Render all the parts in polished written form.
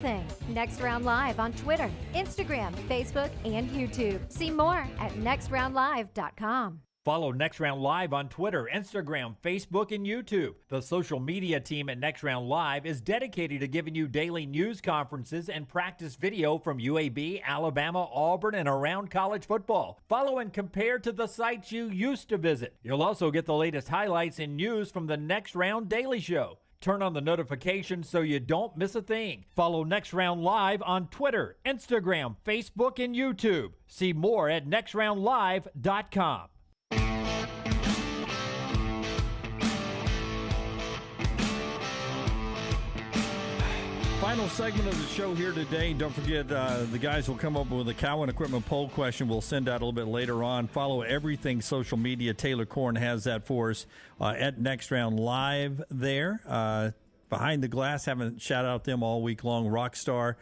Thing. Next Round Live on Twitter, Instagram, Facebook, and YouTube. See more at nextroundlive.com. Follow Next Round Live on Twitter, Instagram, Facebook, and YouTube. The social media team at Next Round Live is dedicated to giving you daily news conferences and practice video from UAB, Alabama, Auburn, and around college football. Follow and compare to the sites you used to visit. You'll also get the latest highlights and news from the Next Round Daily Show. Turn on the notifications so you don't miss a thing. Follow Next Round Live on Twitter, Instagram, Facebook, and YouTube. See more at nextroundlive.com. Final segment of the show here today. Don't forget, the guys will come up with a Cowan Equipment poll question. We'll send out a little bit later on. Follow everything social media. Taylor Korn has that for us at Next Round Live there. Behind the Glass, haven't shout out them all week long. Rockstar,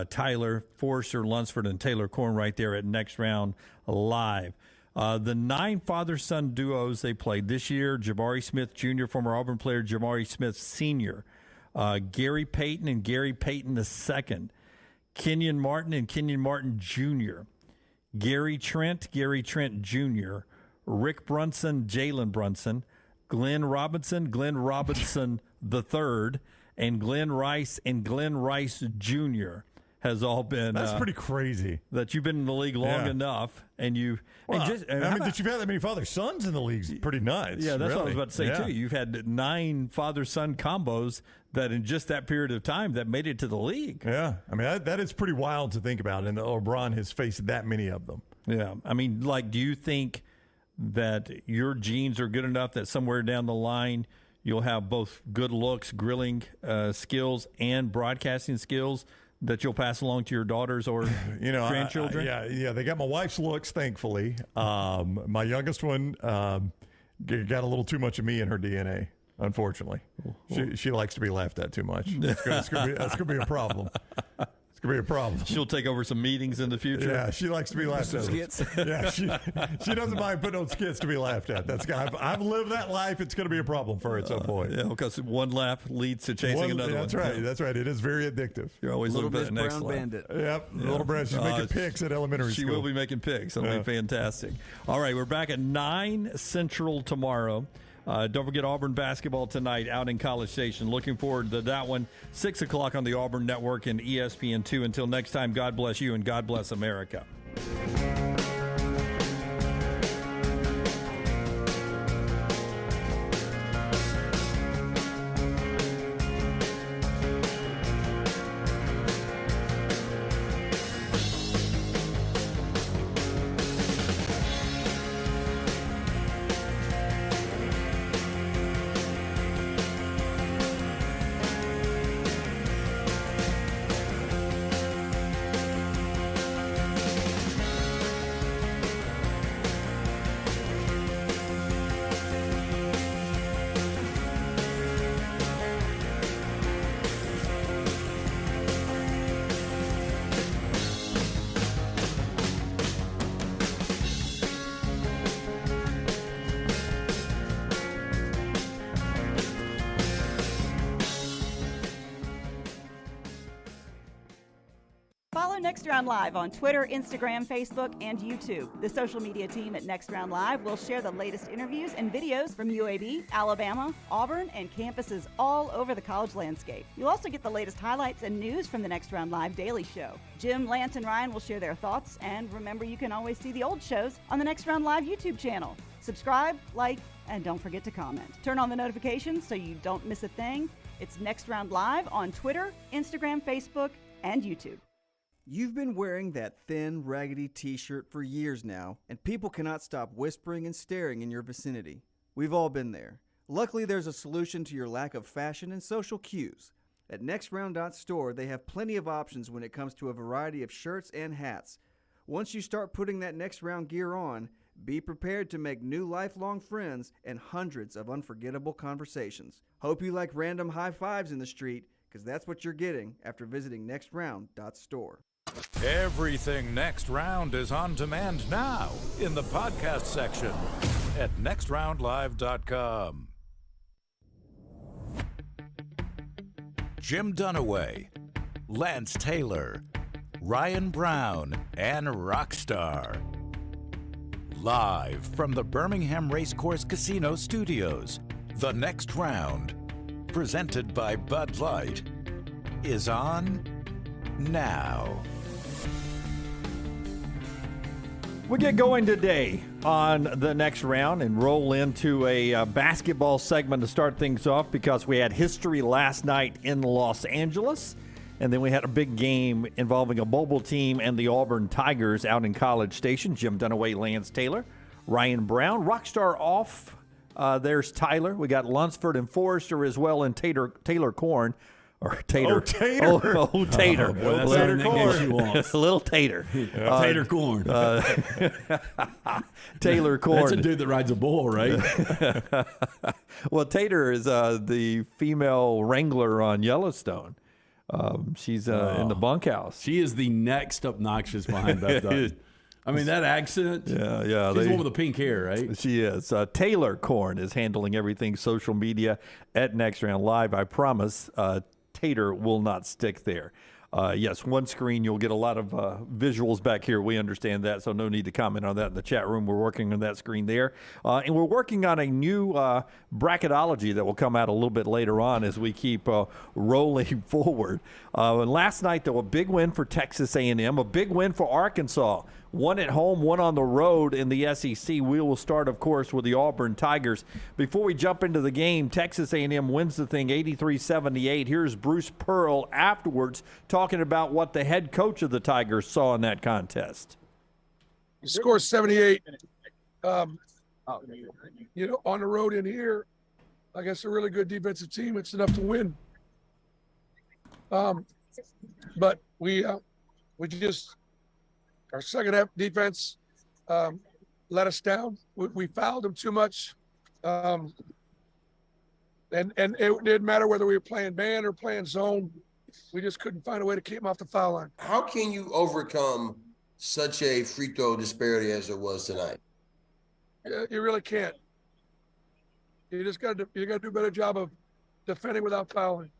Tyler, Forrester, Lunsford, and Taylor Korn right there at Next Round Live. The 9 father-son duos they played this year, Jabari Smith Jr., former Auburn player Jabari Smith Sr., Gary Payton and Gary Payton II, Kenyon Martin and Kenyon Martin Jr., Gary Trent Jr., Rick Brunson, Jalen Brunson, Glenn Robinson III, and Glenn Rice Jr. has all been. That's pretty crazy. That you've been in the league long enough, and you. Well, that you've had that many father sons in the league is pretty nuts. Yeah, that's really. what I was about to say too. You've had 9 father son combos that in just that period of time that made it to the league. Yeah, I mean that is pretty wild to think about, and LeBron has faced that many of them. Yeah, I mean, do you think that your genes are good enough that somewhere down the line you'll have both good looks, grilling skills, and broadcasting skills that you'll pass along to your daughters or grandchildren? Yeah, they got my wife's looks, thankfully. My youngest one got a little too much of me in her DNA, unfortunately. She likes to be laughed at too much. That's going to be a problem. It's going to be a problem. She'll take over some meetings in the future. Yeah, she likes to be laughed at. Skits. Yeah, she doesn't mind putting on skits to be laughed at. I've lived that life. It's going to be a problem for her at some point. Yeah, because one laugh leads to chasing another that's one. Right. Yeah. That's right. It is very addictive. You're always Little looking for the Miss next Brown laugh. Bandit. Yep. Little Brown. She's making picks at elementary school. She will be making picks. That'll be fantastic. All right, we're back at 9 Central tomorrow. Don't forget Auburn basketball tonight out in College Station. Looking forward to that one. 6 o'clock on the Auburn Network and ESPN2. Until next time, God bless you and God bless America. Next Round Live on Twitter, Instagram, Facebook, and YouTube. The social media team at Next Round Live will share the latest interviews and videos from UAB, Alabama, Auburn, and campuses all over the college landscape. You'll also get the latest highlights and news from the Next Round Live Daily Show. Jim, Lance, and Ryan will share their thoughts, and remember, you can always see the old shows on the Next Round Live YouTube channel. Subscribe, like, and don't forget to comment. Turn on the notifications so you don't miss a thing. It's Next Round Live on Twitter, Instagram, Facebook, and YouTube. You've been wearing that thin, raggedy t-shirt for years now, and people cannot stop whispering and staring in your vicinity. We've all been there. Luckily, there's a solution to your lack of fashion and social cues. At NextRound.store, they have plenty of options when it comes to a variety of shirts and hats. Once you start putting that Next Round gear on, be prepared to make new lifelong friends and hundreds of unforgettable conversations. Hope you like random high fives in the street, because that's what you're getting after visiting NextRound.store. Everything Next Round is on demand now in the podcast section at nextroundlive.com. Jim Dunaway, Lance Taylor, Ryan Brown, and Rockstar. Live from the Birmingham Racecourse Casino Studios, the next round, presented by Bud Light, is on now. We get going today on the next round and roll into a basketball segment to start things off because we had history last night in Los Angeles, and then we had a big game involving a mobile team and the Auburn Tigers out in College Station. Jim Dunaway, Lance Taylor, Ryan Brown. Rockstar off. There's Tyler. We got Lunsford and Forrester as well, and Taylor Corn. Or Tater. Oh, Tater. Oh, Tater. Oh, boy, that's Tater the nickname Corn. she wants. Little Tater. Tater Corn. Taylor Corn. That's a dude that rides a bull, right? Well, Tater is the female wrangler on Yellowstone. She's in the bunkhouse. She is the next obnoxious behind Beth Dutton. I mean, that accent. Yeah. She's the one with the pink hair, right? She is. Taylor Corn is handling everything social media at Next Round Live. I promise Tater will not stick there. Yes, one screen, you'll get a lot of visuals back here. We understand that, so no need to comment on that in the chat room. We're working on that screen there. And we're working on a new bracketology that will come out a little bit later on as we keep rolling forward. And last night, though, a big win for Texas A&M, a big win for Arkansas. One at home, one on the road in the SEC. We will start, of course, with the Auburn Tigers. Before we jump into the game, Texas A&M wins the thing 83-78. Here's Bruce Pearl afterwards talking about what the head coach of the Tigers saw in that contest. You score 78, on the road in here, I guess a really good defensive team. It's enough to win. But we just, our second half defense let us down. We fouled them too much. And it didn't matter whether we were playing man or playing zone. We just couldn't find a way to keep them off the foul line. How can you overcome such a free throw disparity as it was tonight? You really can't. You just got to do a better job of defending without fouling.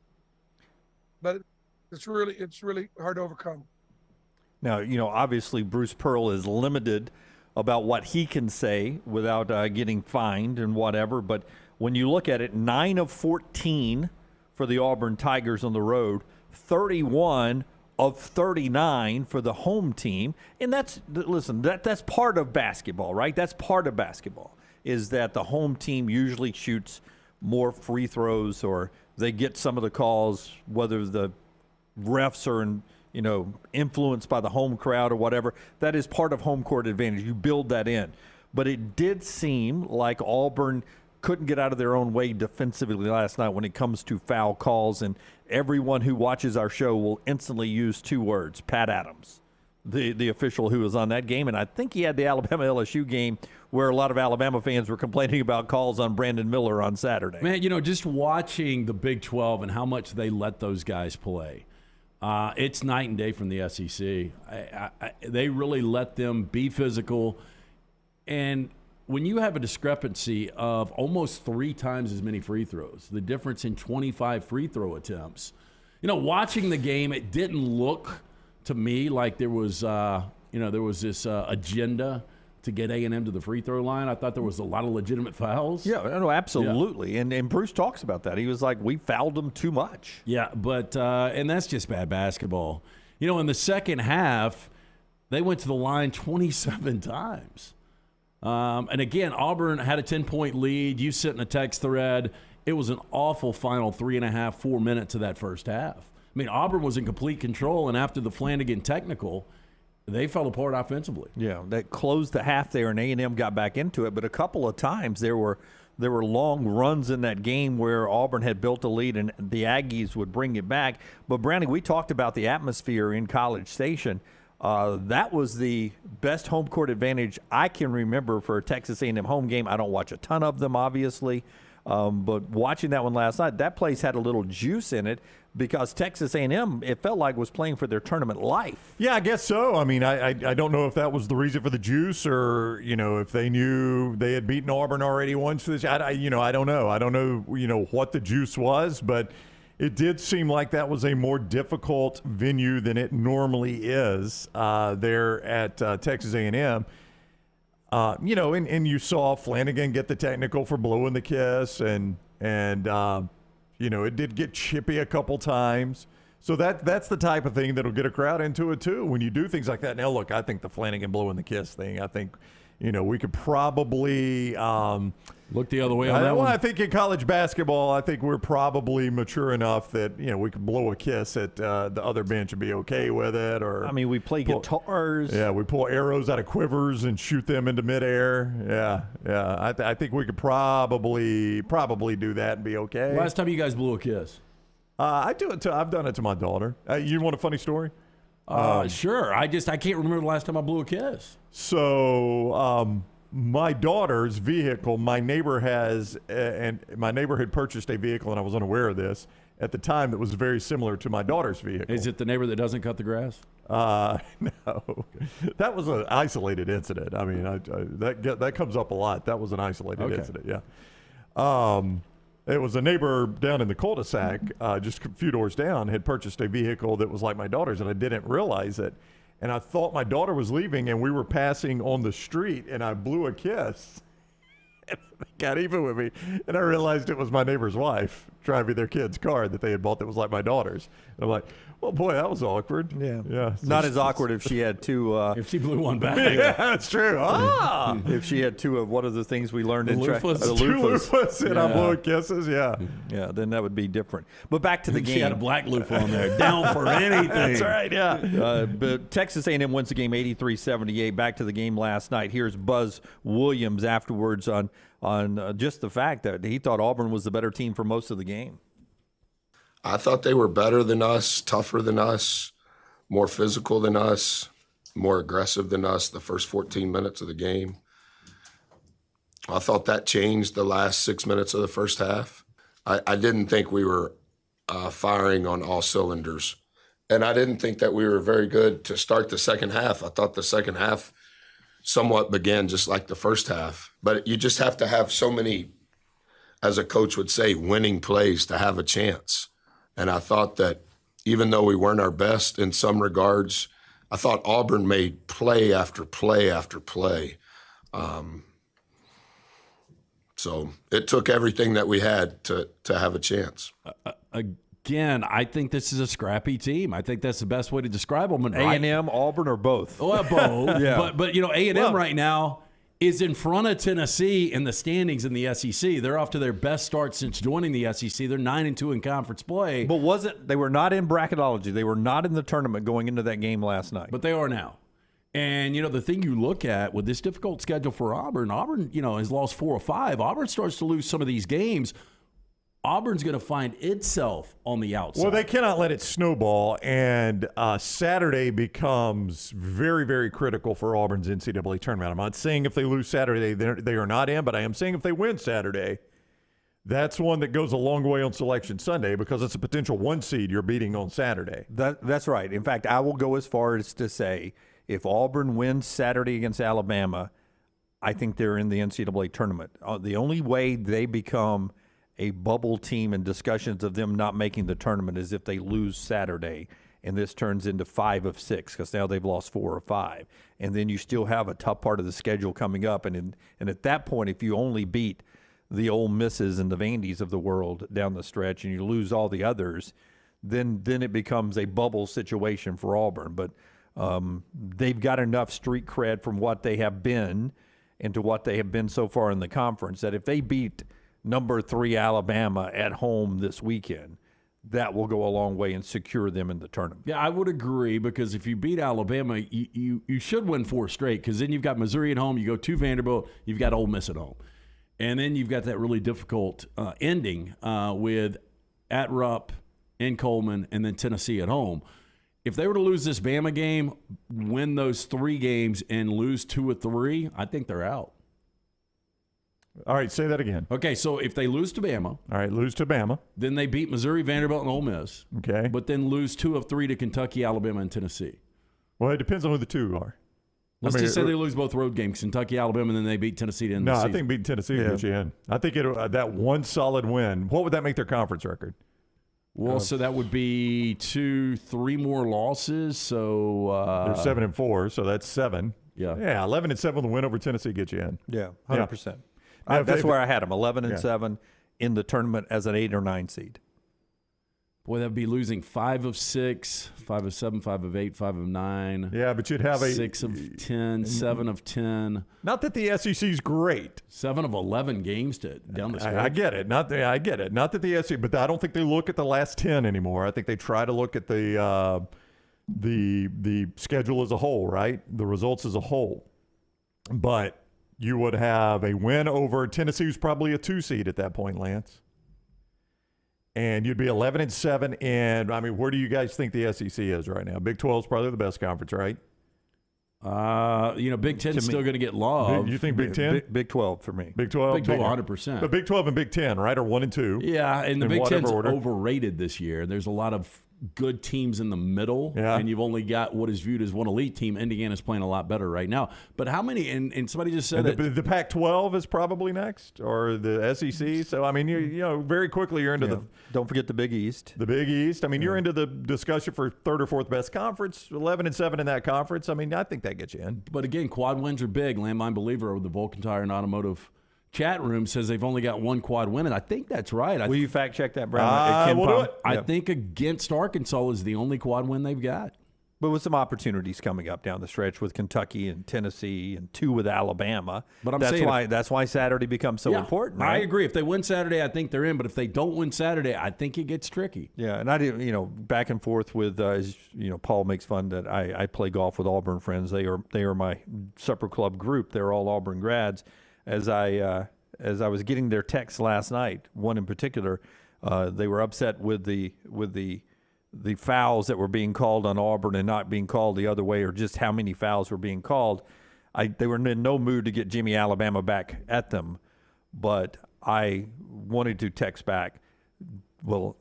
But it's really hard to overcome. Now, obviously Bruce Pearl is limited about what he can say without getting fined and whatever. But when you look at it, 9 of 14 for the Auburn Tigers on the road, 31 of 39 for the home team. And that's part of basketball, right? That's part of basketball, is that the home team usually shoots more free throws or they get some of the calls, whether the refs are influenced by the home crowd or whatever. That is part of home court advantage. You build that in. But it did seem like Auburn couldn't get out of their own way defensively last night when it comes to foul calls, and everyone who watches our show will instantly use two words: Pat Adams, the official who was on that game. And I think he had the Alabama-LSU game where a lot of Alabama fans were complaining about calls on Brandon Miller on Saturday. Man, just watching the Big 12 and how much they let those guys play, it's night and day from the SEC. They really let them be physical. And when you have a discrepancy of almost 3 times as many free throws, the difference in 25 free throw attempts, watching the game, it didn't look to me like there was this agenda to get A&M to the free throw line. I thought there was a lot of legitimate fouls. Yeah, no, absolutely. Yeah. And Bruce talks about that. He was like, we fouled them too much. Yeah, but and that's just bad basketball. In the second half, they went to the line 27 times. And again, Auburn had a 10-point lead. You sent in a text thread. It was an awful final 3.5, 4 minutes of that first half. I mean, Auburn was in complete control, and after the Flanagan technical, they fell apart offensively. Yeah, that closed the half there, and A&M got back into it. But a couple of times there were long runs in that game where Auburn had built a lead, and the Aggies would bring it back. But, Brownie, we talked about the atmosphere in College Station. That was the best home court advantage I can remember for a Texas A&M home game. I don't watch a ton of them, obviously, but watching that one last night, that place had a little juice in it because Texas A&M, it felt like, was playing for their tournament life. Yeah, I guess so. I mean, I don't know if that was the reason for the juice or, if they knew they had beaten Auburn already once. I don't know. I don't know, what the juice was, but it did seem like that was a more difficult venue than it normally is there at Texas A&M. And you saw Flanagan get the technical for blowing the kiss, and it did get chippy a couple times. So that's the type of thing that'll get a crowd into it too when you do things like that. Now, look, I think the Flanagan blowing the kiss thing, I think, we could probably look the other way on that one. I think in college basketball, I think we're probably mature enough that we could blow a kiss at the other bench and be okay with it. Or we play guitars. Yeah, we pull arrows out of quivers and shoot them into midair. Yeah. I think we could probably do that and be okay. Last time you guys blew a kiss? I do it. I've done it to my daughter. You want a funny story? Sure. I can't remember the last time I blew a kiss. So my daughter's vehicle, my neighbor has, and my neighbor had purchased a vehicle, and I was unaware of this at the time, that was very similar to my daughter's vehicle. Is it the neighbor that doesn't cut the grass? No, that was an isolated incident. I mean, that comes up a lot. That was an isolated incident. Yeah. It was a neighbor down in the cul-de-sac, just a few doors down, had purchased a vehicle that was like my daughter's, and I didn't realize it. And I thought my daughter was leaving, and we were passing on the street, and I blew a kiss. And they got even with me, and I realized it was my neighbor's wife driving their kid's car that they had bought that was like my daughter's. And I'm like, well, boy, that was awkward. Yeah. So not as awkward if she had two. If she blew one back. Yeah, that's true. If she had two of what are the things we learned in track? Two loofahs and I'm blowing kisses, yeah. Yeah, then that would be different. But back to the game. She had a black loofah on there. Down for anything. That's right, yeah. But Texas A&M wins the game 83-78. Back to the game last night. Here's Buzz Williams afterwards on just the fact that he thought Auburn was the better team for most of the game. I thought they were better than us, tougher than us, more physical than us, more aggressive than us the first 14 minutes of the game. I thought that changed the last 6 minutes of the first half. I didn't think we were firing on all cylinders. And I didn't think that we were very good to start the second half. I thought the second half somewhat began just like the first half. But you just have to have so many, as a coach would say, winning plays to have a chance. And I thought that even though we weren't our best in some regards, I thought Auburn made play after play after play. So it took everything that we had to have a chance. Again, I think this is a scrappy team. I think that's the best way to describe them. A&M, Auburn, or both? Well, both. Yeah. But A&M right now is in front of Tennessee in the standings in the SEC. They're off to their best start since joining the SEC. They're 9-2 in conference play. But they were not in bracketology. They were not in the tournament going into that game last night. But they are now. And, the thing you look at with this difficult schedule for Auburn, has lost 4 or 5. Auburn starts to lose some of these games. Auburn's going to find itself on the outside. Well, they cannot let it snowball, and Saturday becomes very, very critical for Auburn's NCAA tournament. I'm not saying if they lose Saturday, they are not in, but I am saying if they win Saturday, that's one that goes a long way on Selection Sunday because it's a potential 1 seed you're beating on Saturday. That's right. In fact, I will go as far as to say if Auburn wins Saturday against Alabama, I think they're in the NCAA tournament. The only way they become a bubble team and discussions of them not making the tournament is if they lose Saturday and this turns into 5 of 6 because now they've lost 4 or 5. And then you still have a tough part of the schedule coming up. And at that point, if you only beat the Ole Misses and the Vandies of the world down the stretch and you lose all the others, then it becomes a bubble situation for Auburn. But they've got enough street cred from what they have been and to what they have been so far in the conference that if they beat number 3 Alabama at home this weekend, that will go a long way and secure them in the tournament. Yeah, I would agree because if you beat Alabama, you should win 4 straight because then you've got Missouri at home, you go to Vanderbilt, you've got Ole Miss at home. And then you've got that really difficult ending with at Rupp, in Coleman, and then Tennessee at home. If they were to lose this Bama game, win those 3 games, and lose 2 or 3, I think they're out. All right, say that again. Okay, so if they lose to Bama. All right, lose to Bama. Then they beat Missouri, Vanderbilt, and Ole Miss. Okay. But then lose 2 of 3 to Kentucky, Alabama, and Tennessee. Well, it depends on who the 2 are. Let's just say they lose both road games, Kentucky, Alabama, and then they beat Tennessee to end the No, season. I think beating Tennessee will get you in. I think that one solid win, what would that make their conference record? Well, so that would be 3 more losses. So they're 7-4, so that's 7. Yeah. Yeah, 11-7 with a win over Tennessee gets you in. Yeah, 100%. Now, That's where I had them, 11-7 in the tournament as an 8 or 9 seed. Boy, that'd be losing 5 of 6, 5 of 7, 5 of 8, 5 of 9. Yeah, but you'd have 6 of 10, 7 of 10. Not that the SEC's great. 7 of 11 games down the stretch. I get it. I get it. Not that the SEC, but I don't think they look at the last 10 anymore. I think they try to look at the schedule as a whole, right? The results as a whole. But you would have a win over Tennessee, who's probably a 2 seed at that point, Lance. And you'd be 11-7. And, I mean, where do you guys think the SEC is right now? Big 12 is probably the best conference, right? Big 10 is still going to get love. You think Big 10? Big 12 for me. Big 12? Big 12, 100%. But Big 12 and Big 10, right, are 1 and 2. Yeah, and the Big 10's order. overrated this year. There's a lot of good teams in the middle, Yeah. and you've only got what is viewed as one elite team. Indiana's playing a lot better right now. But how many, and somebody just said And the Pac-12 is probably next, or the SEC. So, I mean, you know, very quickly you're into the – Don't forget the Big East. The Big East. I mean, you're into the discussion for 3rd or 4th best conference, 11-7 in that conference. I mean, I think that gets you in. But again, quad wins are big. Landmine Believer of the Vulcan Tire and Automotive chat room says they've only got 1 quad win, and I think that's right. Will you fact check that, Brown? We'll do it. I think against Arkansas is the only quad win they've got. But with some opportunities coming up down the stretch with Kentucky and Tennessee and 2 with Alabama. But that's why Saturday becomes so important. Right? I agree. If they win Saturday, I think they're in. But if they don't win Saturday, I think it gets tricky. Yeah, and I do, back and forth with, Paul makes fun that I play golf with Auburn friends. They are my supper club group. They're all Auburn grads. As I was getting their texts last night, one in particular, they were upset with the fouls that were being called on Auburn and not being called the other way, or just how many fouls were being called. They were in no mood to get Jimmy Alabama back at them, but I wanted to text back. Well,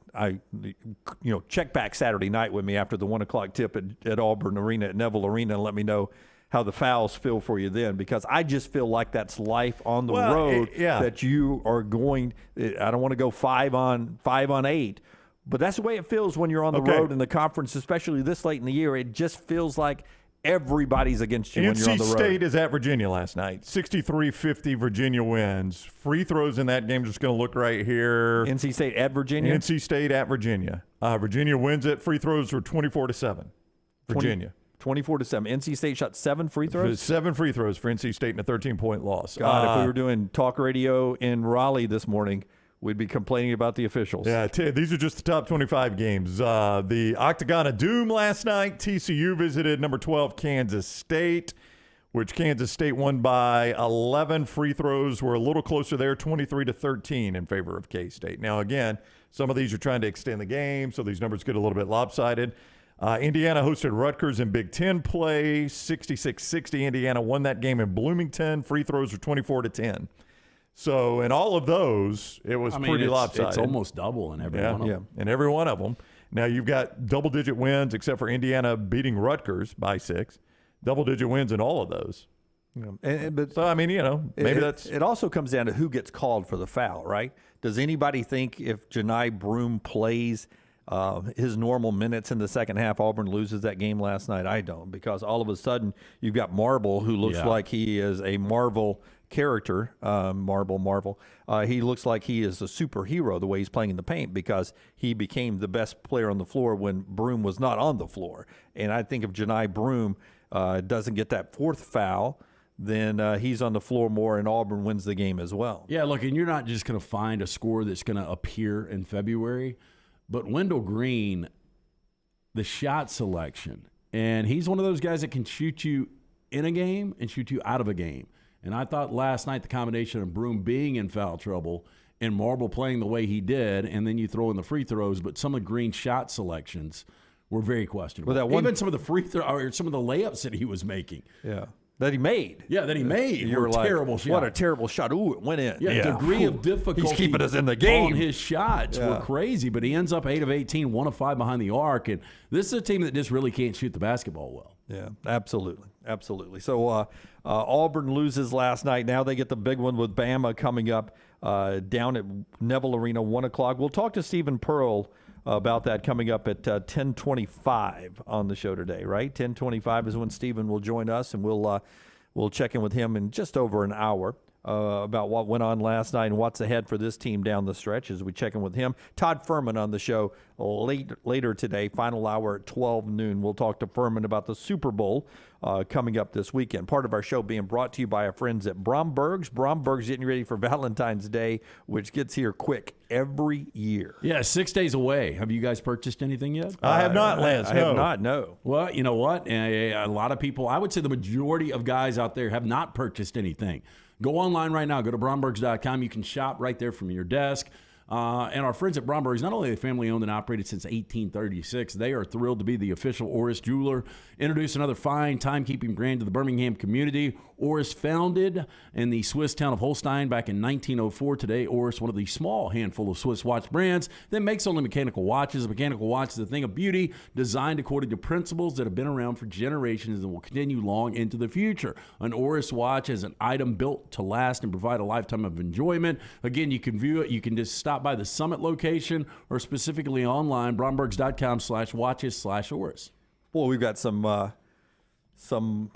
check back Saturday night with me after the 1 o'clock tip at Auburn Arena, at Neville Arena, and let me know how the fouls feel for you then, because I just feel like that's life on the road. That you are going. I don't want to go 5 on 8. But that's the way it feels when you're on the road in the conference, especially this late in the year. It just feels like everybody's against you when you're on the road. NC State is at Virginia last night. 63-50, Virginia wins. Free throws in that game, just going to look right here. NC State at Virginia? NC State at Virginia. Virginia wins it. Free throws were 24-7. Virginia. 24-7. NC State shot 7 free throws? 7 free throws for NC State in a 13-point loss. God, if we were doing talk radio in Raleigh this morning, we'd be complaining about the officials. Yeah, these are just the top 25 games. The Octagon of Doom last night. TCU visited number 12 Kansas State, which Kansas State won by 11. Free throws were a little closer there, 23-13 in favor of K-State. Now, again, some of these are trying to extend the game, so these numbers get a little bit lopsided. Indiana hosted Rutgers in Big Ten play, 66-60. Indiana won that game in Bloomington. Free throws were 24-10. So in all of those, it was pretty lopsided. It's almost double in every one of them. In every one of them. Now you've got double-digit wins, except for Indiana beating Rutgers by 6. Double-digit wins in all of those. But so, I mean, maybe that's... It also comes down to who gets called for the foul, right? Does anybody think if Janai Broome plays his normal minutes in the second half, Auburn loses that game last night? I don't, because all of a sudden you've got Marble, who looks like he is a Marvel character. Marvel. He looks like he is a superhero the way he's playing in the paint, because he became the best player on the floor when Broome was not on the floor. And I think if Janai Broome doesn't get that 4th foul, then he's on the floor more, and Auburn wins the game as well. Yeah, look, and you're not just going to find a score that's going to appear in February, but Wendell Green, the shot selection, and he's one of those guys that can shoot you in a game and shoot you out of a game. And I thought last night the combination of Broome being in foul trouble and Marble playing the way he did, and then you throw in the free throws, but some of Green's shot selections were very questionable. Even some of the free throw or some of the layups that he was making. Yeah. That he made. Yeah, that he made. You were like, terrible shot. What a terrible shot. Ooh, it went in. Yeah, degree of difficulty. He's keeping us in the game. On his shots were crazy, but he ends up 8 of 18, 1 of 5 behind the arc. And this is a team that just really can't shoot the basketball well. Yeah, absolutely. So Auburn loses last night. Now they get the big one with Bama coming up down at Neville Arena, 1 o'clock. We'll talk to Stephen Pearl about that coming up at 10:25 on the show today, right? 10:25 is when Stephen will join us, and we'll check in with him in just over an hour about what went on last night and what's ahead for this team down the stretch as we check in with him. Todd Fuhrman on the show later today, final hour at 12 noon. We'll talk to Fuhrman about the Super Bowl coming up this weekend. Part of our show being brought to you by our friends at Bromberg's. Bromberg's getting ready for Valentine's Day, which gets here quick every year. Yeah, 6 days away. Have you guys purchased anything yet? I have not, Lance. I have not, no. Well, you know what? A lot of people, I would say the majority of guys out there have not purchased anything. Go online right now. Go to Brombergs.com. You can shop right there from your desk. And our friends at Brombergs, not only are they family owned and operated since 1836, they are thrilled to be the official Oris jeweler. Introduce another fine timekeeping brand to the Birmingham community. Oris, founded in the Swiss town of Holstein back in 1904. Today, Oris, one of the small handful of Swiss watch brands that makes only mechanical watches. A mechanical watch is a thing of beauty designed according to principles that have been around for generations and will continue long into the future. An Oris watch is an item built to last and provide a lifetime of enjoyment. Again, you can view it. You can just stop by the Summit location or specifically online, brombergs.com/watches/Oris. Boy, we've got some God,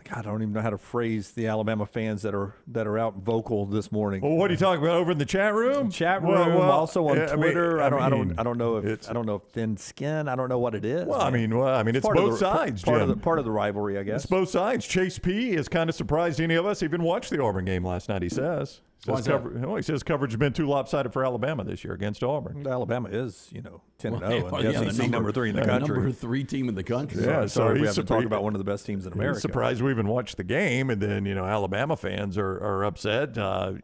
I don't even know how to phrase the Alabama fans that are out vocal this morning. Well, what are you talking about over in the chat room? Also on Twitter. I don't know if thin skin. I don't know what it is. Well, I mean, it's both sides. Part of the rivalry, I guess. It's both sides. Chase P is kind of surprised any of us even watched the Auburn game last night. He says. He says coverage has been too lopsided for Alabama this year against Auburn. Alabama is, 10-0, and the SEC number 3 in the country. Number 3 team in the country. Yeah, sorry, we have to talk about one of the best teams in America. He's surprised we even watched the game, and then Alabama fans are upset.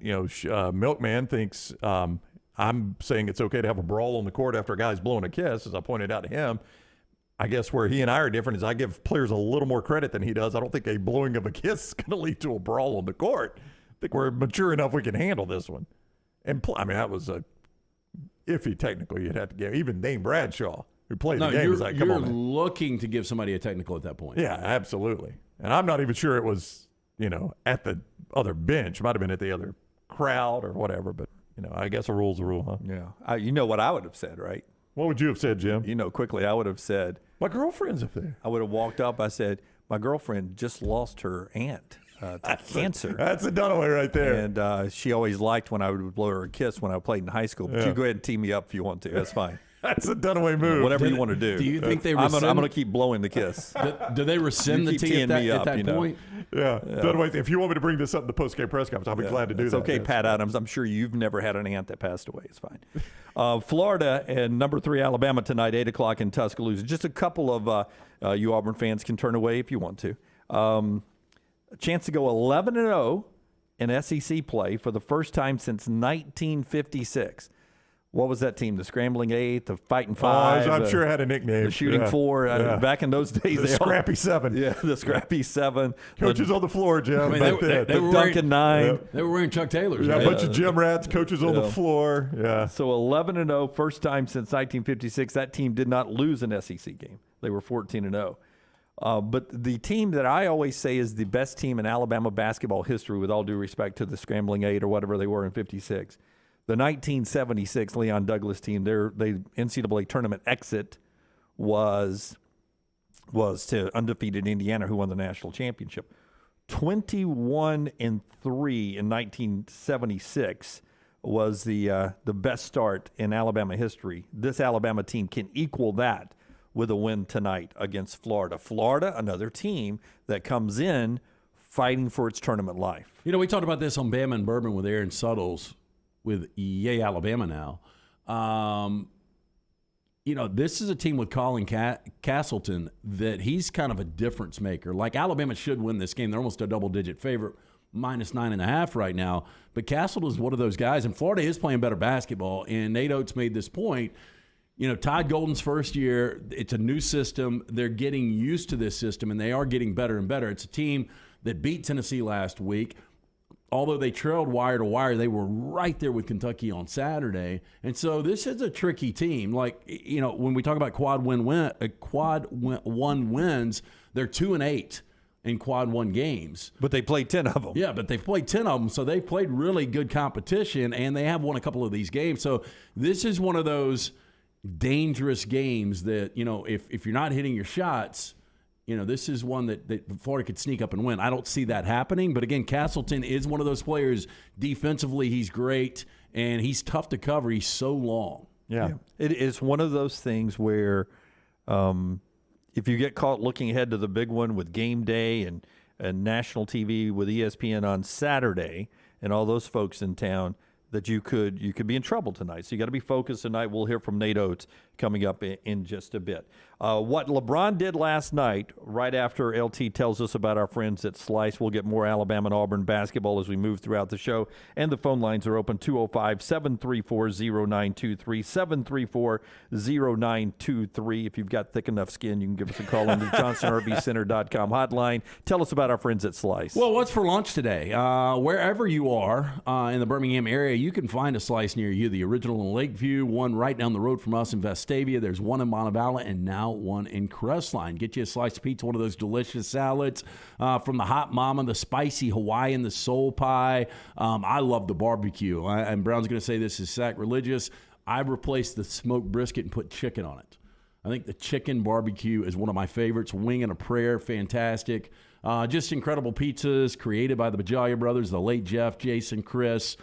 Milkman thinks I'm saying it's okay to have a brawl on the court after a guy's blowing a kiss, as I pointed out to him. I guess where he and I are different is I give players a little more credit than he does. I don't think a blowing of a kiss is going to lead to a brawl on the court. I think we're mature enough we can handle this one. And that was a iffy technically you'd have to give. Even Dane Bradshaw, who played the game, was like, come on, man. You're looking to give somebody a technical at that point. Yeah, absolutely. And I'm not even sure it was, at the other bench. It might have been at the other crowd or whatever. But, I guess a rule's a rule, huh? Yeah. You know what I would have said, right? What would you have said, Jim? Quickly, I would have said, my girlfriend's up there. I would have walked up. I said, my girlfriend just lost her aunt to cancer. That's a Dunaway right there. And she always liked when I would blow her a kiss when I played in high school. But you go ahead and tee me up if you want to. That's fine. That's a Dunaway move. Whatever you want to do. Do you think they rescind? I'm going to keep blowing the kiss. Do they rescind the tee at that point? Yeah. Dunaway, if you want me to bring this up in the post-game press conference, I'll be glad to do that. It's okay, Pat Adams. I'm sure you've never had an aunt that passed away. It's fine. Florida and number 3 Alabama tonight, 8 o'clock in Tuscaloosa. Just a couple of you Auburn fans can turn away if you want to. A chance to go 11-0 in SEC play for the first time since 1956. What was that team? The Scrambling 8, the Fighting 5. I'm sure it had a nickname. The Shooting 4. Back in those days. The Scrappy 7. Yeah, the Scrappy 7. Coaches on the floor, Jim. They were Duncan 9. They were wearing Chuck Taylors. Yeah, a bunch of gym rats, coaches on the floor. Yeah. So 11-0, first time since 1956. That team did not lose an SEC game. They were 14-0. But the team that I always say is the best team in Alabama basketball history, with all due respect to the Scrambling 8 or whatever they were in 56, the 1976 Leon Douglas team, their NCAA tournament exit was to undefeated Indiana, who won the national championship. 21-3 in 1976 was the best start in Alabama history. This Alabama team can equal that with a win tonight against Florida. Florida, another team that comes in fighting for its tournament life. We talked about this on Bama and Bourbon with Aaron Suttles with Yay Alabama now. This is a team with Colin Castleton that he's kind of a difference maker. Like, Alabama should win this game. They're almost a double-digit favorite, -9.5 right now. But Castleton is one of those guys, and Florida is playing better basketball. And Nate Oates made this point. Todd Golden's first year, it's a new system. They're getting used to this system, and they are getting better and better. It's a team that beat Tennessee last week. Although they trailed wire to wire, they were right there with Kentucky on Saturday. And so this is a tricky team. Like, when we talk about quad one wins, they're 2-8 in quad one games. But they played 10 of them. Yeah, but they've played 10 of them. So they've played really good competition, and they have won a couple of these games. So this is one of those, dangerous games that, if you're not hitting your shots, this is one that Florida could sneak up and win. I don't see that happening. But, again, Castleton is one of those players. Defensively, he's great, and he's tough to cover. He's so long. Yeah. It is one of those things where if you get caught looking ahead to the big one with game day and national TV with ESPN on Saturday and all those folks in town, that you could be in trouble tonight. So you got to be focused tonight. We'll hear from Nate Oats coming up in just a bit. What LeBron did last night, right after LT tells us about our friends at Slice. We'll get more Alabama and Auburn basketball as we move throughout the show. And the phone lines are open, 205-734-0923, 734-0923. If you've got thick enough skin, you can give us a call on the JohnsonRVCenter.com hotline. Tell us about our friends at Slice. Well, what's for lunch today? Wherever you are in the Birmingham area, you can find a Slice near you. The original in Lakeview, one right down the road from us in Vestavia. There's one in Montevallo, and now one in Crestline. Get you a slice of pizza, one of those delicious salads from the Hot Mama, the spicy Hawaiian, the soul pie. I love the barbecue. And Brown's going to say this is sacrilegious. I've replaced the smoked brisket and put chicken on it. I think the chicken barbecue is one of my favorites. Wing and a prayer, fantastic. Just incredible pizzas created by the Bajalia brothers, the late Jeff, Jason, Chris.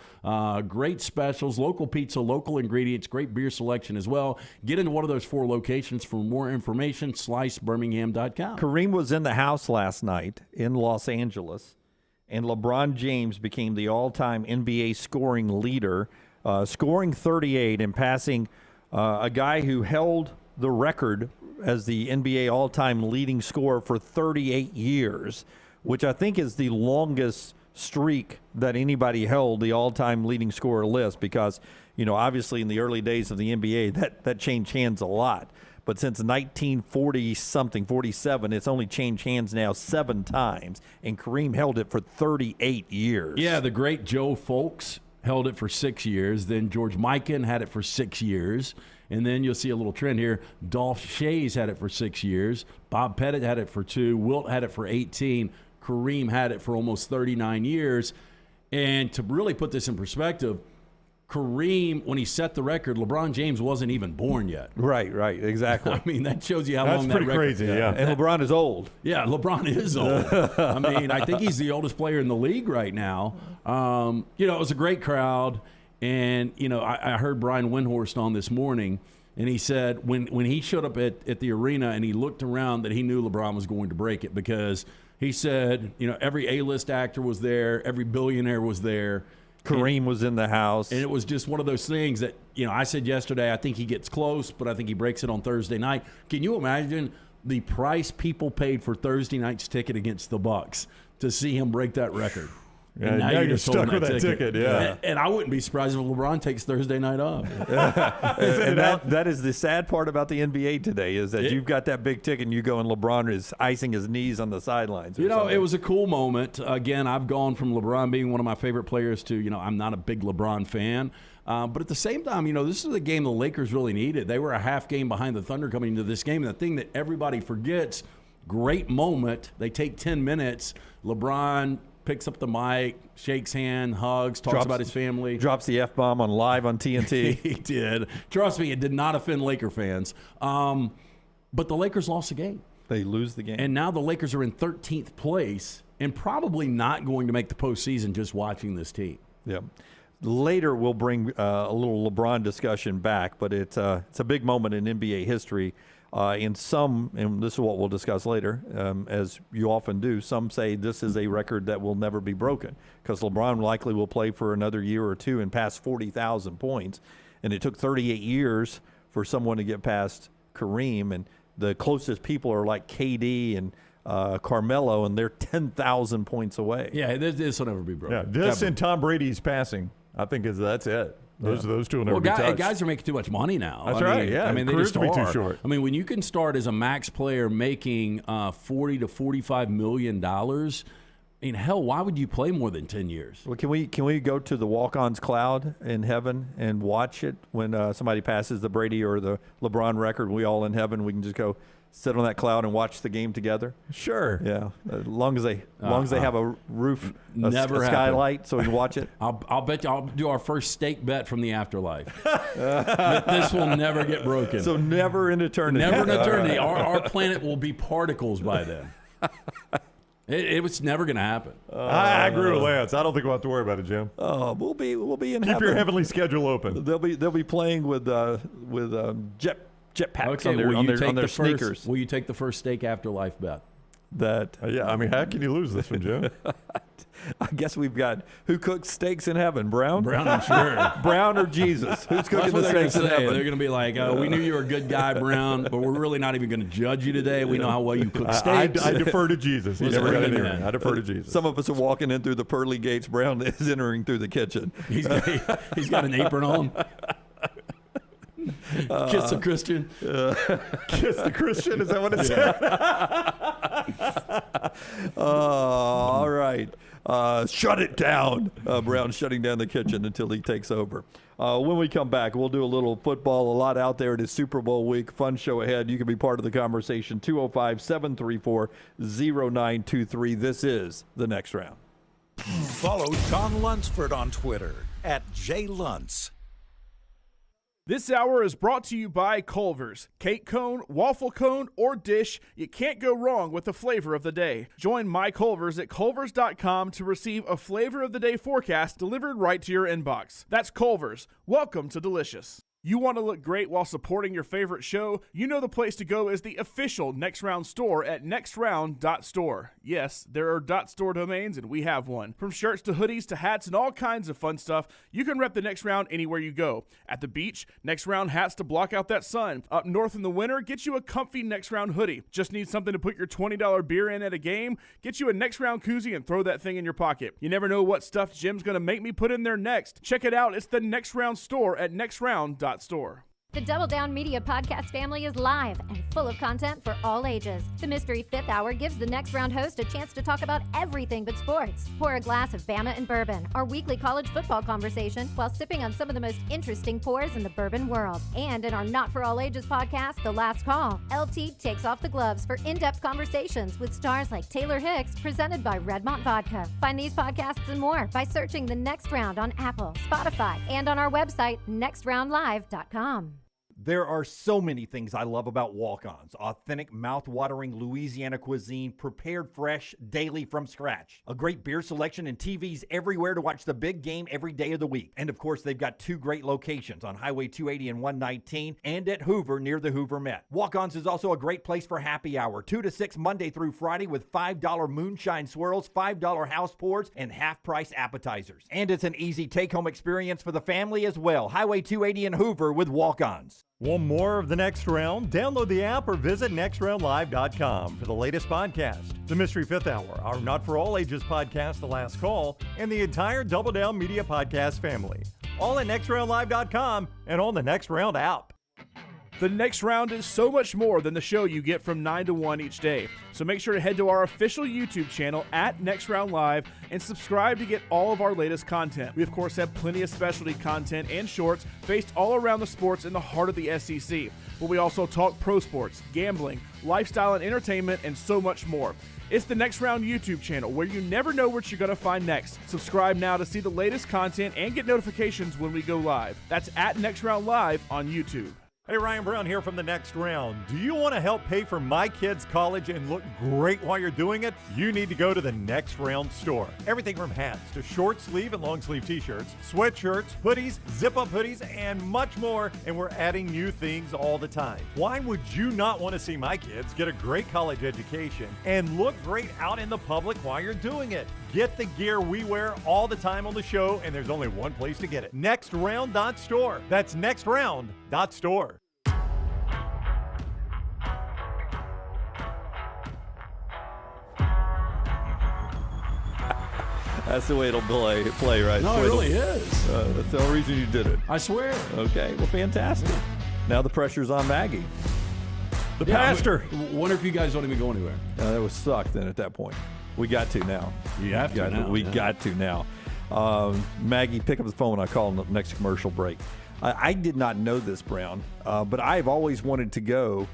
Great specials, local pizza, local ingredients, great beer selection as well. Get into one of those 4 locations. For more information, slicebirmingham.com. Kareem was in the house last night in Los Angeles, and LeBron James became the all-time NBA scoring leader, scoring 38 and passing a guy who held the record as the NBA all-time leading scorer for 38 years, which I think is the longest streak that anybody held, the all-time leading scorer list, because, obviously in the early days of the NBA, that changed hands a lot. But since 1940-something, 47, it's only changed hands now 7 times, and Kareem held it for 38 years. Yeah, the great Joe Folks held it for 6 years. Then George Mikan had it for 6 years. And then you'll see a little trend here. Dolph Shays had it for 6 years. Bob Pettit had it for 2. Wilt had it for 18. Kareem had it for almost 39 years. And to really put this in perspective, Kareem, when he set the record, LeBron James wasn't even born yet. Right, exactly. I mean, that shows you how That's long that record is. That's pretty crazy, yeah. And LeBron is old. Yeah, LeBron is old. I mean, I think he's the oldest player in the league right now. It was a great crowd. And, I heard Brian Windhorst on this morning, and he said when he showed up at the arena and he looked around that he knew LeBron was going to break it, because he said, every A-list actor was there, every billionaire was there. Kareem was in the house. And it was just one of those things that, I said yesterday, I think he gets close, but I think he breaks it on Thursday night. Can you imagine the price people paid for Thursday night's ticket against the Bucks to see him break that record? And now you're stuck with that ticket, yeah. And I wouldn't be surprised if LeBron takes Thursday night off. And that is the sad part about the NBA today, is that you've got that big ticket and you go and LeBron is icing his knees on the sidelines. It was a cool moment. Again, I've gone from LeBron being one of my favorite players to, I'm not a big LeBron fan. But at the same time, this is the game the Lakers really needed. They were a half game behind the Thunder coming into this game. And the thing that everybody forgets, great moment. They take 10 minutes. LeBron picks up the mic, shakes hand, hugs, talks about his family. Drops the F-bomb live on TNT. He did. Trust me, it did not offend Laker fans. But the Lakers lost the game. They lose the game. And now the Lakers are in 13th place and probably not going to make the postseason just watching this team. Yeah. Later, we'll bring a little LeBron discussion back, but it's a big moment in NBA history. And this is what we'll discuss later, as you often do, some say this is a record that will never be broken, because LeBron likely will play for another year or two and pass 40,000 points. And it took 38 years for someone to get past Kareem, and the closest people are like KD and Carmelo, and they're 10,000 points away. Yeah, this will never be broken. Yeah, this and Tom Brady's passing, I think that's it. Those two will never be touched. Guys are making too much money now. That's right. Yeah, they just be are. too short. I mean, when you can start as a max player making $40 to $45 million, hell, why would you play more than 10 years? Well, can we go to the walk-ons cloud in heaven and watch it when somebody passes the Brady or the LeBron record? We all in heaven. We can just go sit on that cloud and watch the game together? Sure. Yeah, as long as they have a roof, a skylight, so we can watch it. I'll bet you I'll do our first stake bet from the afterlife. This will never get broken. So never in eternity. Never in eternity. Our planet will be particles by then. It was never going to happen. I agree with Lance. I don't think we'll have to worry about it, Jim. We'll be in Keep heaven. your heavenly schedule open. They'll be playing with jetpacks Okay, on their sneakers. Will you take the first stake afterlife bet? That yeah, I mean, how can you lose this one, Jim? I guess we've got who cooks steaks in heaven, Brown? Brown, I'm sure. Brown or Jesus? Who's cooking the steaks in heaven? They're going to be like, we knew you were a good guy, Brown, but we're really not even going to judge you today. We know how well you cook steaks. I defer to Jesus. He never got in here. I defer to Jesus. Some of us are walking in through the pearly gates. Brown is entering through the kitchen. He's got an apron on. Kiss the Christian. Kiss the Christian? Is that what it said? All right. Shut it down. Brown shutting down the kitchen until he takes over. When we come back, we'll do a little football. A lot out there. It is Super Bowl week. Fun show ahead. You can be part of the conversation. 205-734-0923. This is The Next Round. Follow John Lunsford on Twitter @JLuntz. This hour is brought to you by Culver's. Cake cone, waffle cone, or dish, you can't go wrong with the flavor of the day. Join My Culver's at culvers.com to receive a flavor of the day forecast delivered right to your inbox. That's Culver's. Welcome to Delicious. You want to look great while supporting your favorite show? You know the place to go is the official Next Round store at nextround.store. Yes, there are .store domains, and we have one. From shirts to hoodies to hats and all kinds of fun stuff, you can rep the Next Round anywhere you go. At the beach, Next Round hats to block out that sun. Up north in the winter, get you a comfy Next Round hoodie. Just need something to put your $20 beer in at a game? Get you a Next Round koozie and throw that thing in your pocket. You never know what stuff Jim's going to make me put in there next. Check it out. It's the Next Round store at nextround.store. The Double Down Media podcast family is live and full of content for all ages. The Mystery Fifth Hour gives the Next Round host a chance to talk about everything but sports. Pour a glass of Bama and bourbon, our weekly college football conversation, while sipping on some of the most interesting pours in the bourbon world. And in our Not For All Ages podcast, The Last Call, LT takes off the gloves for in-depth conversations with stars like Taylor Hicks, presented by Redmont Vodka. Find these podcasts and more by searching The Next Round on Apple, Spotify, and on our website, nextroundlive.com. There are so many things I love about Walk-Ons. Authentic, mouth-watering Louisiana cuisine, prepared fresh, daily from scratch. A great beer selection and TVs everywhere to watch the big game every day of the week. And of course, they've got two great locations on Highway 280 and 119 and at Hoover near the Hoover Met. Walk-Ons is also a great place for happy hour, 2 to 6 Monday through Friday with $5 moonshine swirls, $5 house pours, and half-price appetizers. And it's an easy take-home experience for the family as well. Highway 280 in Hoover with Walk-Ons. Want more of The Next Round? Download the app or visit nextroundlive.com for the latest podcast, The Mystery Fifth Hour, our Not For All Ages podcast, The Last Call, and the entire Double Down Media podcast family. All at nextroundlive.com and on the Next Round app. The Next Round is so much more than the show you get from 9 to 1 each day. So make sure to head to our official YouTube channel at Next Round Live and subscribe to get all of our latest content. We, of course, have plenty of specialty content and shorts based all around the sports in the heart of the SEC. But we also talk pro sports, gambling, lifestyle and entertainment, and so much more. It's the Next Round YouTube channel where you never know what you're going to find next. Subscribe now to see the latest content and get notifications when we go live. That's at Next Round Live on YouTube. Hey, Ryan Brown here from The Next Round. Do you want to help pay for my kids' college and look great while you're doing it? You need to go to The Next Round store. Everything from hats to short sleeve and long sleeve t-shirts, sweatshirts, hoodies, zip-up hoodies, and much more. And we're adding new things all the time. Why would you not want to see my kids get a great college education and look great out in the public while you're doing it? Get the gear we wear all the time on the show, and there's only one place to get it. nextround.store. That's nextround.store. That's the way it'll play, right? No, it really is. That's the only reason you did it. I swear. Okay, well, fantastic. Now the pressure's on Maggie. The pastor. Wonder if you guys don't even go anywhere. That would suck then at that point. We got to now. You have to now. We got to now. Maggie, pick up the phone when I call in the next commercial break. I did not know this, Brown, but I've always wanted to go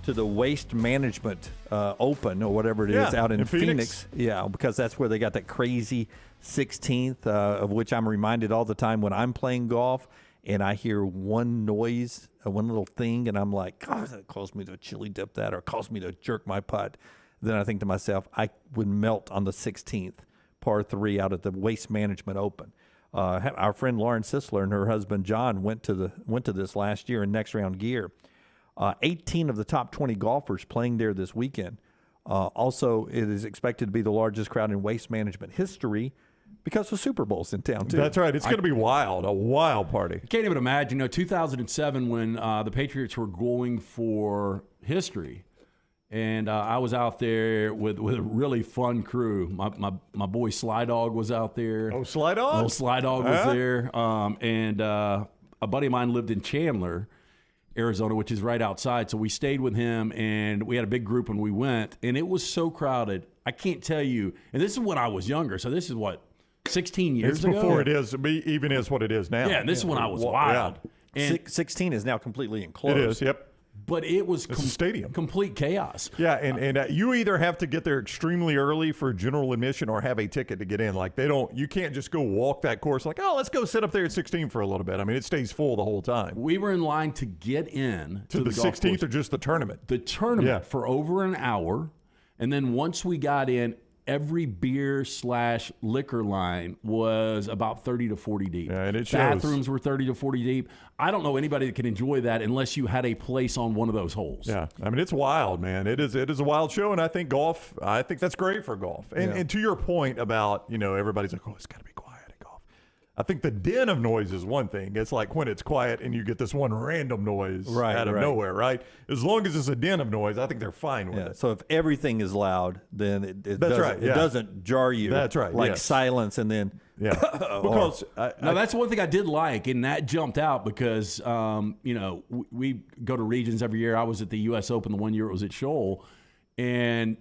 to the Waste Management Open or whatever it is out in Phoenix. Yeah, because that's where they got that crazy 16th, of which I'm reminded all the time when I'm playing golf and I hear one noise, one little thing, and I'm like, God, that caused me to chili dip that or caused me to jerk my putt. Then I think to myself, I would melt on the 16th, par 3 out at the Waste Management Open. Our friend Lauren Sisler and her husband John went to this last year in next round gear. 18 of the top 20 golfers playing there this weekend. Also, it is expected to be the largest crowd in Waste Management history because the Super Bowl's in town too. That's right. It's going to be wild, a wild party. I can't even imagine. 2007 when the Patriots were going for history. And I was out there with a really fun crew. My boy Sly Dog was out there. Oh, Sly Dog? Oh, Sly Dog was there. And a buddy of mine lived in Chandler, Arizona, which is right outside. So we stayed with him, and we had a big group when we went. And it was so crowded. I can't tell you. And this is when I was younger. So this is, 16 years ago? It's before it is, even is what it is now. Yeah, this is when I was wild. Yeah. And 16 is now completely enclosed. It is, yep. But it was a stadium. Complete chaos. Yeah, and you either have to get there extremely early for general admission or have a ticket to get in. Like you can't just go walk that course like, oh, let's go sit up there at 16 for a little bit. I mean, it stays full the whole time. We were in line to get in to the 16th or just the tournament? The tournament for over an hour. And then once we got in, every beer/liquor line was about 30 to 40 deep. Yeah, and it shows. Bathrooms were 30 to 40 deep. I don't know anybody that can enjoy that unless you had a place on one of those holes. Yeah, I mean, it's wild, man. It is a wild show, and I think that's great for golf. And to your point about, everybody's like, oh, it's got to be quiet at golf. I think the din of noise is one thing. It's like when it's quiet and you get this one random noise out of nowhere, right? As long as it's a din of noise, I think they're fine with it. So if everything is loud, then it doesn't jar you. That's right. Like silence and then because that's one thing I did like, and that jumped out because we go to regions every year. I was at the U.S. Open the one year it was at Shoal, and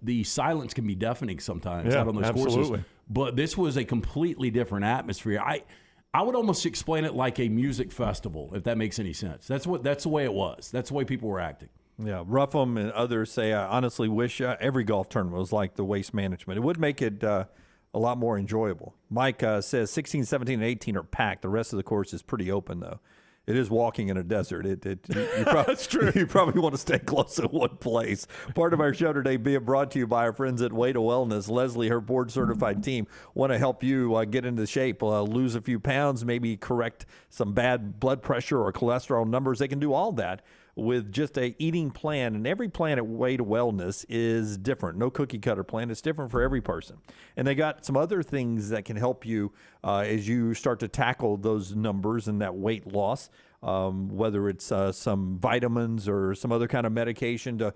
the silence can be deafening sometimes out on those courses. But this was a completely different atmosphere. I would almost explain it like a music festival, if that makes any sense. That's the way it was. That's the way people were acting. Yeah, Ruffum and others say, I honestly wish every golf tournament was like the Waste Management. It would make it a lot more enjoyable. Mike says 16, 17, and 18 are packed. The rest of the course is pretty open, though. It is walking in a desert. That's true. You probably want to stay close to one place. Part of our show today being brought to you by our friends at Way to Wellness. Leslie, her board-certified team, want to help you get into shape, lose a few pounds, maybe correct some bad blood pressure or cholesterol numbers. They can do all that with just a eating plan, and every plan at Way to Wellness is different. No cookie cutter plan. It's different for every person. And they got some other things that can help you as you start to tackle those numbers and that weight loss, whether it's some vitamins or some other kind of medication, to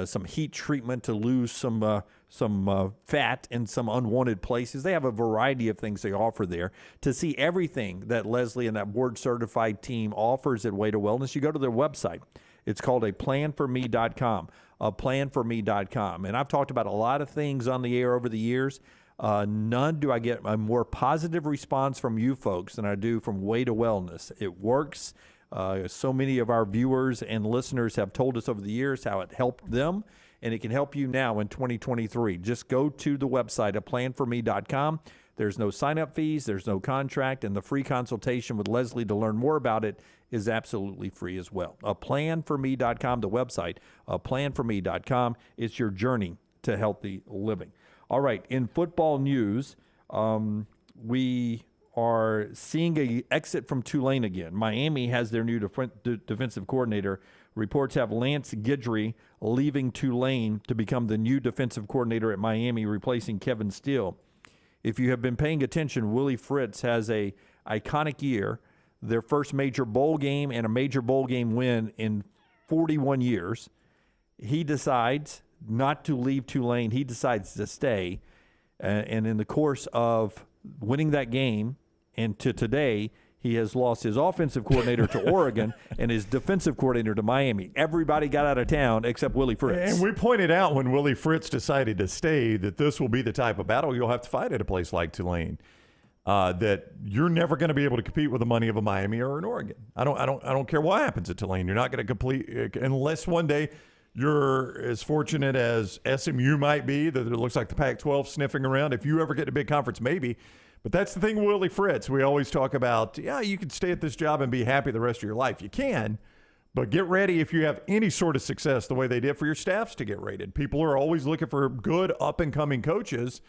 some heat treatment to lose some fat in some unwanted places. They have a variety of things they offer there. To see everything that Leslie and that board-certified team offers at Way to Wellness, you go to their website. It's called aplanforme.com, aplanforme.com. And I've talked about a lot of things on the air over the years. None do I get a more positive response from you folks than I do from Way to Wellness. It works. So many of our viewers and listeners have told us over the years how it helped them, and it can help you now in 2023. Just go to the website, aplanforme.com. There's no sign-up fees, there's no contract, and the free consultation with Leslie to learn more about it is absolutely free as well. Aplanforme.com, the website, aplanforme.com. It's your journey to healthy living. All right, in football news, we are seeing an exit from Tulane again. Miami has their new defensive coordinator. Reports have Lance Guidry leaving Tulane to become the new defensive coordinator at Miami, replacing Kevin Steele. If you have been paying attention, Willie Fritz has a iconic year, their first major bowl game and a major bowl game win in 41 years. He decides not to leave Tulane. He decides to stay. And in the course of winning that game and to today, he has lost his offensive coordinator to Oregon and his defensive coordinator to Miami. Everybody got out of town except Willie Fritz. And we pointed out when Willie Fritz decided to stay that this will be the type of battle you'll have to fight at a place like Tulane. That you're never going to be able to compete with the money of a Miami or an Oregon. I don't care what happens at Tulane. You're not going to complete unless one day you're as fortunate as SMU might be, that it looks like the Pac-12 sniffing around. If you ever get to big conference, maybe. But that's the thing with Willie Fritz. We always talk about, you can stay at this job and be happy the rest of your life. You can, but get ready if you have any sort of success the way they did for your staffs to get rated. People are always looking for good up-and-coming coaches.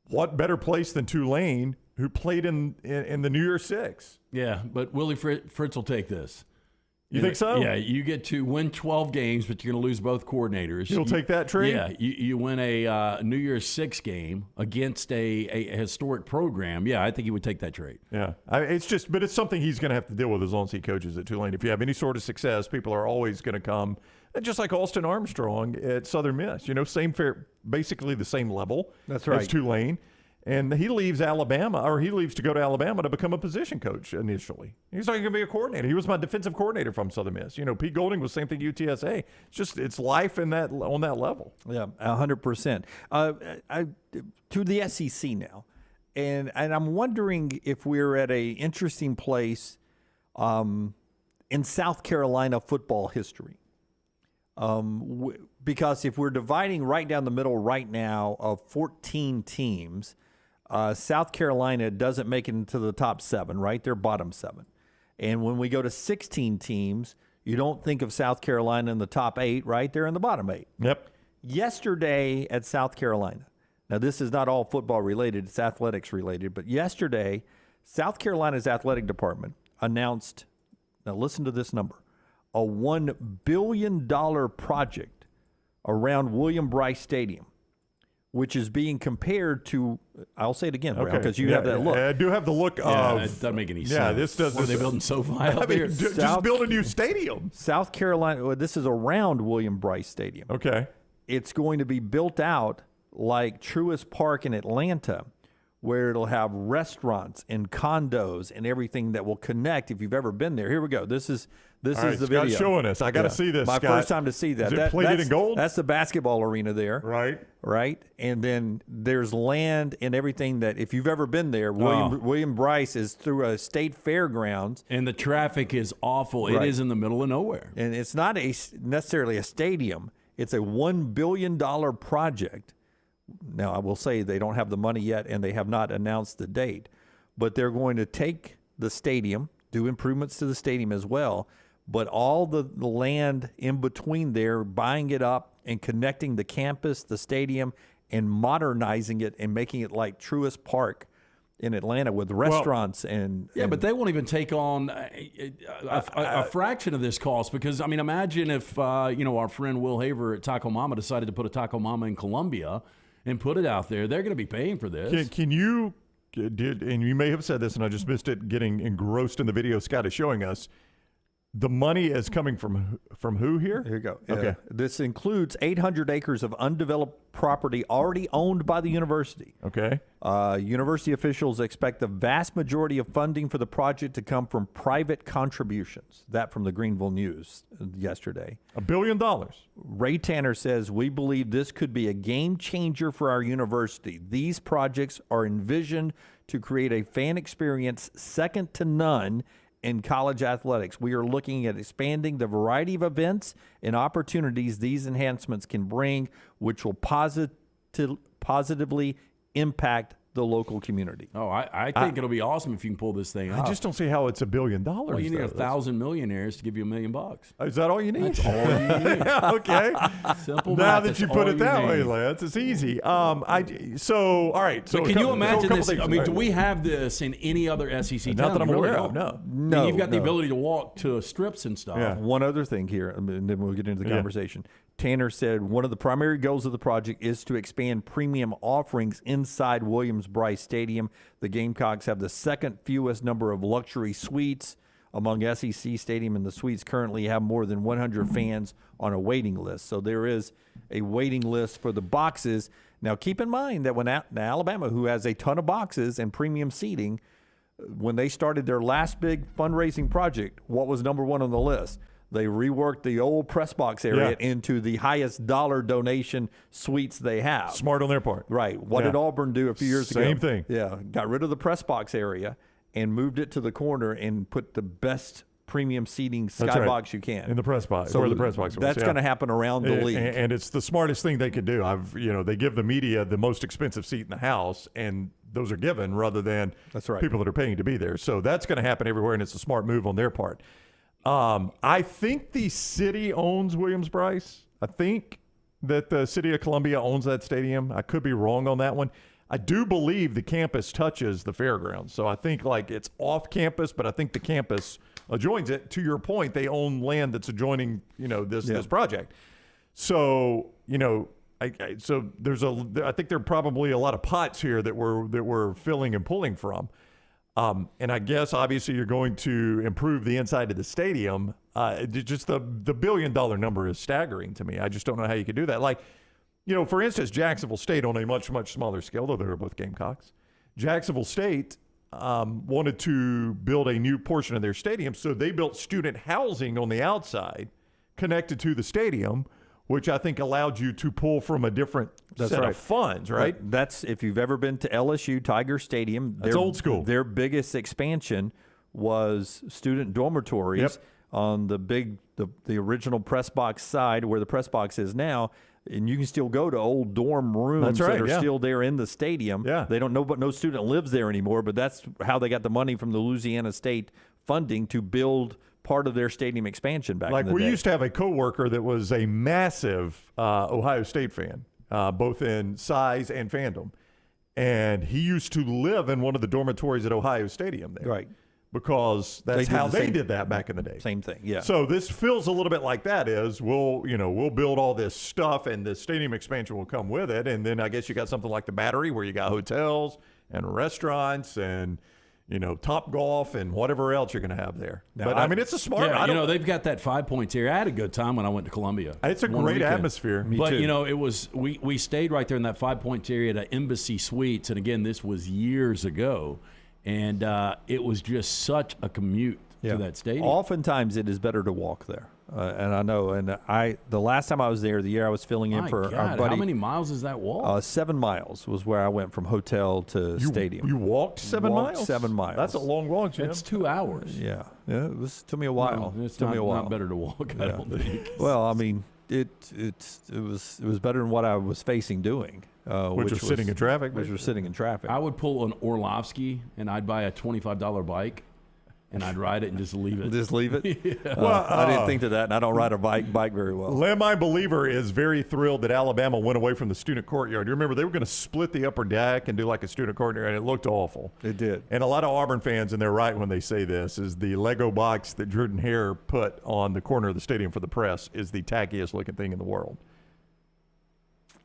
What better place than Tulane, who played in the New Year's Six? Yeah, but Willie Fritz will take this. You think so? Yeah, you get to win 12 games, but you're going to lose both coordinators. You'll take that trade? Yeah, you win a New Year's Six game against a historic program. Yeah, I think he would take that trade. Yeah, but it's something he's going to have to deal with as long as he coaches at Tulane. If you have any sort of success, people are always going to come, just like Austin Armstrong at Southern Miss. Basically the same level. That's right. As Tulane. And he leaves Alabama, or he leaves to go to Alabama to become a position coach initially. He's not going to be a coordinator. He was my defensive coordinator from Southern Miss. Pete Golding was the same thing at UTSA. It's life on that level. Yeah, 100%. To the SEC now, and I'm wondering if we're at a interesting place in South Carolina football history. Because if we're dividing right down the middle right now of 14 teams, South Carolina doesn't make it into the top 7, right? They're bottom 7. And when we go to 16 teams, you don't think of South Carolina in the top 8, right? They're in the bottom 8. Yep. Yesterday at South Carolina, now this is not all football related, it's athletics related, but yesterday, South Carolina's athletic department announced, now listen to this number, a $1 billion project around William Bryce Stadium, which is being compared to, I'll say it again, because you have that look. I do have the look of. It doesn't make any sense. Yeah, this does. What are they building SoFi out there? Just build a new stadium. South Carolina, this is around William Bryce Stadium. Okay. It's going to be built out like Truist Park in Atlanta, where it'll have restaurants and condos and everything that will connect. If you've ever been there, here we go. This is the Scott's video. Showing us. I got to see this. My Scott. first time to see that. Is it plated in gold? That's the basketball arena there. Right. And then there's land and everything that if you've ever been there, William Bryce is through a state fairgrounds. And the traffic is awful. Right. It is in the middle of nowhere. And it's not necessarily a stadium. It's a $1 billion project. Now, I will say they don't have the money yet, and they have not announced the date. But they're going to take the stadium, do improvements to the stadium as well, but all the land in between there, buying it up and connecting the campus, the stadium, and modernizing it and making it like Truist Park in Atlanta with restaurants and but they won't even take on a fraction of this cost because, imagine if, our friend Will Haver at Taco Mama decided to put a Taco Mama in Columbia and put it out there. They're going to be paying for this. Can you, and you may have said this and I just missed it, getting engrossed in the video Scott is showing us, the money is coming from who here? Here you go. Okay. This includes 800 acres of undeveloped property already owned by the university. Okay. University officials expect the vast majority of funding for the project to come from private contributions. That from the Greenville News yesterday. $1 billion. Ray Tanner says, we believe this could be a game changer for our university. These projects are envisioned to create a fan experience second to none in college athletics. We are looking at expanding the variety of events and opportunities these enhancements can bring, which will positively impact the local community. Oh, I think it'll be awesome if you can pull this thing off. I just don't see how it's $1 billion. Well, you need 1,000 millionaires to give you $1 million. Is that all you need? That's all you need. Okay. Simple now math, that you put it that way, Lance, it's easy. All right. So but can you imagine this? Things. Do we have this in any other SEC town? Not that I'm aware of. No. You've got the ability to walk to strips and stuff. Yeah. One other thing here, and then we'll get into the conversation. Tanner said one of the primary goals of the project is to expand premium offerings inside Williams-Brice Stadium. The Gamecocks have the second fewest number of luxury suites among SEC Stadium, and the suites currently have more than 100 fans on a waiting list. So there is a waiting list for the boxes. Now, keep in mind that when Alabama, who has a ton of boxes and premium seating, when they started their last big fundraising project, what was number one on the list? They reworked the old press box area into the highest dollar donation suites they have. Smart on their part. Right. What did Auburn do a few years ago? Same thing. Yeah. Got rid of the press box area and moved it to the corner and put the best premium seating That's right. skybox you can. In the press box, So where the press box was. that's going to happen around the league. And it's the smartest thing they could do. They give the media the most expensive seat in the house, and those are given rather than That's right. people that are paying to be there. So that's going to happen everywhere, and it's a smart move on their part. I think the city owns Williams-Brice. I think that the city of Columbia owns that stadium. I could be wrong on that one. I do believe the campus touches the fairgrounds. So I think it's off campus, but I think the campus adjoins it. To your point, they own land that's adjoining, this project. So, I think there are probably a lot of pots here that we're filling and pulling from. And I guess obviously you're going to improve the inside of the stadium. Just the $1 billion number is staggering to me. I just don't know how you could do that. For instance, Jacksonville State on a much, much smaller scale, though they're both Gamecocks. Jacksonville State wanted to build a new portion of their stadium, so they built student housing on the outside connected to the stadium, which I think allowed you to pull from a different set of funds, right? That's if you've ever been to LSU Tiger Stadium. That's old school. Their biggest expansion was student dormitories on the original press box side where the press box is now. And you can still go to old dorm rooms that are still there in the stadium. Yeah. They don't know, but no student lives there anymore. But that's how they got the money from the Louisiana State funding to build part of their stadium expansion back in the day. We used to have a coworker that was a massive Ohio State fan, both in size and fandom. And he used to live in one of the dormitories at Ohio Stadium there. Right. Because that's how they did that back in the day. Same thing, yeah. So this feels a little bit like that is we'll build all this stuff and the stadium expansion will come with it. And then I guess you got something like the Battery where you got hotels and restaurants and, Top Golf and whatever else you're going to have there. Now, But it's a smart. Yeah, they've got that 5 Points area. I had a good time when I went to Columbia. It's a great atmosphere. But it was we stayed right there in that 5 Points area at Embassy Suites, and again, this was years ago. And it was just such a commute to that stadium. Oftentimes, it is better to walk there. And I know. And the last time I was there, the year I was filling in for our buddy. How many miles is that walk? 7 miles was where I went from hotel to stadium. You walked 7 miles? 7 miles. That's a long walk, Jim. That's 2 hours. Yeah. It took me a while. No, it's not better to walk, I don't think. Well, I mean, it was better than what I was facing doing. Which was sitting in traffic. Which was sitting in traffic. I would pull an Orlovsky, and I'd buy a $25 bike, and I'd ride it and just leave it. Just leave it? Yeah. Well, I didn't think of that, and I don't ride a bike very well. Lamb Believer is very thrilled that Alabama went away from the student courtyard. You remember they were going to split the upper deck and do like a student courtyard, and it looked awful. It did. And a lot of Auburn fans, and they're right when they say this, is the Lego box that Jordan Hare put on the corner of the stadium for the press is the tackiest looking thing in the world.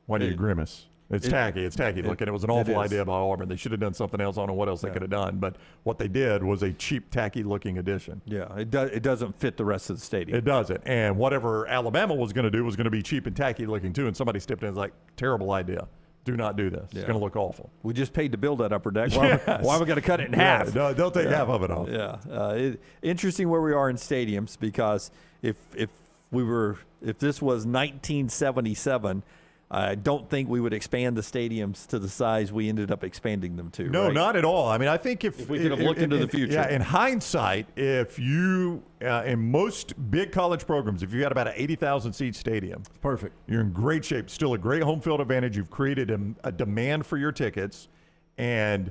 Why do you grimace? It's tacky looking. It was an awful idea by Auburn. They should have done something else. I don't know what else they could have done. But what they did was a cheap, tacky looking addition. Yeah, it doesn't fit the rest of the stadium. It doesn't. And whatever Alabama was going to do was going to be cheap and tacky looking too. And somebody stepped in and was like, terrible idea. Do not do this. It's going to look awful. We just paid to build that upper deck. Why are we going to cut it in half? No, don't take half of it off. Yeah. Interesting where we are in stadiums because if this was 1977, I don't think we would expand the stadiums to the size we ended up expanding them to. No, right? Not at all. I mean, I think if we could have looked into the future. Yeah, in hindsight, if you, in most big college programs, if you had about an 80,000 seat stadium, perfect. You're in great shape. Still a great home field advantage. You've created a demand for your tickets, and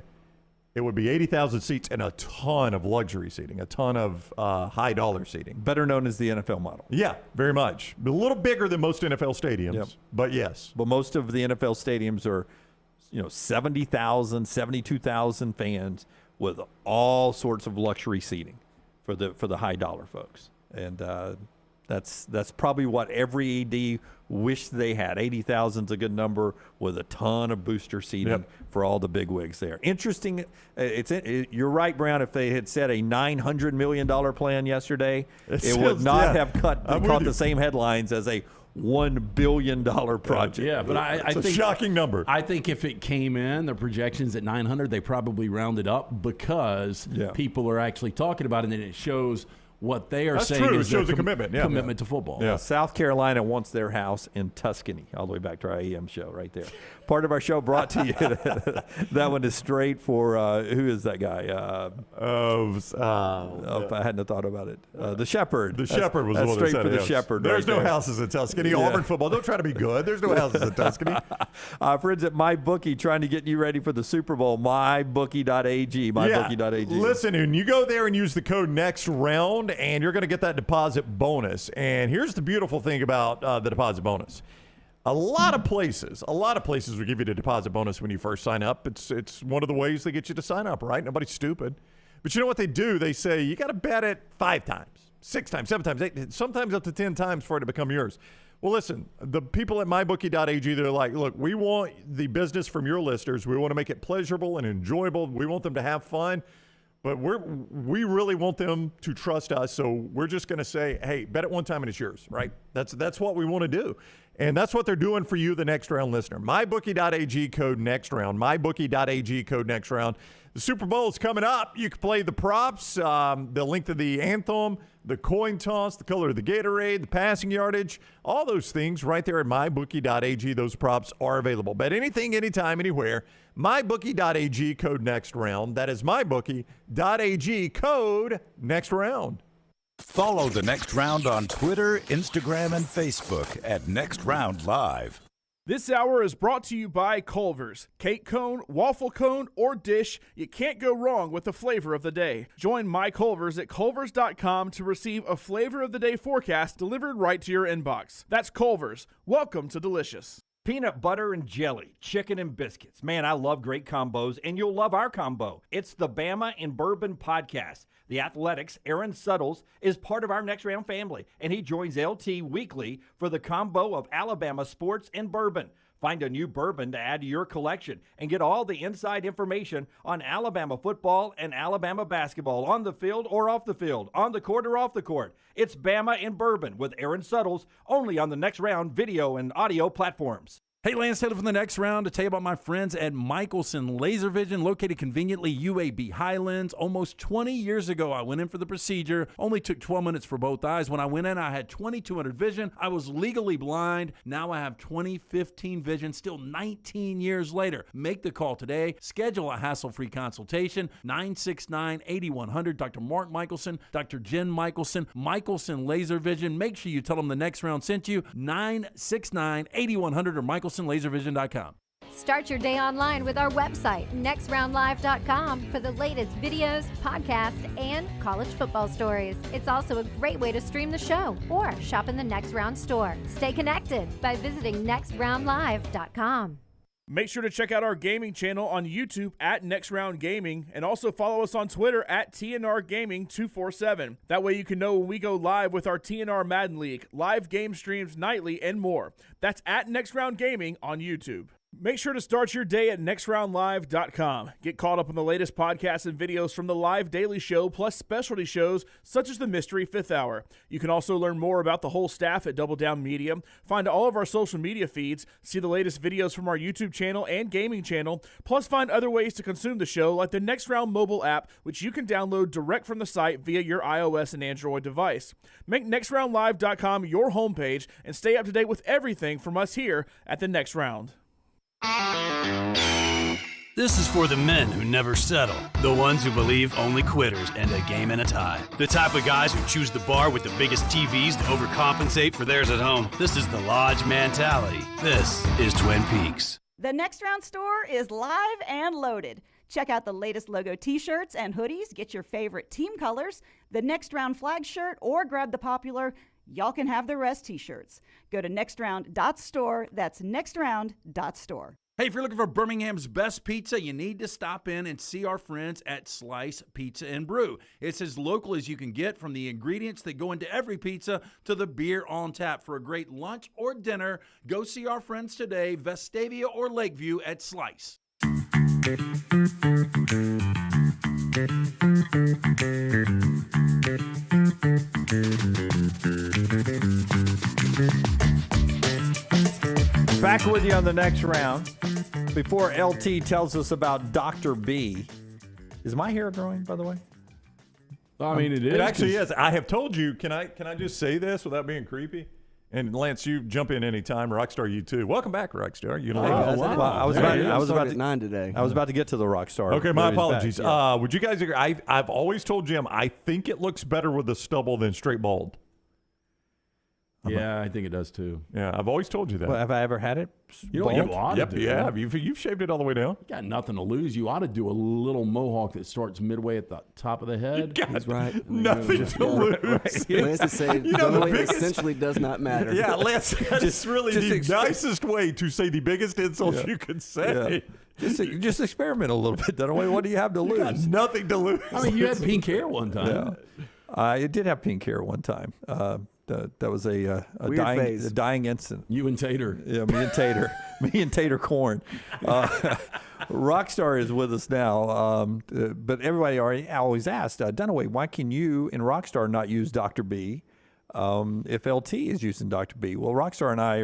it would be 80,000 seats and a ton of luxury seating, a ton of high dollar seating. Better known as the NFL model. Yeah, very much. A little bigger than most NFL stadiums, but yes. But most of the NFL stadiums are, 70,000, 72,000 fans with all sorts of luxury seating for the high dollar folks. And that's probably what every AD wished they had. 80,000 is a good number with a ton of booster seating for all the big wigs there. Interesting. You're right, Brown. If they had said a $900 million plan yesterday, it would not have caught the same headlines as a $1 billion project. Yeah, but I think a shocking number. I think if it came in, the projections at 900, they probably rounded up because people are actually talking about it, and it shows What they are That's saying true. is It shows their a commitment. Yeah, commitment to football. Yeah. South Carolina wants their house in Tuscany, all the way back to our AM show right there. Part of our show brought to you. That one is straight for, who is that guy? I hadn't thought about it. The Shepherd. The Shepherd was the one that straight said for it. the Shepherd. There's right no there. houses in Tuscany. Yeah. Auburn football. Don't try to be good. There's no houses in Tuscany. Friends at MyBookie trying to get you ready for the Super Bowl. MyBookie.ag. MyBookie.ag. Listen, and you go there and use the code next round, and you're going to get that deposit bonus. And here's the beautiful thing about the deposit bonus. A lot of places will give you the deposit bonus when you first sign up. It's one of the ways they get you to sign up, right? Nobody's stupid. But you know what they do? They say you got to bet it 5 times, 6 times, 7 times, 8, sometimes up to 10 times for it to become yours. Well, listen, the people at MyBookie.ag, they're like, look, we want the business from your listeners. We want to make it pleasurable and enjoyable. We want them to have fun. But we really want them to trust us, so we're just going to say, hey, bet it one time and it's yours, right? That's what we want to do. And that's what they're doing for you, the next round listener. MyBookie.ag code next round. MyBookie.ag code next round. The Super Bowl is coming up. You can play the props, the length of the anthem, the coin toss, the color of the Gatorade, the passing yardage, all those things right there at MyBookie.ag. Those props are available. Bet anything, anytime, anywhere. MyBookie.ag code next round. That is MyBookie.ag code next round. Follow The Next Round on Twitter, Instagram, and Facebook at Next Round Live. This hour is brought to you by Culver's. Cake cone, waffle cone, or dish, you can't go wrong with the flavor of the day. Join My Culver's at culvers.com to receive a flavor of the day forecast delivered right to your inbox. That's Culver's. Welcome to Delicious. Peanut butter and jelly, chicken and biscuits. Man, I love great combos, and you'll love our combo. It's the Bama and Bourbon podcast. The Athletics' Aaron Suttles is part of our Next Round family, and he joins LT weekly for the combo of Alabama sports and bourbon. Find a new bourbon to add to your collection and get all the inside information on Alabama football and Alabama basketball on the field or off the field, on the court or off the court. It's Bama and Bourbon with Aaron Suttles, only on the Next Round video and audio platforms. Hey, Lance Taylor from the Next Round to tell you about my friends at Michelson Laser Vision, located conveniently UAB Highlands. Almost 20 years ago, I went in for the procedure. Only took 12 minutes for both eyes. When I went in, I had 2200 vision. I was legally blind. Now I have 20/15 vision, still 19 years later. Make the call today. Schedule a hassle-free consultation. 969-8100. Dr. Mark Michelson, Dr. Jen Michelson, Michelson Laser Vision. Make sure you tell them the Next Round sent you. 969-8100 or MichelsonLaserVision.com. Start your day online with our website, nextroundlive.com, for the latest videos, podcasts, and college football stories. It's also a great way to stream the show or shop in the Next Round store. Stay connected by visiting nextroundlive.com. Make sure to check out our gaming channel on YouTube at Next Round Gaming, and also follow us on Twitter at TNR Gaming 247. That way you can know when we go live with our TNR Madden League, live game streams nightly, and more. That's at Next Round Gaming on YouTube. Make sure to start your day at nextroundlive.com. Get caught up on the latest podcasts and videos from the live daily show, plus specialty shows such as the Mystery Fifth Hour. You can also learn more about the whole staff at Double Down Media, find all of our social media feeds, see the latest videos from our YouTube channel and gaming channel, plus find other ways to consume the show like the Next Round mobile app, which you can download direct from the site via your iOS and Android device. Make nextroundlive.com your homepage and stay up to date with everything from us here at the Next Round. This is for the men who never settle, the ones who believe only quitters end a game in a tie, the type of guys who choose the bar with the biggest TVs to overcompensate for theirs at home. This is the Lodge mentality. This is Twin Peaks. The Next Round store is live and loaded. Check out the latest logo t-shirts and hoodies, get your favorite team colors, the Next Round flag shirt, or grab the popular Y'all Can Have the Rest t-shirts. Go to nextround.store. That's nextround.store. Hey, if you're looking for Birmingham's best pizza, you need to stop in and see our friends at Slice Pizza and Brew. It's as local as you can get, from the ingredients that go into every pizza to the beer on tap. For a great lunch or dinner, go see our friends today, Vestavia or Lakeview at Slice. Back with you on the Next Round. Before LT tells us about Dr. B. Is my hair growing, by the way? I mean, it is. It actually is. I have told you. Can I just say this without being creepy? And Lance, you jump in anytime. Rockstar, you too. Welcome back, Rockstar. You know. Well, I was about at 9 today. I was about to get to the Rockstar. Okay, my apologies. Back, yeah. Would you guys agree? I've always told Jim I think it looks better with a stubble than straight bald. Yeah, I think it does too. Yeah, I've always told you that. Well, have I ever had it? You know, you ought to do. You have. You've shaved it all the way down. You got nothing to lose. You ought to do a little mohawk that starts midway at the top of the head. He's right. Nothing to lose. Lance is saying it essentially does not matter. Yeah, Lance, that's really the nicest way to say the biggest insult you could say. Yeah. Just experiment a little bit. Dunaway, what do you have to lose? You got nothing to lose. I mean, you had pink hair one time. Yeah. It did have pink hair one time. That was a dying instant. You and Tater. Yeah, me and Tater. Me and Tater Corn. Rockstar is with us now. But everybody always asked, Dunaway, why can you and Rockstar not use Dr. B if LT is using Dr. B? Well, Rockstar and I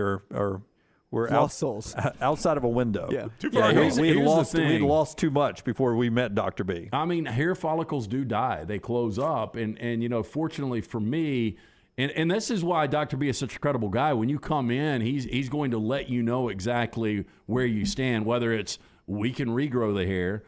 we're lost souls outside of a window. Yeah, too far. We lost too much before we met Dr. B. I mean, hair follicles do die; they close up, and you know, fortunately for me. And this is why Dr. B is such a credible guy. When you come in, he's going to let you know exactly where you stand, whether it's we can regrow the hair,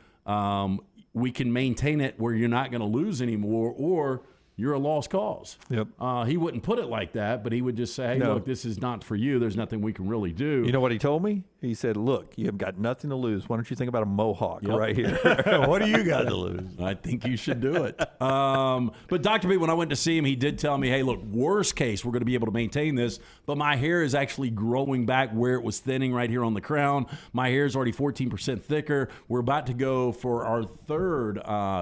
we can maintain it where you're not going to lose anymore, or you're a lost cause. Yep. He wouldn't put it like that, but he would just say, hey, look, this is not for you. There's nothing we can really do. You know what he told me? He said, look, you have got nothing to lose. Why don't you think about a mohawk right here? What do you got to lose? I think you should do it. But Dr. B, when I went to see him, he did tell me, hey, look, worst case, we're going to be able to maintain this, but my hair is actually growing back where it was thinning right here on the crown. My hair is already 14% thicker. We're about to go for our third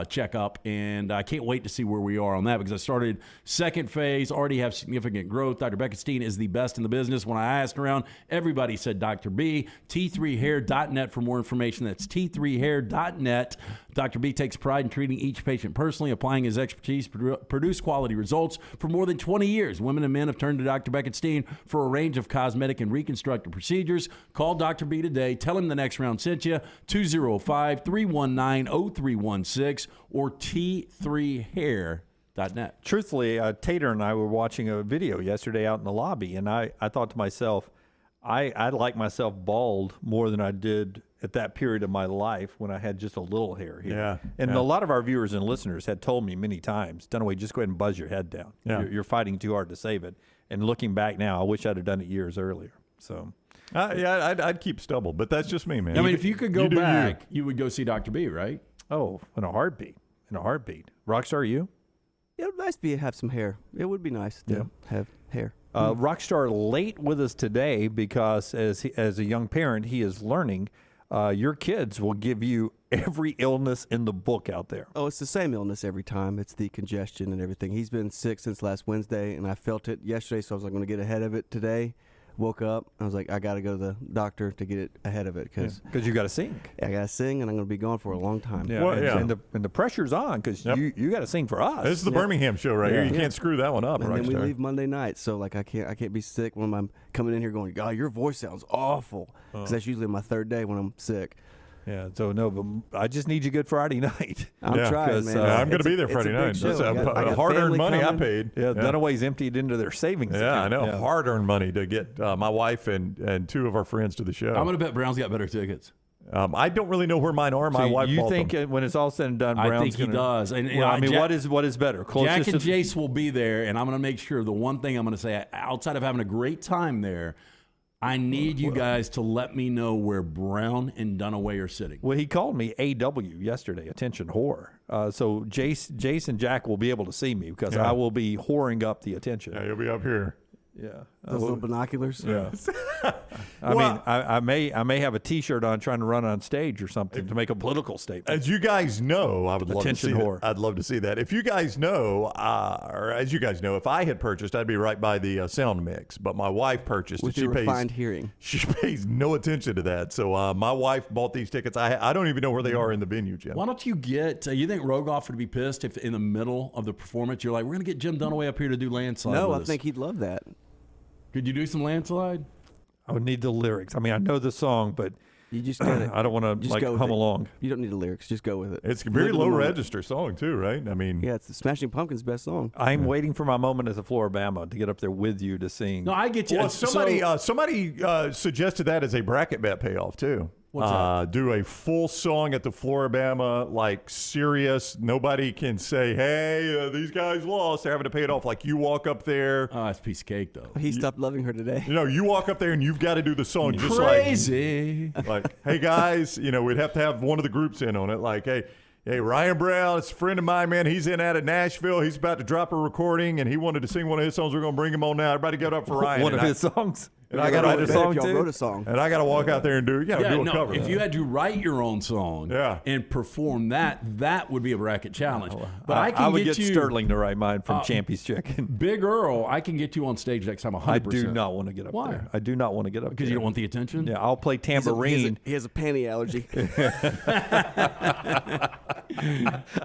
checkup, and I can't wait to see where we are on that because I started second phase, already have significant growth. Dr. Beckstein is the best in the business. When I asked around, everybody said Dr. B. T3hair.net for more information. That's T3hair.net. Dr. B takes pride in treating each patient personally, applying his expertise, produce quality results. For more than 20 years, women and men have turned to Dr. Beckstein for a range of cosmetic and reconstructive procedures. Call Dr. B today. Tell him the next round sent you. 205-319-0316 or T3hair.net. Truthfully, Tater and I were watching a video yesterday out in the lobby, and I thought to myself, I like myself bald more than I did at that period of my life when I had just a little hair here. Yeah, and a lot of our viewers and listeners had told me many times, Dunaway, just go ahead and buzz your head down. Yeah. You're fighting too hard to save it. And looking back now, I wish I'd have done it years earlier. So, I'd keep stubble, but that's just me, man. I mean, if you could go back, you would go see Dr. B, right? Oh, in a heartbeat. Rockstar, you? Yeah, it would be nice to have some hair. It would be nice to have hair. Rockstar late with us today because as a young parent, he is learning your kids will give you every illness in the book out there. Oh, it's the same illness every time. It's the congestion and everything. He's been sick since last Wednesday, and I felt it yesterday, so I was like, I'm going to get ahead of it today. Woke up, I was like, I got to go to the doctor to get it ahead of it because you got to sing. I got to sing, and I'm going to be gone for a long time. Yeah, and the pressure's on because you got to sing for us. This is the Birmingham show right here. You can't screw that one up. And then we leave Monday night, so like I can't be sick when I'm coming in here going, God, your voice sounds awful, because that's usually my third day when I'm sick. Yeah, so no, but I just need you good Friday night. I'm trying, man. I'm going to be there Friday night. That's hard-earned money I paid. Yeah, Dunaway's emptied into their savings account. I know. Yeah. Hard-earned money to get my wife and two of our friends to the show. I'm going to bet Brown's got better tickets. I don't really know where mine are. My wife bought them. You think when it's all said and done, Brown's I think he does. And I mean, what is better? Jack and Jace will be there, and I'm going to make sure the one thing I'm going to say, outside of having a great time there, I need you guys to let me know where Brown and Dunaway are sitting. Well, he called me AW yesterday, attention whore. So Jace and Jack will be able to see me because I will be whoring up the attention. Yeah, you'll be up here. Yeah, those little binoculars. Yeah, I mean, I may have a T-shirt on trying to run on stage or something to make a political statement. As you guys know, I would love attention to see whore. that. I'd love to see that. If you guys know, or as you guys know, if I had purchased, I'd be right by the sound mix. But my wife purchased with it. Your refined hearing. She pays no attention to that. So my wife bought these tickets. I don't even know where they are in the venue, Jim. Why don't you get? You think Rogoff would be pissed if in the middle of the performance you're like, we're going to get Jim Dunaway up here to do Landslide? No, with I us. think he'd love that. Could you do some Landslide? I would need the lyrics. I mean, I know the song, but You just gotta. I don't want to hum along. You don't need the lyrics. Just go with it. It's a very low register song too, right? I mean, yeah, it's the Smashing Pumpkins' best song. I'm waiting for my moment as a Floribama to get up there with you to sing. No, I get you. Well, somebody suggested that as a bracket bet payoff too. What's that? Do a full song at the Floribama, like serious. Nobody can say, "Hey, these guys lost." They're having to pay it off. Like you walk up there. Oh, it's a piece of cake, though. He stopped loving her today. You walk up there and you've got to do the song just crazy. Like, hey guys, we'd have to have one of the groups in on it. Like, hey, Ryan Brown, it's a friend of mine, man. He's in out of Nashville. He's about to drop a recording, and he wanted to sing one of his songs. We're going to bring him on now. Everybody get up for Ryan. One of his songs? And I got to write a song, too? Wrote a song. And I got to walk out there and do a cover. If you had to write your own song and perform that would be a bracket challenge. But I would get Sterling to write mine from Champy's Chicken. Big Earl, I can get you on stage next time 100%. I do not want to get up Why? there. I do not want to get up because there. you don't want the attention? Yeah, I'll play tambourine. He has a panty allergy.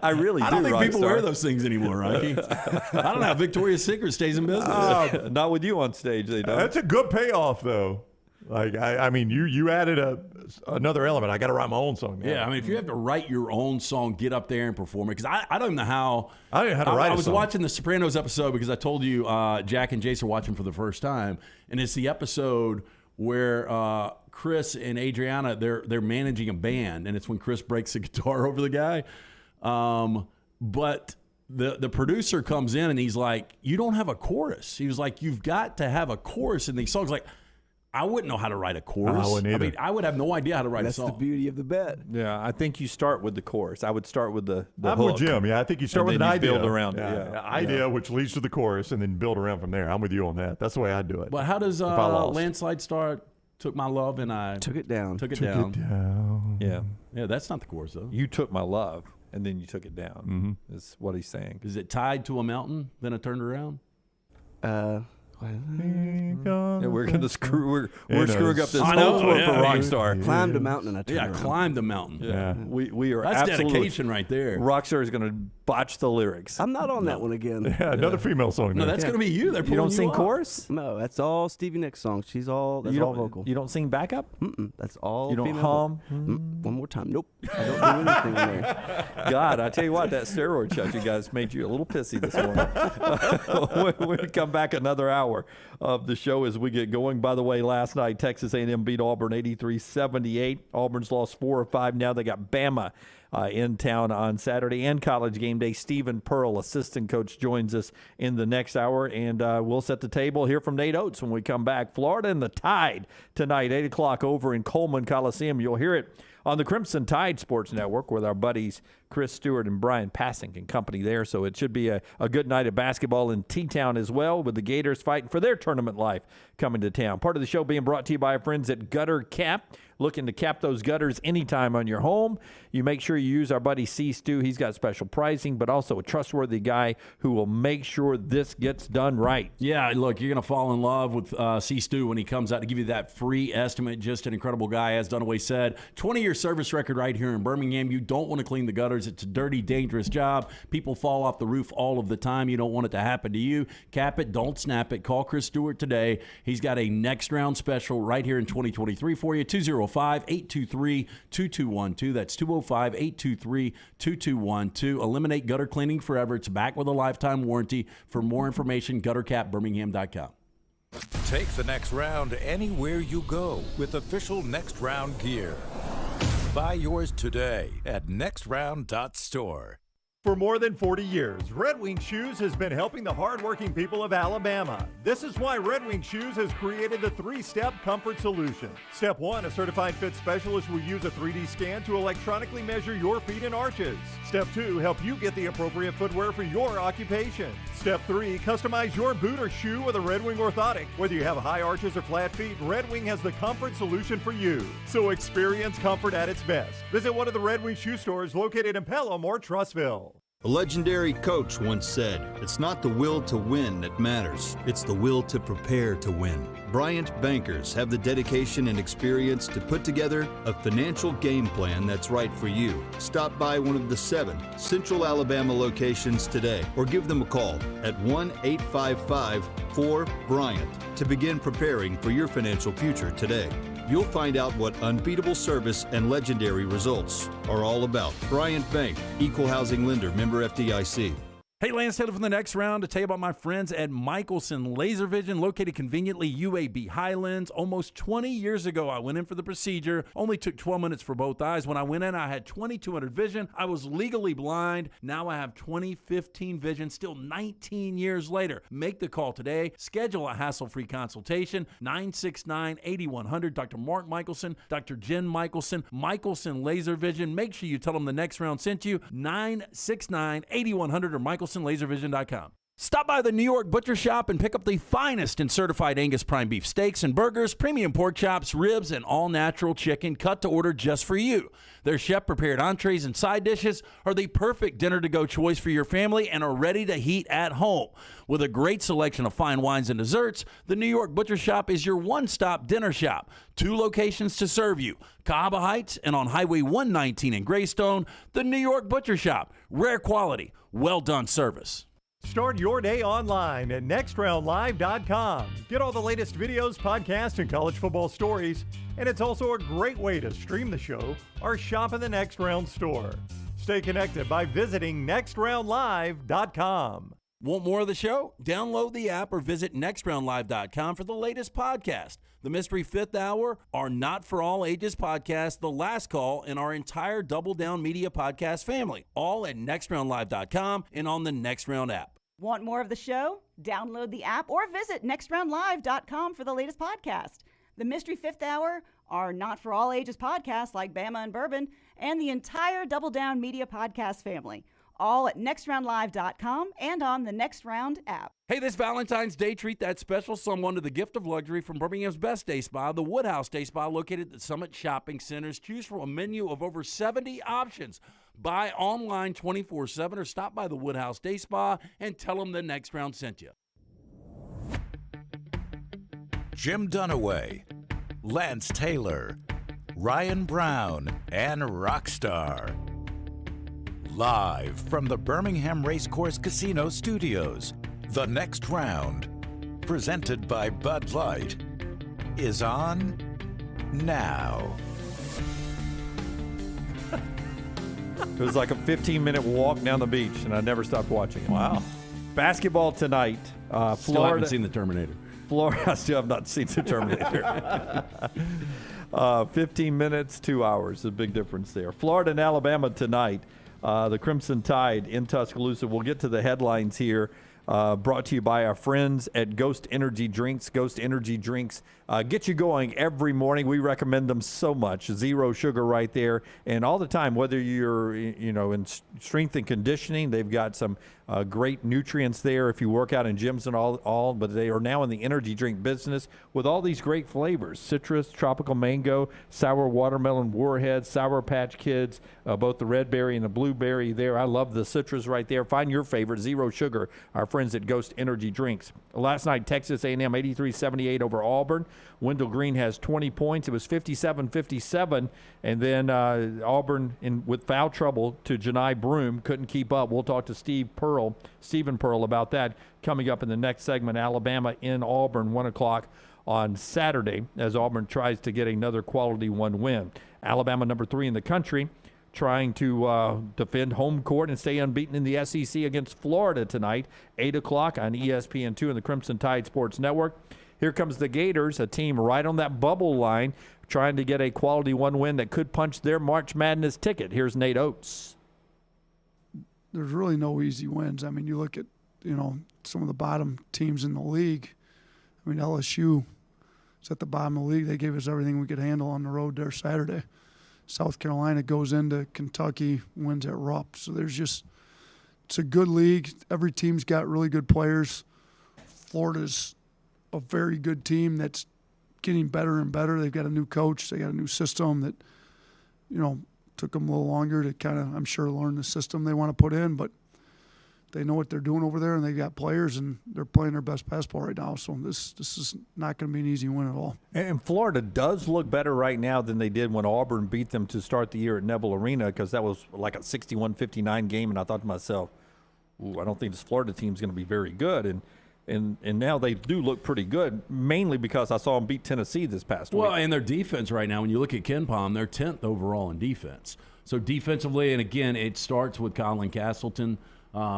I really do. I don't think people Rockstar. wear those things anymore, right? I don't know how Victoria's Secret stays in business. Not with you on stage, they don't. That's a good payoff, though. Like, I mean, you added another element. I got to write my own song now. Yeah, I mean, if you have to write your own song, get up there and perform it. Because I don't know how. I didn't know how to write I was song. watching the Sopranos episode because I told you Jack and Jace are watching for the first time. And it's the episode where Chris and Adriana, they're managing a band. And it's when Chris breaks the guitar over the guy. But the producer comes in and he's like, you don't have a chorus. He was like, you've got to have a chorus in these songs. Like, I wouldn't know how to write a chorus. I wouldn't either. I mean, I would have no idea how to write That's a song. the beauty of the bet. Yeah, I think you start with the chorus. I would start with the I'm hook. with Jim. Yeah, I think you start And with then an you idea. build around it. Idea, which leads to the chorus, and then build around from there. I'm with you on that. That's the way I do it. But how does if I lost. Landslide start? Took my love and I took it down. Took it down. Yeah, that's not the chorus though. You took my love and then you took it down. Is what he's saying. Is it tied to a mountain? Then it turned around. Yeah, we're gonna screw. We're screwing up this whole tour for Rockstar. Climbed a mountain and I turned around. Climbed a mountain. Yeah, we are. That's absolutely, dedication right there. Rockstar is gonna botch the lyrics. I'm not on that one again. Yeah, another female song. No, that's gonna be you. They're you don't sing up. chorus? No, that's all Stevie Nicks songs. That's all vocal. You don't sing backup? That's all. You don't female hum? One more time. Nope. I don't do anything in there. God, I tell you what, that steroid shot you guys made you a little pissy this morning. When we come back, another hour of the show as we get going. By the way, last night Texas A&M beat Auburn 83-78. Auburn's lost 4 of 5. Now they got Bama in town on Saturday and College Game Day. Stephen Pearl, assistant coach, joins us in the next hour, and we'll set the table. Hear from Nate Oats when we come back. Florida and the Tide tonight, 8 o'clock over in Coleman Coliseum. You'll hear it on the Crimson Tide Sports Network with our buddies Chris Stewart and Brian Passink and company there. So it should be a good night of basketball in T-Town as well, with the Gators fighting for their tournament life coming to town. Part of the show being brought to you by our friends at Gutter Cap. Looking to cap those gutters anytime on your home. You make sure you use our buddy C. Stu. He's got special pricing, but also a trustworthy guy who will make sure this gets done right. Yeah, look, you're going to fall in love with C. Stu when he comes out to give you that free estimate. Just an incredible guy, as Dunaway said. 20-year service record right here in Birmingham. You don't want to clean the gutters. It's a dirty, dangerous job. People fall off the roof all of the time. You don't want it to happen to you. Cap it, don't snap it. Call Chris Stewart today. He's got a next round special right here in 2023 for you. 205-823-2212. That's 205-823-2212. Eliminate gutter cleaning forever. It's back with a lifetime warranty. For more information, guttercapbirmingham.com. Take the next round anywhere you go with official Next Round gear. Buy yours today at nextround.store. For more than 40 years, Red Wing Shoes has been helping the hardworking people of Alabama. This is why Red Wing Shoes has created the 3-step comfort solution. Step 1, a certified fit specialist will use a 3D scan to electronically measure your feet and arches. Step 2, help you get the appropriate footwear for your occupation. Step 3, customize your boot or shoe with a Red Wing orthotic. Whether you have high arches or flat feet, Red Wing has the comfort solution for you. So experience comfort at its best. Visit one of the Red Wing shoe stores located in Pelham or Trussville. A legendary coach once said, "It's not the will to win that matters, it's the will to prepare to win." Bryant bankers have the dedication and experience to put together a financial game plan that's right for you. Stop by one of the 7 Central Alabama locations today or give them a call at 1-855-4-BRYANT to begin preparing for your financial future today. you'll find out what unbeatable service and legendary results are all about. Bryant Bank, Equal Housing Lender, member FDIC. Hey, Lance Taylor from the next round to tell you about my friends at Michelson Laser Vision, located conveniently UAB Highlands. Almost 20 years ago, I went in for the procedure. Only took 12 minutes for both eyes. When I went in, I had 20/200 vision. I was legally blind. Now I have 20/15 vision, still 19 years later. Make the call today. Schedule a hassle-free consultation. 969-8100. Dr. Mark Michelson, Dr. Jen Michelson, Michelson Laser Vision. Make sure you tell them the next round sent you. 969-8100 or MichelsonLaserVision.com. Stop by the New York Butcher Shop and pick up the finest in certified Angus prime beef steaks and burgers, premium pork chops, ribs, and all-natural chicken cut to order just for you. Their chef-prepared entrees and side dishes are the perfect dinner-to-go choice for your family and are ready to heat at home. With a great selection of fine wines and desserts, the New York Butcher Shop is your one-stop dinner shop. 2 locations to serve you, Cahaba Heights and on Highway 119 in Greystone. The New York Butcher Shop, rare quality, well-done service. Start your day online at nextroundlive.com. Get all the latest videos, podcasts, and college football stories. And it's also a great way to stream the show or shop in the Next Round store. Stay connected by visiting nextroundlive.com. Want more of the show? Download the app or visit nextroundlive.com for the latest podcast. The Mystery Fifth Hour, our Not For All Ages podcast, The Last Call, and our entire Double Down Media podcast family. All at nextroundlive.com and on the Next Round app. Want more of the show? Download the app or visit nextroundlive.com for the latest podcast. The Mystery Fifth Hour, our Not For All Ages podcast like Bama and Bourbon, and the entire Double Down Media podcast family. All at nextroundlive.com and on the Next Round app. Hey, this Valentine's Day, treat that special someone to the gift of luxury from Birmingham's best day spa, the Woodhouse Day Spa, located at the Summit Shopping Centers. Choose from a menu of over 70 options. Buy online 24/7 or stop by the Woodhouse Day Spa and tell them the Next Round sent you. Jim Dunaway, Lance Taylor, Ryan Brown, and Rockstar. Live from the Birmingham Racecourse Casino Studios, the Next Round, presented by Bud Light, is on now. It was like a 15-minute walk down the beach, and I never stopped watching it. Wow. Basketball tonight. Florida. Still haven't seen the Terminator. Florida. I still have not seen the Terminator. 15 minutes, 2 hours. A big difference there. Florida and Alabama tonight. The Crimson Tide in Tuscaloosa. We'll get to the headlines here. Brought to you by our friends at Ghost Energy Drinks. Ghost Energy Drinks get you going every morning. We recommend them so much. Zero sugar right there. And all the time, whether you're in strength and conditioning, they've got some great nutrients there if you work out in gyms and all. But they are now in the energy drink business with all these great flavors. Citrus, tropical mango, sour watermelon, warhead, Sour Patch Kids, both the red berry and the blueberry there. I love the citrus right there. Find your favorite, zero sugar. Our friends at Ghost Energy Drinks. Last night, Texas A&M 83-78 over Auburn. Wendell Green has 20 points. It was 57-57, and then Auburn with foul trouble to Janai Broome couldn't keep up. We'll talk to Stephen Pearl about that coming up in the next segment. Alabama in Auburn, 1 o'clock on Saturday, as Auburn tries to get another quality one win. Alabama number 3 in the country, trying to defend home court and stay unbeaten in the SEC against Florida tonight, 8 o'clock on ESPN2 and the Crimson Tide Sports Network. Here comes the Gators, a team right on that bubble line, trying to get a quality one win that could punch their March Madness ticket. Here's Nate Oats. There's really no easy wins. I mean, you look at, some of the bottom teams in the league. I mean, LSU is at the bottom of the league. They gave us everything we could handle on the road there Saturday. South Carolina goes into Kentucky, wins at Rupp. So it's a good league. Every team's got really good players. Florida's a very good team that's getting better and better. They've got a new coach. They got a new system that, took them a little longer to kind of, I'm sure, learn the system they want to put in. But they know what they're doing over there, and they've got players, and they're playing their best basketball right now. So this is not going to be an easy win at all. And Florida does look better right now than they did when Auburn beat them to start the year at Neville Arena, because that was like a 61-59 game, and I thought to myself, I don't think this Florida team's going to be very good. And And now they do look pretty good, mainly because I saw them beat Tennessee this past week. Well, and their defense right now, when you look at KenPom, they're 10th overall in defense. So defensively, and again, it starts with Colin Castleton.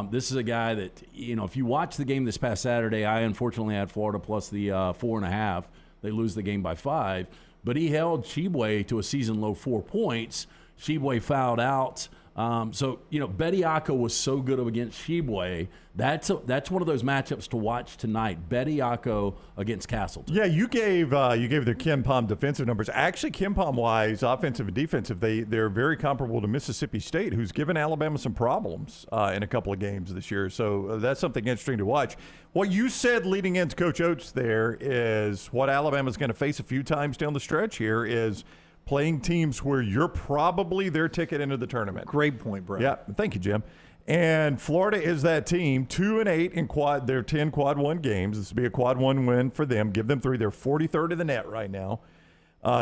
This is a guy that, if you watch the game this past Saturday, I unfortunately had Florida plus the 4.5. They lose the game by 5. But he held Shibwe to a season-low 4 points. Shibwe fouled out. Bediako was so good against Shibwe. That's one of those matchups to watch tonight. Bediako against Castleton. Yeah, you gave their KenPom defensive numbers. Actually, KenPom-wise, offensive and defensive, they're very comparable to Mississippi State, who's given Alabama some problems in a couple of games this year. So that's something interesting to watch. What you said leading into Coach Oats there is what Alabama's going to face a few times down the stretch here is playing teams where you're probably their ticket into the tournament. Great point, Brad. Yeah, thank you, Jim. And Florida is that team, 2-8 in their 10 quad 1 games. This will be a quad 1 win for them. Give them 3. They're 43rd in the net right now.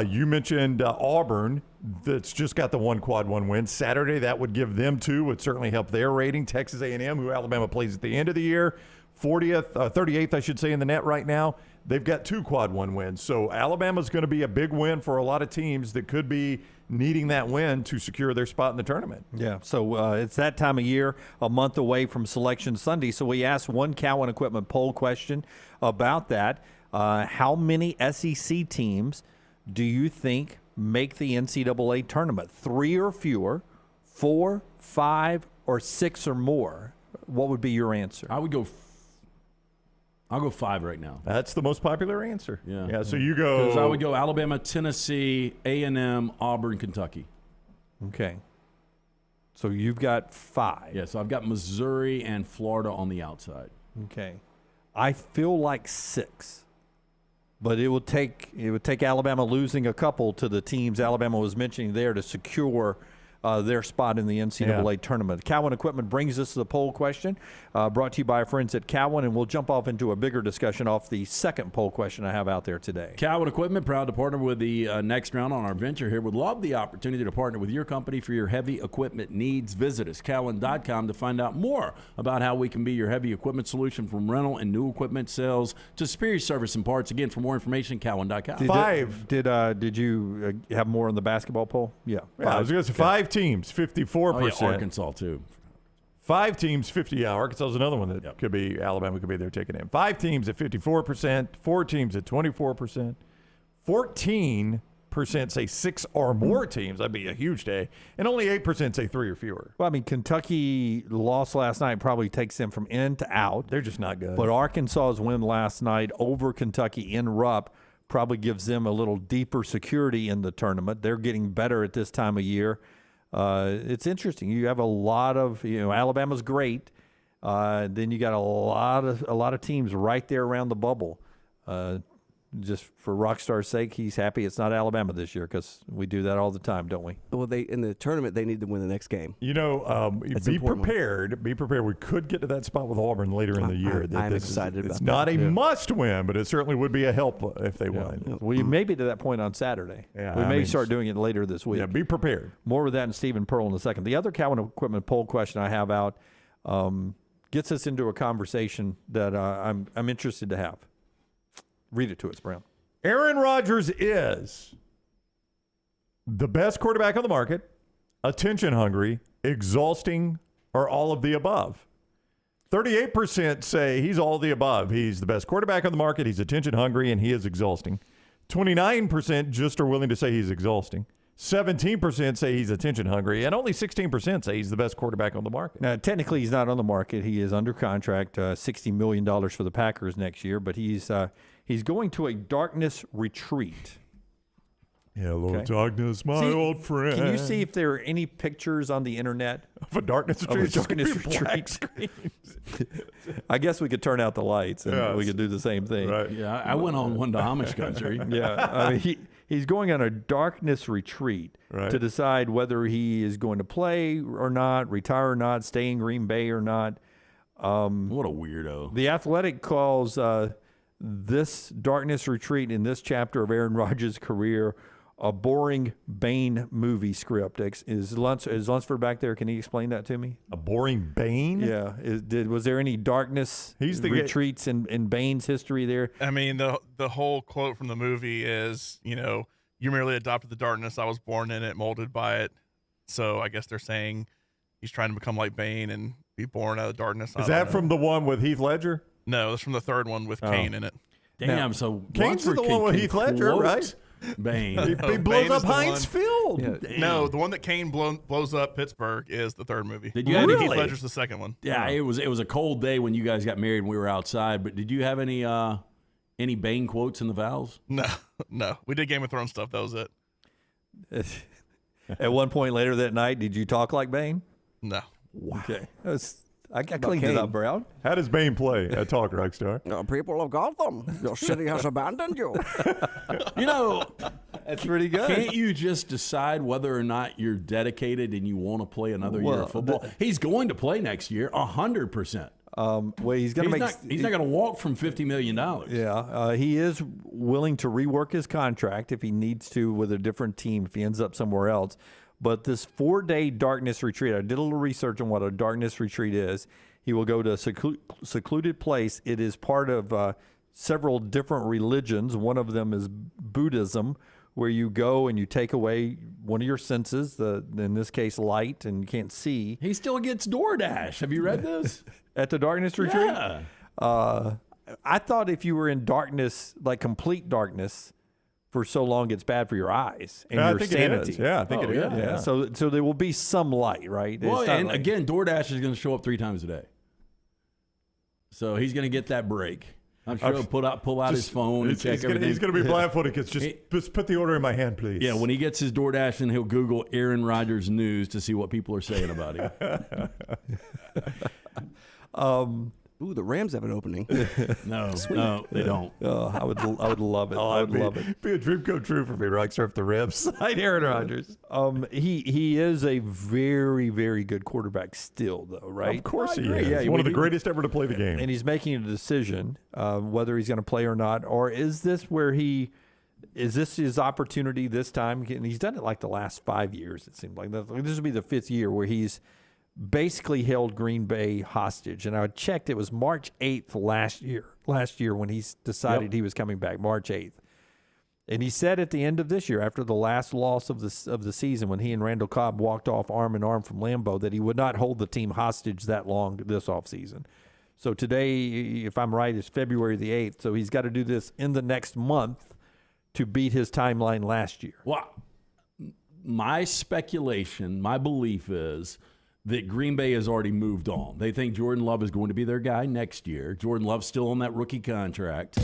You mentioned Auburn, that's just got the 1 quad 1 win. Saturday, that would give them 2, would certainly help their rating. Texas A&M, who Alabama plays at the end of the year, 38th, I should say, in the net right now. They've got 2 quad 1 wins. So Alabama's going to be a big win for a lot of teams that could be needing that win to secure their spot in the tournament. Yeah, so it's that time of year, a month away from Selection Sunday. So we asked one Cowan Equipment poll question about that. How many SEC teams do you think make the NCAA tournament? 3 or fewer, 4, 5, or 6 or more? What would be your answer? I'll go 5 right now. That's the most popular answer. Yeah. So you go. Because I would go Alabama, Tennessee, A&M, Auburn, Kentucky. Okay. So you've got 5. Yeah, so I've got Missouri and Florida on the outside. Okay. I feel like 6. But it would take Alabama losing a couple to the teams Alabama was mentioning there to secure their spot in the NCAA tournament. Cowan Equipment brings us to the poll question, brought to you by our friends at Cowan, and we'll jump off into a bigger discussion off the second poll question I have out there today. Cowan Equipment, proud to partner with the next round on our venture here. Would love the opportunity to partner with your company for your heavy equipment needs. Visit us, Cowan.com, to find out more about how we can be your heavy equipment solution, from rental and new equipment sales to superior service and parts. Again, for more information, Cowan.com. 5. Did you have more on the basketball poll? Yeah. I was going to say 5 teams, 54%. Oh, yeah, Arkansas, too. 5 teams, 50. Arkansas is another one that could be, Alabama could be their ticket in. 5 teams at 54%, 4 teams at 24%, 14% say 6 or more teams. That'd be a huge day. And only 8% say 3 or fewer. Well, I mean, Kentucky lost last night probably takes them from in to out. They're just not good. But Arkansas's win last night over Kentucky in Rupp probably gives them a little deeper security in the tournament. They're getting better at this time of year. It's interesting. You have a lot of, Alabama's great. Then you got a lot of teams right there around the bubble. Just for Rockstar's sake, he's happy it's not Alabama this year, because we do that all the time, don't we? Well, in the tournament, they need to win the next game. Be prepared. Be prepared. We could get to that spot with Auburn later in the year. I'm excited about that. It's not a must win, but it certainly would be a help if they won. We may be to that point on Saturday. Yeah, we may start doing it later this week. Yeah, be prepared. More with that and Stephen Pearl in a second. The other Cowan Equipment poll question I have out gets us into a conversation that I'm interested to have. Read it to us, Brown. Aaron Rodgers is the best quarterback on the market, attention hungry, exhausting, or all of the above. 38% say he's all of the above. He's the best quarterback on the market, he's attention hungry, and he is exhausting. 29% just are willing to say he's exhausting. 17% say he's attention hungry, and only 16% say he's the best quarterback on the market. Now, technically, he's not on the market. He is under contract, $60 million for the Packers next year, but he's going to a darkness retreat. Hello, darkness, my old friend. Can you see if there are any pictures on the internet of a darkness retreat? I guess we could turn out the lights and we could do the same thing. Right. Yeah, I went on one to Amish country. Yeah, I mean, he's going on a darkness retreat to decide whether he is going to play or not, retire or not, stay in Green Bay or not. What a weirdo. The Athletic calls this darkness retreat in this chapter of Aaron Rodgers' career a boring Bane movie script. Is Lunsford back there? Can he explain that to me? A boring Bane? Yeah. Was there any darkness retreats in Bane's history there? I mean, the whole quote from the movie is, you merely adopted the darkness. I was born in it, molded by it. So I guess they're saying he's trying to become like Bane and be born out of darkness. Is that from the one with Heath Ledger? No, it's from the third one with Kane in it. Damn, so Kane's the one with Heath Ledger, right? Bane. He blows up Heinz Field. Yeah. No, the one that Kane blows up Pittsburgh is the third movie. Did you have Heath Ledger's the second one? Yeah, it was a cold day when you guys got married and we were outside. But did you have any Bane quotes in the vows? No. We did Game of Thrones stuff. That was it. At one point later that night, did you talk like Bane? No. Wow. Okay. I cleaned it up, Brown. How does Bane play at Talk Rockstar? People of Gotham, your city has abandoned you. That's pretty good. Can't you just decide whether or not you're dedicated and you want to play another year of football? He's going to play next year, 100%. Well, he's going to make. He's not going to walk from $50 million. Yeah, he is willing to rework his contract if he needs to with a different team if he ends up somewhere else. But this 4-day darkness retreat, I did a little research on what a darkness retreat is. He will go to a secluded place. It is part of several different religions. One of them is Buddhism, where you go and you take away one of your senses, in this case, light, and you can't see. He still gets DoorDash. Have you read this? At the darkness retreat? Yeah. I thought if you were in darkness, like complete darkness, for so long, it's bad for your eyes and your sanity. I think it is. Yeah. So there will be some light, right? Well, and again, DoorDash is going to show up 3 times a day. So he's going to get that break. I'm sure he'll pull out his phone and check everything. He's going to be blindfolded. Just put the order in my hand, please. Yeah, when he gets his DoorDash, and he'll Google Aaron Rodgers news to see what people are saying about him. Ooh, the Rams have an opening. No, they don't. I would love it. I would love it. Be a dream come true for me, Rockstar, if the Rams signed Aaron Rodgers. He is a very, very good quarterback still, though, right? Of course he is. Yeah, he's one of the greatest ever to play the game. And he's making a decision whether he's going to play or not. Or is this his opportunity this time? And he's done it like the last 5 years, it seemed like. This will be the 5th year where he's basically held Green Bay hostage. And I checked, it was March 8th last year when he decided he was coming back, March 8th. And he said at the end of this year, after the last loss of the season, when he and Randall Cobb walked off arm in arm from Lambeau, that he would not hold the team hostage that long this offseason. So today, if I'm right, is February the 8th. So he's got to do this in the next month to beat his timeline last year. Well, my speculation, my belief is that Green Bay has already moved on. They think Jordan Love is going to be their guy next year. Jordan Love's still on that rookie contract.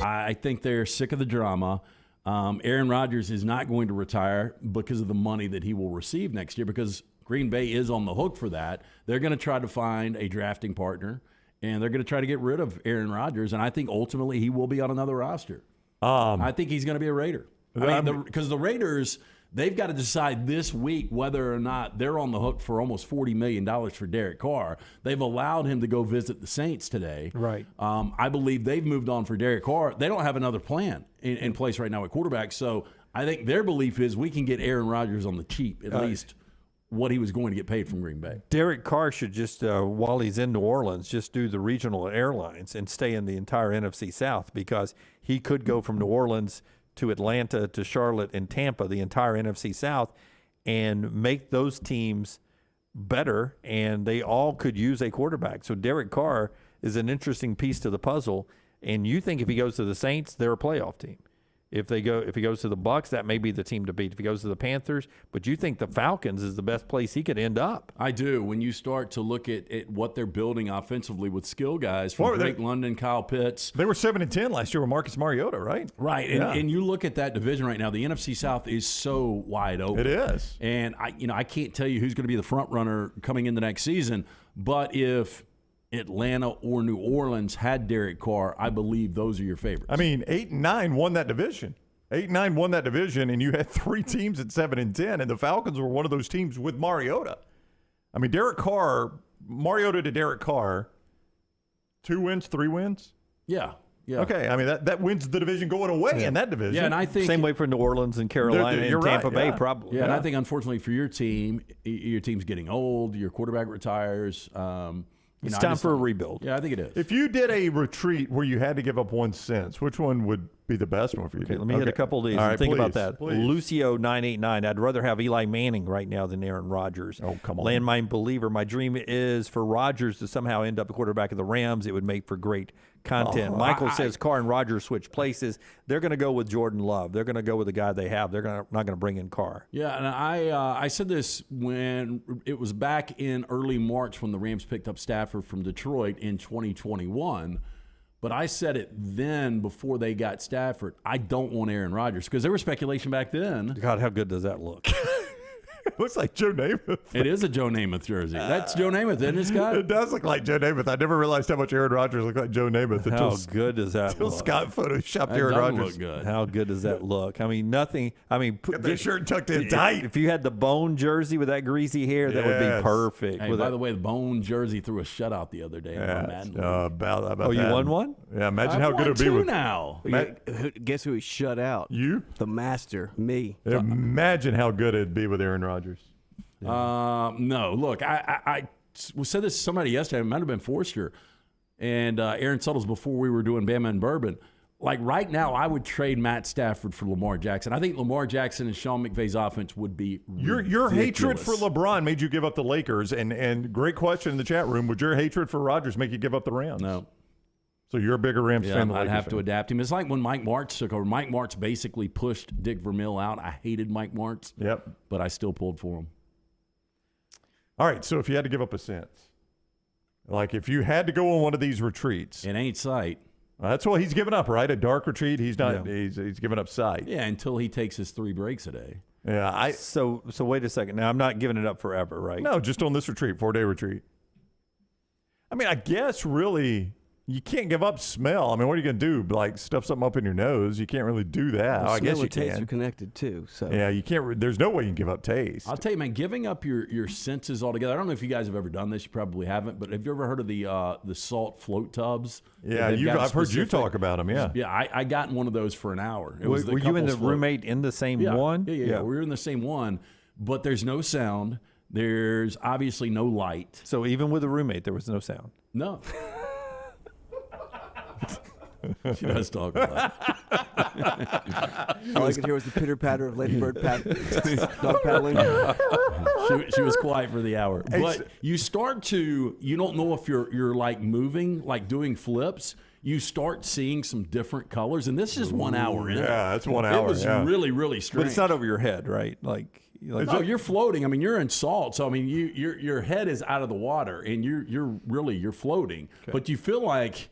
I think they're sick of the drama. Aaron Rodgers is not going to retire because of the money that he will receive next year, because Green Bay is on the hook for that. They're going to try to find a drafting partner, and they're going to try to get rid of Aaron Rodgers, and I think ultimately he will be on another roster. I think he's going to be a Raider. Because the Raiders, they've got to decide this week whether or not they're on the hook for almost $40 million for Derek Carr. They've allowed him to go visit the Saints today. Right. I believe they've moved on for Derek Carr. They don't have another plan in place right now at quarterback. So I think their belief is we can get Aaron Rodgers on the cheap, at least what he was going to get paid from Green Bay. Derek Carr should just, while he's in New Orleans, just do the regional airlines and stay in the entire NFC South, because he could go from New Orleans to Atlanta, to Charlotte, and Tampa, the entire NFC South, and make those teams better, and they all could use a quarterback. So Derek Carr is an interesting piece to the puzzle, and you think if he goes to the Saints, they're a playoff team. If he goes to the Bucs, that may be the team to beat. If he goes to the Panthers, but you think the Falcons is the best place he could end up. I do. When you start to look at what they're building offensively with skill guys from Drake London, Kyle Pitts. They were 7-10 last year with Marcus Mariota, right? Right. And you look at that division right now, the NFC South is so wide open. It is. And I can't tell you who's going to be the front runner coming in the next season, but if Atlanta or New Orleans had Derek Carr, I believe those are your favorites. I mean, 8-9 won that division. 8-9 won that division, and you had 3 teams at 7-10, and the Falcons were one of those teams with Mariota. I mean, Derek Carr, Mariota to Derek Carr, 2 wins, 3 wins? Yeah. Yeah. Okay, I mean that wins the division going away in that division. Yeah, and I think same way for New Orleans and Carolina and Tampa Bay, probably. Yeah, and I think unfortunately for your team's getting old. Your quarterback retires. It's time for a rebuild. Yeah, I think it is. If you did a retreat where you had to give up 1 cent, which one would be the best one for you? Okay, let me hit a couple of these and think about that. Lucio 989. I'd rather have Eli Manning right now than Aaron Rodgers. Oh, come on. Landmine believer. My dream is for Rodgers to somehow end up the quarterback of the Rams. It would make for great content. Michael says Carr and Rodgers switch places. They're going to go with Jordan Love. They're going to go with the guy they have. They're not going to bring in Carr. Yeah, and I said this when it was back in early March when the Rams picked up Stafford from Detroit in 2021. But I said it then before they got Stafford. I don't want Aaron Rodgers because there was speculation back then. God, how good does that look? It looks like Joe Namath. It is a Joe Namath jersey. That's Joe Namath, isn't it, Scott? It does look like Joe Namath. I never realized how much Aaron Rodgers looked like Joe Namath. How good does that look? Scott photoshopped Aaron Rodgers. Look good. How good does that look? I mean, nothing. I mean, get that shirt tucked in tight. If you had the bone jersey with that greasy hair, that would be perfect. Hey, by the way, the bone jersey threw a shutout the other day. About you won one? Yeah, imagine how good it would be with now. Guess who he shut out? You? The master, me. Imagine how good it'd be with Aaron Rodgers. No, look, I said this to somebody yesterday. It might have been Forster and Aaron Suttles before we were doing Bama and Bourbon. Like right now, I would trade Matt Stafford for Lamar Jackson. I think Lamar Jackson and Sean McVay's offense would be Your hatred for LeBron made you give up the Lakers, and great question in the chat room. Would your hatred for Rodgers make you give up the Rams? No. So you're a bigger Rams fan than I'd have fan. to adapt him. It's like when Mike Martz took over. Mike Martz basically pushed Dick Vermeil out. I hated Mike Martz. Yep. But I still pulled for him. All right, so if you had to give up a cent, like if you had to go on one of these retreats. It ain't sight. That's what he's given up, right? A dark retreat. He's not. Yeah. He's given up sight. Yeah, until he takes his 3 breaks a day. Yeah. So wait a second. Now I'm not giving it up forever, right? No, just on this retreat, 4-day retreat. I mean, I guess really you can't give up smell. I mean, what are you going to do? Like stuff something up in your nose? You can't really do that. Well, I guess you taste can. are connected too. So yeah, you can't. There's no way you can give up taste. I'll tell you, man, giving up your senses altogether. I don't know if you guys have ever done this. You probably haven't. But have you ever heard of the salt float tubs? Yeah, I've heard you talk about them. Yeah, yeah. I got in one of those for an hour. Were you and the roommate in the same one? Yeah. We were in the same one, but there's no sound. There's obviously no light. So even with a roommate, there was no sound. No. She does talk about it. All I could hear was the pitter patter of Ladybird dog paddling. She was quiet for the hour. But you don't know if you're like moving, like doing flips. You start seeing some different colors, and this is 1 hour in. Yeah, that's 1 hour. It was really, really strange. But it's not over your head, right? No, you're floating. I mean, you're in salt, so I mean, your head is out of the water, and you're floating. Okay. But you feel like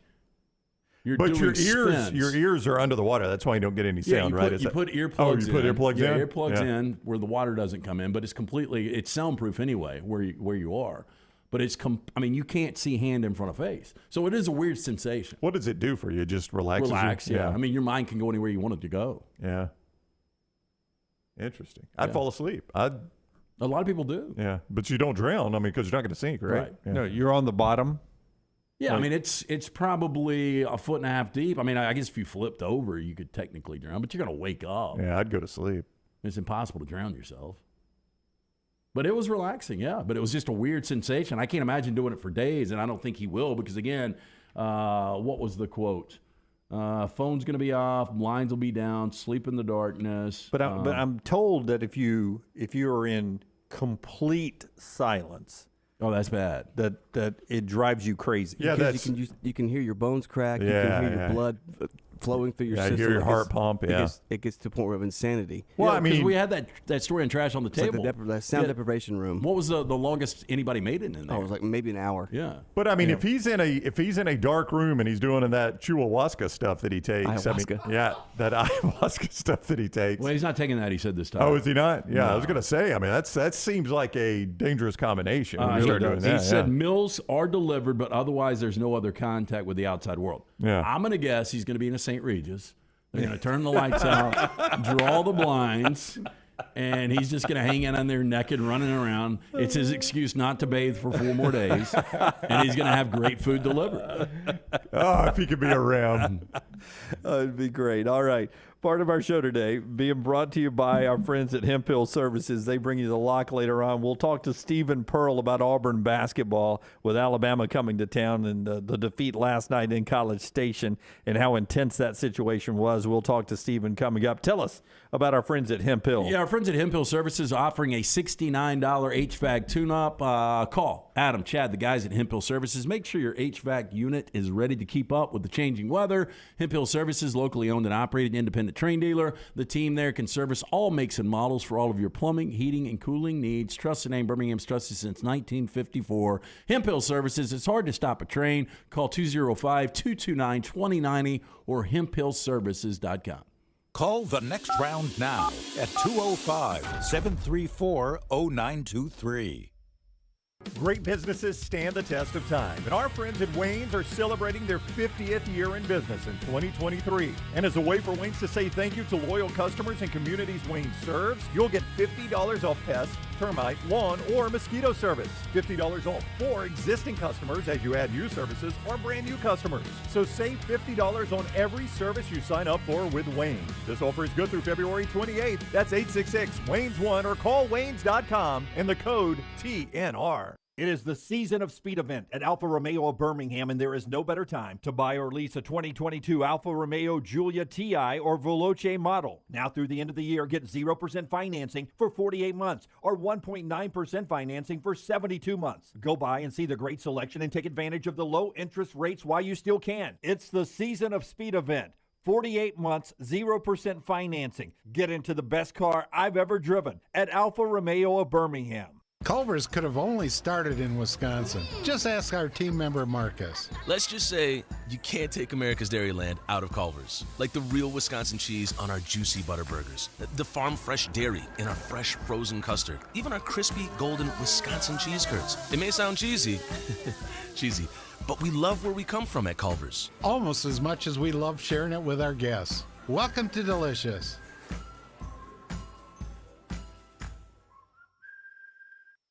you're doing spins. Your ears are under the water. That's why you don't get any sound, right? You put earplugs in. Put earplugs in? Yeah, earplugs in where the water doesn't come in, but it's soundproof anyway where you are. But you can't see hand in front of face. So it is a weird sensation. What does it do for you? Just relax you? Yeah. I mean, your mind can go anywhere you want it to go. Yeah. Interesting. I'd fall asleep. A lot of people do. Yeah, but you don't drown. I mean, because you're not going to sink, right? Yeah. No, you're on the bottom. Yeah, I mean, it's probably 1.5 feet deep. I mean, I guess if you flipped over, you could technically drown, but you're going to wake up. Yeah, I'd go to sleep. It's impossible to drown yourself. But it was relaxing, yeah. But it was just a weird sensation. I can't imagine doing it for days, and I don't think he will because, again, what was the quote? Phone's going to be off, blinds will be down, sleep in the darkness. But I'm told that if you are in complete silence, oh, that's bad. That it drives you crazy. Yeah, you can hear your bones crack. Yeah, you can hear your blood flowing through your system. You hear your heart pump. Yeah, it gets to the point of insanity. Well, I mean, because we had that story in Trash on the Table. Like the sound deprivation room. What was the longest anybody made it in there? Oh, it was like maybe an hour. Yeah, but I mean, if he's in a dark room and he's doing that ayahuasca stuff that he takes, ayahuasca. That ayahuasca stuff that he takes. Well, he's not taking that. He said this time. Oh, is he not? Yeah, no. I was gonna say. I mean, that seems like a dangerous combination. He said meals are delivered, but otherwise there's no other contact with the outside world. Yeah, I'm gonna guess he's gonna be in a St. Regis. They're going to turn the lights out, draw the blinds, and he's just going to hang out on there naked, running around. It's his excuse not to bathe for 4 more days, and he's going to have great food delivered. Oh, if he could be around. It'd be great. All right. Part of our show today being brought to you by our friends at Hemp Hill Services. They bring you the lock later on. We'll talk to Stephen Pearl about Auburn basketball with Alabama coming to town and the defeat last night in College Station and how intense that situation was. We'll talk to Stephen coming up. Tell us about our friends at Hemp Hill. Yeah, our friends at Hemp Hill Services offering a $69 HVAC tune-up. Call Adam, Chad, the guys at Hemp Hill Services. Make sure your HVAC unit is ready to keep up with the changing weather. Hemp Hill Services, locally owned and operated independent train dealer. The team there can service all makes and models for all of your plumbing, heating, and cooling needs. Trust the name, Birmingham's trusted since 1954. Hemp Hill Services. It's hard to stop a train. Call 205-229-2090 or hemphillservices.com. Call the next round now at 205-734-0923. Great businesses stand the test of time, and our friends at Wayne's are celebrating their 50th year in business in 2023. And as a way for Wayne's to say thank you to loyal customers and communities Wayne's serves, you'll get $50 off pest, termite, lawn, or mosquito service. $50 off for existing customers as you add new services or brand new customers. So save $50 on every service you sign up for with Wayne's. This offer is good through February 28th. That's 866-WAYNES1 or call Waynes.com and the code TNR. It is the season of speed event at Alfa Romeo of Birmingham, and there is no better time to buy or lease a 2022 Alfa Romeo Giulia TI or Veloce model. Now through the end of the year, get 0% financing for 48 months or 1.9% financing for 72 months. Go by and see the great selection and take advantage of the low interest rates while you still can. It's the season of speed event. 48 months, 0% financing. Get into the best car I've ever driven at Alfa Romeo of Birmingham. Culver's could have only started in Wisconsin. Just ask our team member Marcus. Let's just say you can't take America's Dairyland out of Culver's. Like the real Wisconsin cheese on our juicy butter burgers, the farm fresh dairy in our fresh frozen custard, even our crispy golden Wisconsin cheese curds. It may sound cheesy, but we love where we come from at Culver's. Almost as much as we love sharing it with our guests. Welcome to Delicious.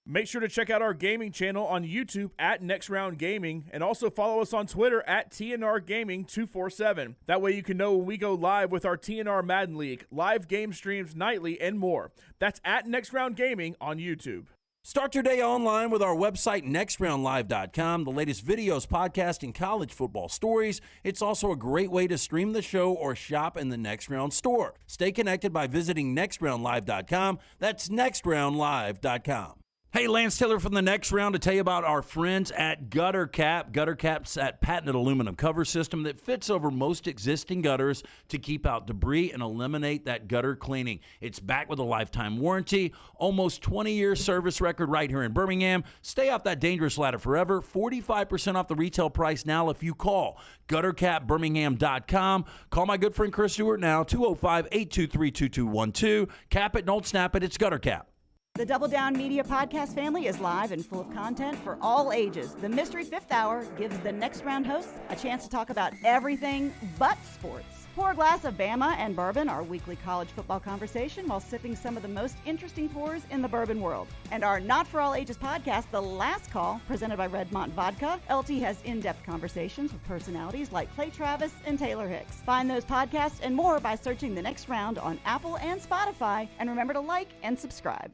Make sure to check out our gaming channel on YouTube at Next Round Gaming, and also follow us on Twitter at TNR Gaming 247. That way you can know when we go live with our TNR Madden League, live game streams nightly, and more. That's at Next Round Gaming on YouTube. Start your day online with our website, nextroundlive.com. The latest videos, podcasts, and college football stories. It's also a great way to stream the show or shop in the Next Round store. Stay connected by visiting nextroundlive.com. That's nextroundlive.com. Hey, Lance Taylor from the Next Round to tell you about our friends at Gutter Cap. Gutter Cap's that patented aluminum cover system that fits over most existing gutters to keep out debris and eliminate that gutter cleaning. It's backed with a lifetime warranty, almost 20-year service record right here in Birmingham. Stay off that dangerous ladder forever. 45% off the retail price now if you call guttercapbirmingham.com. Call my good friend Chris Stewart now, 205-823-2212. Cap it, don't snap it. It's Gutter Cap. The Double Down Media podcast family is live and full of content for all ages. The Mystery Fifth Hour gives the Next Round hosts a chance to talk about everything but sports. Pour a glass of Bama and bourbon, our weekly college football conversation, while sipping some of the most interesting pours in the bourbon world. And our Not For All Ages podcast, The Last Call, presented by Redmont Vodka. LT has in-depth conversations with personalities like Clay Travis and Taylor Hicks. Find those podcasts and more by searching The Next Round on Apple and Spotify. And remember to like and subscribe.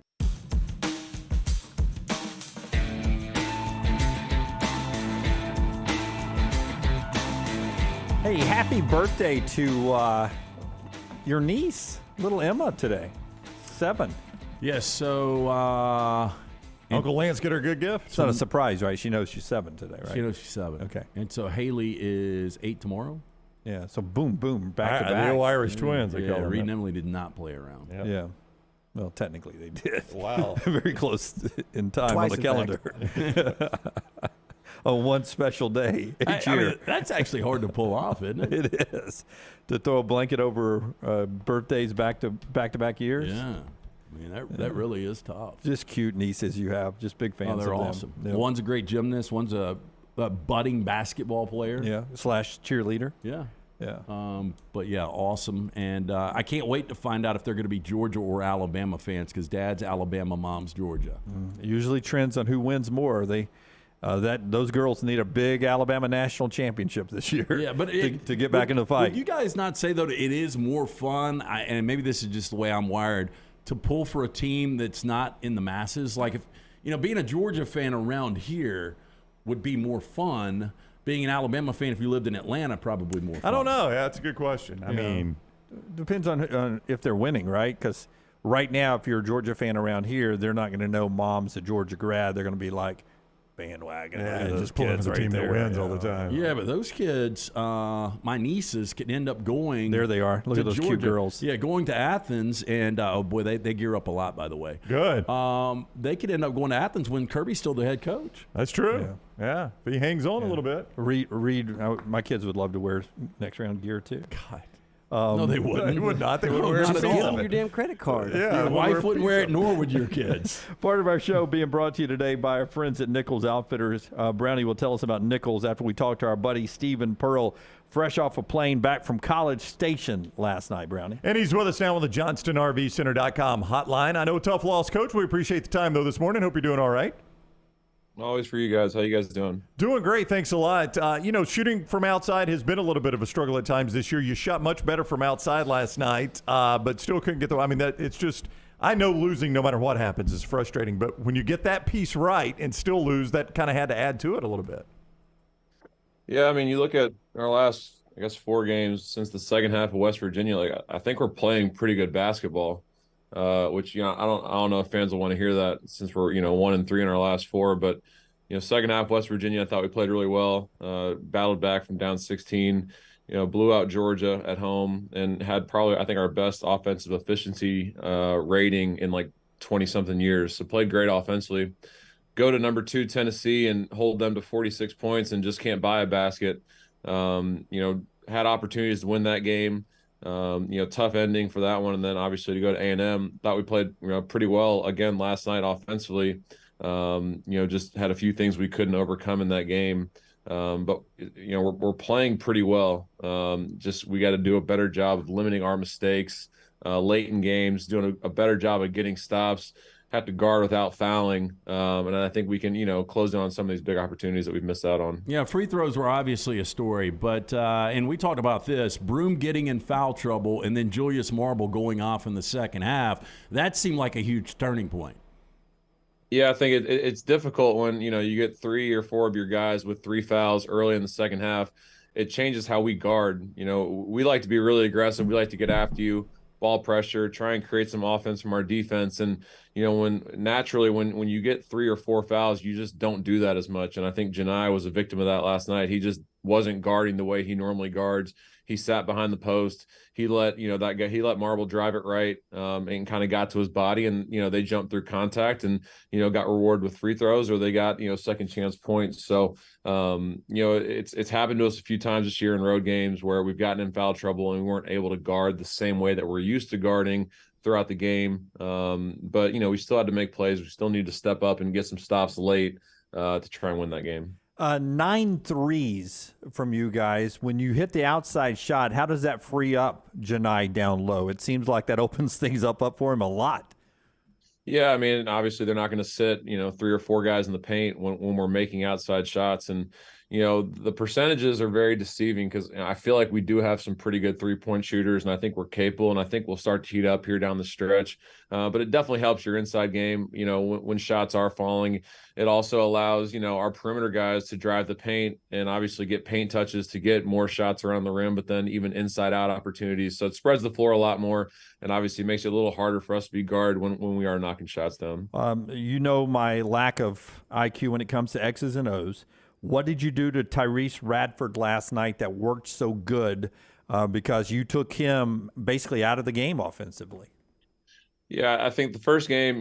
Hey, happy birthday to your niece, little Emma, today. 7. Yes, so Uncle Lance get her a good gift? It's not a surprise, right? She knows she's 7 today, right? She knows she's 7. Okay. And so Haley is 8 tomorrow. Yeah, so boom, back to back. The old Irish twins, they call them. Reed and Emily did not play around. Yep. Yeah. Well, technically they did. Wow. Very close in time Twice on the calendar. On one special day each year. I mean, that's actually hard to pull off, isn't it? It is. To throw a blanket over birthdays back to back years. Yeah. I mean, that really is tough. Just cute nieces you have. Just big fans of them. They're awesome. Yep. One's a great gymnast. One's a budding basketball player. Yeah. / cheerleader. Yeah. Yeah. But yeah, awesome. And I can't wait to find out if they're going to be Georgia or Alabama fans, because Dad's Alabama, Mom's Georgia. It usually trends on who wins more. Those girls need a big Alabama national championship this year. Yeah, but to get back in the fight. Would you guys not say, though, that it is more fun, and maybe this is just the way I'm wired, to pull for a team that's not in the masses? Like, if being a Georgia fan around here would be more fun. Being an Alabama fan, if you lived in Atlanta, probably more fun. I don't know. Yeah, that's a good question. I mean, depends on if they're winning, right? Because right now, if you're a Georgia fan around here, they're not going to know Mom's a Georgia grad. They're going to be like, bandwagon. Yeah, just pulling for the team that wins all the time. Yeah, but those kids, my nieces, could end up going. There they are. Look at those Georgia. cute girls. Yeah, going to Athens, and oh boy, they gear up a lot, by the way. Good. They could end up going to Athens when Kirby's still the head coach. That's true. Yeah. If he hangs on a little bit. Reed, my kids would love to wear next round gear too. God. No, they wouldn't. They would not. They would Just wear give it. them your damn credit card. Yeah, Your wife wouldn't wear it, nor would your kids. Part of our show being brought to you today by our friends at Nichols Outfitters. Brownie will tell us about Nichols after we talk to our buddy Stephen Pearl, fresh off a plane back from College Station last night, Brownie. And he's with us now on the JohnstonRVCenter.com hotline. I know, tough loss, Coach. We appreciate the time, though, this morning. Hope you're doing all right. Always for you guys. How you guys doing? Doing great. Thanks a lot. Shooting from outside has been a little bit of a struggle at times this year. You shot much better from outside last night, but still couldn't get the – I mean, it's just – I know losing no matter what happens is frustrating, but when you get that piece right and still lose, that kind of had to add to it a little bit. Yeah, I mean, you look at our last, 4 games since the second half of West Virginia. Like, I think we're playing pretty good basketball, which I don't know if fans will want to hear that since we're 1-3 in our last 4. But second half West Virginia, I thought we played really well. Battled back from down 16. Blew out Georgia at home and had probably, I think, our best offensive efficiency rating in like 20-something years. So played great offensively. Go to number 2 Tennessee and hold them to 46 points and just can't buy a basket. Had opportunities to win that game. Tough ending for that one. And then obviously to go to A&M, thought we played pretty well again last night offensively. Just had a few things we couldn't overcome in that game. But we're playing pretty well. We got to do a better job of limiting our mistakes late in games, doing a better job of getting stops, have to guard without fouling. And I think we can, close down on some of these big opportunities that we've missed out on. Yeah, free throws were obviously a story, but and we talked about this, Broom getting in foul trouble and then Julius Marble going off in the second half. That seemed like a huge turning point. Yeah, I think it's difficult when, you get 3 or 4 of your guys with 3 fouls early in the second half. It changes how we guard. We like to be really aggressive. We like to get after you, ball pressure, try and create some offense from our defense. And, when you get 3 or 4 fouls, you just don't do that as much. And I think Janai was a victim of that last night. He just wasn't guarding the way he normally guards. He sat behind the post. He let Marble drive it right and kind of got to his body. And, they jumped through contact and, got rewarded with free throws, or they got, second chance points. So, it's happened to us a few times this year in road games where we've gotten in foul trouble and we weren't able to guard the same way that we're used to guarding throughout the game. But, we still had to make plays. We still need to step up and get some stops late to try and win that game. 9 threes from you guys. When you hit the outside shot, how does that free up Janai down low? It seems like that opens things up for him a lot. Yeah, I mean, obviously they're not going to sit, 3 or 4 guys in the paint when we're making outside shots. And, the percentages are very deceiving because I feel like we do have some pretty good 3-point shooters, and I think we're capable, and I think we'll start to heat up here down the stretch. But it definitely helps your inside game, when shots are falling. It also allows, our perimeter guys to drive the paint and obviously get paint touches to get more shots around the rim, but then even inside out opportunities. So it spreads the floor a lot more and obviously makes it a little harder for us to be guarded when we are knocking shots down. My lack of IQ when it comes to X's and O's. What did you do to Tyrese Radford last night that worked so good because you took him basically out of the game offensively? Yeah, I think the first game,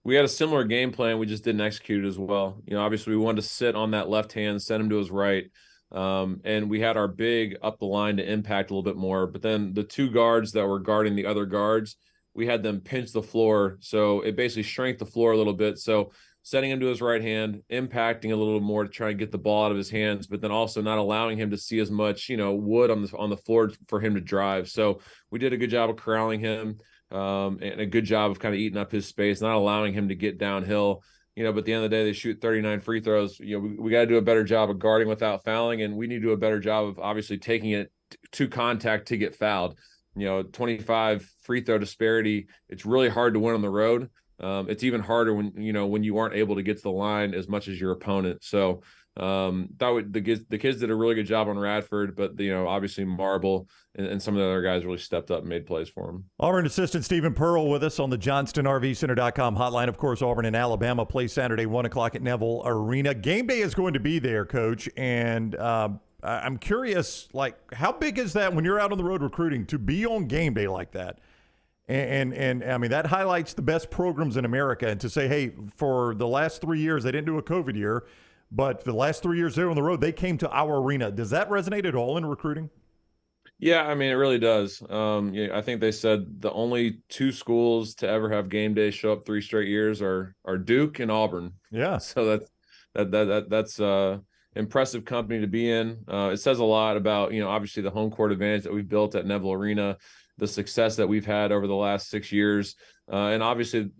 we had a similar game plan. We just didn't execute it as well. Obviously we wanted to sit on that left hand, send him to his right. And we had our big up the line to impact a little bit more. But then the 2 guards that were guarding the other guards, we had them pinch the floor. So it basically shrank the floor a little bit. So setting him to his right hand, impacting a little more to try and get the ball out of his hands, but then also not allowing him to see as much, wood on the floor for him to drive. So we did a good job of corralling him, and a good job of kind of eating up his space, not allowing him to get downhill. But at the end of the day, they shoot 39 free throws. We got to do a better job of guarding without fouling, and we need to do a better job of obviously taking it to contact to get fouled. 25 free throw disparity. It's really hard to win on the road. It's even harder when you aren't able to get to the line as much as your opponent. So the kids did a really good job on Radford, but obviously Marble and some of the other guys really stepped up and made plays for him. Auburn assistant Stephen Pearl with us on the JohnstonRVCenter.com hotline. Of course, Auburn and Alabama play Saturday, 1 o'clock at Neville Arena. Game day is going to be there, Coach, and I'm curious, how big is that when you're out on the road recruiting to be on game day like that? And I mean, that highlights the best programs in America. And to say, hey, for the last 3 years, they didn't do a COVID year, but the last 3 years they were on the road, they came to our arena. Does that resonate at all in recruiting? Yeah, I mean, it really does. I think they said the only 2 schools to ever have game day show up 3 straight years are Duke and Auburn. Yeah. So that's impressive company to be in. It says a lot about, obviously the home court advantage that we've built at Neville Arena, the success that we've had over the last 6 years. And obviously,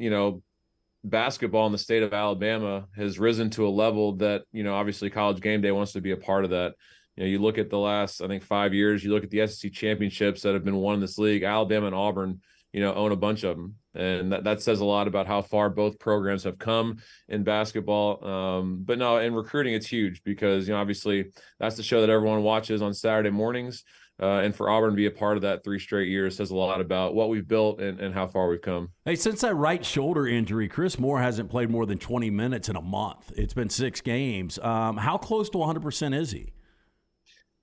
basketball in the state of Alabama has risen to a level that, obviously College Game Day wants to be a part of that. You look at the last, I think, 5 years, you look at the SEC championships that have been won in this league, Alabama and Auburn, own a bunch of them. And that says a lot about how far both programs have come in basketball. But no, in recruiting, it's huge because, obviously that's the show that everyone watches on Saturday mornings. And for Auburn to be a part of that 3 straight years says a lot about what we've built and how far we've come. Hey, since that right shoulder injury, Chris Moore hasn't played more than 20 minutes in a month. It's been 6 games. How close to 100% is he?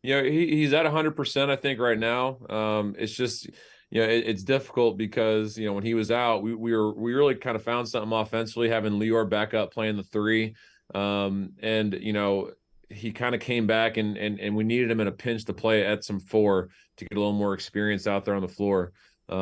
He's at 100%, I think, right now. It's just, it's difficult because, when he was out, we really kind of found something offensively, having Lior back up playing the 3. He kind of came back and we needed him in a pinch to play at some 4 to get a little more experience out there on the floor. I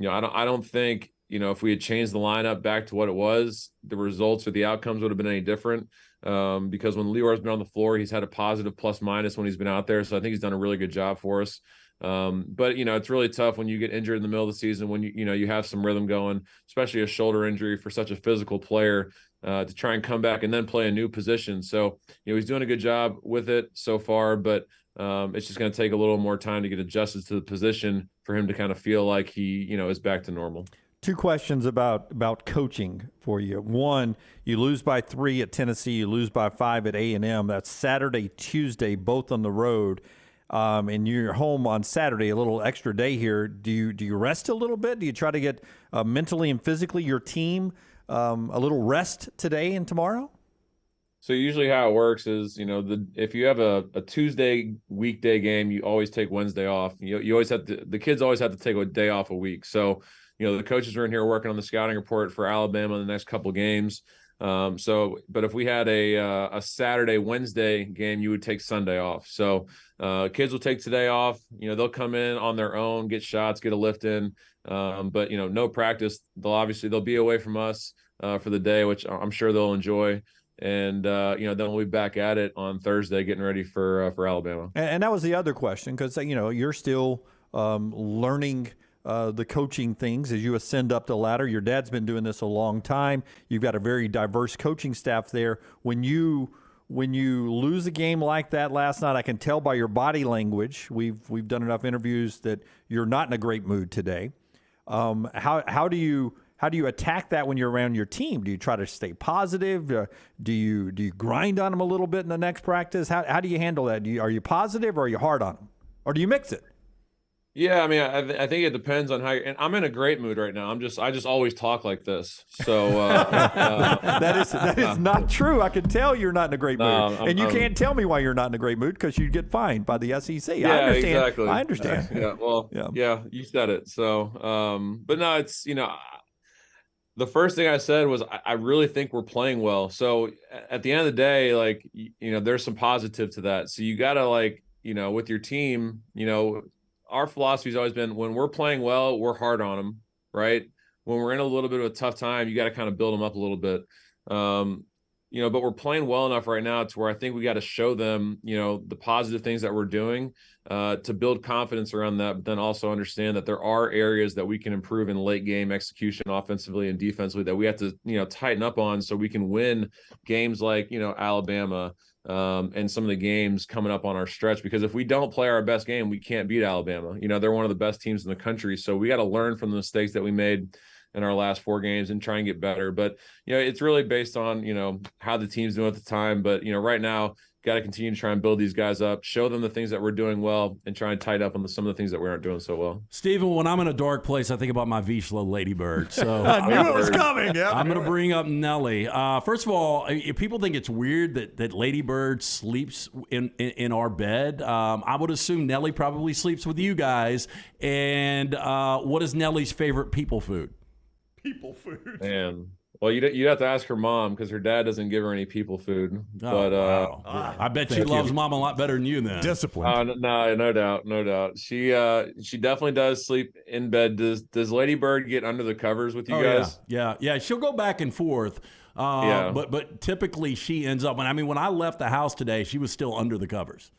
don't think, if we had changed the lineup back to what it was, the results or the outcomes would have been any different. Because when Lior's been on the floor, he's had a positive plus minus when he's been out there. So I think he's done a really good job for us. But it's really tough when you get injured in the middle of the season, when you have some rhythm going, especially a shoulder injury for such a physical player, to try and come back and then play a new position. So, he's doing a good job with it so far, but it's just going to take a little more time to get adjusted to the position for him to kind of feel like he, is back to normal. 2 questions about coaching for you. One, you lose by 3 at Tennessee, you lose by 5 at A&M. That's Saturday, Tuesday, both on the road. And you're home on Saturday, a little extra day here. Do you rest a little bit? Do you try to get mentally and physically your team a little rest today and tomorrow? So usually how it works is, if you have a Tuesday weekday game, you always take Wednesday off. You always have to, the kids always have to take a day off a week. So, the coaches are in here working on the scouting report for Alabama in the next couple games. But if we had a Saturday, Wednesday game, you would take Sunday off. So kids will take today off. They'll come in on their own, get shots, get a lift in. But no practice. They'll be away from us for the day, which I'm sure they'll enjoy. And then we'll be back at it on Thursday, getting ready for Alabama. And that was the other question, because you're still learning the coaching things as you ascend up the ladder. Your dad's been doing this a long time. You've got a very diverse coaching staff there. When you lose a game like that last night, I can tell by your body language. We've done enough interviews that you're not in a great mood today. How do you attack that when you're around your team? Do you try to stay positive? Do you grind on them a little bit in the next practice? How do you handle that? Are you positive or are you hard on them, or do you mix it? Yeah, I mean, I think it depends on how and I'm in a great mood right now. I just always talk like this. So that is not true. I can tell you're not in a great mood. And you can't tell me why you're not in a great mood, because you'd get fined by the SEC. Yeah, I understand. Exactly. I understand. Yeah, you said it. So, but no, it's, the first thing I said was, I really think we're playing well. So at the end of the day, there's some positive to that. So you got to with your team, our philosophy has always been, when we're playing well, we're hard on them, right? When we're in a little bit of a tough time, you got to kind of build them up a little bit. But we're playing well enough right now to where I think we got to show them, the positive things that we're doing to build confidence around that, but then also understand that there are areas that we can improve in late game execution offensively and defensively that we have to, tighten up on so we can win games like, Alabama and some of the games coming up on our stretch. Because if we don't play our best game, we can't beat Alabama. They're one of the best teams in the country. So we got to learn from the mistakes that we made in our last 4 games and try and get better. But, it's really based on, how the team's doing at the time. But, right now, got to continue to try and build these guys up, show them the things that we're doing well, and try and tighten up on some of the things that we aren't doing so well. Steven, when I'm in a dark place, I think about my Vizsla Ladybird. So I knew it was coming. Yeah, I'm going to bring up Nelly. First of all, if people think it's weird that Ladybird sleeps in our bed, I would assume Nelly probably sleeps with you guys. And what is Nelly's favorite people food? People food. Man. Well, you'd have to ask her mom because her dad doesn't give her any people food. Wow. I bet she loves mom a lot better than you then. Discipline. No doubt. She definitely does sleep in bed. Does Ladybird get under the covers with you guys? Yeah. She'll go back and forth. But typically she ends up. When I left the house today, she was still under the covers.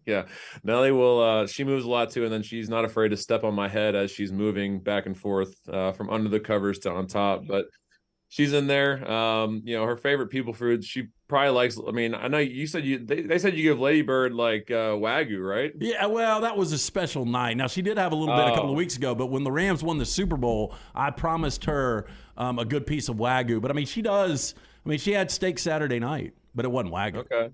Yeah, Nelly will. She moves a lot too, and then she's not afraid to step on my head as she's moving back and forth from under the covers to on top. But she's in there. Her favorite people food. She probably likes. I know you said they said you give Ladybird like Wagyu, right? Yeah. Well, that was a special night. Now she did have a little bit a couple of weeks ago, but when the Rams won the Super Bowl, I promised her a good piece of Wagyu. But she does. She had steak Saturday night, but it wasn't Wagyu. Okay.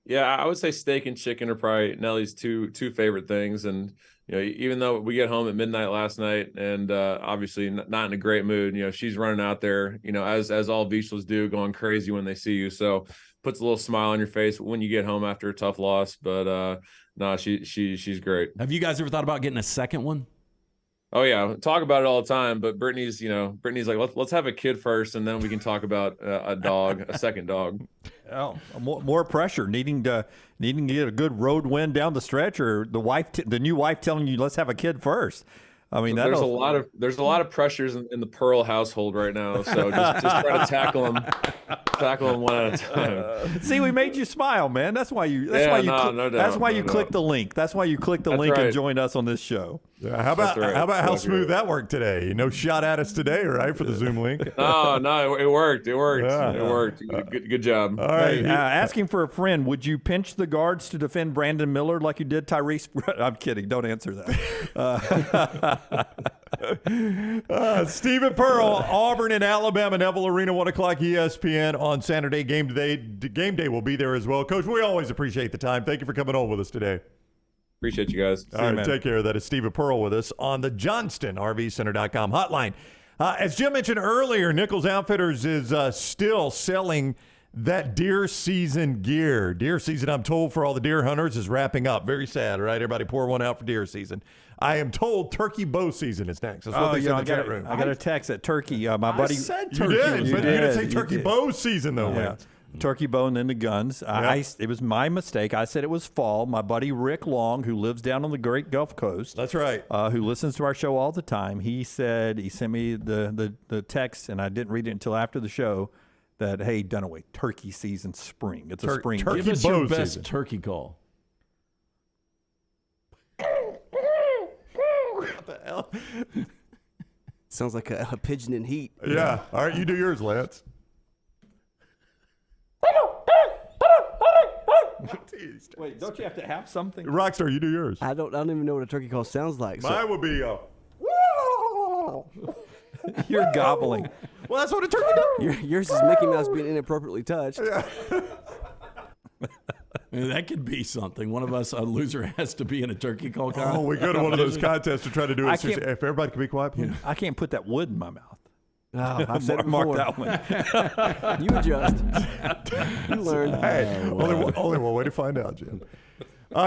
Yeah, I would say steak and chicken are probably Nelly's two favorite things. And, even though we get home at midnight last night and obviously not in a great mood, she's running out there, as all Vizslas do, going crazy when they see you. So puts a little smile on your face when you get home after a tough loss. But no, she's great. Have you guys ever thought about getting a second one? Oh yeah, talk about it all the time. But Brittany's like, let's have a kid first, and then we can talk about a second dog. Oh, more pressure, needing to get a good road win down the stretch, or the new wife telling you let's have a kid first. There's a lot of pressures in the Pearl household right now. So just try to tackle them one at a time. See, we made you smile, man. That's why you. Clicked the link. That's why you clicked the link and joined us on this show. Yeah, how about how smooth that worked today? No shot at us today, right, for the Zoom link? No, it worked. Yeah. It worked. Good job. All right. Asking for a friend, would you pinch the guards to defend Brandon Miller like you did Tyrese? I'm kidding. Don't answer that. Stephen Pearl, Auburn and Alabama, Neville Arena, 1 o'clock ESPN on Saturday. Game day will be there as well. Coach, we always appreciate the time. Thank you for coming on with us today. Appreciate you guys. All right, take care. That is Stephen Pearl with us on the JohnstonRVCenter.com hotline. As Jim mentioned earlier, Nichols Outfitters is still selling that deer season gear. Deer season, I'm told, for all the deer hunters is wrapping up. Very sad, right? Everybody pour one out for deer season. I am told turkey bow season is next. That's what they said in the chat room. I got a text at turkey. My buddy said turkey. You did, but you didn't say turkey bow season, though. Yeah. Turkey bow and then the guns. It was my mistake. I said it was fall. My buddy Rick Long, who lives down on the Great Gulf Coast. That's right. Who listens to our show all the time. He said, he sent me the text, and I didn't read it until after the show, that, hey, Dunaway, turkey season spring. It's a spring. Give us your best turkey call. What the hell? Sounds like a pigeon in heat. Yeah. All right, you do yours, Lance. Wait, don't you have to have something? Rockstar, you do yours. I don't even know what a turkey call sounds like. Mine would be You're gobbling. Well, that's what a turkey does. Yours is Mickey Mouse being inappropriately touched. Yeah. That could be something. One of us, a loser, has to be in a turkey call contest. Oh, we go to one of those contests to try to do it. If everybody can be quiet, please. I can't put that wood in my mouth. Oh, I've said it Mark before. that one. You adjust. You learn. Hey, only one way to find out, Jim.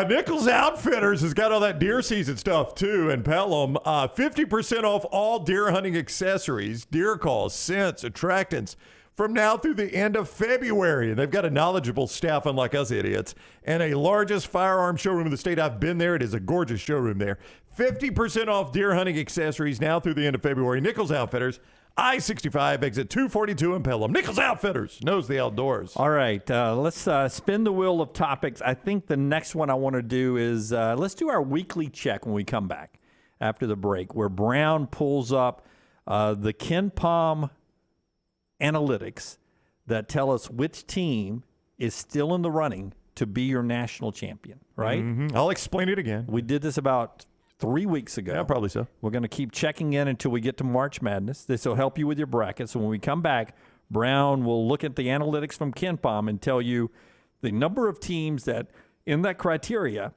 Nichols Outfitters has got all that deer season stuff, too, in Pelham. 50% off all deer hunting accessories, deer calls, scents, attractants, from now through the end of February. And they've got a knowledgeable staff, unlike us idiots, and a largest firearm showroom in the state. I've been there. It is a gorgeous showroom there. 50% off deer hunting accessories now through the end of February. Nichols Outfitters, I-65, exit 242 in Pelham. Nichols Outfitters knows the outdoors. All right, let's spin the wheel of topics. I think the next one I want to do is let's do our weekly check when we come back after the break, where Brown pulls up the KenPom analytics that tell us which team is still in the running to be your national champion, right? Mm-hmm. I'll explain it again. We did this about 3 weeks ago. Yeah, probably so. We're going to keep checking in until we get to March Madness. This will help you with your bracket. So when we come back, Brown will look at the analytics from KenPom and tell you the number of teams that, in that criteria,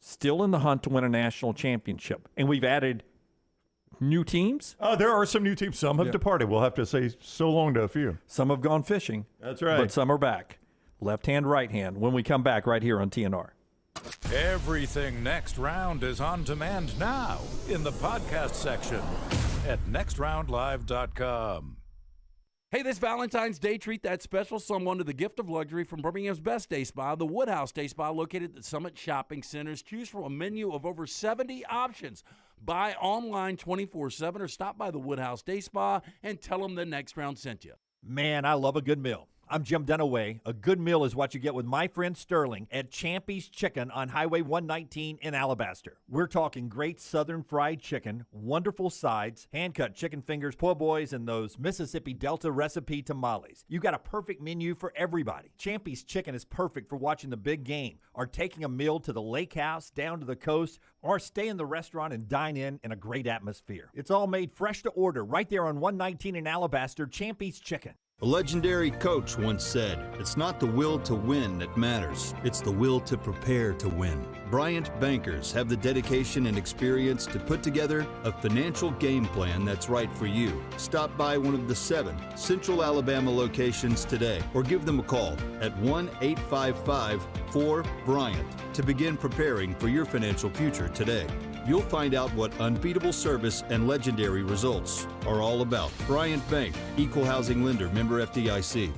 still in the hunt to win a national championship. And we've added new teams. There are some new teams. Some have departed. We'll have to say so long to a few. Some have gone fishing. That's right. But some are back. Left hand, right hand. When we come back right here on TNR. Everything Next Round is on demand now in the podcast section at nextroundlive.com. Hey, this Valentine's Day, treat that special someone to the gift of luxury from Birmingham's best day spa, the Woodhouse Day Spa, located at Summit Shopping Centers. Choose from a menu of over 70 options. Buy online 24/7 or stop by the Woodhouse Day Spa and tell them the Next Round sent you. Man, I love a good meal. I'm Jim Dunaway. A good meal is what you get with my friend Sterling at Champy's Chicken on Highway 119 in Alabaster. We're talking great southern fried chicken, wonderful sides, hand-cut chicken fingers, po' boys, and those Mississippi Delta recipe tamales. You got a perfect menu for everybody. Champy's Chicken is perfect for watching the big game or taking a meal to the lake house, down to the coast, or stay in the restaurant and dine in a great atmosphere. It's all made fresh to order right there on 119 in Alabaster, Champy's Chicken. A legendary coach once said, "It's not the will to win that matters, it's the will to prepare to win." Bryant bankers have the dedication and experience to put together a financial game plan that's right for you. Stop by one of the 7 Central Alabama locations today or give them a call at 1-855-4-BRYANT to begin preparing for your financial future today. You'll find out what unbeatable service and legendary results are all about. Bryant Bank, Equal Housing Lender, member FDIC.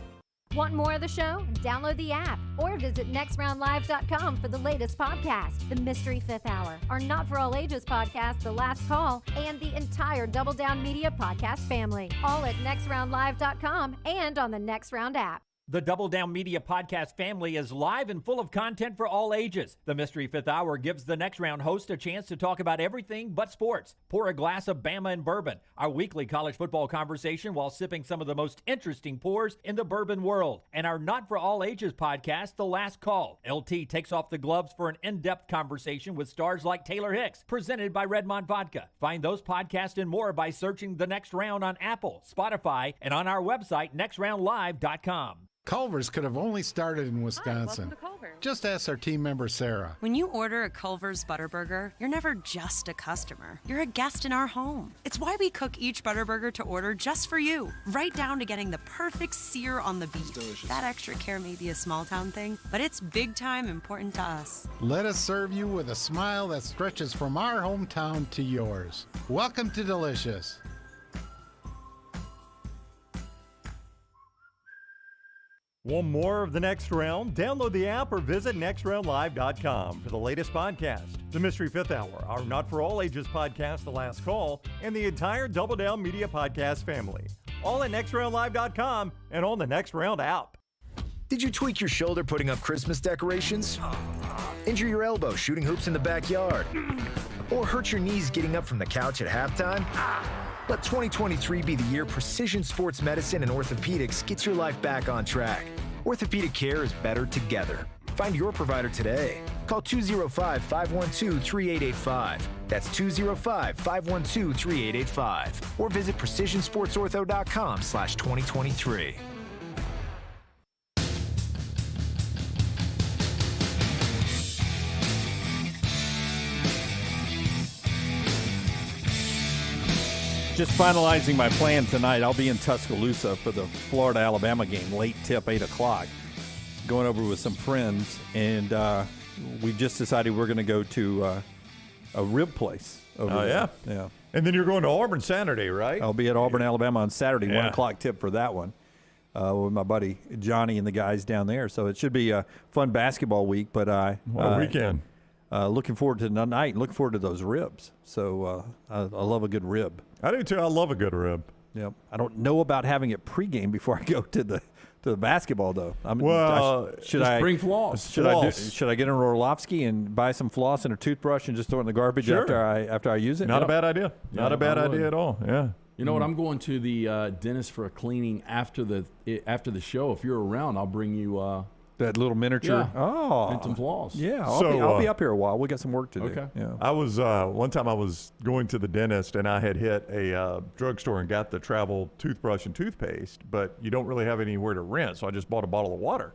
Want more of the show? Download the app or visit nextroundlive.com for the latest podcast, The Mystery Fifth Hour, our Not For All Ages podcast, The Last Call, and the entire Double Down Media podcast family. All at nextroundlive.com and on the Next Round app. The Double Down Media podcast family is live and full of content for all ages. The Mystery Fifth Hour gives the Next Round host a chance to talk about everything but sports. Pour a glass of Bama and bourbon, our weekly college football conversation while sipping some of the most interesting pours in the bourbon world. And our Not For All Ages podcast, The Last Call. LT takes off the gloves for an in-depth conversation with stars like Taylor Hicks, presented by Redmond Vodka. Find those podcasts and more by searching The Next Round on Apple, Spotify, and on our website, nextroundlive.com. Culver's could have only started in Wisconsin. Hi, welcome to Culver's. Just ask our team member, Sarah. When you order a Culver's Butterburger, you're never just a customer. You're a guest in our home. It's why we cook each Butterburger to order just for you, right down to getting the perfect sear on the beef. That extra care may be a small town thing, but it's big time important to us. Let us serve you with a smile that stretches from our hometown to yours. Welcome to Delicious. Want more of the Next Round? Download the app or visit nextroundlive.com for the latest podcast, The Mystery Fifth Hour, our Not For All Ages podcast, The Last Call, and the entire Double Down Media podcast family. All at nextroundlive.com and on the Next Round app. Did you tweak your shoulder putting up Christmas decorations? Injure your elbow shooting hoops in the backyard? Or hurt your knees getting up from the couch at halftime? Let 2023 be the year precision sports medicine and orthopedics gets your life back on track. Orthopedic care is better together. Find your provider today. Call 205-512-3885. That's 205-512-3885. Or visit precisionsportsortho.com/2023. Just finalizing my plan tonight. I'll be in Tuscaloosa for the Florida-Alabama game, late tip, 8 o'clock. Going over with some friends, and we just decided we're going to go to a rib place. Over there. Yeah. And then you're going to Auburn Saturday, right? I'll be at Auburn, Alabama on Saturday, 1 o'clock tip for that one, with my buddy Johnny and the guys down there. So it should be a fun basketball week. But what a weekend. Looking forward to tonight and looking forward to those ribs. So I love a good rib. I do too. I love a good rib. Yep. I don't know about having it pregame before I go to the basketball though. Should I bring floss? Should I get an Orlovsky and buy some floss and a toothbrush and just throw it in the garbage after I use it? Not a bad idea. Not a bad idea at all. Yeah. You know what? I'm going to the dentist for a cleaning after the show. If you're around, I'll bring you that little miniature. Yeah. And some floss. Yeah. I'll be up here a while. We got some work to do. Okay. Yeah. I was one time I was going to the dentist and I had hit a drugstore and got the travel toothbrush and toothpaste, but you don't really have anywhere to rinse, so I just bought a bottle of water.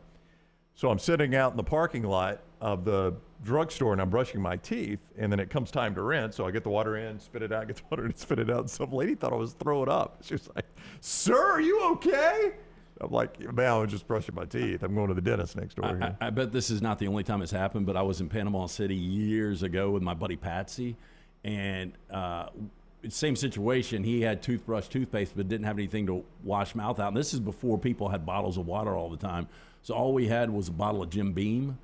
So I'm sitting out in the parking lot of the drugstore and I'm brushing my teeth, and then it comes time to rinse. So I get the water in, spit it out, get the water in, spit it out. And some lady thought I was throwing up. She was like, "Sir, are you okay?" I'm like, "Man, I was just brushing my teeth. I'm going to the dentist next door." I bet this is not the only time it's happened, but I was in Panama City years ago with my buddy Patsy, and same situation. He had toothbrush, toothpaste, but didn't have anything to wash mouth out. And this is before people had bottles of water all the time. So all we had was a bottle of Jim Beam.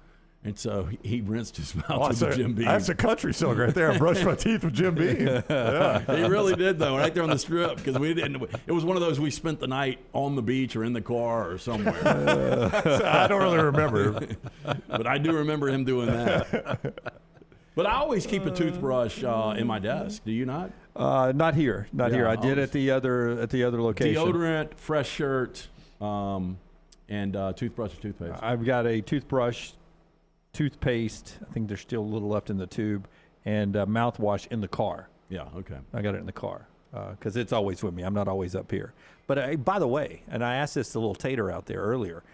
And so he rinsed his mouth with Jim Beam. That's a country song right there. I brushed my teeth with Jim Beam. Yeah. He really did, though, right there on the strip, because we didn't. It was one of those we spent the night on the beach or in the car or somewhere. I don't really remember, but I do remember him doing that. But I always keep a toothbrush in my desk. Do you not? Not here. Not here. I did at the other location. Deodorant, fresh shirt, and toothbrush and toothpaste. I've got a toothbrush, toothpaste. I think there's still a little left in the tube, and mouthwash in the car. Yeah. Okay. I got it in the car because it's always with me. I'm not always up here. But by the way, and I asked this to little Tater out there earlier.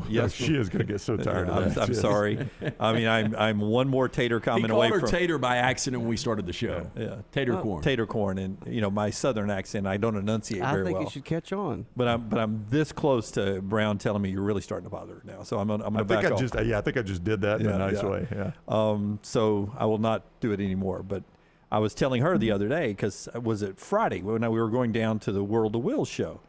Yes, she is going to get so tired of that. I'm sorry. I mean, I'm one more Tater comment away from. He called her Tater by accident when we started the show. Yeah. Tater corn. Tater corn, and my Southern accent, I don't enunciate very well. I think it should catch on. But I'm this close to Brown telling me you're really starting to bother her now. So I'm going to back off. I think I just did that in a nice way. Yeah. So I will not do it anymore. But I was telling her the other day, because was it Friday when we were going down to the World of Will show.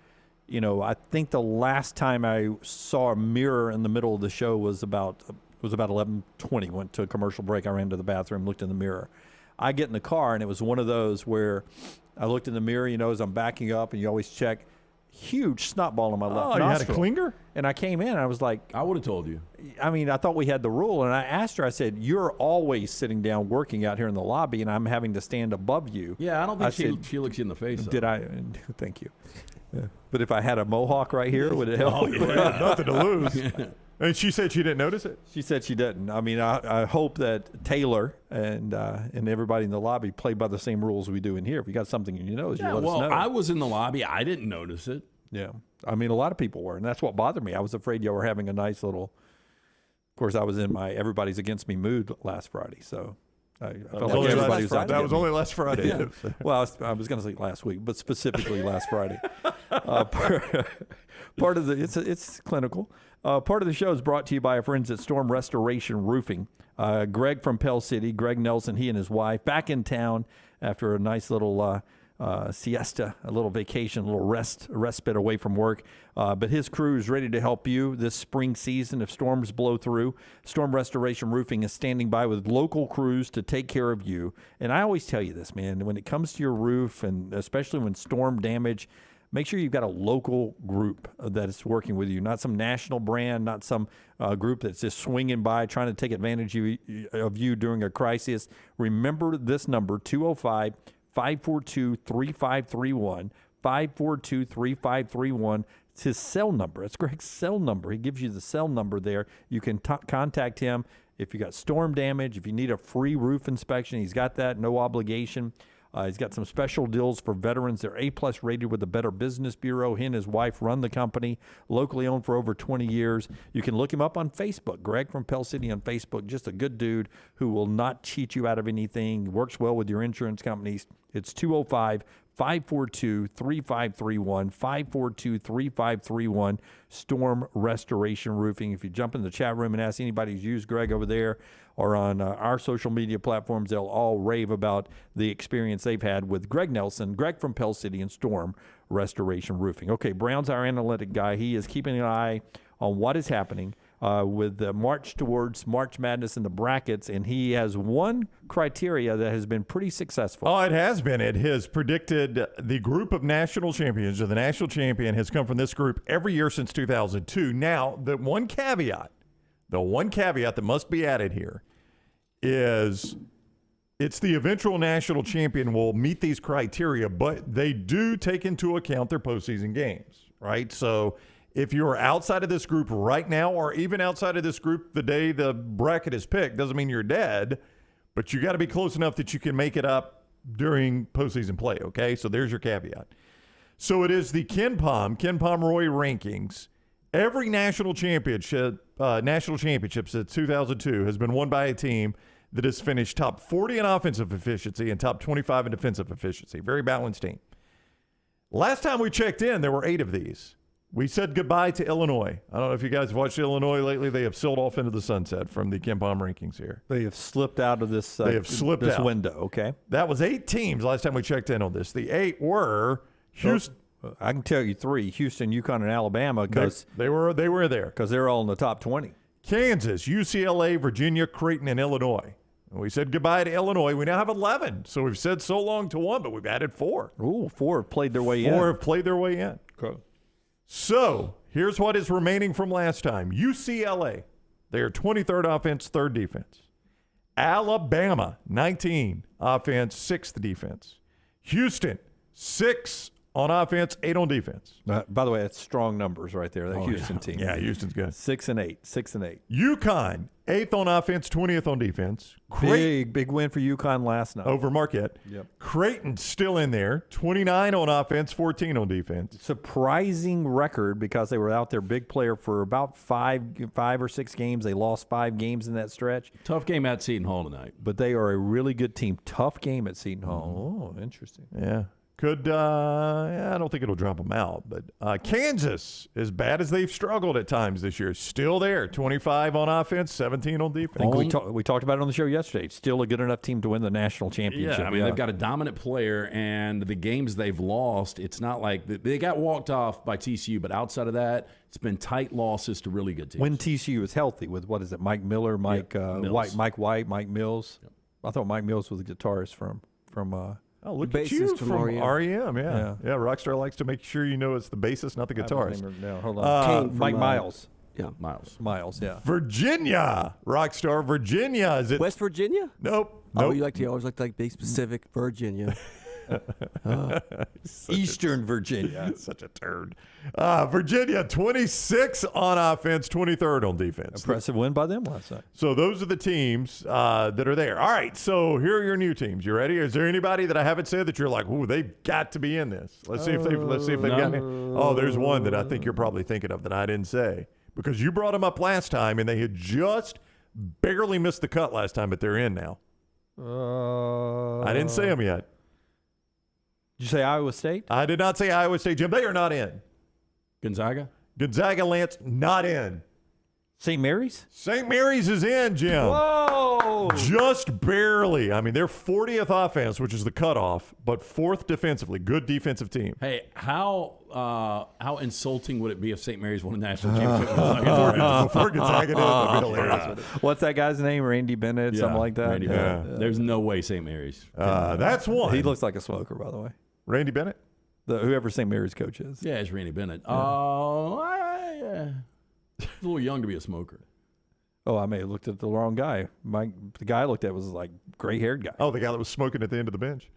I think the last time I saw a mirror in the middle of the show was about 11:20. Went to a commercial break. I ran to the bathroom, looked in the mirror. I get in the car, and it was one of those where I looked in the mirror, as I'm backing up, and you always check. Huge snot ball on my left nostril. You had a clinger? And I came in, and I was like, I would have told you. I mean, I thought we had the rule, and I asked her, I said, "You're always sitting down working out here in the lobby, and I'm having to stand above you." Yeah, I don't think she looks you in the face. Did I? Thank you. Yeah. But if I had a mohawk right here, would it help? Oh, yeah. Nothing to lose. And she said she didn't notice it? She said she didn't. I mean, I hope that Taylor and everybody in the lobby play by the same rules we do in here. If you got something in your nose, you let us know. I was in the lobby. I didn't notice it. Yeah. I mean, a lot of people were, and that's what bothered me. I was afraid y'all were having a nice little – of course, I was in my everybody's against me mood last Friday, so – I felt like everybody was out. That was only last Friday. Yeah. Well, I was going to say last week, but specifically last Friday. Part of it's clinical. Part of the show is brought to you by our friends at Storm Restoration Roofing. Greg from Pell City, Greg Nelson, he and his wife, back in town after a nice little siesta, a little vacation, a little respite away from work. But his crew is ready to help you this spring season if storms blow through. Storm Restoration Roofing is standing by with local crews to take care of you. And I always tell you this, man, when it comes to your roof, and especially when storm damage, make sure you've got a local group that is working with you, not some national brand, not some group that's just swinging by trying to take advantage of you during a crisis. Remember this number, 205-542-3531, 542-3531. It's his cell number. It's Greg's cell number. He gives you the cell number there. You can contact him if you got storm damage, if you need a free roof inspection. He's got that, no obligation. He's got some special deals for veterans. They're A-plus rated with the Better Business Bureau. He and his wife run the company, locally owned for over 20 years. You can look him up on Facebook. Greg from Pell City on Facebook. Just a good dude who will not cheat you out of anything. Works well with your insurance companies. It's 205-542-3531, 542-3531, Storm Restoration Roofing. If you jump in the chat room and ask anybody who's used Greg over there or on our social media platforms, they'll all rave about the experience they've had with Greg Nelson, Greg from Pell City, and Storm Restoration Roofing. Okay, Brown's our analytic guy. He is keeping an eye on what is happening with the march towards March Madness in the brackets, and he has one criteria that has been pretty successful. Oh, it has been. It has predicted the group of national champions, or the national champion has come from this group every year since 2002. Now, the one caveat that must be added here is it's the eventual national champion will meet these criteria, but they do take into account their postseason games, right? So if you're outside of this group right now, or even outside of this group the day the bracket is picked, doesn't mean you're dead, but you got to be close enough that you can make it up during postseason play, okay? So there's your caveat. So it is the KenPom Roy rankings. Every national championship since 2002 has been won by a team that has finished top 40 in offensive efficiency and top 25 in defensive efficiency. Very balanced team. Last time we checked in, there were 8 of these. We said goodbye to Illinois. I don't know if you guys watched Illinois lately. They have sailed off into the sunset from the KenPom rankings here. They have slipped out of this. They have slipped this out. window. Okay, that was 8 teams last time we checked in on this. The 8 were Houston. I can tell you 3: Houston, UConn, and Alabama, because they were there because they're all in the top 20. Kansas, UCLA, Virginia, Creighton, and Illinois. And we said goodbye to Illinois. We now have 11. So we've said so long to 1, but we've added 4. Ooh, 4 have played their way in. 4 have played their way in. Okay. So here's what is remaining from last time. UCLA, they are 23rd offense, 3rd defense. Alabama, 19 offense, 6th defense. Houston, 6 on offense, 8 on defense. By the way, that's strong numbers right there. That Houston team. Yeah, Houston's good. 6 and 8. 6 and 8. UConn, 8th on offense, 20th on defense. Big win for UConn last night over Marquette. Yep. Creighton's still in there, 29 on offense, 14 on defense. Surprising record because they were out there big player for about 5 or 6 games. They lost 5 games in that stretch. Tough game at Seton Hall tonight. But they are a really good team. Tough game at Seton Hall. Oh, interesting. Yeah. I don't think it'll drop them out, but Kansas, as bad as they've struggled at times this year, still there. 25 on offense, 17 on defense. I think we talked about it on the show yesterday. It's still a good enough team to win the national championship. Yeah, I mean, they've got a dominant player, and the games they've lost, it's not like they got walked off by TCU, but outside of that, it's been tight losses to really good teams. When TCU is healthy with, what is it, Mike Miller, Mike White, Mike Mills. Yep. I thought Mike Mills was the guitarist from Oh, look at you from REM. Yeah. Rockstar likes to make sure you know it's the bassist, not the guitarist. No, hold on. Mike Miles. Yeah, Miles. Yeah. Virginia, Rockstar. Virginia, is it West Virginia? Nope. Oh, you always like to be specific. Virginia. Eastern Virginia. Such a turd. Virginia, 26 on offense, 23rd on defense. Impressive win by them last night. So those are the teams that are there. All right, so here are your new teams. You ready? Is there anybody that I haven't said that you're like, ooh, they've got to be in this? Let's see if they've got any. Oh, there's one that I think you're probably thinking of that I didn't say because you brought them up last time and they had just barely missed the cut last time, but they're in now. I didn't say them yet. Did you say Iowa State? I did not say Iowa State, Jim. They are not in. Gonzaga, Lance, not in. St. Mary's? St. Mary's is in, Jim. Whoa! Just barely. I mean, they're 40th offense, which is the cutoff, but 4th defensively. Good defensive team. Hey, how insulting would it be if St. Mary's won a national championship? Before Gonzaga did, that'd be hilarious with it. What's that guy's name? Randy Bennett, something like that? Randy Bennett. There's no way St. Mary's. That's one. He looks like a smoker, by the way. Randy Bennett? Whoever St. Mary's coach is. Yeah, it's Randy Bennett. He's a little young to be a smoker. Oh, I may have looked at the wrong guy. The guy I looked at was like gray-haired guy. Oh, the guy that was smoking at the end of the bench.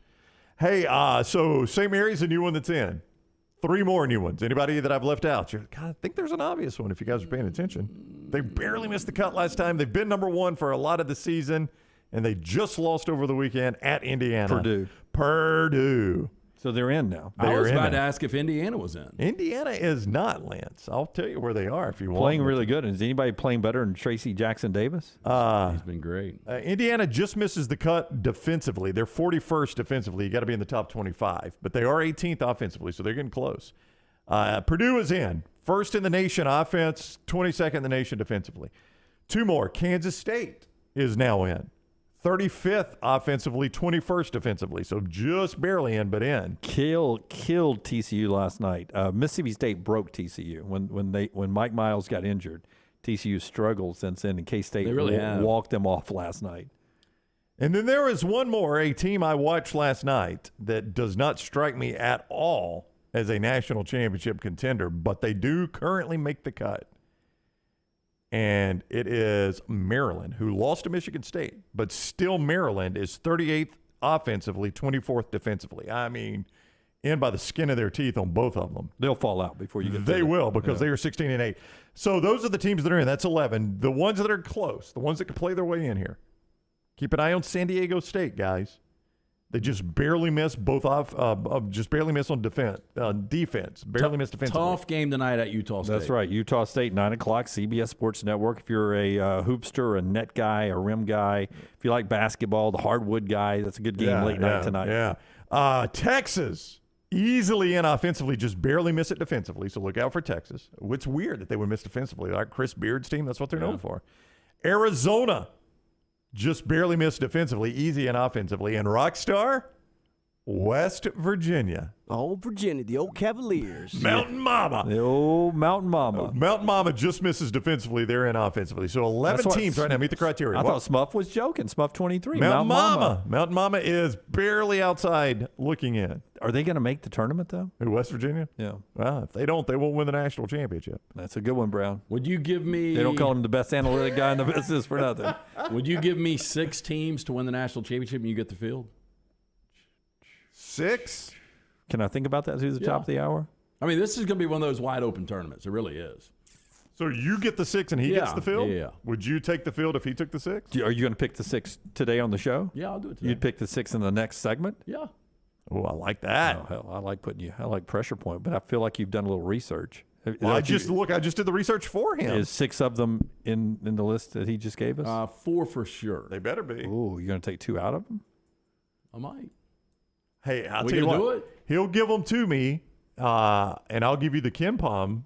Hey, so St. Mary's a new one that's in. 3 more new ones. Anybody that I've left out? I think there's an obvious one if you guys are paying attention. They barely missed the cut last time. They've been number 1 for a lot of the season, and they just lost over the weekend at Indiana. Purdue. So they're in now. I was about to ask if Indiana was in. Indiana is not, Lance. I'll tell you where they are if you want. Playing really good. Is anybody playing better than Tracy Jackson Davis? He's been great. Indiana just misses the cut defensively. They're 41st defensively. You got to be in the top 25. But they are 18th offensively, so they're getting close. Purdue is in. 1st in the nation offense, 22nd in the nation defensively. 2 more. Kansas State is now in. 35th offensively, 21st defensively. So just barely in, but in. Killed TCU last night. Mississippi State broke TCU when Mike Miles got injured. TCU's struggled since then, and K-State They really have. walked them off last night. And then there is one more, a team I watched last night that does not strike me at all as a national championship contender, but they do currently make the cut. And it is Maryland, who lost to Michigan State, but still Maryland is 38th offensively, 24th defensively. I mean, in by the skin of their teeth on both of them. They'll fall out before you get They to will, because they are 16-8. So those are the teams that are in. That's 11. The ones that are close, the ones that can play their way in here. Keep an eye on San Diego State, guys. They just barely missed both just barely missed on defense. Barely missed defensively. Tough game tonight at Utah State. That's right. Utah State, 9 o'clock, CBS Sports Network. If you're a hoopster, a net guy, a rim guy, if you like basketball, the hardwood guy, that's a good game late night tonight. Yeah. Texas, easily in offensively, just barely miss it defensively. So look out for Texas. It's weird that they would miss defensively. Like Chris Beard's team, that's what they're known for. Arizona, just barely missed defensively, easy and offensively. And Rockstar, West Virginia. Oh, Virginia, the old Cavaliers. Mountain Mama. The old Mountain Mama. Mountain Mama just misses defensively. They're in offensively. So 11 teams right now meet the criteria. I thought Smuff was joking. Smuff 23. Mountain Mama. Mountain Mama is barely outside looking in. Are they going to make the tournament, though? West Virginia? Yeah. Well, if they don't, they won't win the national championship. That's a good one, Brown. Would you give me... They don't call him the best analytic guy in the business for nothing. Would you give me 6 teams to win the national championship and you get the field? 6? Can I think about that to the top of the hour? I mean, this is going to be one of those wide open tournaments. It really is. So you get the 6 and he gets the field? Yeah. Would you take the field if he took the 6? Are you going to pick the 6 today on the show? Yeah, I'll do it today. You'd pick the 6 in the next segment? Yeah. Oh, I like that. Oh, hell, I like pressure point, but I feel like you've done a little research. Well, I just did the research for him. Is 6 of them in the list that he just gave us? 4 for sure. They better be. Ooh, you're going to take 2 out of them? I might. Hey, I'll tell you what. He'll give them to me, and I'll give you the KenPom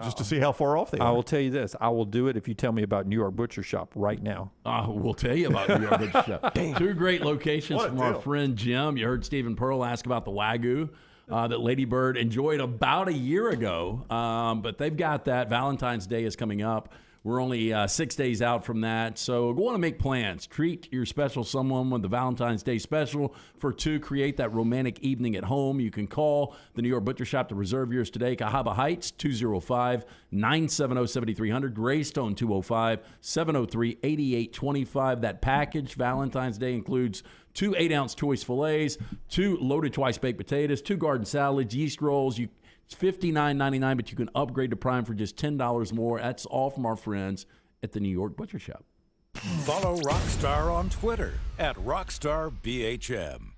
just to see how far off they are. I will tell you this. I will do it if you tell me about New York Butcher Shop right now. We'll tell you about New York Butcher Shop. 2 great locations from our friend Jim. You heard Stephen Pearl ask about the Wagyu that Lady Bird enjoyed about a year ago. But they've got that. Valentine's Day is coming up. We're only 6 days out from that, so go on and make plans. Treat your special someone with the Valentine's Day special for 2. Create that romantic evening at home. You can call the New York Butcher Shop to reserve yours today. Cahaba Heights, 205-970-7300. Greystone, 205-703-8825. That package, Valentine's Day, includes 2 8-ounce choice fillets, 2 loaded twice-baked potatoes, 2 garden salads, yeast rolls. It's $59.99, but you can upgrade to Prime for just $10 more. That's all from our friends at the New York Butcher Shop. Follow Rockstar on Twitter @RockstarBHM.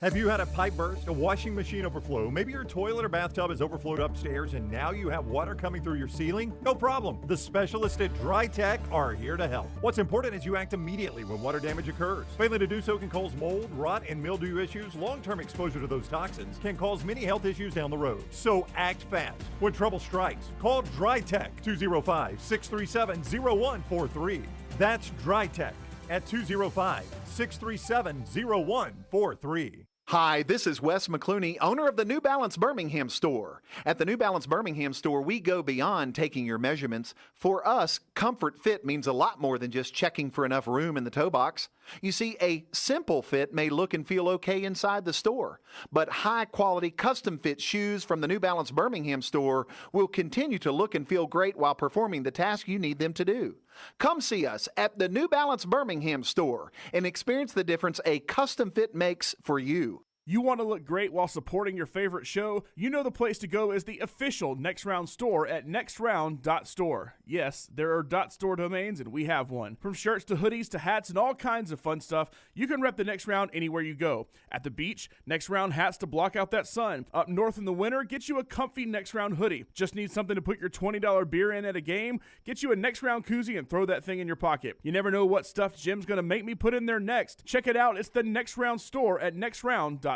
Have you had a pipe burst, a washing machine overflow? Maybe your toilet or bathtub has overflowed upstairs and now you have water coming through your ceiling? No problem. The specialists at Dry Tech are here to help. What's important is you act immediately when water damage occurs. Failing to do so can cause mold, rot, and mildew issues. Long-term exposure to those toxins can cause many health issues down the road. So act fast. When trouble strikes, call Dry Tech 205-637-0143. That's Dry Tech at 205-637-0143. Hi, this is Wes McClooney, owner of the New Balance Birmingham store. At the New Balance Birmingham store, we go beyond taking your measurements. For us, comfort fit means a lot more than just checking for enough room in the toe box. You see, a simple fit may look and feel okay inside the store, but high-quality custom-fit shoes from the New Balance Birmingham store will continue to look and feel great while performing the task you need them to do. Come see us at the New Balance Birmingham store and experience the difference a custom fit makes for you. You want to look great while supporting your favorite show? You know the place to go is the official Next Round store at nextround.store. Yes, there are .store domains, and we have one. From shirts to hoodies to hats and all kinds of fun stuff, you can rep the Next Round anywhere you go. At the beach, Next Round hats to block out that sun. Up north in the winter, get you a comfy Next Round hoodie. Just need something to put your $20 beer in at a game? Get you a Next Round koozie and throw that thing in your pocket. You never know what stuff Jim's going to make me put in there next. Check it out. It's the Next Round store at nextround.store.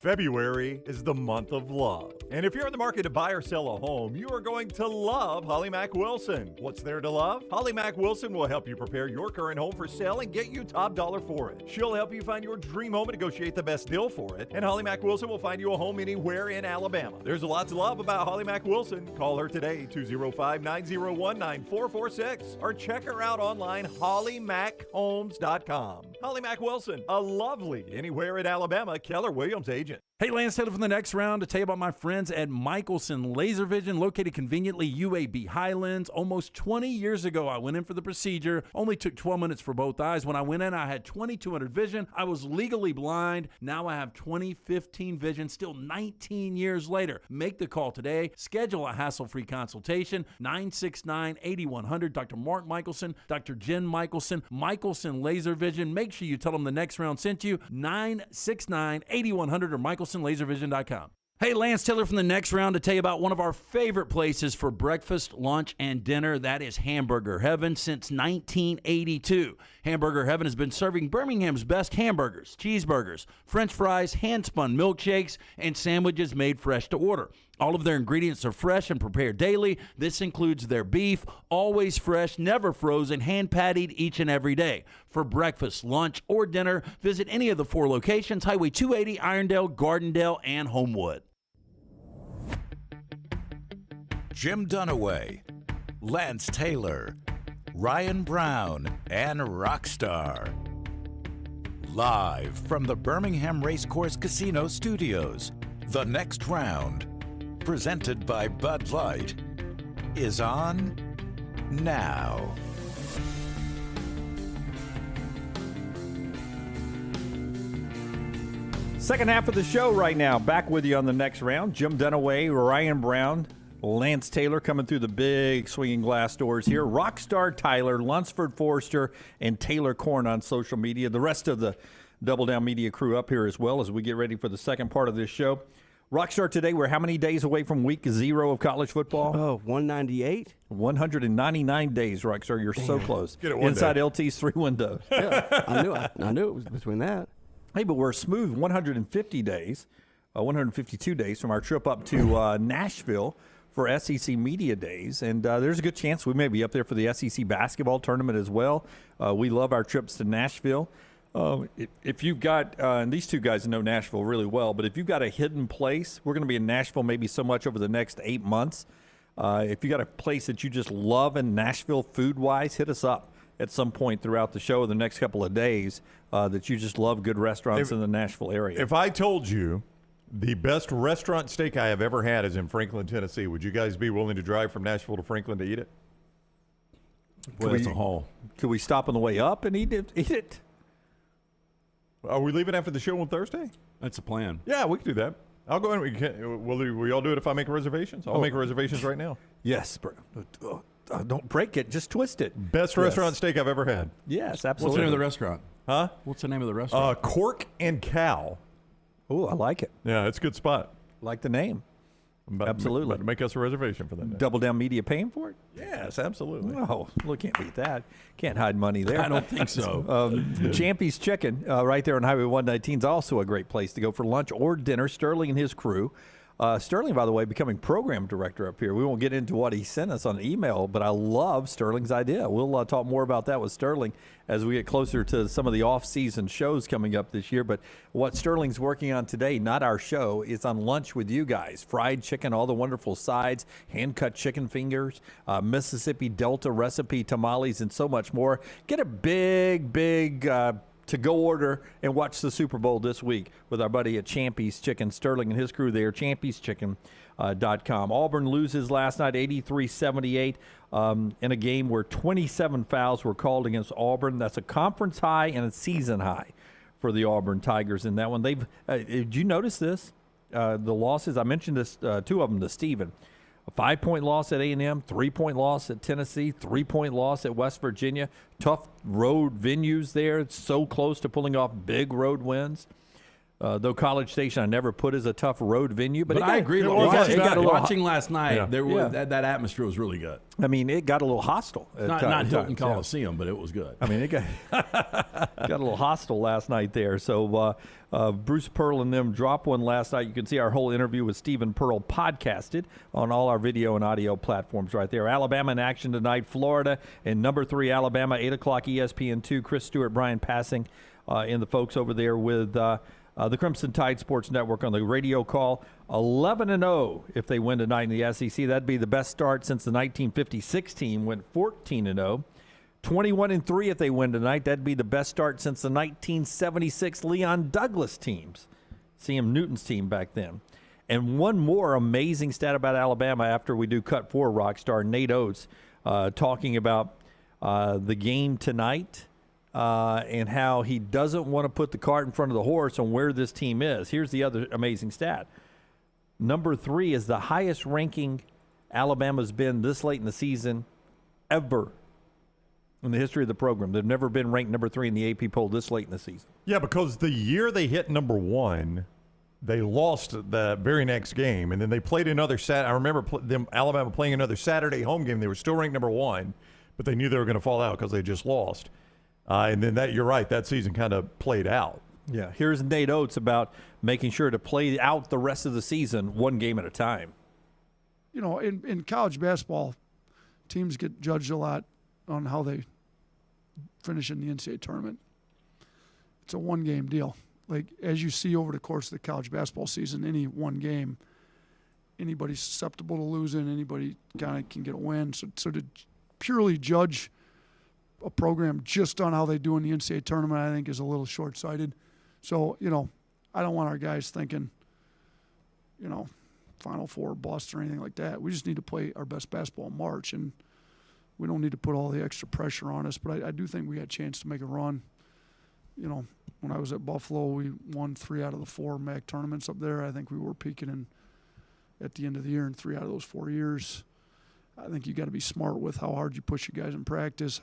February is the month of love. And if you're in the market to buy or sell a home, you are going to love Holly Mack Wilson. What's there to love? Holly Mack Wilson will help you prepare your current home for sale and get you top dollar for it. She'll help you find your dream home and negotiate the best deal for it. And Holly Mack Wilson will find you a home anywhere in Alabama. There's a lot to love about Holly Mack Wilson. Call her today, 205-901-9446, or check her out online, hollymackhomes.com. Holly Mack Wilson, a lovely anywhere in Alabama Keller Williams agent. Hey, Lance Taylor from the next round to tell you about my friends at Michelson Laser Vision, located conveniently UAB Highlands. Almost 20 years ago, I went in for the procedure. Only took 12 minutes for both eyes. When I went in, I had 2200 vision. I was legally blind. Now I have 20/15 vision, still 19 years later. Make the call today. Schedule a hassle-free consultation, 969-8100. Dr. Mark Michelson, Dr. Jen Michelson, Michelson Laser Vision. Make sure you tell them the next round sent you, 969-8100 or MichelsonLaserVision.com. Hey, Lance Taylor from the next round to tell you about one of our favorite places for breakfast, lunch, and dinner. That is Hamburger Heaven since 1982. Hamburger Heaven has been serving Birmingham's best hamburgers, cheeseburgers, French fries, hand-spun milkshakes, and sandwiches made fresh to order. All of their ingredients are fresh and prepared daily. This includes their beef, always fresh, never frozen, hand-pattied each and every day. For breakfast, lunch, or dinner, visit any of the 4 locations, Highway 280, Irondale, Gardendale, and Homewood. Jim Dunaway, Lance Taylor, Ryan Brown, and Rockstar. Live from the Birmingham Racecourse Casino Studios, the next round, presented by Bud Light, is on now. Second half of the show right now. Back with you on the next round. Jim Dunaway, Ryan Brown, Lance Taylor coming through the big swinging glass doors here. Rockstar Tyler, Lunsford Forrester, and Taylor Korn on social media. The rest of the Double Down Media crew up here as well as we get ready for the second part of this show. Rockstar, today we're how many days away from week 0 of college football? Oh, 198? 199 days, Rockstar. You're so close. Get it one Inside day. LT's 3 windows. Yeah, I knew it was between that. Hey, but we're a smooth 150 days, 152 days from our trip up to Nashville for SEC Media Days. And there's a good chance we may be up there for the SEC basketball tournament as well. We love our trips to Nashville. If you've got, and these two guys know Nashville really well, but if you've got a hidden place, we're going to be in Nashville maybe so much over the next 8 months. If you got a place that you just love in Nashville food-wise, hit us up at some point throughout the show the next couple of days that you just love good restaurants in the Nashville area. If I told you the best restaurant steak I have ever had is in Franklin, Tennessee, would you guys be willing to drive from Nashville to Franklin to eat it? Well, that's a haul. Could we stop on the way up and eat it? Are we leaving after the show on Thursday? That's the plan. Yeah, we can do that. I'll go in. Will we all do it if I make reservations? I'll make reservations right now. Yes. Don't break it. Just twist it. Best restaurant steak I've ever had. Yes, absolutely. What's the name of the restaurant? Huh? What's the name of the restaurant? Cork and Cow. Oh, I like it. Yeah, it's a good spot. Like the name. Absolutely. About to make us a reservation for that day. Double Down Media paying for it? Yes, absolutely. Oh, look, can't beat that. Can't hide money there. I don't think so. Champy's Chicken right there on Highway 119 is also a great place to go for lunch or dinner. Sterling and his crew. Sterling, by the way, becoming program director up here. We won't get into what he sent us on email, but I love Sterling's idea. We'll talk more about that with Sterling as we get closer to some of the off-season shows coming up this year. But what Sterling's working on today, not our show, is on lunch with you guys. Fried chicken, all the wonderful sides, hand-cut chicken fingers, Mississippi Delta recipe tamales, and so much more. Get a big to-go order and watch the Super Bowl this week with our buddy at Champy's Chicken, Sterling and his crew there, champyschicken.com. Auburn loses last night 83-78 in a game where 27 fouls were called against Auburn. That's a conference high and a season high for the Auburn Tigers in that one. Did you notice this? The losses, I mentioned this, 2 of them to Stephen. A 5-point loss at A&M, 3-point loss at Tennessee, 3-point loss at West Virginia. Tough road venues there. It's so close to pulling off big road wins. Though College Station I never put as a tough road venue, but I agree. Watching last night, that atmosphere was really good. I mean, it got a little hostile. Not Hilton Coliseum, but it was good. I mean, it got a little hostile last night there. So Bruce Pearl and them dropped one last night. You can see our whole interview with Stephen Pearl podcasted on all our video and audio platforms right there. Alabama in action tonight. Florida and number 3 Alabama, 8 o'clock ESPN2. Chris Stewart, Brian Passing, and the folks over there with the Crimson Tide Sports Network on the radio call. 11-0 if they win tonight in the SEC. That'd be the best start since the 1956 team went 14-0. 21-3 if they win tonight. That'd be the best start since the 1976 Leon Douglas teams. CM Newton's team back then. And one more amazing stat about Alabama after we do Cut 4, Rockstar Nate Oats, talking about the game tonight. And how he doesn't want to put the cart in front of the horse on where this team is. Here's the other amazing stat. Number 3 is the highest ranking Alabama's been this late in the season ever in the history of the program. They've never been ranked number 3 in the AP poll this late in the season. Yeah, because the year they hit number 1, they lost the very next game, and then they played another I remember Alabama playing another Saturday home game. They were still ranked number 1, but they knew they were going to fall out because they just lost. And then you're right, that season kind of played out. Yeah, here's Nate Oats about making sure to play out the rest of the season one game at a time. You know, in college basketball, teams get judged a lot on how they finish in the NCAA tournament. It's a one-game deal. Like, as you see over the course of the college basketball season, any one game, anybody's susceptible to losing, anybody kind of can get a win. So to purely judge a program just on how they do in the NCAA tournament, I think, is a little short-sighted. So, you know, I don't want our guys thinking, you know, Final Four bust or anything like that. We just need to play our best basketball in March, and we don't need to put all the extra pressure on us. But I do think we had a chance to make a run. You know, when I was at Buffalo, we won 3 out of the 4 MAC tournaments up there. I think we were peaking at the end of the year in 3 out of those 4 years. I think you got to be smart with how hard you push your guys in practice,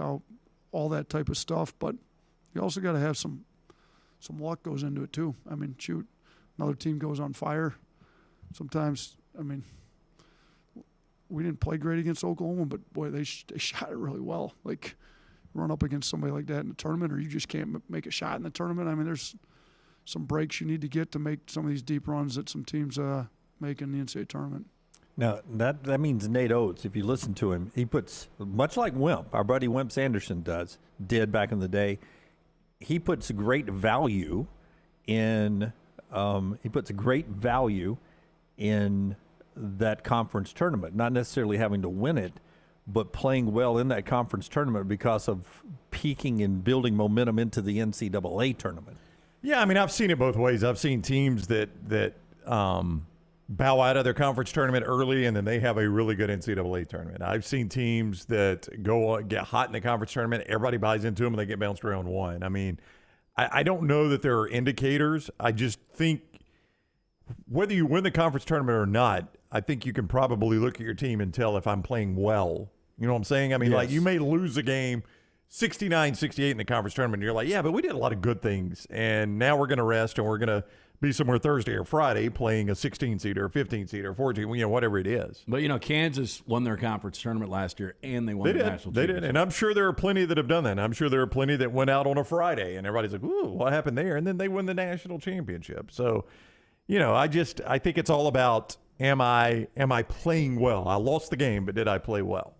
all that type of stuff, but you also got to have some luck goes into it too. I mean, shoot, another team goes on fire. Sometimes, I mean, we didn't play great against Oklahoma, but boy, they shot it really well. Like, run up against somebody like that in the tournament, or you just can't make a shot in the tournament. I mean, there's some breaks you need to get to make some of these deep runs that some teams make in the NCAA tournament. Now, that means Nate Oats, if you listen to him, he puts, much like Wimp, our buddy Wimp Sanderson did back in the day, he puts great value in that conference tournament, not necessarily having to win it, but playing well in that conference tournament because of peaking and building momentum into the NCAA tournament. Yeah, I mean, I've seen it both ways. I've seen teams that bow out of their conference tournament early, and then they have a really good NCAA tournament. I've seen teams that get hot in the conference tournament, everybody buys into them, and they get bounced around 1. I mean, I don't know that there are indicators. I just think whether you win the conference tournament or not, I think you can probably look at your team and tell if I'm playing well. You know what I'm saying? I mean, like, you may lose a game 69-68 in the conference tournament, and you're like, yeah, but we did a lot of good things, and now we're going to rest, and we're going to be somewhere Thursday or Friday playing a 16-seed or a 15-seed or a 14, you know, whatever it is. But, you know, Kansas won their conference tournament last year, and they won the national championship. They did, and I'm sure there are plenty that have done that. And I'm sure there are plenty that went out on a Friday, and everybody's like, ooh, what happened there? And then they win the national championship. So, you know, I think it's all about, am I playing well? I lost the game, but did I play well?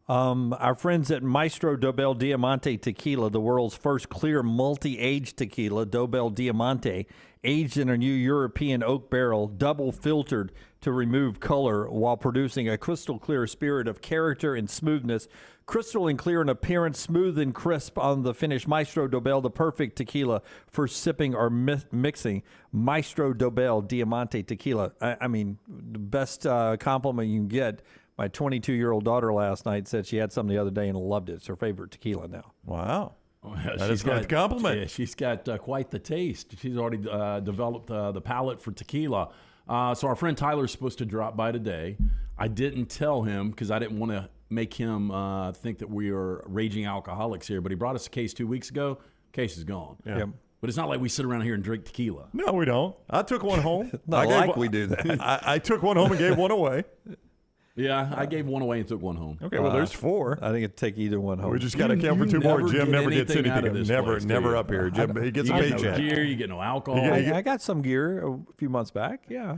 Our friends at Maestro Dobel Diamante Tequila, the world's first clear multi-age tequila, Dobel Diamante, aged in a new European oak barrel, double filtered to remove color while producing a crystal clear spirit of character and smoothness. Crystal and clear in appearance, smooth and crisp on the finish. Maestro Dobel, the perfect tequila for sipping or mixing. Maestro Dobel Diamante Tequila. I mean, the best compliment you can get. My 22-year-old daughter last night said she had some the other day and loved it. It's her favorite tequila now. Wow. Oh, yeah, that is quite a compliment. Yeah, she's got quite the taste. She's already developed the palate for tequila. So our friend Tyler's supposed to drop by today. I didn't tell him because I didn't want to make him think that we are raging alcoholics here, but he brought us a case 2 weeks ago. Case is gone. Yeah. But it's not like we sit around here and drink tequila. No, we don't. I took one home. We do that. I took one home and gave one away. Yeah, I gave one away and took one home. Okay, well, there's 4. I think it'd take either one home. We just got to count for 2 more. Jim never gets anything out of anything. this Never place, up here. Jim, he gets a You get paycheck. no gear, you get no alcohol. I got some gear a few months back. Yeah.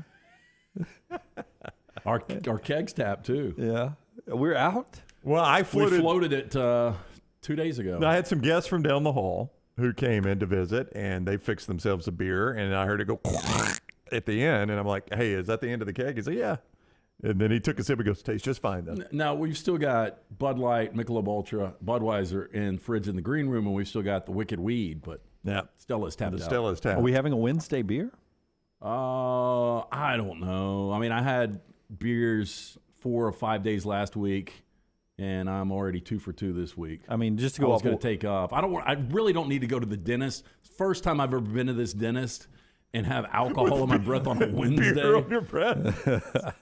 Our kegs tapped too. Yeah. We're out. Well, We floated it 2 days ago. I had some guests from down the hall who came in to visit, and they fixed themselves a beer, and I heard it go at the end, and I'm like, hey, is that the end of the keg? He said, yeah. And then he took a sip and goes, tastes just fine, though. Now, we've still got Bud Light, Michelob Ultra, Budweiser, and fridge in the green room, and we've still got the Wicked Weed, but Stella's tapped out. Stella's tapped. Are we having a Wednesday beer? I don't know. I mean, I had beers 4 or 5 days last week, and I'm already 2 for 2 this week. I mean, just to go I was off. going to take off. I really don't need to go to the dentist. First time I've ever been to this dentist and have alcohol in my breath on a Wednesday. Beer on your breath.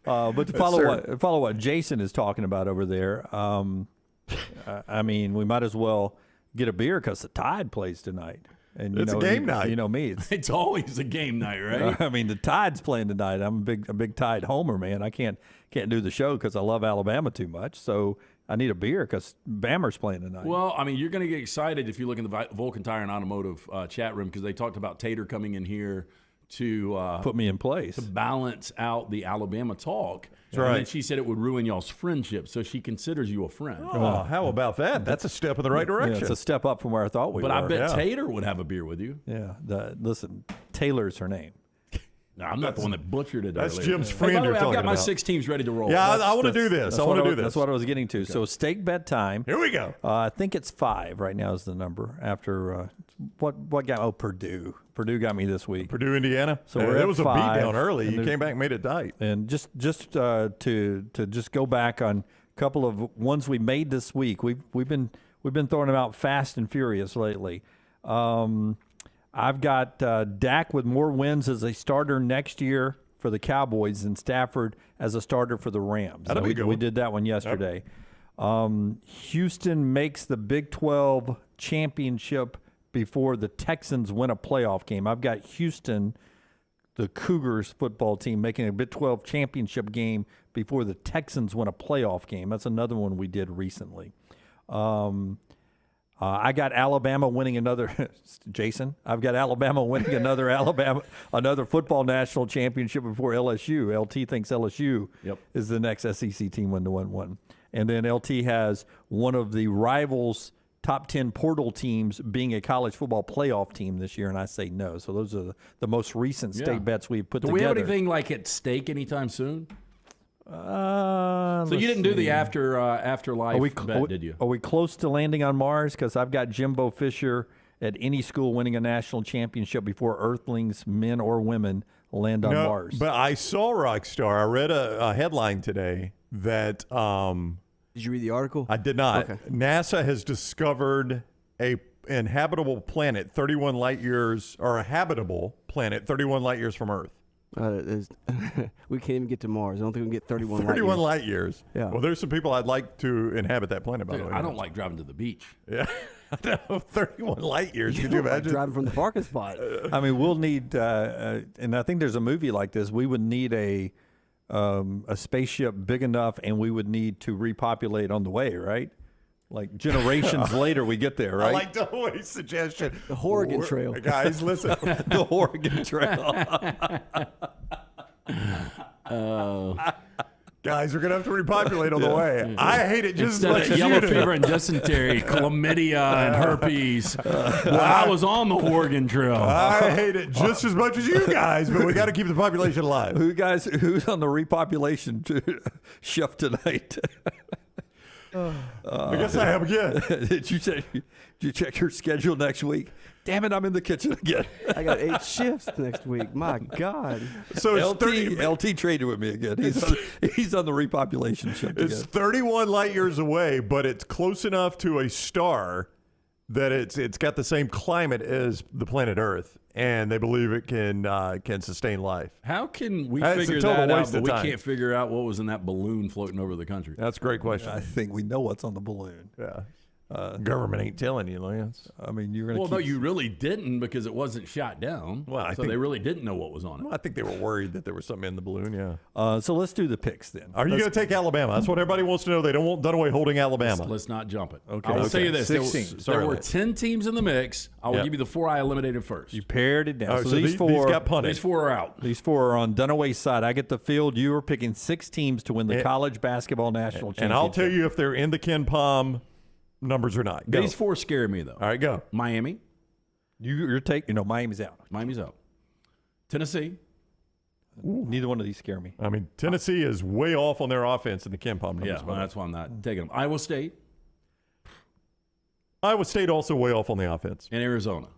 But to follow what Jason is talking about over there, I mean, we might as well get a beer because the Tide plays tonight. And It's a game night. You know me. It's always a game night, right? I mean, the Tide's playing tonight. I'm a big Tide homer, man. I can't do the show because I love Alabama too much. So I need a beer because Bama's playing tonight. Well, I mean, you're going to get excited if you look in the Vulcan Tire and Automotive chat room because they talked about Tater coming in here to put me in place to balance out the Alabama talk. That's right. And then she said it would ruin y'all's friendship, so she considers you a friend. Oh, how about that? That's a step in the right direction. Yeah, it's a step up from where I thought we were. But I bet Tater would have a beer with you. Yeah. Listen, Taylor's her name. No, I'm not the one that butchered it That's earlier. Jim's friend Hey, by the you're way, I've talking got my about. 6 teams ready to roll. Yeah, I want to do this. I want to do this. That's what I was getting to. Okay. So stake bet time. Here we go. I think it's 5 right now is the number after what got? Oh, Purdue. Purdue got me this week. Purdue, Indiana. So we're it at was 5, a beatdown early. You and came back and made it tight. And just to just go back on a couple of ones we made this week. We've been throwing them out fast and furious lately. I've got Dak with more wins as a starter next year for the Cowboys than Stafford as a starter for the Rams. That'll be good. We did that one yesterday. Houston makes the Big 12 championship before the Texans win a playoff game. I've got Houston, the Cougars football team, making a Big 12 championship game before the Texans win a playoff game. That's another one we did recently. I got Alabama winning another. Jason, I've got Alabama winning another football national championship before LSU. LT thinks LSU is the next SEC team to win one, and then LT has one of the rivals' top 10 portal teams being a college football playoff team this year, and I say no. So those are the most recent state bets we've put together. Do we have anything like at stake anytime soon? So you didn't do the afterlife bet, did you? Are we close to landing on Mars? Because I've got Jimbo Fisher at any school winning a national championship before Earthlings, men or women, land on Mars. But I saw Rockstar. I read a headline today that Did you read the article? I did not. Okay. NASA has discovered a inhabitable planet 31 light years, or a habitable planet 31 light years from Earth. We can't even get to Mars. I don't think we can get 31 light years. Yeah. Well, there's some people I'd like to inhabit that planet, by the way. I don't like driving to the beach. Yeah. I know, 31 light years. Could you Like imagine? driving from the parking spot. I mean, we'll need, and I think there's a movie like this. We would need a spaceship big enough, and we would need to repopulate on the way, right? Like generations later, we get there, right? I like the way suggestion. The Horrigan Trail. Guys, listen. The Horrigan Trail. Guys, we're going to have to repopulate on the way. I hate it just Instead as much of as yellow you do. fever and dysentery, chlamydia and herpes. I was on the Horrigan Trail. I hate it just as much as you guys, but we got to keep the population alive. Who's on the repopulation shift tonight? I guess I am again. Did you check your schedule next week? Damn it, I'm in the kitchen again. I got 8 shifts next week. My God. So it's LT traded with me again. He's on the repopulation shift It's again. 31 light years away, but it's close enough to a star that it's got the same climate as the planet Earth, and they believe it can sustain life. How can we That's a figure total that out, waste but of we time. can't figure out what was in that balloon floating over the country? That's a great question. I think we know what's on the balloon. Yeah. Government ain't telling you, Lance. I mean, you're going to Well, no, you really didn't because it wasn't shot down. Well, I so think- they really didn't know what was on it. Well, I think they were worried that there was something in the balloon, yeah. So let's do the picks then. Are you going to take Alabama? That's what everybody wants to know. They don't want Dunaway holding Alabama. Let's not jump it. Okay. I will tell you this. There 16. were, Sorry, there were Lance. 10 teams in the mix. I will Yep. give you the 4 I eliminated first. You pared it down. All right, so so these these four got punted. These 4 are out. These 4 are on Dunaway's side. I get the field. You are picking 6 teams to win the college basketball national championship. And I'll tell you if they're in the KenPom numbers or not. Go. These 4 scare me, though. All right, go. Miami. You're taking, Miami's out. Miami's out. Tennessee. Neither one of these scare me. I mean, Tennessee is way off on their offense in the KenPom numbers. Yeah, well, that's why I'm not taking them. Iowa State. Iowa State also way off on the offense. And Arizona.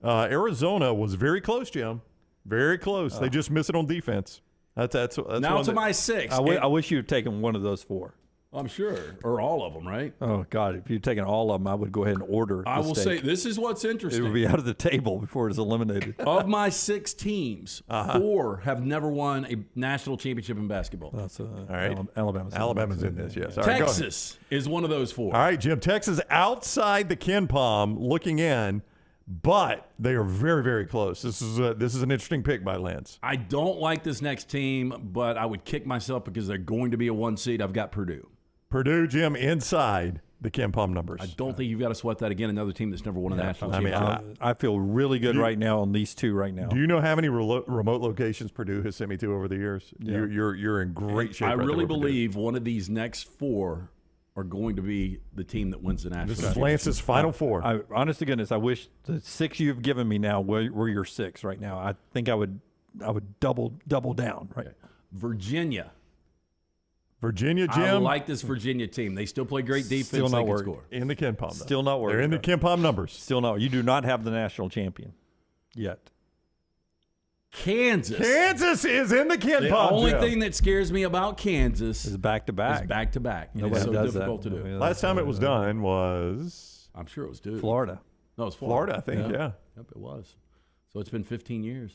Arizona was very close, Jim. Very close. They just miss it on defense. That's Now one to that- my 6. I wish you had taken one of those 4. I'm sure. Or all of them, right? Oh, God. If you'd taken all of them, I would go ahead and order I the will steak. say this is what's interesting. It would be out of the table before it's eliminated. Of my 6 teams, 4 have never won a national championship in basketball. That's all right. Alabama's in this, yes. All right, go ahead. Texas is one of those 4. All right, Jim. Texas outside the KenPom looking in, but they are very, very close. This is an interesting pick by Lance. I don't like this next team, but I would kick myself because they're going to be a 1 seed. I've got Purdue. Purdue, Jim, inside the KenPom numbers. I don't think you've got to sweat that again. Another team that's never won a national championship. I feel really good right now on these 2 right now. Do you know how many remote locations Purdue has sent me to over the years? Yeah. You're in great shape. I right really there with believe one of these next 4 are going to be the team that wins the national This is championship. Lance's final 4. Honest to goodness, I wish the 6 you've given me now were your 6 right now. I think I would double down. Right. Virginia. Virginia, Jim. I like this Virginia team. They still play great defense. Still not they can working. score. In the KenPom. Still not working. They're in the KenPom numbers. Still not. You do not have the national champion yet. Kansas. Kansas is in the KenPom. The only Jim. thing that scares me about Kansas is back-to-back. Is back-to-back. Nobody It's so does difficult that. to do. Last time it was done was I'm sure it was due. Florida. No, it was Florida, I think, yeah. Yep, it was. So it's been 15 years.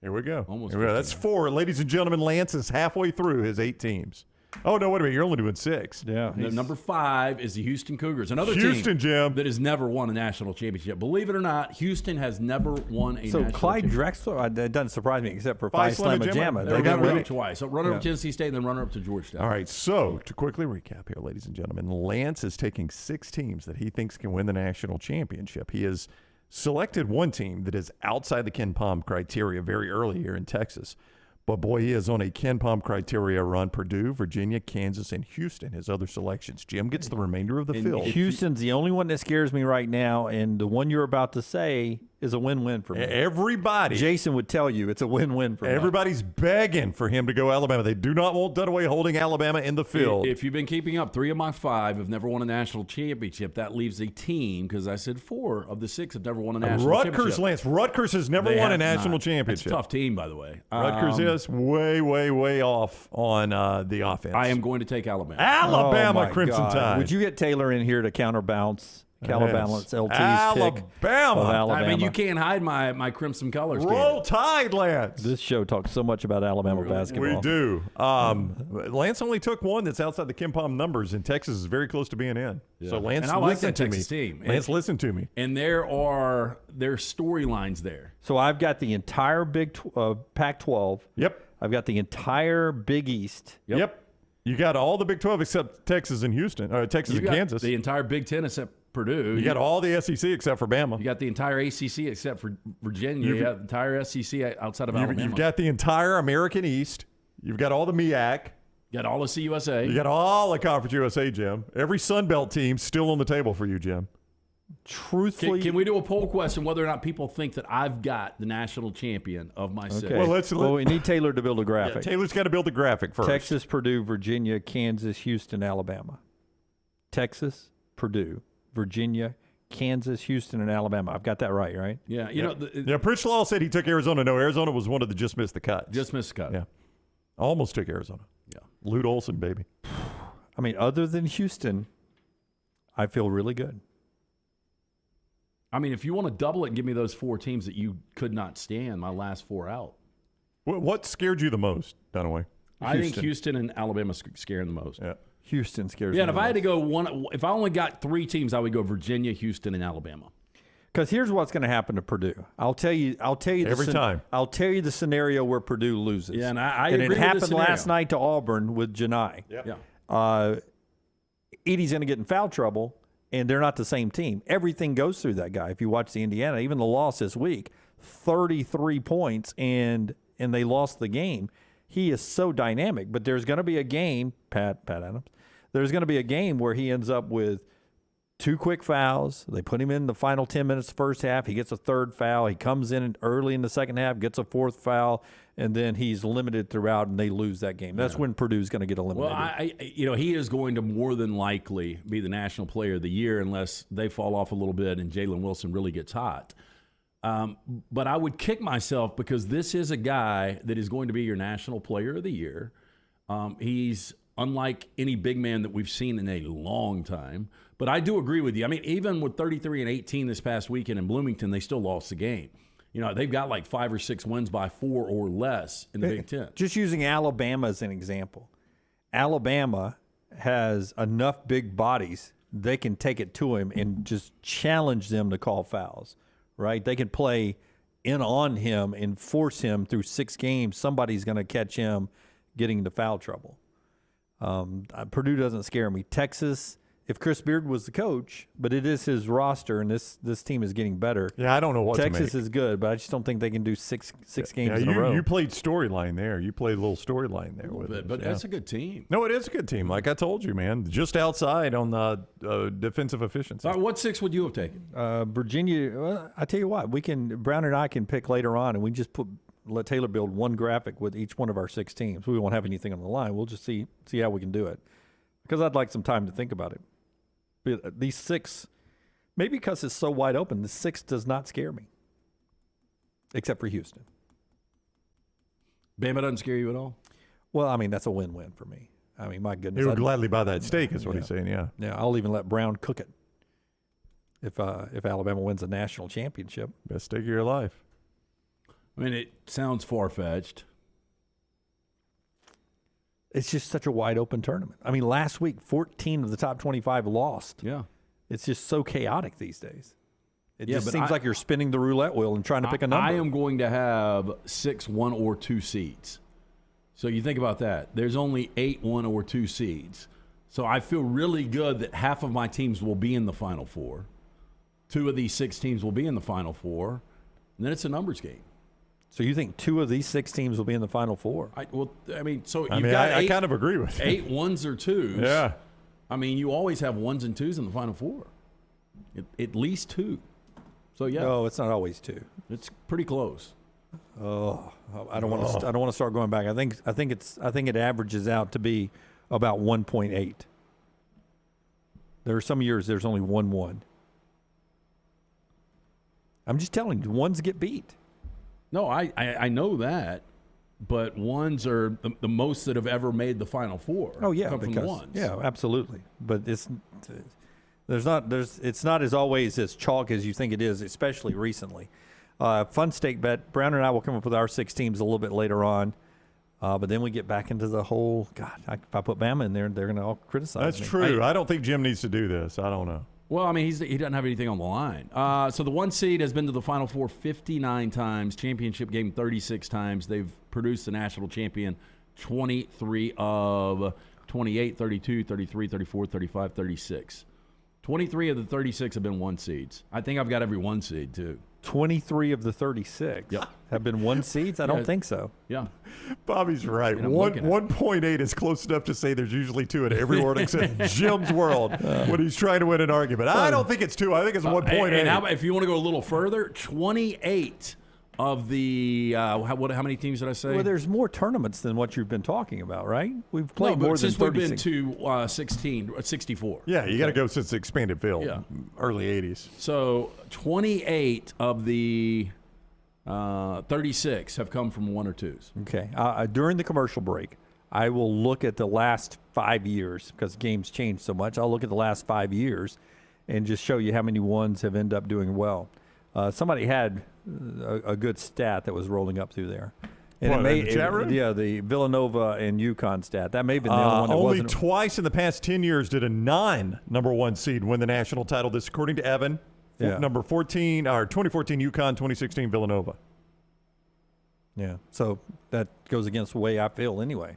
Here we go. Almost Here we go. That's 4. Ladies and gentlemen, Lance is halfway through his 8 teams. Oh, no, wait a minute. You're only doing 6. Yeah. Number 5 is the Houston Cougars. Another Houston, team Jim. that has never won a national championship. Believe it or not, Houston has never won a So national Clyde championship. Drexler, it doesn't surprise me except for Phi Phi Slamma Slamma Jamma. They got got rid of- twice. So runner-up to Tennessee State and then runner-up to Georgetown. All right, so to quickly recap here, ladies and gentlemen, Lance is taking 6 teams that he thinks can win the national championship. He has selected one team that is outside the KenPom criteria very early here in Texas. But, boy, he is on a KenPom criteria run. Purdue, Virginia, Kansas, and Houston, his other selections. Jim gets the remainder of the field. Houston's the only one that scares me right now, and the one you're about to say is a win-win for me. Everybody. Jason would tell you it's a win-win for me. Everybody's begging for him to go Alabama. They do not want Dunaway holding Alabama in the field. If you've been keeping up, 3 of my 5 have never won a national championship. That leaves a team, because I said 4 of the 6 have never won a national Rutgers, championship. Lance. Rutgers has never They won a have national not. championship. It's a tough team, by the way. Rutgers is way, way, way off on the offense. I am going to take Alabama. Alabama Oh, my Crimson God. Tide. Would you get Taylor in here to counterbalance LT's pick Alabama. of Alabama? I mean, you can't hide my crimson colors. Roll Tide, Lance. This show talks so much about Alabama basketball. We do. Lance only took one that's outside the KenPom numbers, and Texas is very close to being in. Yeah. So Lance, and I like listen that to Texas me. team. Lance, listen to me. And there's storylines there. So I've got the entire Pac-12. Yep. I've got the entire Big East. Yep. You got all the Big 12 except Texas and Houston, or Texas You and got Kansas. the entire Big Ten except Purdue. You got all the SEC except for Bama. You got the entire ACC except for Virginia. You got the entire SEC outside of Alabama. You've got the entire American East. You've got all the MEAC. You got all the CUSA. You got all the Conference USA, Jim. Every Sun Belt team still on the table for you, Jim. Truthfully, Can we do a poll question whether or not people think that I've got the national champion of my six? Okay. Well, we need Taylor to build a graphic. Yeah, Taylor's got to build a graphic first. Texas, Purdue, Virginia, Kansas, Houston, Alabama. Texas, Purdue, Virginia, Kansas, Houston, and Alabama. I've got that right? Yeah. Pritch Law said he took Arizona. No, Arizona was one of the just missed the cut. Just missed the cut. Yeah. Almost took Arizona. Yeah. Lute Olson, baby. I mean, other than Houston, I feel really good. I mean, if you want to double it and give me those 4 teams that you could not stand, my last 4 out. What scared you the most, Dunaway? I think Houston and Alabama scaring the most. Yeah. Houston scares me. Yeah, and if I had to go if I only got 3 teams, I would go Virginia, Houston, and Alabama. Because here's what's going to happen to Purdue. I'll tell you every time. I'll tell you the scenario where Purdue loses. Yeah, and I and agree it with happened the scenario. last night to Auburn with Janai. Yep. Yeah. Edie's going to get in foul trouble, and they're not the same team. Everything goes through that guy. If you watch the Indiana, even the loss this week, 33 points, and they lost the game. He is so dynamic. But there's going to be a game, Pat Adams, there's going to be a game where he ends up with 2 quick fouls. They put him in the final 10 minutes the first half. He gets a 3rd foul. He comes in early in the second half, gets a 4th foul, and then he's limited throughout, and they lose that game. That's when Purdue's going to get eliminated. Well, he is going to more than likely be the National Player of the Year unless they fall off a little bit and Jalen Wilson really gets hot. But I would kick myself because this is a guy that is going to be your National Player of the Year. He's unlike any big man that we've seen in a long time. But I do agree with you. I mean, even with 33 and 18 this past weekend in Bloomington, they still lost the game. You know, they've got like 5 or 6 wins by 4 or less in the Big Ten. Just using Alabama as an example. Alabama has enough big bodies, they can take it to him and just challenge them to call fouls, right? They can play in on him and force him through 6 games. Somebody's going to catch him getting into foul trouble. Purdue doesn't scare me. Texas, if Chris Beard was the coach, but it is his roster, and this team is getting better. Yeah, I don't know what Texas to make. is good, but I just don't think they can do six games in a row. You played storyline there. You played a little storyline there with it. But that's a good team. No, it is a good team. Like I told you, man, just outside on the defensive efficiency. All right, what 6 would you have taken? Virginia. Well, I tell you what, Brown and I can pick later on, and we just let Taylor build one graphic with each one of our 6 teams. We won't have anything on the line. We'll just see how we can do it, because I'd like some time to think about it. These 6, maybe because it's so wide open, the 6 does not scare me, except for Houston. Bama doesn't scare you at all? Well, I mean, that's a win-win for me. I mean, my goodness. He would gladly buy that steak is what he's saying, yeah. Yeah, I'll even let Brown cook it if Alabama wins a national championship. Best steak of your life. I mean, it sounds far-fetched. It's just such a wide-open tournament. I mean, last week, 14 of the top 25 lost. Yeah. It's just so chaotic these days. It just but seems like you're spinning the roulette wheel and trying to pick a number. I am going to have 6 1 or 2 seeds. So you think about that. There's only 8 1 or 2 seeds. So I feel really good that half of my teams will be in the Final Four. 2 of these 6 teams will be in the Final Four. And then it's a numbers game. So you think 2 of these 6 teams will be in the Final Four? I kind of agree with you. 8 1s or 2s. Yeah. I mean, you always have 1s and 2s in the Final Four. At least 2. So yeah. No, it's not always 2. It's pretty close. Oh, I don't want to start going back. I think it averages out to be about 1.8. There are some years there's only 1-1. I'm just telling you, 1s get beat. No, I know that, but 1s are the most that have ever made the Final Four. Oh yeah, come from because 1s. Yeah, absolutely. But it's not as always as chalk as you think it is, especially recently. Fun stake bet. Brown and I will come up with our 6 teams a little bit later on, but then we get back into the whole. God, if I put Bama in there, they're going to all criticize me. That's true. I don't think Jim needs to do this. I don't know. Well, I mean, he doesn't have anything on the line. So the 1 seed has been to the Final Four 59 times, championship game 36 times. They've produced the national champion 23 of 28, 32, 33, 34, 35, 36. 23 of the 36 have been 1 seeds. I think I've got every 1 seed, too. 23 of the 36 have been 1 seeds? I don't think so. Yeah. Bobby's right. 1.8 is close enough to say there's usually 2 in every world except Jim's world when he's trying to win an argument. I don't think it's 2. I think it's 1.8. And how about if you want to go a little further, 28 of the how many teams did I say? Well, there's more tournaments than what you've been talking about, right? We've played more than 36. We've been to 64. Yeah, you got to go since the expanded field, early 80s. So 28 of the 36 have come from 1 or 2s. Okay. During the commercial break, I will look at the last 5 years because games change so much. I'll look at the last 5 years and just show you how many 1s have ended up doing well. Somebody had a good stat that was rolling up through there. And What, it may, in the chat room? yeah, the Villanova and UConn stat. That may have been the only one that only wasn't. twice in the past 10 years did a number one seed win the national title. This according to Evan. Yeah. Number 14, or 2014 UConn, 2016 Villanova. Yeah, so that goes against the way I feel anyway.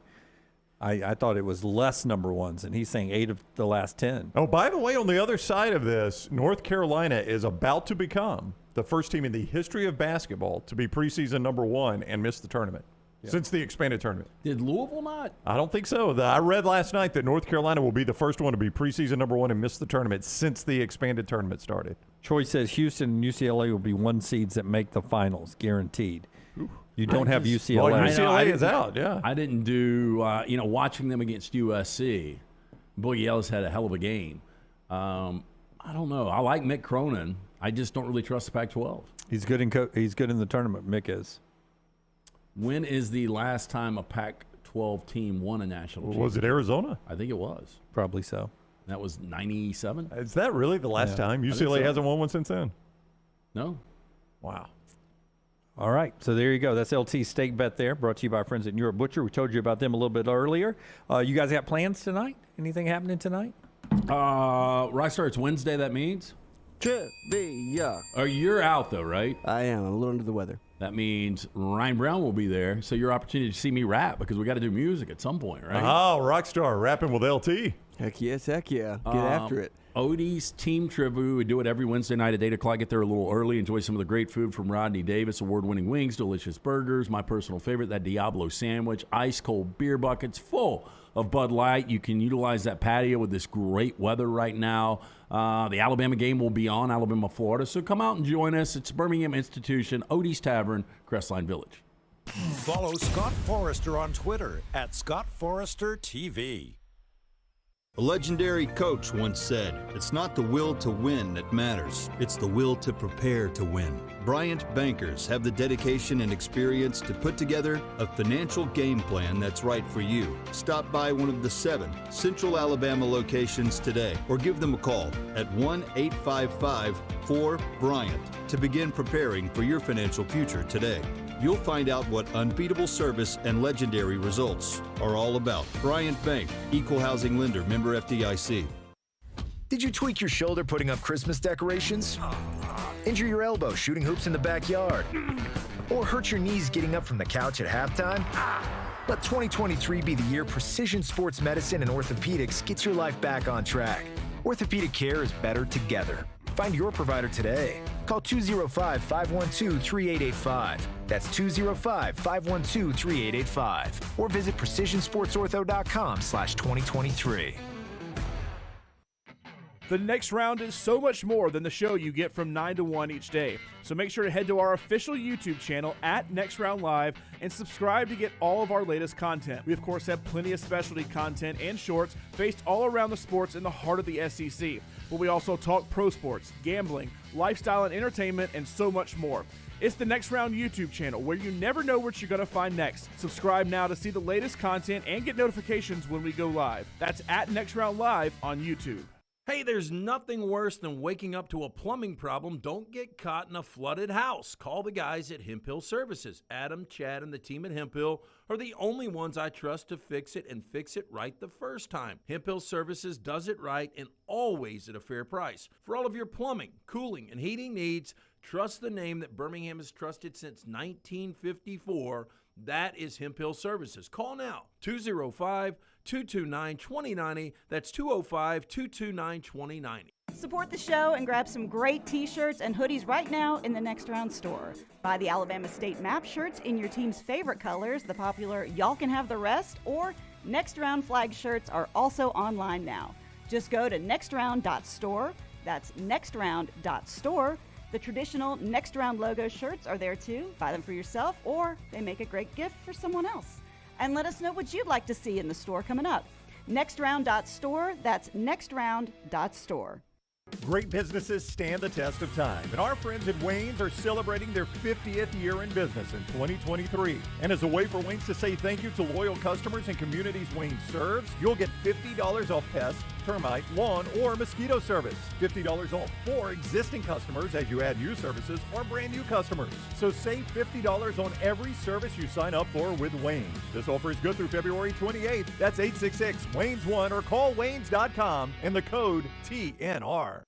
I thought it was less number ones, and he's saying 8 of the last 10. Oh, by the way, on the other side of this, North Carolina is about to become the first team in the history of basketball to be preseason number one and miss the tournament since the expanded tournament. Did Louisville not? I don't think so. I read last night that North Carolina will be the first one to be preseason number one and miss the tournament since the expanded tournament started. Troy says Houston and UCLA will be 1 seeds that make the finals, guaranteed. You don't have UCLA. Well, UCLA is out, yeah. I didn't do, watching them against USC. Boogie Ellis had a hell of a game. I don't know. I like Mick Cronin. I just don't really trust the Pac-12. He's good in the tournament, Mick is. When is the last time a Pac-12 team won a national championship? Was it Arizona? I think it was. Probably so. That was 97? Is that really the last time? UCLA hasn't won one since then? No. Wow. All right, so there you go. That's LT Steak Bet there, brought to you by our friends at New York Butcher. We told you about them a little bit earlier. You guys got plans tonight? Anything happening tonight? Rockstar, it's Wednesday, that means? Trivia. Oh, you're out, though, right? I am. I'm a little under the weather. That means Ryan Brown will be there, so your opportunity to see me rap, because we got to do music at some point, right? Oh, Rockstar, rapping with LT. Heck yes, heck yeah. Get after it. Odie's Team Tribute. We do it every Wednesday night at 8 o'clock. Get there a little early. Enjoy some of the great food from Rodney Davis. Award-winning wings, delicious burgers. My personal favorite, that Diablo sandwich. Ice-cold beer buckets full of Bud Light. You can utilize that patio with this great weather right now. The Alabama game will be on, Alabama, Florida. So come out and join us. It's Birmingham Institution, Odie's Tavern, Crestline Village. Follow Scott Forrester on Twitter at ScottForresterTV. A legendary coach once said, "It's not the will to win that matters, it's the will to prepare to win." Bryant bankers have the dedication and experience to put together a financial game plan that's right for you. Stop by one of the 7 Central Alabama locations today or give them a call at 1-855-4-BRYANT to begin preparing for your financial future today. You'll find out what unbeatable service and legendary results are all about. Bryant Bank, Equal Housing Lender, member FDIC. Did you tweak your shoulder putting up Christmas decorations? Injure your elbow shooting hoops in the backyard? Or hurt your knees getting up from the couch at halftime? Let 2023 be the year precision sports medicine and orthopedics gets your life back on track. Orthopedic care is better together. Find your provider today. Call 205-512-3885. That's 205-512-3885. Or visit precisionsportsortho.com/2023. The next round is so much more than the show you get from 9 to 1 each day. So make sure to head to our official YouTube channel at Next Round Live and subscribe to get all of our latest content. We, of course, have plenty of specialty content and shorts based all around the sports in the heart of the SEC. But we also talk pro sports, gambling, lifestyle and entertainment, and so much more. It's the Next Round YouTube channel where you never know what you're going to find next. Subscribe now to see the latest content and get notifications when we go live. That's at Next Round Live on YouTube. Hey, there's nothing worse than waking up to a plumbing problem. Don't get caught in a flooded house. Call the guys at Hemp Hill Services. Adam, Chad, and the team at Hemp Hill are the only ones I trust to fix it and fix it right the first time. Hemp Hill Services does it right and always at a fair price. For all of your plumbing, cooling, and heating needs, trust the name that Birmingham has trusted since 1954. That is Hemp Hill Services. Call now, 205-229-2090. That's 205-229-2090. Support the show and grab some great t-shirts and hoodies right now in the Next Round store. Buy the Alabama State map shirts in your team's favorite colors, the popular Y'all Can Have the Rest, or Next Round flag shirts are also online now. Just go to nextround.store. That's nextround.store. The traditional Next Round logo shirts are there too. Buy them for yourself, or they make a great gift for someone else. And let us know what you'd like to see in the store coming up. Nextround.store, that's nextround.store. Great businesses stand the test of time, and our friends at Wayne's are celebrating their 50th year in business in 2023. And as a way for Wayne's to say thank you to loyal customers and communities Wayne's serves, you'll get $50 off pest, termite, lawn, or mosquito service. $50 off for existing customers as you add new services or brand new customers. So save $50 on every service you sign up for with Wayne's. This offer is good through February 28th. That's 866-WAYNES1 or call Waynes.com and the code TNR.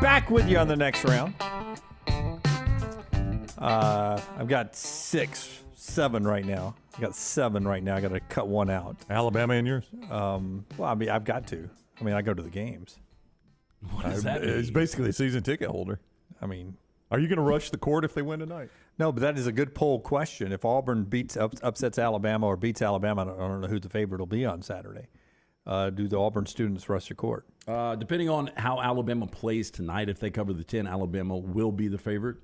Back with you on the next round. I've got 7 right now. I got 7 right now. I got to cut one out. Alabama in yours? Well, I mean, I've got to. I mean, I go to the games. What does that mean? It's basically a season ticket holder. I mean, are you going to rush the court if they win tonight? No, but that is a good poll question. If Auburn upsets Alabama or beats Alabama, I don't know who the favorite will be on Saturday. Do the Auburn students rush the court? Depending on how Alabama plays tonight, if they cover the 10, Alabama will be the favorite.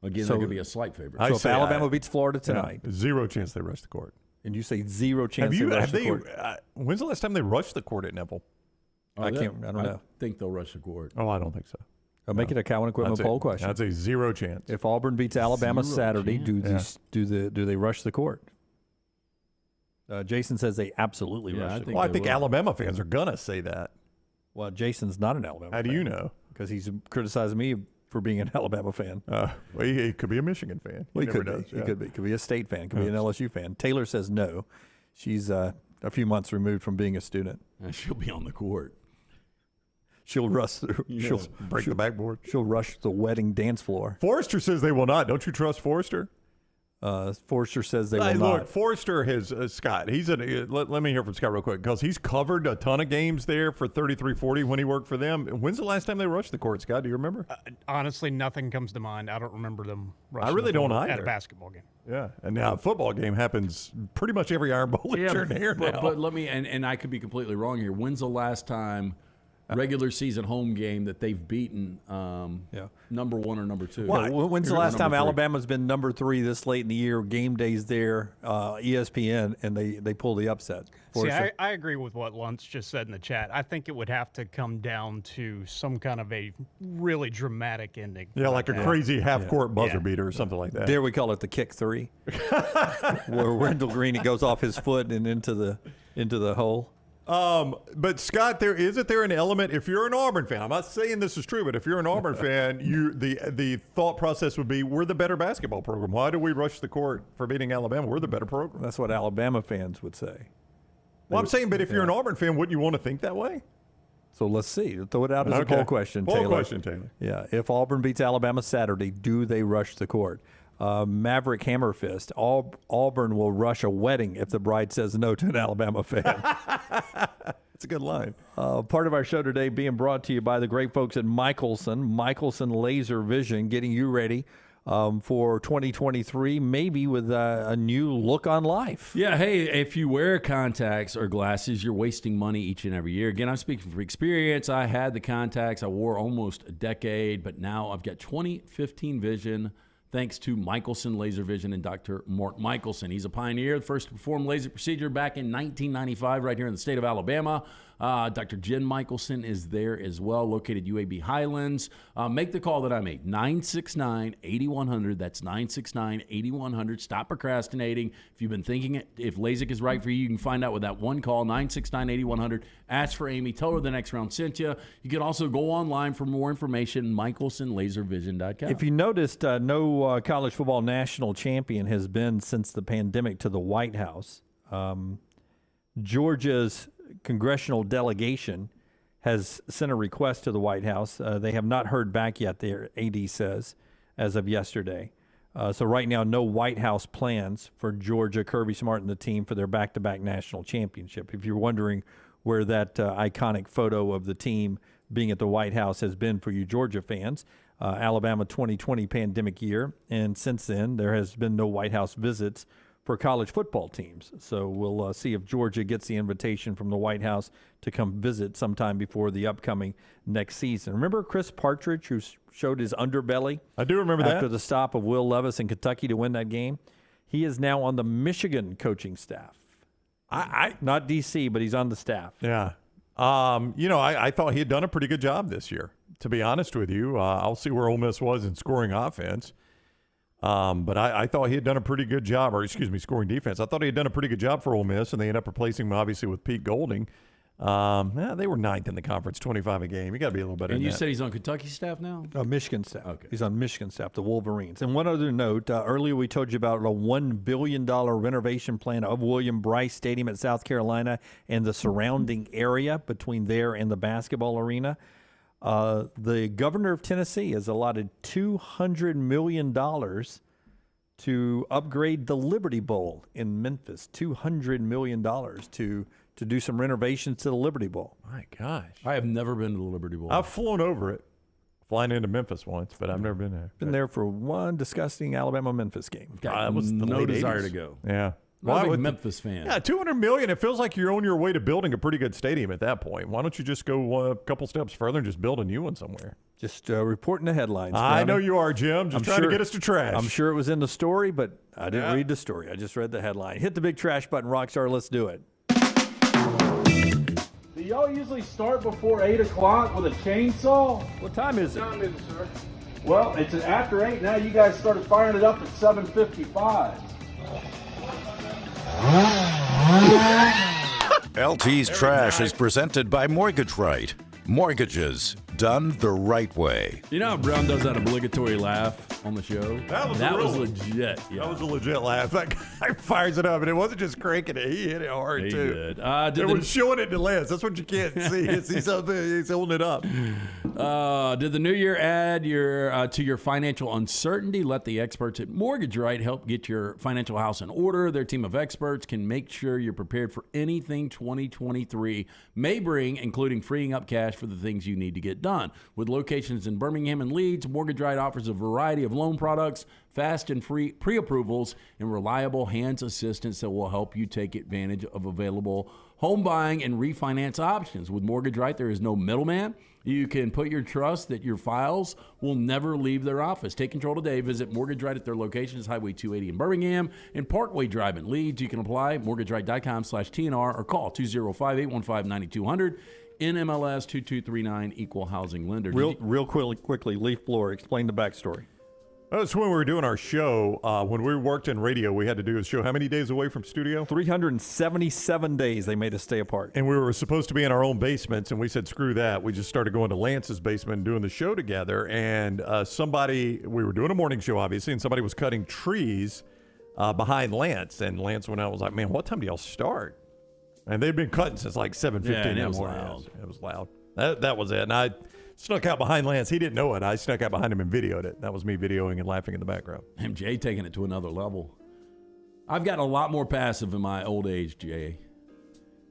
Again, they're going to be a slight favorite. So if Alabama beats Florida tonight, zero chance they rush the court. And you say zero chance they rush the court? When's the last time they rushed the court at Neville? I don't know. I think they'll rush the court. Oh, I don't think so. I'll make it a Cowan Equipment poll question. That's a zero chance. If Auburn beats Alabama Saturday, do they rush the court? Jason says they absolutely rush the court. Well, I think Alabama fans are going to say that. Well, Jason's not an Alabama fan. How do you know? Because he's criticizing me for being an Alabama fan. Well, he could be a Michigan fan. Well, he could be. He could be. Could be a State fan. Could be an LSU fan. Taylor says no. She's a few months removed from being a student. And she'll be on the court. She'll rush through. She'll break the backboard. She'll rush the wedding dance floor. Forrester says they will not. Don't you trust Forrester? Forrester says they will not. Look, Forrester has Scott. Let me hear from Scott real quick because he's covered a ton of games there for 33-40 when he worked for them. When's the last time they rushed the court, Scott? Do you remember? Honestly, nothing comes to mind. I don't remember them rushing. I really don't either. At a basketball game. Yeah, and now a football game happens pretty much every Iron Bowl here now. But let me, and I could be completely wrong here. When's the last time regular season home game that they've beaten number 1 or number 2? Well, when's the last time Alabama's been number 3 this late in the year? Game days there, ESPN, and they pull the upset. See, I agree with what Luntz just said in the chat. I think it would have to come down to some kind of a really dramatic ending. Yeah, like a crazy half-court buzzer beater or something like that. Dare we call it the kick 3? Where Wendell Green, it goes off his foot and into the hole. But Scott, isn't there an element, if you're an Auburn fan, I'm not saying this is true, but if you're an Auburn fan, the thought process would be, we're the better basketball program. Why do we rush the court for beating Alabama? We're the better program. That's what Alabama fans would say. Well, I'm saying, but if you're an Auburn fan, wouldn't you want to think that way? So let's see. Throw it out as a poll question, Taylor. Poll question, Taylor. Yeah. If Auburn beats Alabama Saturday, do they rush the court? Maverick Hammerfist, Auburn will rush a wedding if the bride says no to an Alabama fan. That's a good line. Part of our show today being brought to you by the great folks at Michelson Laser Vision, getting you ready for 2023, maybe with a new look on life. Yeah, hey, if you wear contacts or glasses, you're wasting money each and every year. Again, I'm speaking from experience. I had the contacts. I wore almost a decade, but now I've got 20/15 vision thanks to Michelson Laser Vision and Dr. Mort Michelson. He's a pioneer, the first to perform laser procedure back in 1995 right here in the state of Alabama. Dr. Jen Michelson is there as well, located UAB Highlands. Make the call that I made, 969-8100. That's 969-8100. Stop procrastinating. If you've been thinking if LASIK is right for you, you can find out with that one call, 969-8100. Ask for Amy. Tell her the next round sent you. You can also go online for more information, michelsonlaservision.com. If you noticed, no college football national champion has been since the pandemic to the White House. Georgia's congressional delegation has sent a request to the White House. They have not heard back yet, their AD says, as of yesterday. So right now, no White House plans for Georgia, Kirby Smart, and the team for their back-to-back national championship. If you're wondering where that iconic photo of the team being at the White House has been for you Georgia fans, Alabama 2020 pandemic year, and since then, there has been no White House visits for college football teams. So we'll see if Georgia gets the invitation from the White House to come visit sometime before the upcoming next season. Remember Chris Partridge, who showed his underbelly? I do remember that. After the stop of Will Levis in Kentucky to win that game. He is now on the Michigan coaching staff. Not D.C., but he's on the staff. Yeah. I thought he had done a pretty good job this year, to be honest with you. I'll see where Ole Miss was in scoring offense. But I thought he had done a pretty good job, scoring defense. I thought he had done a pretty good job for Ole Miss, and they ended up replacing him, obviously, with Pete Golding. They were 9th in the conference, 25 a game. You got to be a little better than that. And you said he's on Kentucky staff now? Michigan staff. Okay. He's on Michigan staff, the Wolverines. And one other note, earlier we told you about a $1 billion renovation plan of William Bryce Stadium at South Carolina and the surrounding area between there and the basketball arena. The governor of Tennessee has allotted $200 million to upgrade the Liberty Bowl in Memphis. $200 million to do some renovations to the Liberty Bowl. My gosh. I have never been to the Liberty Bowl. I've flown over it, flying into Memphis once, but I've never been there. Been there for one disgusting Alabama-Memphis game. Got was the no late desire 80s. to go. Yeah. I'm a big Memphis fan. Yeah, $200 million. It feels like you're on your way to building a pretty good stadium at that point. Why don't you just go a couple steps further and just build a new one somewhere? Just reporting the headlines. I know you are, Jim. Just trying to get us to trash. I'm sure it was in the story, but I didn't read the story. I just read the headline. Hit the big trash button, Rockstar. Let's do it. Do y'all usually start before 8 o'clock with a chainsaw? What time is it? What time is it, sir? Well, it's after 8 now. You guys started firing it up at 7:55. LT's Trash is presented by Mortgage Right. Mortgages done the right way. You know how Brown does that obligatory laugh on the show? That was legit. Yeah. That was a legit laugh. That guy fires it up, and it wasn't just cranking it. He hit it hard, He too. did. It was showing it to Liz. That's what you can't see. He's up there. He's holding it up. Did the new year add to your financial uncertainty? Let the experts at Mortgage Right help get your financial house in order. Their team of experts can make sure you're prepared for anything 2023 may bring, including freeing up cash for the things you need to get done. With locations in Birmingham and Leeds, Mortgage Right offers a variety of loan products, fast and free pre-approvals, and reliable hands assistance that will help you take advantage of available home buying and refinance options. With Mortgage Right, there is no middleman. You can put your trust that your files will never leave their office. Take control today. Visit Mortgage Right at their locations, Highway 280 in Birmingham and Parkway Drive in Leeds. You can apply mortgageright.com/TNR or call 205-815-9200. NMLS 2239, Equal Housing Lender. Real quickly, Leaf Blower, explain the backstory. That's when we were doing our show. When we worked in radio, we had to do a show how many days away from studio? 377 days they made us stay apart. And we were supposed to be in our own basements, and we said, screw that. We just started going to Lance's basement and doing the show together. And we were doing a morning show, obviously, and somebody was cutting trees behind Lance. And Lance went out and was like, man, what time do y'all start? And they'd been cutting since like 7:15. Yeah, and it was loud. It was loud. That was it. And I snuck out behind Lance. He didn't know it. I snuck out behind him and videoed it. That was me videoing and laughing in the background. MJ taking it to another level. I've gotten a lot more passive in my old age, Jay.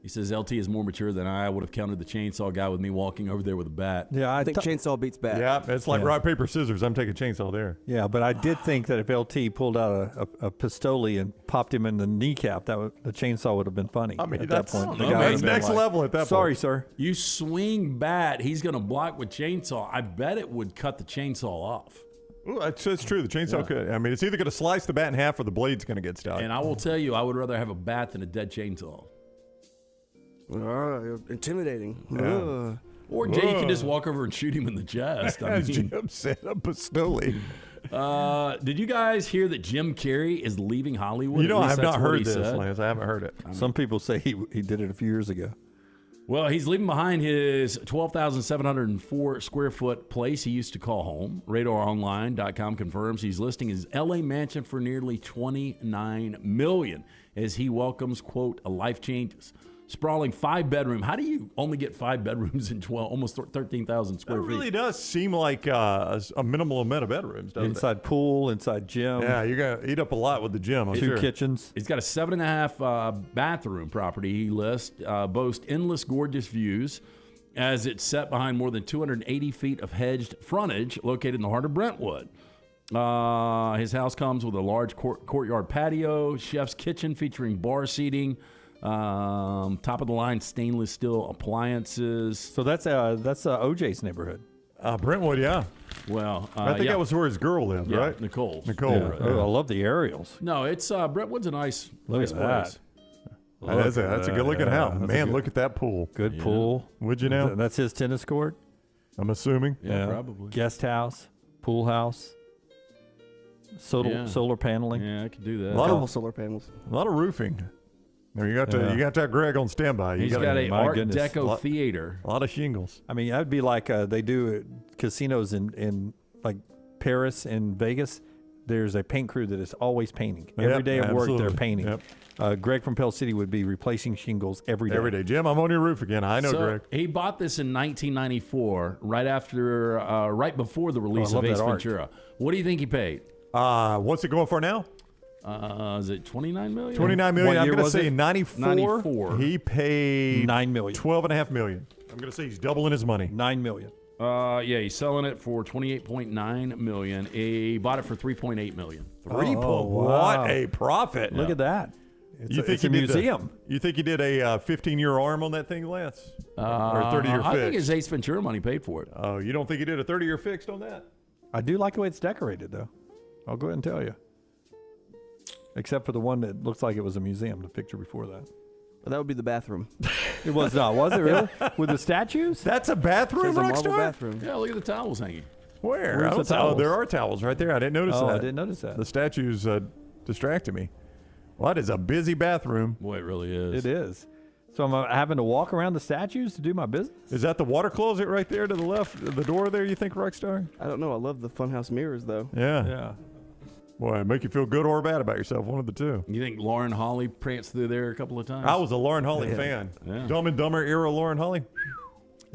He says LT is more mature than I would have counted the chainsaw guy with me walking over there with a bat. Yeah, I think chainsaw beats bat. Yeah, it's like rock, paper, scissors. I'm taking chainsaw there. Yeah, but I did think that if LT pulled out a pistoli and popped him in the kneecap, the chainsaw would have been funny. I mean, at that's, that point. that's next level at that point. Sorry, sir. You swing bat, he's going to block with chainsaw. I bet it would cut the chainsaw off. Ooh, that's true. The chainsaw could. I mean, it's either going to slice the bat in half or the blade's going to get stuck. And I will tell you, I would rather have a bat than a dead chainsaw. Intimidating. Yeah. Or Jay, you can just walk over and shoot him in the chest. I As mean, Jim said, a pistoli. Did you guys hear that Jim Carrey is leaving Hollywood? I have not heard this, Lance. I haven't heard it. Some people say he did it a few years ago. Well, he's leaving behind his 12,704 square foot place he used to call home. RadarOnline.com confirms he's listing his L.A. mansion for nearly $29 million as he welcomes, quote, a life changes. Sprawling 5-bedroom. How do you only get 5 bedrooms in almost 13,000 square feet? It really does seem like a minimal amount of bedrooms, doesn't Inside pool, inside gym. Yeah, you're going to eat up a lot with the gym, I'm 2 sure. kitchens. He's got a 7.5 bathroom property he lists, boasts endless gorgeous views as it's set behind more than 280 feet of hedged frontage located in the heart of Brentwood. His house comes with a large courtyard patio, chef's kitchen featuring bar seating, top of the line stainless steel appliances. So that's OJ's neighborhood. Brentwood, yeah. Well, I think that was where his girl lived, yeah, right? Nicole. Yeah. Oh, I love the aerials. No, it's Brentwood's a nice Look at that. place. That's a good-looking house. Man, look at that pool. Good pool. Would you know? That's his tennis court? I'm assuming. Yeah, probably. Guest house, pool house, solar paneling. Yeah, I could do that. A couple solar panels. A lot of roofing. Now you got that Greg on standby. He's got a Art Deco theater. A lot of shingles. I mean, that'd be like they do casinos in like Paris and Vegas. There's a paint crew that is always painting. Every day of work, they're painting. Yep. Greg from Pell City would be replacing shingles every day. Every day. Jim, I'm on your roof again. I know, Greg. He bought this in 1994, right before the release of Ace Ventura. What do you think he paid? What's it going for now? Is it $29 million? $29 million. I'm going to say 94. He paid $9 million. $12.5 million. I'm going to say he's doubling his money. $9 million. Yeah, he's selling it for $28.9 million. He bought it for $3.8 million. What a profit! Look at that. It's a museum. You think he did a 15-year arm on that thing, Lance? Or a 30-year fix? I think his Ace Ventura money paid for it. Oh, you don't think he did a 30-year fixed on that? I do like the way it's decorated, though. I'll go ahead and tell you. Except for the one that looks like it was a museum, the picture before that. Well, that would be the bathroom. It was not, was it really? With the statues? That's a bathroom, It's a marble Rockstar? bathroom. Yeah, look at the towels hanging. Where? Where's the towels? There are towels right there. I didn't notice that. I didn't notice that. The statues distracted me. Well, that is a busy bathroom. Boy, it really is. It is. So I'm having to walk around the statues to do my business? Is that the water closet right there to the left, the door there, you think, Rockstar? I don't know. I love the funhouse mirrors, though. Yeah. Boy, make you feel good or bad about yourself, one of the two. You think Lauren Holly pranced through there a couple of times? I was a Lauren Holly fan. Yeah. Dumb and Dumber era Lauren Holly.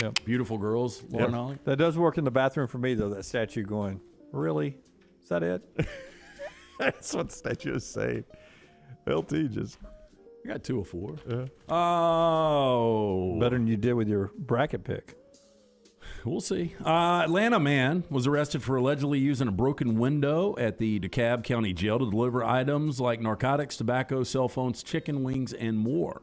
Yep. Beautiful girls, Lauren Holly. That does work in the bathroom for me, though, that statue going, really? Is that it? That's what statues say. LT just... You got 2 of 4. Yeah. Oh. Better than you did with your bracket pick. We'll see. Atlanta man was arrested for allegedly using a broken window at the DeKalb County Jail to deliver items like narcotics, tobacco, cell phones, chicken wings, and more.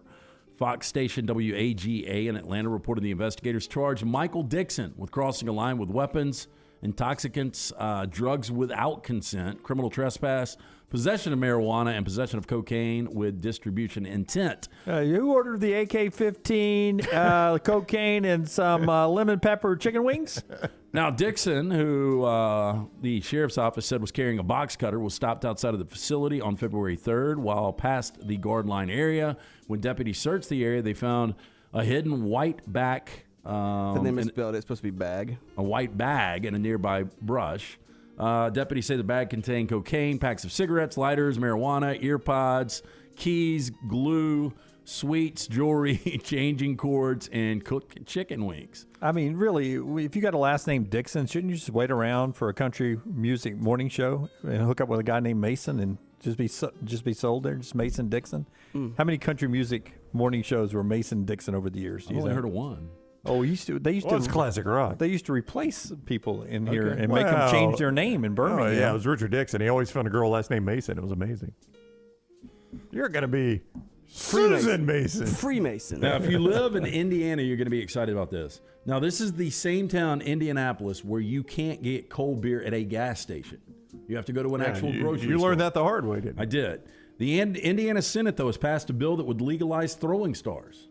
Fox station WAGA in Atlanta reported the investigators charged Michael Dixon with crossing a line with weapons, intoxicants, drugs without consent, criminal trespass, possession of marijuana, and possession of cocaine with distribution intent. You ordered the AK-15, cocaine, and some lemon pepper chicken wings? Now, Dixon, who the sheriff's office said was carrying a box cutter, was stopped outside of the facility on February 3rd while past the guard line area. When deputies searched the area, they found a hidden white back. Then they misspelled it. It's supposed to be bag. A white bag in a nearby brush. Deputies say the bag contained cocaine, packs of cigarettes, lighters, marijuana, ear pods, keys, glue, sweets, jewelry, changing cords, and cooked chicken wings. I mean, really, if you got a last name Dixon, shouldn't you just wait around for a country music morning show and hook up with a guy named Mason and just be sold there, just Mason Dixon? How many country music morning shows were Mason Dixon over the years? I've only heard of one. Oh, they used to. It's classic rock. They used to replace people in here and make them change their name in Birmingham. Oh, yeah, it was Richard Dixon. He always found a girl last name Mason. It was amazing. You're going to be Susan Mason. Freemason. Now, if you live in Indiana, you're going to be excited about this. Now, this is the same town, Indianapolis, where you can't get cold beer at a gas station. You have to go to an actual grocery store. You learned that the hard way, didn't you? I did. The Indiana Senate, though, has passed a bill that would legalize throwing stars.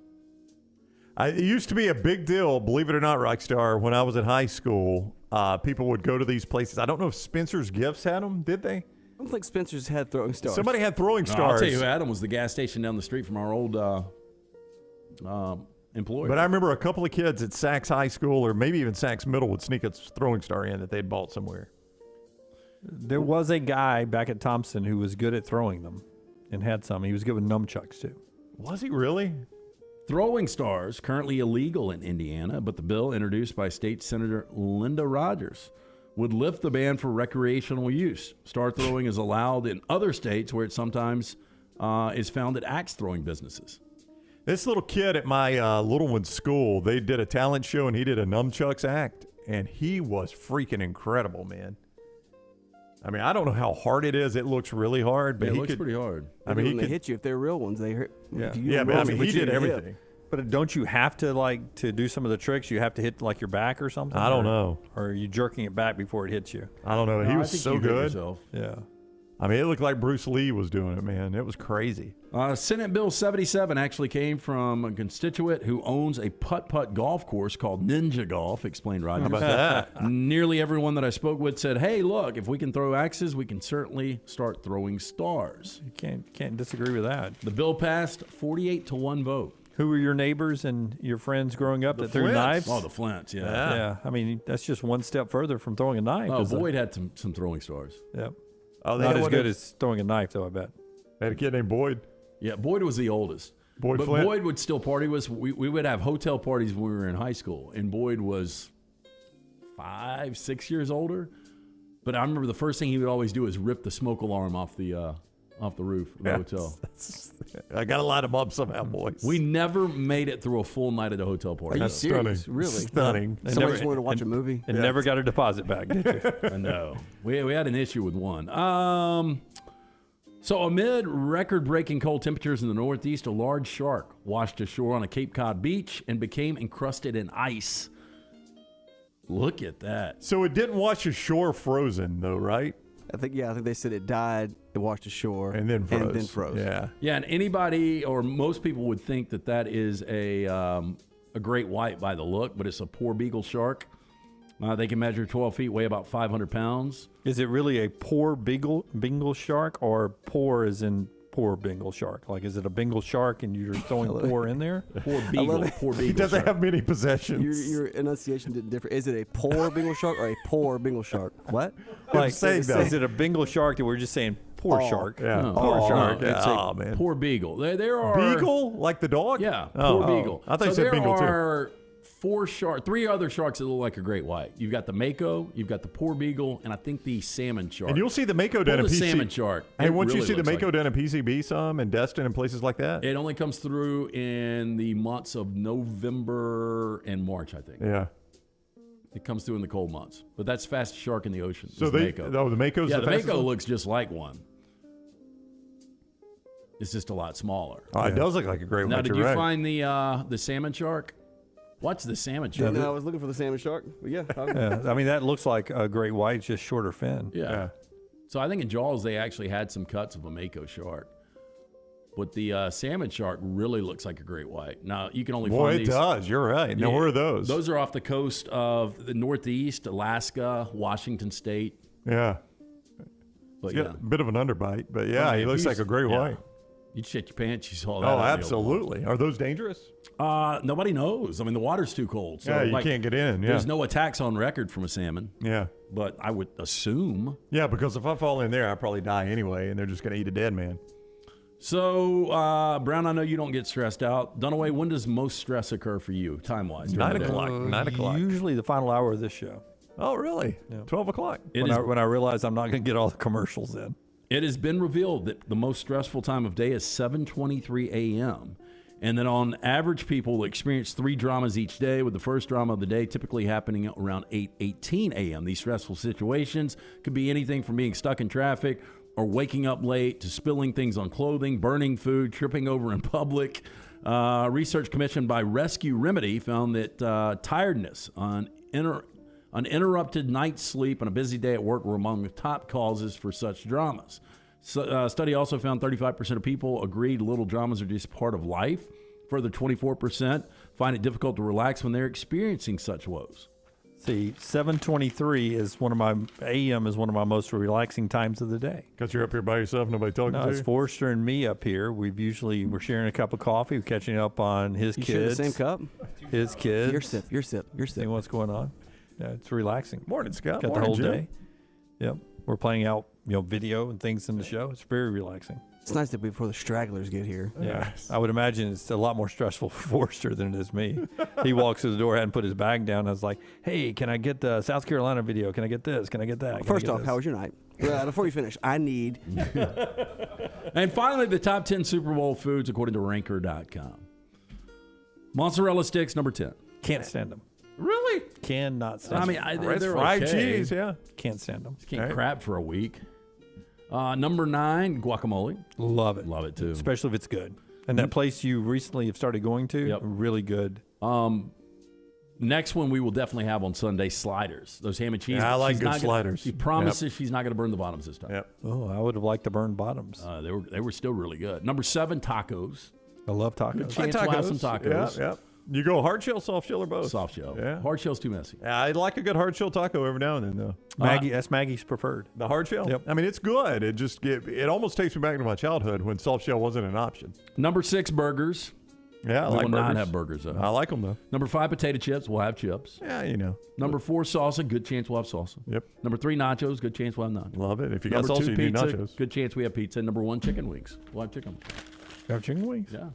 It used to be a big deal, believe it or not, Rockstar. When I was in high school, people would go to these places. I don't know if Spencer's Gifts had them, did they? I don't think Spencer's had throwing stars. Somebody had throwing stars. I'll tell you who had them was the gas station down the street from our old employer. But I remember a couple of kids at Sachs High School or maybe even Sachs Middle would sneak a throwing star in that they'd bought somewhere. There was a guy back at Thompson who was good at throwing them and had some. He was good with nunchucks, too. Was he really? Throwing stars, currently illegal in Indiana, but the bill introduced by State Senator Linda Rogers would lift the ban for recreational use. Star throwing is allowed in other states where it sometimes is found at axe throwing businesses. This little kid at my little one's school, they did a talent show and he did a nunchucks act, and he was freaking incredible, man. I mean, I don't know how hard it is. It looks really hard, but it he looks could, pretty hard. I mean, when they hit you, if they're real ones, they hurt. Yeah, if you yeah, but I roll, mean, it he puts you did in the hip. everything. But don't you have to do some of the tricks? You have to hit like your back or something? I don't know. Or are you jerking it back before it hits you? I don't know. No, He I was think so you hit good. yourself. Yeah. I mean, it looked like Bruce Lee was doing it, man. It was crazy. Senate Bill 77 actually came from a constituent who owns a putt-putt golf course called Ninja Golf, explained Rogers. How about that? Nearly everyone that I spoke with said, hey, look, if we can throw axes, we can certainly start throwing stars. You can't disagree with that. The bill passed 48-1 vote. Who were your neighbors and your friends growing up that threw knives? Oh, the Flints, yeah. Yeah. I mean, that's just one step further from throwing a knife. Oh, Boyd had some throwing stars. Yep. Oh, Not as good as throwing a knife, though, I bet. They had a kid named Boyd. Yeah, Boyd was the oldest. Boyd but Flint. Boyd would still party with us. We would have hotel parties when we were in high school, and Boyd was 5, 6 years older. But I remember the first thing he would always do is rip the smoke alarm off the roof of the hotel. I got to line them up somehow, boys. We never made it through a full night at a hotel party. Are you serious? stunning. Really? Stunning. Somebody just wanted to watch a movie? And never got a deposit back, did you? No. We had an issue with one. So amid record-breaking cold temperatures in the Northeast, a large shark washed ashore on a Cape Cod beach and became encrusted in ice. Look at that. So it didn't wash ashore frozen, though, right? I think they said it died, it washed ashore, And then froze. Yeah. Yeah, and anybody or most people would think that is a great white by the look, but it's a poor beagle shark. They can measure 12 feet, weigh about 500 pounds. Is it really a poor Bengal shark, or poor as in poor Bengal shark? Like, is it a Bengal shark and you're throwing poor in there? Poor beagle. Poor beagle. He doesn't shark. have many possessions. Your enunciation didn't differ. Is it a poor Bengal shark or a poor Bengal shark? What? Like, saying that. is it a Bengal shark that we're just saying poor shark? Yeah. No. Poor shark. No, it's Oh, man. poor beagle. There are Beagle? Like the dog? Yeah, Oh. poor beagle. I thought you so said there beagle, too. are three other sharks that look like a great white. You've got the mako, you've got the poor beagle, and I think the salmon shark. And you'll see the mako down Pull in the PCB. salmon shark. Hey, It once you really see the looks mako like down in PCB some and Destin and places like that? it only comes through in the months of November and March, I think. Yeah. It comes through in the cold months. But that's fastest shark in the ocean. So is the they, mako. the mako's Yeah, the the fastest mako one? looks just like one. It's just a lot smaller. Oh, it does look like a great Now, white. did You're you right. find the salmon shark? What's the salmon shark? No, I was looking for the salmon shark. But yeah. Yeah, I mean, that looks like a great white, just shorter fin. Yeah. So I think in Jaws they actually had some cuts of a mako shark. But the salmon shark really looks like a great white. Now, you can only Boy, find it these. does. You're right. Now, where are those? Those are off the coast of the Northeast, Alaska, Washington State. Yeah. But He's got a bit of an underbite, but yeah, I mean, he looks like a great white. You'd shit your pants. You saw that. Oh, out in the open absolutely. Are those dangerous? water. Nobody knows. I mean, the water's too cold. So Yeah, you can't get in, yeah. There's no attacks on record from a salmon. Yeah. But I would assume. Yeah, because if I fall in there, I probably die anyway, and they're just going to eat a dead man. So, Brown, I know you don't get stressed out. Dunaway, when does most stress occur for you, time-wise? 9 o'clock. 9 o'clock. Usually the final hour of this show. Oh, really? Yeah. 12 o'clock. When I realize I'm not going to get all the commercials in. It has been revealed that the most stressful time of day is 7:23 a.m. And that on average, people experience 3 dramas each day, with the first drama of the day typically happening around 8:18 a.m. These stressful situations could be anything from being stuck in traffic or waking up late to spilling things on clothing, burning food, tripping over in public. Research commissioned by Rescue Remedy found that tiredness, uninterrupted night sleep, and a busy day at work were among the top causes for such dramas. Study also found 35% of people agreed little dramas are just part of life. Further, 24% find it difficult to relax when they're experiencing such woes. See, 7:23 is one of my most relaxing times of the day. Because you're up here by yourself, nobody talking No, to it's you? Forrester and me up here. We're sharing a cup of coffee, we're catching up on his You kids. share the same cup? His kids. Your sip. Seeing what's going on. Yeah, it's relaxing. Morning, Scott. Got Morning, the whole Jim. day. Yep. We're playing out, video and things in the show. It's very relaxing. It's nice that before the stragglers get here. Yeah. I would imagine it's a lot more stressful for Forrester than it is me. He walks through the door, hadn't put his bag down. I was like, hey, can I get the South Carolina video? Can I get this? Can I get that? Can I First get off, this? how was your night? Before you finish, I need. And finally, the top 10 Super Bowl foods according to Ranker.com. Mozzarella sticks, number 10. Can't stand them. Really? Cannot stand I mean, them. they're fried okay. cheese, yeah. Can't stand them. Just can't crap for a week. Number 9, guacamole. Love it. Love it, too. Especially if it's good. And that place you recently have started going to, really good. Next one we will definitely have on Sunday, sliders. Those ham and cheese. Yeah, I like good sliders. She promises she's not going to burn the bottoms this time. Yep. Oh, I would have liked to burn bottoms. They were still really good. Number 7, tacos. I love tacos. Good chance we'll have some tacos. Yeah. You go hard shell, soft shell, or both? Soft shell. Yeah. Hard shell's too messy. Yeah, I like a good hard shell taco every now and then, though. That's Maggie's preferred. The hard shell? Yep. I mean, it's good. It almost takes me back to my childhood when soft shell wasn't an option. Number 6, burgers. Yeah, I we like will burgers. not have burgers, though. I like them, though. Number 5, potato chips. We'll have chips. Yeah, you know. Number 4, salsa. Good chance we'll have salsa. Yep. Number 3, nachos. Good chance we'll have nachos. Love it. If you got Number salsa, 2, you need pizza. nachos. Good chance we have pizza. Number 1, chicken wings. We'll have chicken wings. You have chicken wings? Yeah.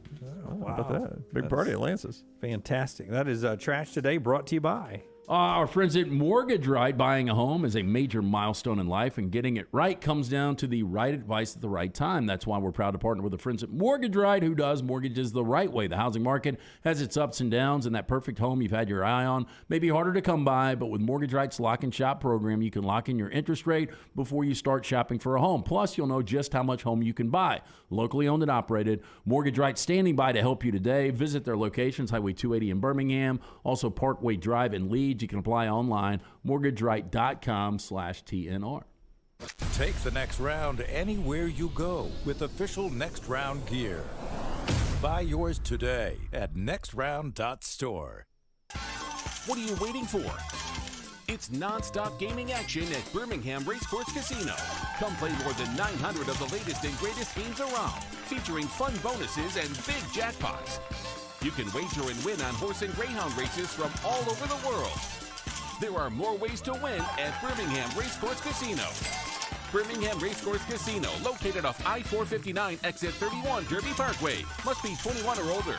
Oh, how about that? Big party at Lance's. Fantastic. That is Trash Today, brought to you by Our friends at Mortgage Right. Buying a home is a major milestone in life, and getting it right comes down to the right advice at the right time. That's why we're proud to partner with the friends at Mortgage Right, who does mortgages the right way. The housing market has its ups and downs, and that perfect home you've had your eye on may be harder to come by, but with Mortgage Right's Lock and Shop program, you can lock in your interest rate before you start shopping for a home. Plus, you'll know just how much home you can buy. Locally owned and operated, Mortgage Right standing by to help you today. Visit their locations, Highway 280 in Birmingham, also Parkway Drive in Leeds. You can apply online, mortgageright.com/TNR. Take the next round anywhere you go with official Next Round gear. Buy yours today at nextround.store. What are you waiting for? It's non-stop gaming action at Birmingham Racecourse Casino. Come play more than 900 of the latest and greatest games around, featuring fun bonuses and big jackpots. You can wager and win on horse and greyhound races from all over the world. There are more ways to win at Birmingham Racecourse Casino. Birmingham Racecourse Casino, located off I-459, exit 31, Derby Parkway. Must be 21 or older.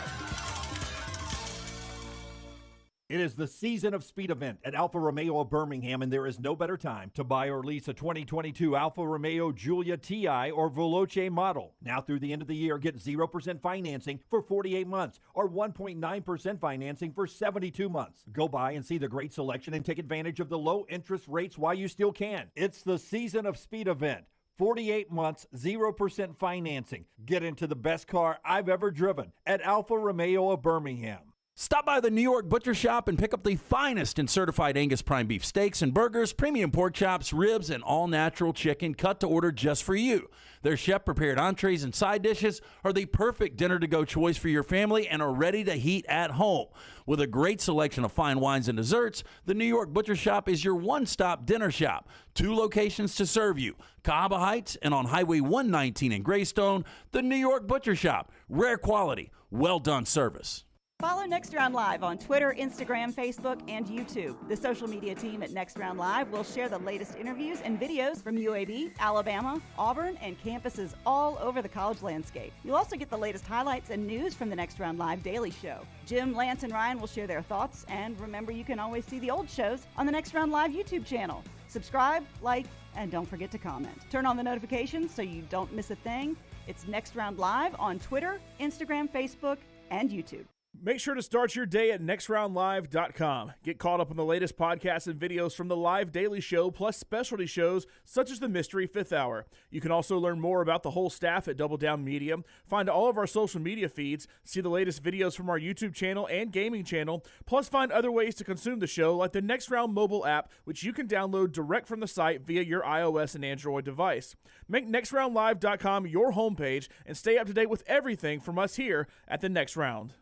It is the season of speed event at Alfa Romeo of Birmingham, and there is no better time to buy or lease a 2022 Alfa Romeo Giulia TI or Veloce model. Now through the end of the year, get 0% financing for 48 months or 1.9% financing for 72 months. Go by and see the great selection and take advantage of the low interest rates while you still can. It's the season of speed event. 48 months, 0% financing. Get into the best car I've ever driven at Alfa Romeo of Birmingham. Stop by the New York Butcher Shop and pick up the finest in certified Angus prime beef steaks and burgers, premium pork chops, ribs, and all-natural chicken cut to order just for you. Their chef-prepared entrees and side dishes are the perfect dinner-to-go choice for your family and are ready to heat at home. With a great selection of fine wines and desserts, the New York Butcher Shop is your one-stop dinner shop. 2 locations to serve you, Cahaba Heights and on Highway 119 in Greystone. The New York Butcher Shop, rare quality, well-done service. Follow Next Round Live on Twitter, Instagram, Facebook, and YouTube. The social media team at Next Round Live will share the latest interviews and videos from UAB, Alabama, Auburn, and campuses all over the college landscape. You'll also get the latest highlights and news from the Next Round Live Daily Show. Jim, Lance, and Ryan will share their thoughts, and remember, you can always see the old shows on the Next Round Live YouTube channel. Subscribe, like, and don't forget to comment. Turn on the notifications so you don't miss a thing. It's Next Round Live on Twitter, Instagram, Facebook, and YouTube. Make sure to start your day at nextroundlive.com. Get caught up on the latest podcasts and videos from the live daily show, plus specialty shows such as the Mystery Fifth Hour. You can also learn more about the whole staff at Double Down Media, find all of our social media feeds, see the latest videos from our YouTube channel and gaming channel, plus find other ways to consume the show like the Next Round mobile app, which you can download direct from the site via your iOS and Android device. Make nextroundlive.com your homepage and stay up to date with everything from us here at the Next Round.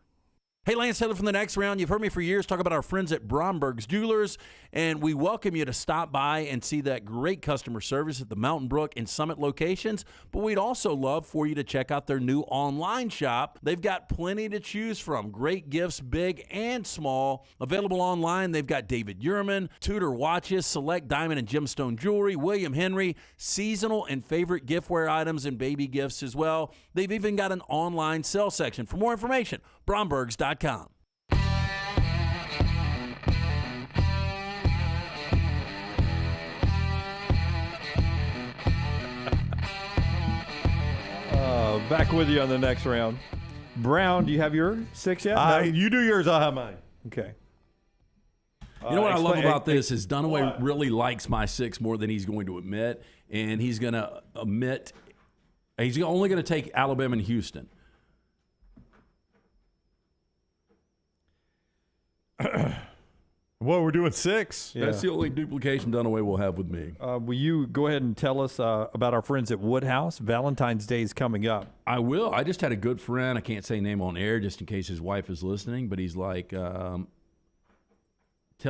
Hey, Lance Taylor from the Next Round. You've heard me for years talk about our friends at Bromberg's Jewelers, and we welcome you to stop by and see that great customer service at the Mountain Brook and Summit locations. But we'd also love for you to check out their new online shop. They've got plenty to choose from. Great gifts, big and small. Available online, they've got David Yurman, Tudor watches, select diamond and gemstone jewelry, William Henry, seasonal and favorite giftware items, and baby gifts as well. They've even got an online sale section. For more information, Brombergs.com. Back with you on the next round. Brown, do you have your 6 yet? No? You do yours, I'll have mine. Okay. You know what I love about this is Dunaway really likes my 6 more than he's going to admit, and he's going to admit he's only going to take Alabama and Houston. Well, we're doing 6. Yeah. That's the only duplication Dunaway will have with me. Will you go ahead and tell us about our friends at Woodhouse? Valentine's Day is coming up. I will. I just had a good friend. I can't say name on air just in case his wife is listening, but he's like, tell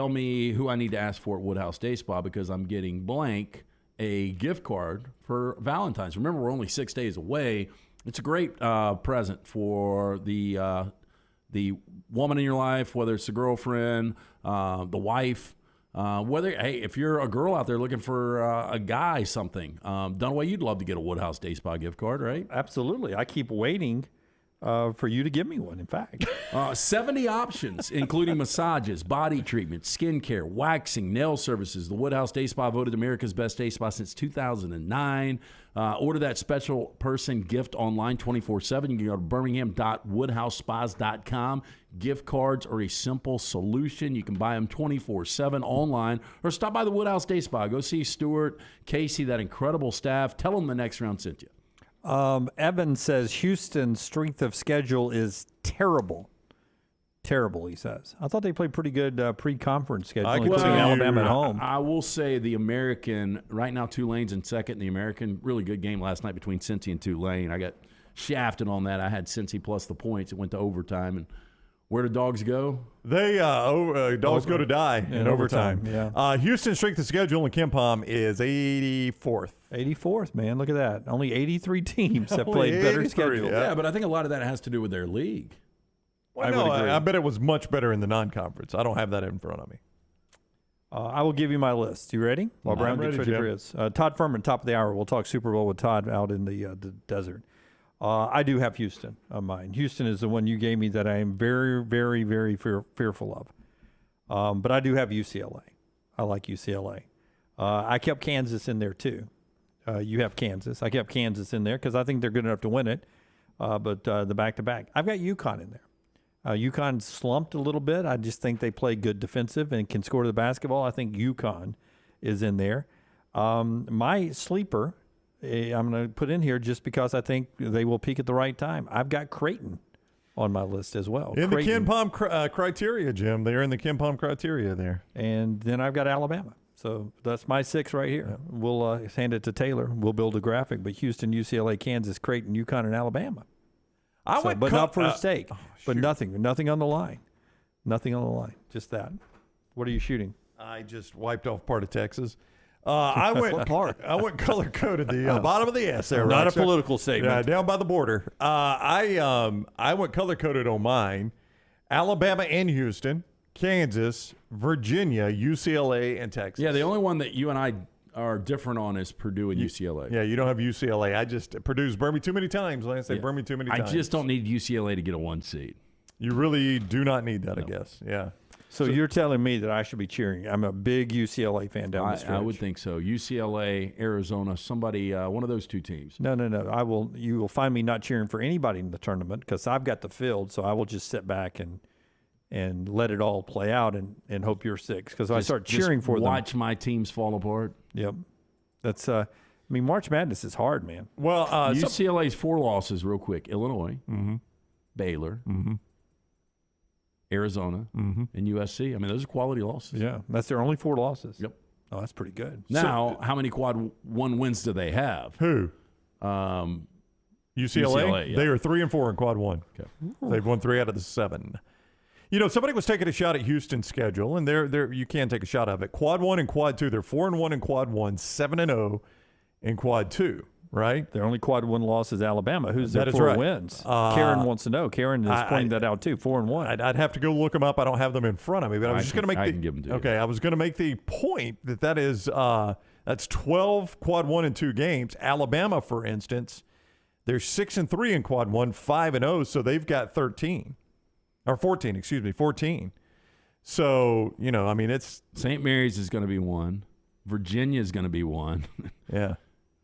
me who I need to ask for at Woodhouse Day Spa because I'm getting blank a gift card for Valentine's. Remember, we're only 6 days away. It's a great present for the woman in your life, whether it's the girlfriend, the wife, if you're a girl out there looking for a guy something, Dunaway, you'd love to get a Woodhouse Day Spa gift card, right? Absolutely. I keep waiting for you to give me one, in fact. 70 options, including massages, body treatments, skincare, waxing, nail services. The Woodhouse Day Spa voted America's best day spa since 2009. Order that special person gift online 24/7. You can go to birmingham.woodhousespas.com. Gift cards are a simple solution. You can buy them 24/7 online or stop by the Woodhouse Day Spa. Go see Stuart, Casey, that incredible staff. Tell them the next round sent you. Evan says Houston's strength of schedule is terrible. Terrible, he says. I thought they played pretty good pre-conference schedule, including Alabama at home. I will say the American, right now Tulane's in second in the American. Really good game last night between Cincy and Tulane. I got shafted on that. I had Cincy plus the points. It went to overtime. And where do dogs go? They dogs go to die in overtime. Yeah. Houston's strength of schedule in KenPom is 84th. 84th, man. Look at that. Only 83 teams have played better schedule. Yeah, but I think a lot of that has to do with their league. Well, I bet it was much better in the non-conference. I don't have that in front of me. I will give you my list. You ready? While Brown gets ready for his. Todd Fuhrman, top of the hour. We'll talk Super Bowl with Todd out in the desert. I do have Houston on mine. Houston is the one you gave me that I am very, very, very fearful of. But I do have UCLA. I like UCLA. I kept Kansas in there too. You have Kansas. I kept Kansas in there because I think they're good enough to win it. But the back-to-back. I've got UConn in there. UConn slumped a little bit. I just think they play good defensive and can score the basketball. I think UConn is in there. My sleeper, I'm going to put in here just because I think they will peak at the right time. I've got Creighton on my list as well. In Creighton. The KenPom criteria, Jim. They're in the KenPom criteria there. And then I've got Alabama. So that's my 6 right here. Yeah. We'll hand it to Taylor. We'll build a graphic. But Houston, UCLA, Kansas, Creighton, UConn, and Alabama. But not for a stake. But nothing on the line. Nothing on the line. Just that. What are you shooting? I just wiped off part of Texas. I went color coded the bottom of the S there. Not a political statement. Yeah, down by the border. I went color coded on mine. Alabama and Houston, Kansas, Virginia, UCLA, and Texas. Yeah, the only one that you and I are different on is Purdue and UCLA. Yeah, you don't have UCLA. Purdue's burned me too many times, Lance. They burned me too many times. I just don't need UCLA to get a 1 seed. You really do not need that, I guess. Yeah. So you're telling me that I should be cheering. I'm a big UCLA fan down the stretch. I would think so. UCLA, Arizona, somebody, one of those 2 teams. No. You will find me not cheering for anybody in the tournament because I've got the field, so I will just sit back and let it all play out and hope you're 6 because I start cheering for them. Watch my teams fall apart. Yep. That's March Madness is hard, man. Well, UCLA's 4 losses real quick. Illinois, Baylor, Arizona, and USC. I mean, those are quality losses. Yeah, that's their only 4 losses. Yep. Oh, that's pretty good. Now, how many quad 1 wins do they have? Who? UCLA? Yeah. They are 3-4 in quad 1. Okay. They've won 3 out of the 7. You know, somebody was taking a shot at Houston's schedule, and they're you can take a shot of it. Quad 1 and quad 2, they're 4-1 in quad 1, 7-0 in quad 2, right? Their only quad 1 loss is Alabama, who's their 4 wins. Karen wants to know. Karen is pointing that out too, 4-1. I'd have to go look them up. I don't have them in front of me, but I was just going to make I can give them to you. Okay, I was going to make the point that is that's 12 quad 1 and 2 games. Alabama, for instance, they're 6-3 in quad 1, 5-0, so they've got 13. Or 14. So, you know, I mean, it's St. Mary's is going to be 1. Virginia is going to be 1. Yeah.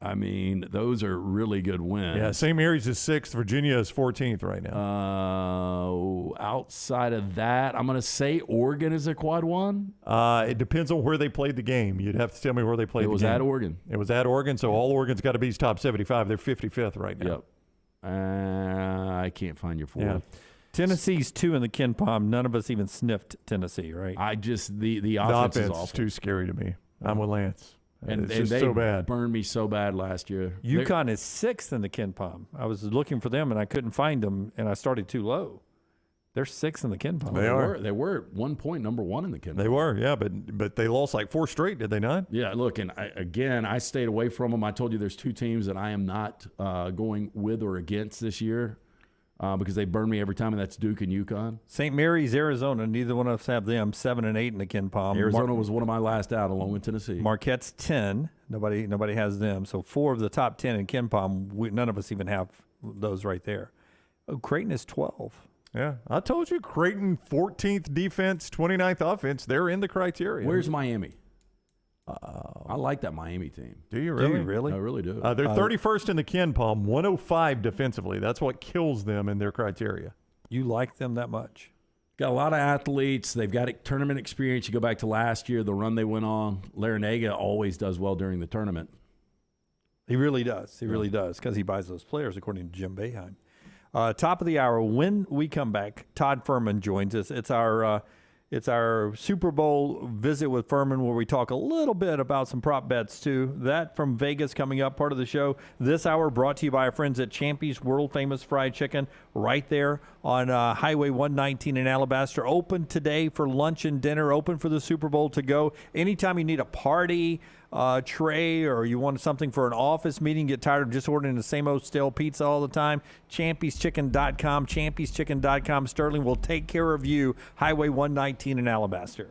I mean, those are really good wins. Yeah, St. Mary's is 6th. Virginia is 14th right now. Outside of that, I'm going to say Oregon is a quad 1. It depends on where they played the game. You'd have to tell me where they played the game. It was at Oregon. It was at Oregon, so all Oregon's got to be top 75. They're 55th right now. Yep. I can't find your 4th. Yeah. Tennessee's 2 in the KenPom. None of us even sniffed Tennessee, right? The offense is awful. Is too scary to me. I'm with Lance. And it's just they so bad. burned me so bad last year. UConn is 6th in the KenPom. I was looking for them, and I couldn't find them, and I started too low. They're 6th in the KenPom. They were at one point number 1 in the KenPom. They were, yeah, but they lost like 4 straight, did they not? Yeah, look, and I stayed away from them. I told you there's 2 teams that I am not going with or against this year because they burn me every time, and that's Duke and UConn. St. Mary's, Arizona. Neither one of us have them. 7 and 8 in the KenPom. Arizona was one of my last out, along with Tennessee. Marquette's 10. Nobody has them. So 4 of the top 10 in KenPom. None of us even have those right there. Oh, Creighton is 12. Yeah, I told you, Creighton 14th defense, 29th offense. They're in the criteria. Where's Miami? I like that Miami team. Do you really? I really do. They're 31st in the KenPom, 105 defensively. That's what kills them in their criteria. You like them that much? Got a lot of athletes. They've got tournament experience. You go back to last year, the run they went on. Larinaga always does well during the tournament. He really does. He really does because he buys those players, according to Jim Boeheim. Top of the hour. When we come back, Todd Fuhrman joins us. It's our Super Bowl visit with Fuhrman, where we talk a little bit about some prop bets too. That from Vegas coming up, part of the show. This hour brought to you by our friends at Champy's World Famous Fried Chicken, right there on Highway 119 in Alabaster. Open today for lunch and dinner. Open for the Super Bowl to go. Anytime you need a party tray, or you want something for an office meeting, get tired of just ordering the same old stale pizza all the time, champy'schicken.com. champy'schicken.com. Sterling will take care of you. Highway 119 in Alabaster.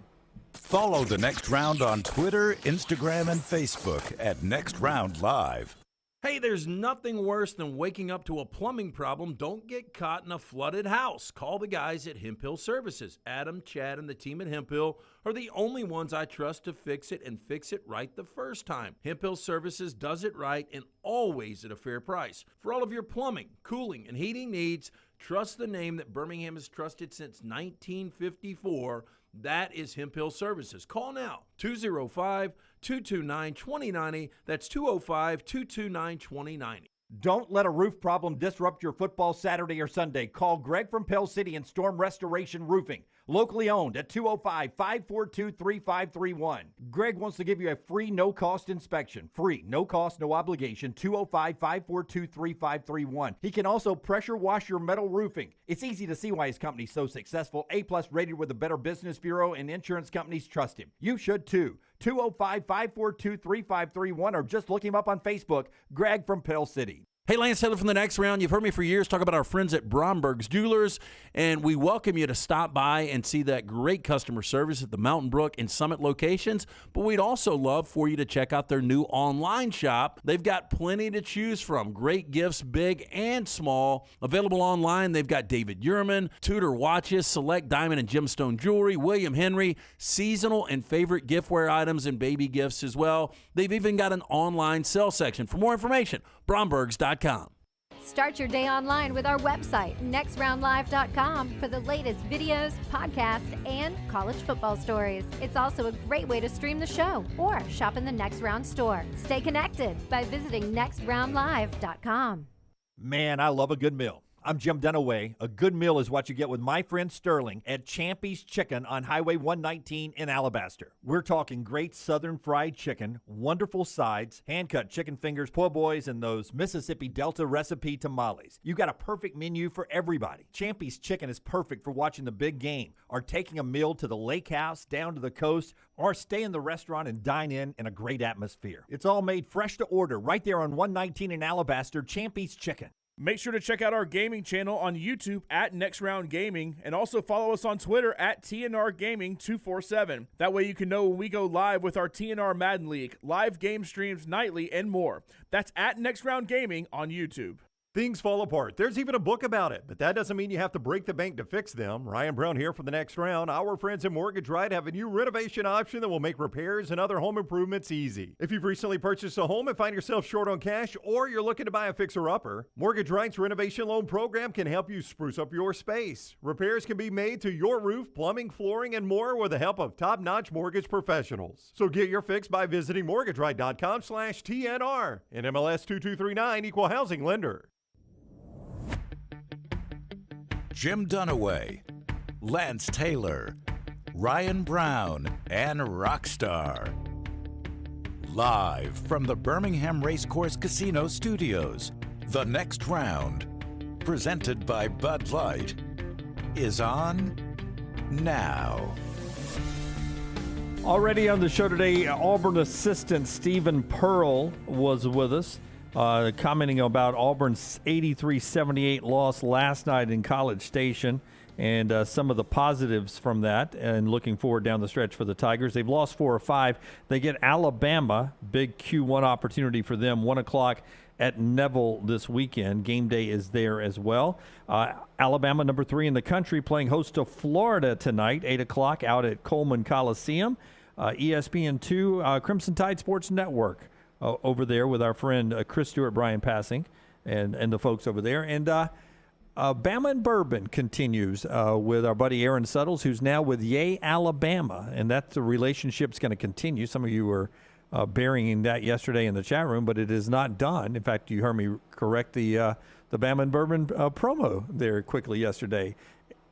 Follow The Next Round on Twitter, Instagram, and Facebook at Next Round Live. Hey, there's nothing worse than waking up to a plumbing problem. Don't get caught in a flooded house. Call the guys at Hemp Hill Services. Adam, Chad, and the team at Hemp Hill are the only ones I trust to fix it, and fix it right the first time. Hemp Hill Services does it right, and always at a fair price. For all of your plumbing, cooling, and heating needs, trust the name that Birmingham has trusted since 1954. That is Hemp Hill Services. Call now, 205-229-2090. That's 205-229-2090. Don't let a roof problem disrupt your football Saturday or Sunday. Call Greg from Pell City and Storm Restoration Roofing. Locally owned at 205-542-3531. Greg wants to give you a free, no-cost inspection. Free, no cost, no obligation, 205-542-3531. He can also pressure wash your metal roofing. It's easy to see why his company's so successful. A-plus rated with the Better Business Bureau, and insurance companies trust him. You should too. 205-542-3531, or just look him up on Facebook, Greg from Pell City. Hey, Lance Taylor from The Next Round. You've heard me for years talk about our friends at Bromberg's Jewelers, and we welcome you to stop by and see that great customer service at the Mountain Brook and Summit locations. But we'd also love for you to check out their new online shop. They've got plenty to choose from. Great gifts, big and small. Available online, they've got David Yurman, Tudor watches, select diamond and gemstone jewelry, William Henry, seasonal and favorite giftware items, and baby gifts as well. They've even got an online sale section. For more information, brombergs.com. Start your day online with our website, nextroundlive.com, for the latest videos, podcasts, and college football stories. It's also a great way to stream the show or shop in the Next Round store. Stay connected by visiting nextroundlive.com. Man, I love a good meal. I'm Jim Dunaway. A good meal is what you get with my friend Sterling at Champy's Chicken on Highway 119 in Alabaster. We're talking great southern fried chicken, wonderful sides, hand-cut chicken fingers, po' boys, and those Mississippi Delta recipe tamales. You got a perfect menu for everybody. Champy's Chicken is perfect for watching the big game, or taking a meal to the lake house, down to the coast, or stay in the restaurant and dine in a great atmosphere. It's all made fresh to order right there on 119 in Alabaster, Champy's Chicken. Make sure to check out our gaming channel on YouTube at Next Round Gaming, and also follow us on Twitter at TNR Gaming 247. That way you can know when we go live with our TNR Madden League, live game streams nightly, and more. That's at Next Round Gaming on YouTube. Things fall apart. There's even a book about it, but that doesn't mean you have to break the bank to fix them. Ryan Brown here for the next round. Our friends at Mortgage Right have a new renovation option that will make repairs and other home improvements easy. If you've recently purchased a home and find yourself short on cash, or you're looking to buy a fixer-upper, Mortgage Right's renovation loan program can help you spruce up your space. Repairs can be made to your roof, plumbing, flooring, and more with the help of top-notch mortgage professionals. So get your fix by visiting mortgageright.com/TNR. And MLS 2239, Equal Housing Lender. Jim Dunaway, Lance Taylor, Ryan Brown, and Rockstar. Live from the Birmingham Racecourse Casino Studios, the next round, presented by Bud Light, is on now. Already on the show today, Auburn assistant Stephen Pearl was with us, commenting about Auburn's 83-78 loss last night in College Station and some of the positives from that, and looking forward down the stretch for the Tigers. They've lost 4 or 5. They get Alabama, big Q1 opportunity for them, 1 o'clock at Neville this weekend. Game day is there as well. Alabama, number 3 in the country, playing host to Florida tonight, 8 o'clock out at Coleman Coliseum. ESPN2, Crimson Tide Sports Network over there with our friend Chris Stewart, Brian Passing, and the folks over there. And Bama and Bourbon continues with our buddy Aaron Suttles, who's now with Yay, Alabama, and that the relationship's going to continue. Some of you were burying that yesterday in the chat room, but it is not done. In fact, you heard me correct the Bama and Bourbon promo there quickly yesterday.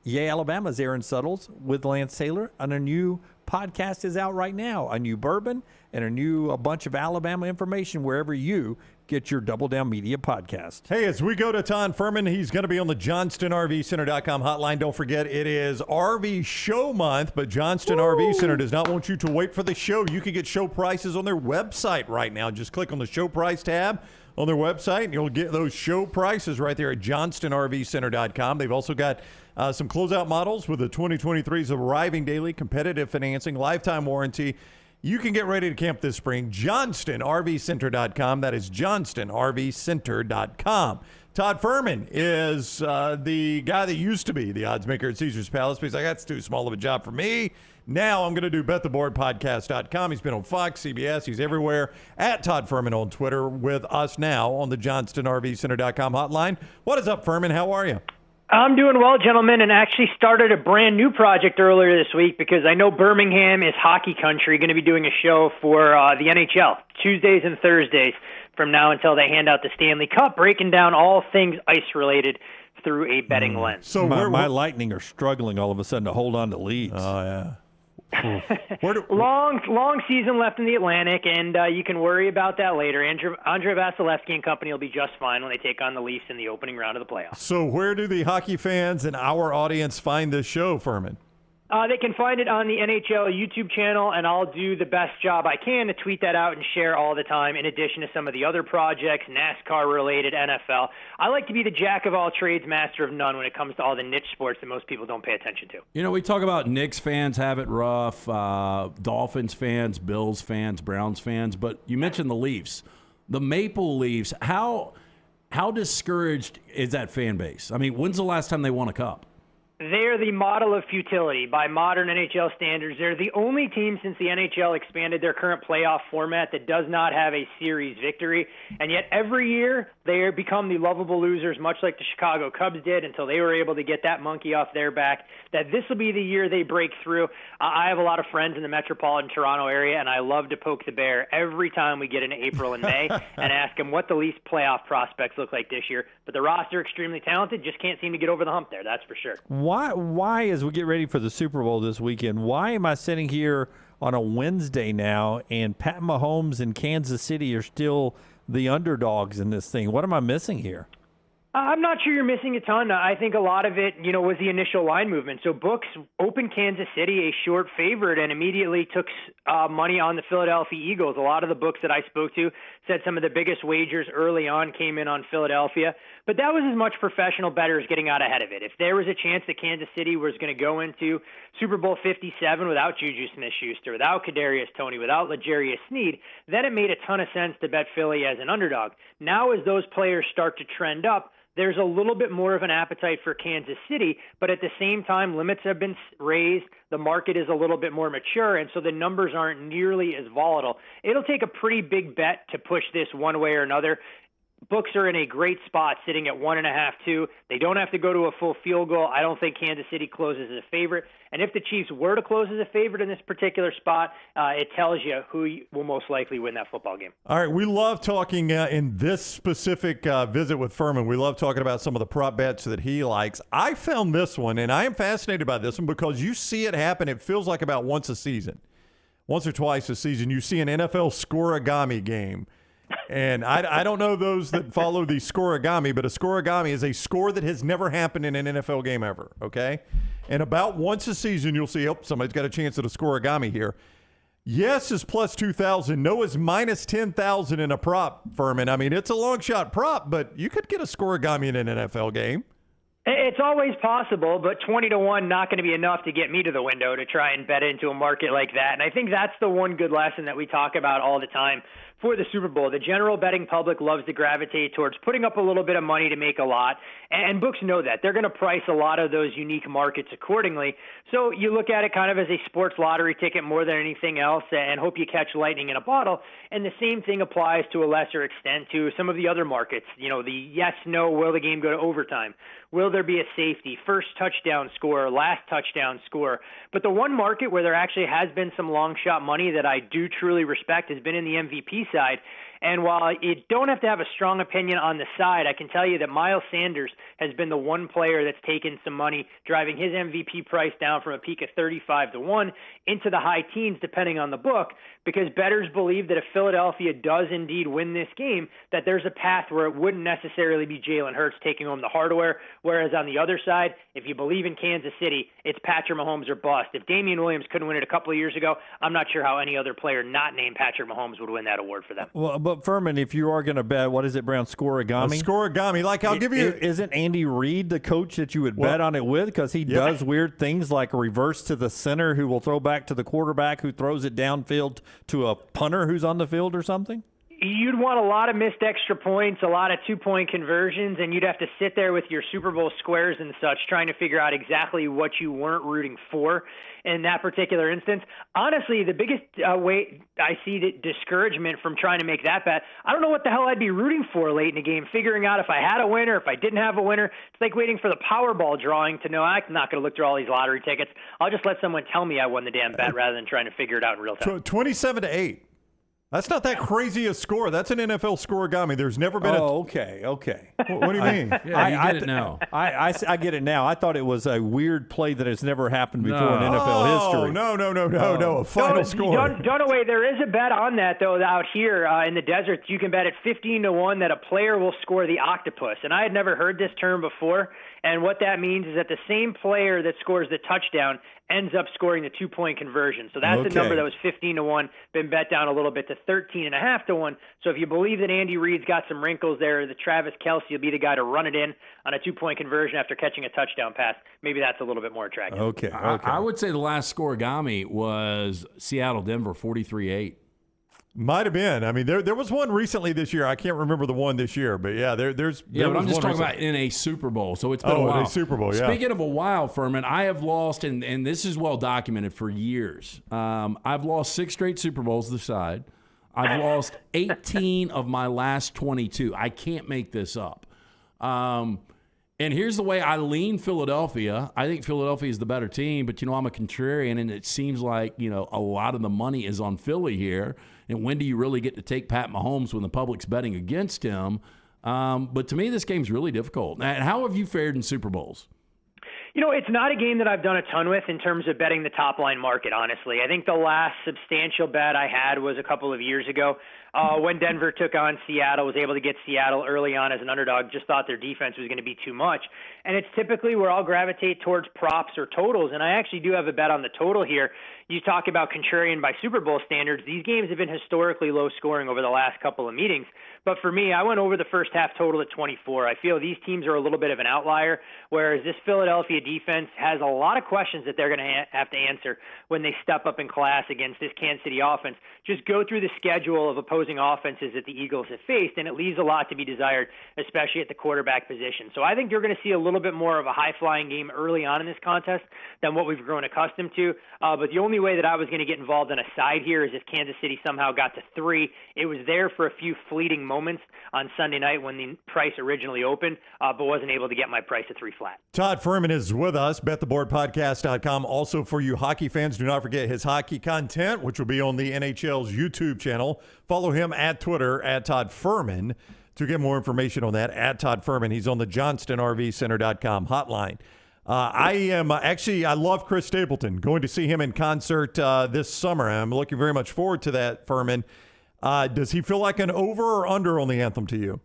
Yay, Alabama's Aaron Suttles with Lance Taylor, and a new podcast is out right now, a new bourbon and a bunch of Alabama information wherever you get your Double Down Media podcast. Hey, as we go to Todd Fuhrman, he's going to be on the JohnstonRVCenter.com hotline. Don't forget, it is RV Show Month, but Johnston RV Center does not want you to wait for the show. You can get show prices on their website right now. Just click on the show price tab on their website, and you'll get those show prices right there at JohnstonRVCenter.com. They've also got some closeout models with the 2023s arriving daily, competitive financing, lifetime warranty. You can get ready to camp this spring. JohnstonRVCenter.com. That is JohnstonRVCenter.com. Todd Fuhrman is the guy that used to be the odds maker at Caesar's Palace. But he's like, that's too small of a job for me. Now I'm going to do BetTheBoardPodcast.com. He's been on Fox, CBS. He's everywhere. At Todd Fuhrman on Twitter with us now on the JohnstonRVCenter.com hotline. What is up, Fuhrman? How are you? I'm doing well, gentlemen, and actually started a brand new project earlier this week because I know Birmingham is hockey country, going to be doing a show for the NHL, Tuesdays and Thursdays from now until they hand out the Stanley Cup, breaking down all things ice-related through a betting lens. So my Lightning are struggling all of a sudden to hold on to leads. Oh, yeah. Long season left in the Atlantic, and you can worry about that later. Andre Vasilevsky and company will be just fine when they take on the Leafs in the opening round of the playoffs. So where do the hockey fans and our audience find this show, Fuhrman? They can find it on the NHL YouTube channel, and I'll do the best job I can to tweet that out and share all the time, in addition to some of the other projects, NASCAR-related, NFL. I like to be the jack of all trades, master of none when it comes to all the niche sports that most people don't pay attention to. You know, we talk about Knicks fans have it rough, Dolphins fans, Bills fans, Browns fans, but you mentioned the Leafs. The Maple Leafs, how discouraged is that fan base? I mean, when's the last time they won a cup? They're the model of futility by modern NHL standards. They're the only team since the NHL expanded their current playoff format that does not have a series victory. And yet every year they become the lovable losers, much like the Chicago Cubs did until they were able to get that monkey off their back. That this will be the year they break through. I have a lot of friends in the metropolitan Toronto area, and I love to poke the bear every time we get into April and May and ask them what the Leafs playoff prospects look like this year. But the roster, extremely talented, just can't seem to get over the hump there, that's for sure. Why, as we get ready for the Super Bowl this weekend, why am I sitting here on a Wednesday now and Pat Mahomes and Kansas City are still the underdogs in this thing? What am I missing here? I'm not sure you're missing a ton. I think a lot of it, was the initial line movement. So books opened Kansas City a short favorite and immediately took money on the Philadelphia Eagles. A lot of the books that I spoke to said some of the biggest wagers early on came in on Philadelphia, but that was as much professional bettors getting out ahead of it. If there was a chance that Kansas City was going to go into Super Bowl 57 without Juju Smith-Schuster, without Kadarius Toney, without L'Jarius Sneed, then it made a ton of sense to bet Philly as an underdog. Now as those players start to trend up, there's a little bit more of an appetite for Kansas City, but at the same time, limits have been raised. The market is a little bit more mature, and so the numbers aren't nearly as volatile. It'll take a pretty big bet to push this one way or another. Books are in a great spot sitting at 1.5, 2. They don't have to go to a full field goal. I don't think Kansas City closes as a favorite. And if the Chiefs were to close as a favorite in this particular spot, it tells you who will most likely win that football game. All right, we love talking in this specific visit with Fuhrman. We love talking about some of the prop bets that he likes. I found this one, and I am fascinated by this one because you see it happen. It feels like about once a season. Once or twice a season, you see an NFL scoregami game. And I don't know those that follow the scoregami, but a scoregami is a score that has never happened in an NFL game ever, okay? And about once a season, you'll see, somebody's got a chance at a scoregami here. Yes is plus 2,000. No is minus 10,000 in a prop, Fuhrman. I mean, it's a long shot prop, but you could get a scoregami in an NFL game. It's always possible, but 20-1 not going to be enough to get me to the window to try and bet into a market like that. And I think that's the one good lesson that we talk about all the time for the Super Bowl. The general betting public loves to gravitate towards putting up a little bit of money to make a lot, and books know that. They're going to price a lot of those unique markets accordingly. So you look at it kind of as a sports lottery ticket more than anything else and hope you catch lightning in a bottle. And the same thing applies to a lesser extent to some of the other markets. You know, the yes, no, will the game go to overtime? Will there be a safety, first touchdown score, last touchdown score? But the one market where there actually has been some long shot money that I do truly respect has been in the MVP side. And while you don't have to have a strong opinion on the side, I can tell you that Miles Sanders has been the one player that's taken some money, driving his MVP price down from a peak of 35-1 into the high teens, depending on the book, because bettors believe that if Philadelphia does indeed win this game, that there's a path where it wouldn't necessarily be Jalen Hurts taking home the hardware, whereas on the other side, if you believe in Kansas City, it's Patrick Mahomes or bust. If Damian Williams couldn't win it a couple of years ago, I'm not sure how any other player not named Patrick Mahomes would win that award for them. Well, but Fuhrman, if you are going to bet, what is it, Brown? Scoregami? Scoregami. Like, I'll give you... Isn't Andy Reid the coach that you would bet on it with? Because he does weird things like reverse to the center who will throw back to the quarterback who throws it downfield to a punter who's on the field or something? You'd want a lot of missed extra points, a lot of two-point conversions, and you'd have to sit there with your Super Bowl squares and such trying to figure out exactly what you weren't rooting for in that particular instance. Honestly, the biggest way I see the discouragement from trying to make that bet, I don't know what the hell I'd be rooting for late in the game, figuring out if I had a winner, if I didn't have a winner. It's like waiting for the Powerball drawing to know I'm not going to look through all these lottery tickets. I'll just let someone tell me I won the damn bet rather than trying to figure it out in real time. 27-8. That's not that crazy a score. That's an NFL scoregami. There's never been okay. What do you mean? Yeah, you get it now. I get it now. I thought it was a weird play that has never happened before in NFL history. No. A final score. Dunaway, there is a bet on that, though, out here in the desert. You can bet at 15-1 that a player will score the octopus. And I had never heard this term before. And what that means is that the same player that scores the touchdown ends up scoring the two-point conversion. So that's the number that was 15-1, been bet down a little bit to 13.5-1. So if you believe that Andy Reid's got some wrinkles there, that Travis Kelce will be the guy to run it in on a two-point conversion after catching a touchdown pass, maybe that's a little bit more attractive. Okay. I would say the last scoregami was Seattle-Denver, 43-8. Might have been. I mean, there was one recently this year. I can't remember the one this year, but yeah, there's. But I'm just talking about in a Super Bowl. So it's been a while. In a Super Bowl, yeah. Speaking of a while, Fuhrman, I have lost, and this is well documented for years. I've lost 6 straight Super Bowls this side. I've lost 18 of my last 22. I can't make this up. And here's the way I lean Philadelphia. I think Philadelphia is the better team, but, I'm a contrarian, and it seems like, a lot of the money is on Philly here. And when do you really get to take Pat Mahomes when the public's betting against him? But to me, this game's really difficult. And how have you fared in Super Bowls? It's not a game that I've done a ton with in terms of betting the top-line market, honestly. I think the last substantial bet I had was a couple of years ago. when Denver took on Seattle, was able to get Seattle early on as an underdog, just thought their defense was going to be too much. And it's typically where I'll gravitate towards props or totals, and I actually do have a bet on the total here. You talk about contrarian by Super Bowl standards. These games have been historically low scoring over the last couple of meetings. But for me, I went over the first half total at 24. I feel these teams are a little bit of an outlier, whereas this Philadelphia defense has a lot of questions that they're going to have to answer when they step up in class against this Kansas City offense. Just go through the schedule of opposing offenses that the Eagles have faced, and it leaves a lot to be desired, especially at the quarterback position. So I think you're going to see a little bit more of a high-flying game early on in this contest than what we've grown accustomed to. But the only way that I was going to get involved on a side here is if Kansas City somehow got to 3. It was there for a few fleeting moments on Sunday night when the price originally opened, but wasn't able to get my price at 3 flat. Todd Fuhrman is with us, bettheboardpodcast.com. Also for you hockey fans, do not forget his hockey content, which will be on the NHL's YouTube channel. Follow him at Twitter, at Todd Fuhrman, to get more information on that, at Todd Fuhrman. He's on the JohnstonRVCenter.com hotline. I love Chris Stapleton. Going to see him in concert this summer. I'm looking very much forward to that, Fuhrman. Does he feel like an over or under on the anthem to you?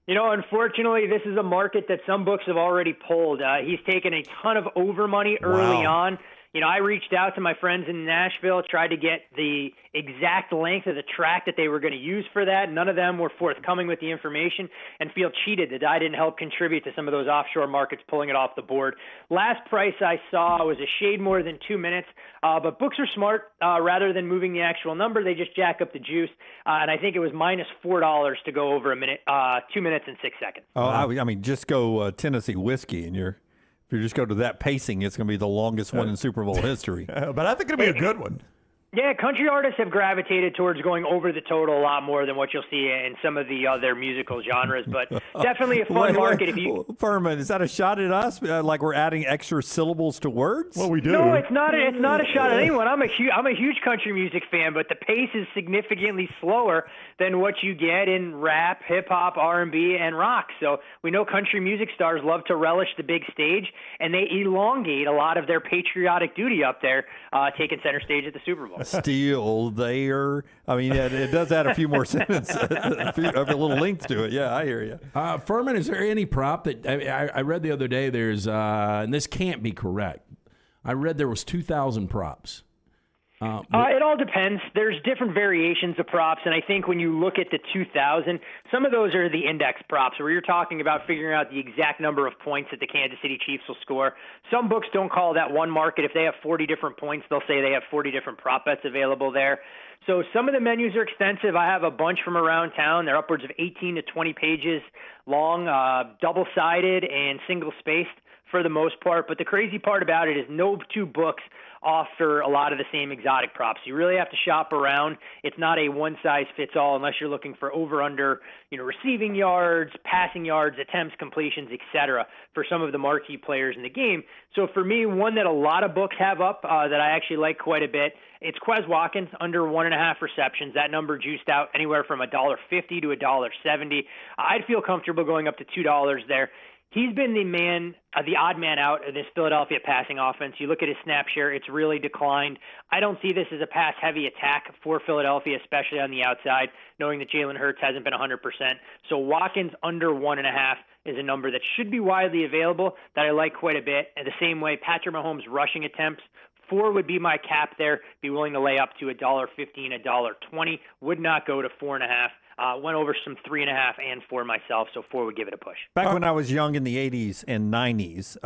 You know, unfortunately, this is a market that some books have already pulled. He's taken a ton of over money early on. You know, I reached out to my friends in Nashville, tried to get the exact length of the track that they were going to use for that. None of them were forthcoming with the information and feel cheated that I didn't help contribute to some of those offshore markets pulling it off the board. Last price I saw was a shade more than 2 minutes, but books are smart. Rather than moving the actual number, they just jack up the juice, and I think it was minus $4 to go over 2 minutes and 6 seconds. Oh, I mean, just go Tennessee whiskey, and if you just go to that pacing, it's going to be the longest one in Super Bowl history. But I think it'll be a good one. Yeah, country artists have gravitated towards going over the total a lot more than what you'll see in some of the other musical genres, but definitely a fun market. If you Fuhrman, is that a shot at us? Like we're adding extra syllables to words? Well, we do. No, it's not. It's not a shot at anyone. I'm a huge country music fan, but the pace is significantly slower than what you get in rap, hip hop, R&B, and rock. So we know country music stars love to relish the big stage, and they elongate a lot of their patriotic duty up there, taking center stage at the Super Bowl. Still there. I mean, it does add a few more sentences, a little length to it. Yeah, I hear you. Fuhrman, is there any prop that I read the other day? There's, and this can't be correct. I read there was 2,000 props. It all depends. There's different variations of props, and I think when you look at the 2,000, some of those are the index props, where you're talking about figuring out the exact number of points that the Kansas City Chiefs will score. Some books don't call that one market. If they have 40 different points, they'll say they have 40 different prop bets available there. So some of the menus are extensive. I have a bunch from around town. They're upwards of 18 to 20 pages long, double-sided and single-spaced for the most part. But the crazy part about it is no two books offer a lot of the same exotic props. You really have to shop around. It's not a one-size-fits-all unless you're looking for over-under, receiving yards, passing yards, attempts, completions, etc. for some of the marquee players in the game. So for me, one that a lot of books have up that I actually like quite a bit, it's Quez Watkins, under 1.5 receptions. That number juiced out anywhere from $1.50 to $1.70. I'd feel comfortable going up to $2 there. He's been the odd man out of this Philadelphia passing offense. You look at his snap share, it's really declined. I don't see this as a pass-heavy attack for Philadelphia, especially on the outside, knowing that Jalen Hurts hasn't been 100%. So Watkins under 1.5 is a number that should be widely available that I like quite a bit. And the same way, Patrick Mahomes' rushing attempts, 4 would be my cap there. Be willing to lay up to $1.15, $1.20. Would not go to 4.5. Went over some 3.5 and 4 myself, so 4 would give it a push. Back when I was young in the 80s and 90s,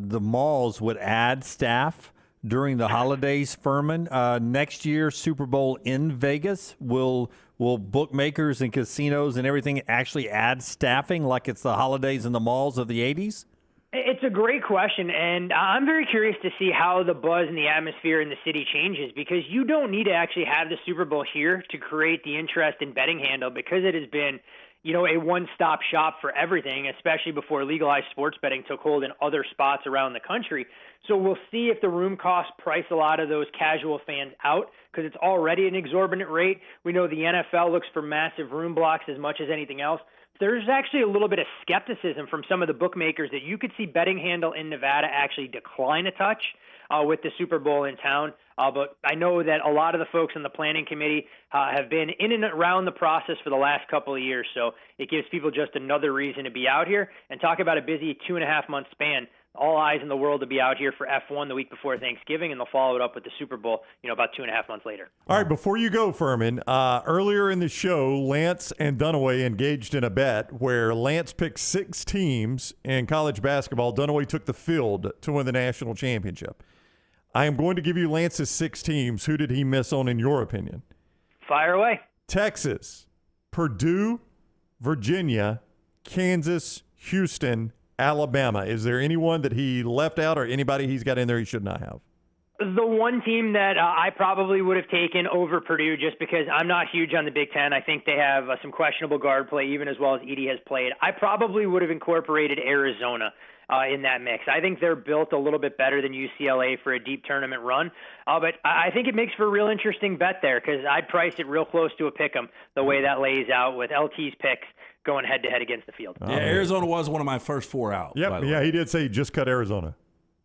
the malls would add staff during the holidays, Fuhrman. Next year, Super Bowl in Vegas, will bookmakers and casinos and everything actually add staffing like it's the holidays in the malls of the 80s? It's a great question, and I'm very curious to see how the buzz and the atmosphere in the city changes, because you don't need to actually have the Super Bowl here to create the interest in betting handle, because it has been, a one-stop shop for everything, especially before legalized sports betting took hold in other spots around the country. So we'll see if the room costs price a lot of those casual fans out, because it's already an exorbitant rate. We know the NFL looks for massive room blocks as much as anything else. There's actually a little bit of skepticism from some of the bookmakers that you could see betting handle in Nevada actually decline a touch with the Super Bowl in town. But I know that a lot of the folks on the planning committee have been in and around the process for the last couple of years. So it gives people just another reason to be out here. And talk about a busy 2.5-month span. All eyes in the world to be out here for F1 the week before Thanksgiving, and they'll follow it up with the Super Bowl, about 2.5 months later. All right, before you go, Fuhrman, earlier in the show, Lance and Dunaway engaged in a bet where Lance picked 6 teams in college basketball. Dunaway took the field to win the national championship. I am going to give you Lance's 6 teams. Who did he miss on, in your opinion? Fire away. Texas, Purdue, Virginia, Kansas, Houston, Alabama. Is there anyone that he left out or anybody he's got in there he should not have? The one team that I probably would have taken over Purdue, just because I'm not huge on the Big Ten. I think they have some questionable guard play, even as well as Edey has played. I probably would have incorporated Arizona in that mix. I think they're built a little bit better than UCLA for a deep tournament run. But I think it makes for a real interesting bet there, because I'd price it real close to a pick 'em the way that lays out with LT's picks going head-to-head against the field. Yeah, Arizona was one of my first 4 out. Yep, he did say he just cut Arizona.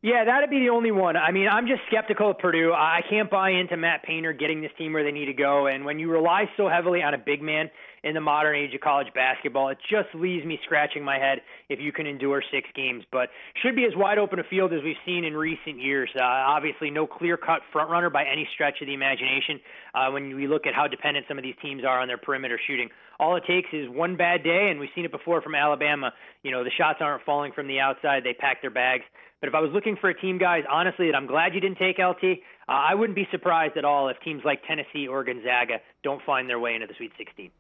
Yeah, that'd be the only one. I mean, I'm just skeptical of Purdue. I can't buy into Matt Painter getting this team where they need to go. And when you rely so heavily on a big man in the modern age of college basketball, it just leaves me scratching my head if you can endure 6 games. But should be as wide open a field as we've seen in recent years. Obviously, no clear-cut front-runner by any stretch of the imagination when we look at how dependent some of these teams are on their perimeter shooting. All it takes is one bad day, and we've seen it before from Alabama. The shots aren't falling from the outside. They pack their bags. But if I was looking for a team, guys, honestly, that I'm glad you didn't take LT, I wouldn't be surprised at all if teams like Tennessee or Gonzaga don't find their way into the Sweet 16.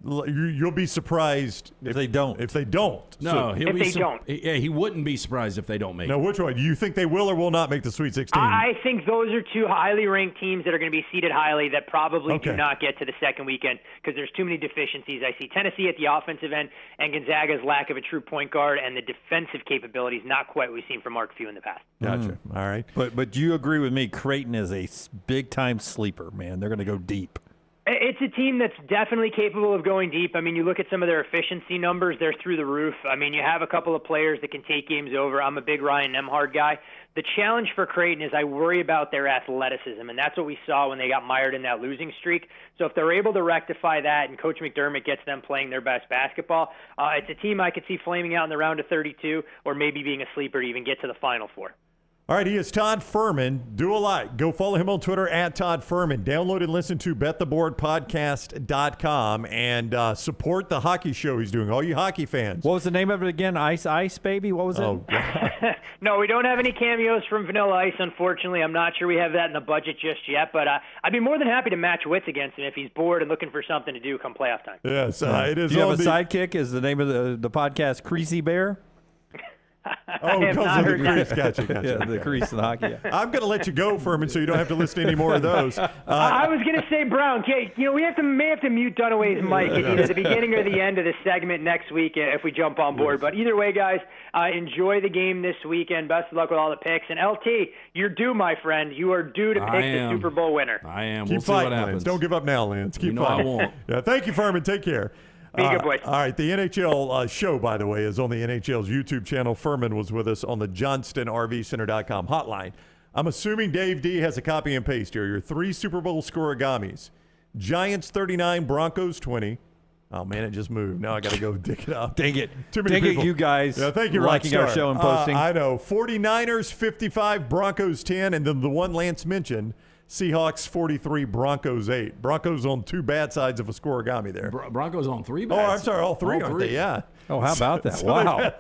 You'll be surprised if they don't. If they don't. No, if they don't. Yeah, he wouldn't be surprised if they don't make it. Now, which one? Do you think they will or will not make the Sweet 16? I think those are 2 highly ranked teams that are going to be seeded highly that probably do not get to the second weekend because there's too many deficiencies. I see Tennessee at the offensive end and Gonzaga's lack of a true point guard and the defensive capabilities not quite what we've seen from Mark Few in the past. Gotcha. All right. But do you agree with me? Creighton is a big-time sleeper, man. They're going to go deep. It's a team that's definitely capable of going deep. I mean, you look at some of their efficiency numbers, they're through the roof. I mean, you have a couple of players that can take games over. I'm a big Ryan Nembhard guy. The challenge for Creighton is I worry about their athleticism, and that's what we saw when they got mired in that losing streak. So if they're able to rectify that and Coach McDermott gets them playing their best basketball, it's a team I could see flaming out in the round of 32 or maybe being a sleeper to even get to the Final Four. All right, he is Todd Fuhrman. Do a like. Go follow him on Twitter at Todd Fuhrman. Download and listen to BetTheBoardPodcast.com and support the hockey show he's doing. All you hockey fans. What was the name of it again? Ice Baby? What was it? Oh, No, we don't have any cameos from Vanilla Ice, unfortunately. I'm not sure we have that in the budget just yet, but I'd be more than happy to match wits against him if he's bored and looking for something to do come playoff time. Yes, it is. Do you have a sidekick? Is the name of the podcast Creasy Bear? Oh, because of the crease. Gotcha. Yeah, the crease in hockey. Yeah. I'm going to let you go, Fuhrman, so you don't have to listen to any more of those. I was going to say, Brown, we may have to mute Dunaway's mic at either the beginning or the end of the segment next week if we jump on board. But either way, guys, enjoy the game this weekend. Best of luck with all the picks. And LT, you're due, my friend. You are due to pick the Super Bowl winner. I am. Keep fighting, Lance. Don't give up now, Lance. Keep fighting. I won't. Yeah, thank you, Fuhrman. Take care. Be good, boys. All right, the NHL show, by the way, is on the NHL's YouTube channel. Fuhrman was with us on the JohnstonRVCenter.com hotline. I'm assuming Dave D has a copy and paste here. Your 3 Super Bowl scoregamis. Giants 39, Broncos 20. Oh, man, it just moved. Now I got to go dig it up. Dang it. Too many Dang people. it, you guys. Yeah, thank you, liking our show and posting. I know. 49ers 55, Broncos 10, and then the one Lance mentioned, Seahawks 43, Broncos 8. Broncos on 2 bad sides of a scoregami there. Broncos on 3 bad sides. Oh, I'm sorry, all 3, aren't they? Yeah. Oh, how about that? So wow.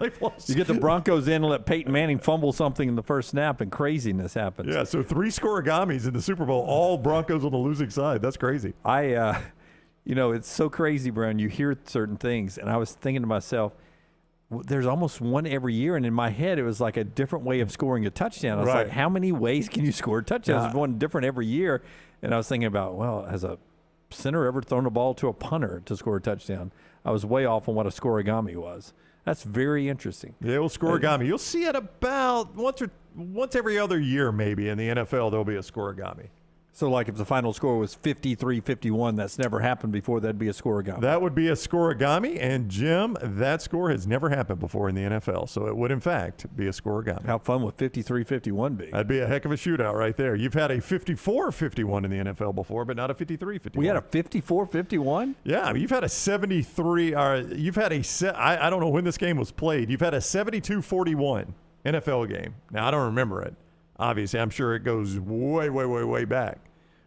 You get the Broncos in and let Peyton Manning fumble something in the first snap, and craziness happens. Yeah, so 3 scoregamis in the Super Bowl, all Broncos on the losing side. That's crazy. It's so crazy, Brown. You hear certain things, and I was thinking to myself, there's almost one every year, and in my head, it was like a different way of scoring a touchdown. I was like, how many ways can you score a touchdown? There's one different every year. And I was thinking about, well, has a center ever thrown a ball to a punter to score a touchdown? I was way off on what a scoregami was. That's very interesting. Yeah, well, scoregami. You'll see it about once every other year, maybe, in the NFL, there'll be a scoregami. So, like, if the final score was 53-51, that's never happened before, that'd be a scoregami. That would be a scoregami, and Jim, that score has never happened before in the NFL, so it would, in fact, be a scoregami. How fun would 53-51 be? That'd be a heck of a shootout right there. You've had a 54-51 in the NFL before, but not a 53-51. We had a 54-51? Yeah, you've had a 73. You've had I don't know when this game was played. You've had a 72-41 NFL game. Now, I don't remember it. Obviously, I'm sure it goes way, way, way, way back.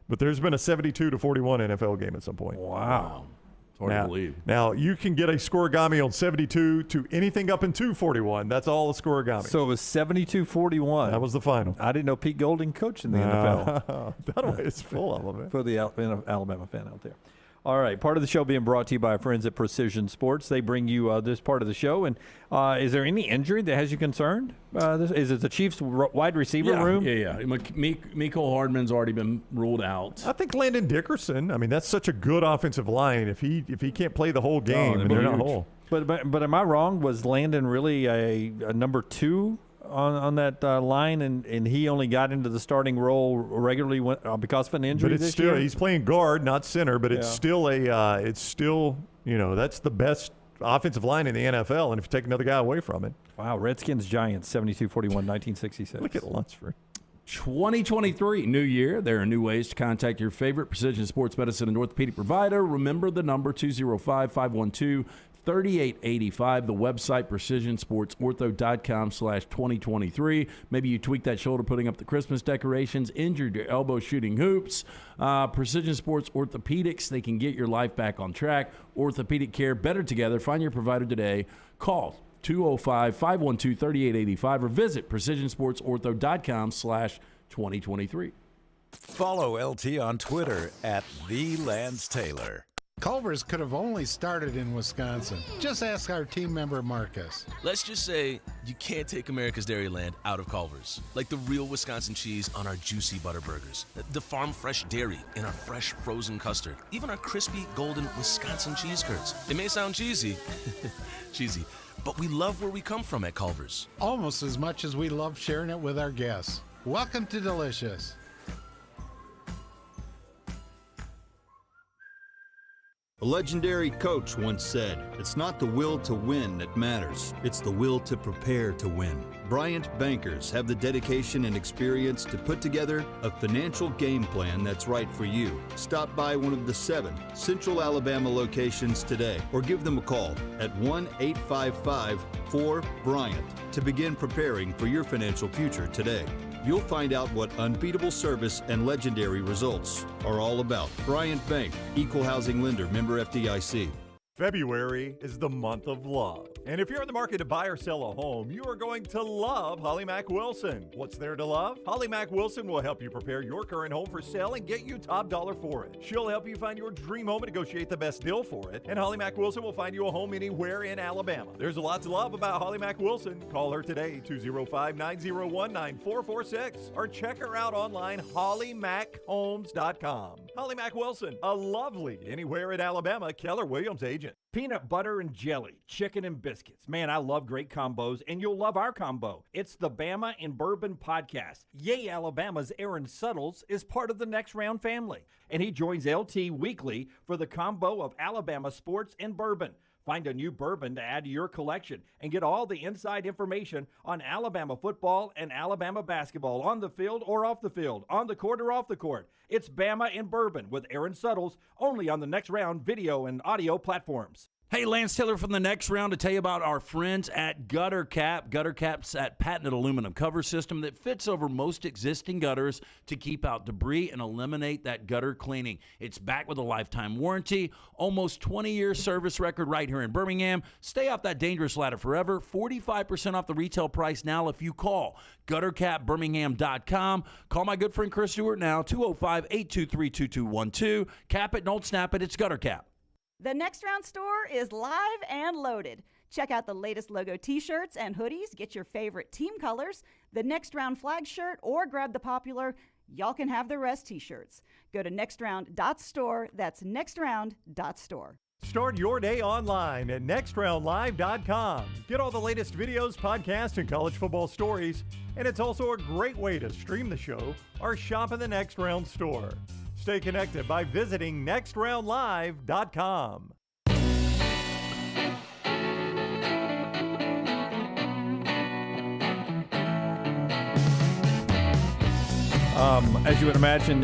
But there's been a 72-41 NFL game at some point. Wow. It's hard to believe. Now, you can get a scoregami on 72 to anything up in 241. That's all a scoregami. So it was 72-41. That was the final. I didn't know Pete Golding coached in the NFL. That way it's full of them. For the Alabama fan out there. All right, part of the show being brought to you by our friends at Precision Sports. They bring you this part of the show. And is there any injury that has you concerned? Is it the Chiefs' wide receiver room? Yeah. Mecole Hardman's already been ruled out. I think Landon Dickerson. I mean, that's such a good offensive line. If he can't play the whole game, then they're not whole. But am I wrong? Was Landon really a number 2 on that line, and he only got into the starting role regularly because of an injury? But it's still he's playing guard, not center. But it's still that's the best offensive line in the NFL. And if you take another guy away from it, wow. Redskins Giants 72-41, 1966. Look at Lunsford. 2023, new year. There are new ways to contact your favorite precision sports medicine and orthopedic provider. Remember the number 205-512-3885. The website, precisionsportsortho.com/2023. Maybe you tweaked that shoulder putting up the Christmas decorations, injured your elbow shooting hoops. Precision Sports Orthopedics, they can get your life back on track. Orthopedic care, better together. Find your provider today. Call 205-512-3885 or visit precisionsportsortho.com/2023. Follow LT on Twitter at @TheLanceTaylor. Culver's could have only started in Wisconsin. Just ask our team member Marcus. Let's just say you can't take America's Dairyland out of Culver's. Like the real Wisconsin cheese on our juicy butter burgers, the farm fresh dairy in our fresh frozen custard, even our crispy golden Wisconsin cheese curds. It may sound cheesy, but we love where we come from at Culver's. Almost as much as we love sharing it with our guests. Welcome to Delicious. A legendary coach once said, "It's not the will to win that matters, it's the will to prepare to win." Bryant bankers have the dedication and experience to put together a financial game plan that's right for you. Stop by one of the 7 Central Alabama locations today or give them a call at 1-855-4-BRYANT to begin preparing for your financial future today. You'll find out what unbeatable service and legendary results are all about. Bryant Bank, Equal Housing Lender, member FDIC. February is the month of love. And if you're in the market to buy or sell a home, you are going to love Holly Mack Wilson. What's there to love? Holly Mack Wilson will help you prepare your current home for sale and get you top dollar for it. She'll help you find your dream home and negotiate the best deal for it. And Holly Mack Wilson will find you a home anywhere in Alabama. There's a lot to love about Holly Mack Wilson. Call her today, 205-901-9446, or check her out online, hollymachomes.com. Holly Mack Wilson, a lovely anywhere in Alabama Keller Williams agent. Peanut butter and jelly, chicken and biscuits. Man, I love great combos, and you'll love our combo. It's the Bama and Bourbon Podcast. Yay, Alabama's Aaron Suttles is part of the Next Round family, and he joins LT weekly for the combo of Alabama sports and bourbon. Find a new bourbon to add to your collection and get all the inside information on Alabama football and Alabama basketball on the field or off the field, on the court or off the court. It's Bama and Bourbon with Aaron Suttles, only on the Next Round video and audio platforms. Hey, Lance Taylor from the Next Round to tell you about our friends at Gutter Cap. Gutter Cap's that patented aluminum cover system that fits over most existing gutters to keep out debris and eliminate that gutter cleaning. It's backed with a lifetime warranty, almost 20-year service record right here in Birmingham. Stay off that dangerous ladder forever. 45% off the retail price now if you call guttercapbirmingham.com. Call my good friend Chris Stewart now, 205-823-2212. Cap it, don't snap it. It's Gutter Cap. The Next Round store is live and loaded. Check out the latest logo t-shirts and hoodies. Get your favorite team colors, the Next Round flag shirt, or grab the popular Y'all Can Have the Rest t-shirts. Go to nextround.store. That's nextround.store. Start your day online at nextroundlive.com. Get all the latest videos, podcasts, and college football stories. And it's also a great way to stream the show or shop in the Next Round store. Stay connected by visiting nextroundlive.com. As you would imagine,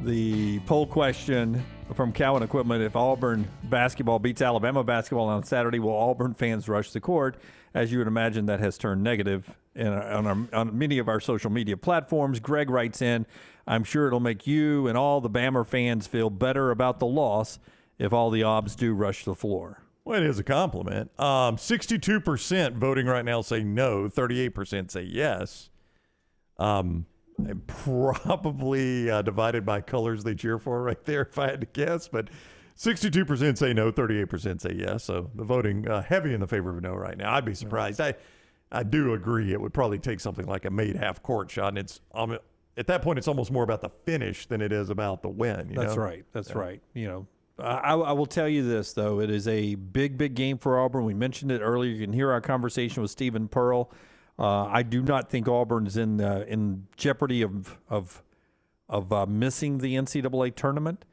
the poll question from Cowan Equipment: if Auburn basketball beats Alabama basketball on Saturday, will Auburn fans rush the court? As you would imagine, that has turned negative on many of our social media platforms. Greg writes in, I'm sure it'll make you and all the Bama fans feel better about the loss if all the Aubs do rush the floor. Well, it is a compliment. 62% voting right now say no, 38% say yes. Probably divided by colors they cheer for right there, if I had to guess. But 62% say no, 38% say yes. So the voting heavy in the favor of no right now. I'd be surprised. I do agree it would probably take something like a made half-court shot. And it's at that point, it's almost more about the finish than it is about the win. That's right. That's right. I will tell you this, though. It is a big, big game for Auburn. We mentioned it earlier. You can hear our conversation with Stephen Pearl. I do not think Auburn's in jeopardy of missing the NCAA tournament,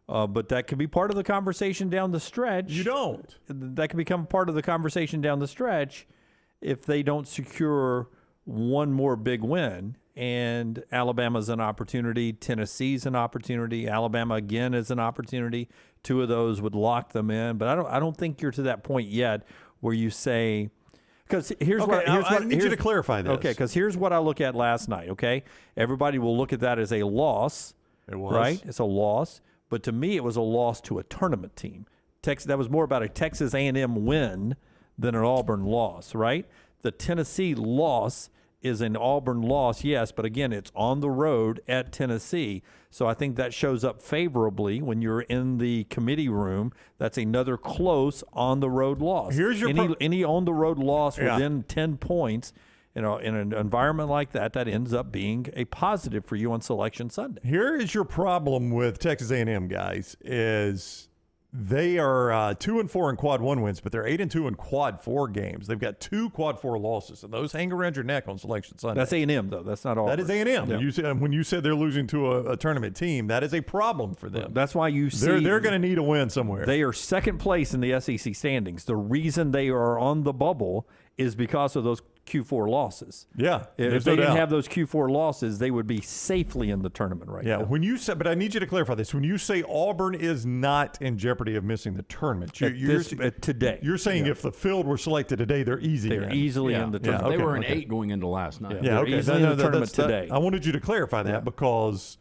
but that could be part of the conversation down the stretch. You don't. That could become part of the conversation down the stretch if they don't secure one more big win. And Alabama's an opportunity. Tennessee's an opportunity. Alabama again is an opportunity. Two of those would lock them in, but I don't think you're to that point yet where you say. Because I need you to clarify this. Okay, because here's what I look at last night, okay? Everybody will look at that as a loss. It was. Right? It's a loss. But to me, it was a loss to a tournament team. That was more about a Texas A&M win than an Auburn loss, right? The Tennessee loss is an Auburn loss, yes, but again, it's on the road at Tennessee. So I think that shows up favorably when you're in the committee room. That's another close on-the-road loss. Here's your any on-the-road loss within 10 points, in an environment like that ends up being a positive for you on Selection Sunday. Here is your problem with Texas A&M, guys, is they are 2-4 in quad 1 wins, but they're 8-2 in quad 4 games. They've got 2 quad 4 losses, and those hang around your neck on Selection Sunday. That's A&M, though. That's not Auburn. That is A&M. Yeah. When you said they're losing to a tournament team, that is a problem for them. That's why you see they're going to need a win somewhere. They are second place in the SEC standings. The reason they are on the bubble is because of those Q4 losses. Yeah. If they didn't have those Q4 losses, they would be safely in the tournament right now. When you say, but I need you to clarify this. When you say Auburn is not in jeopardy of missing the tournament, today, you're saying if the field were selected today, they're easily in the tournament. They were in 8 going into last night. They're easily in the tournament today. I wanted you to clarify that because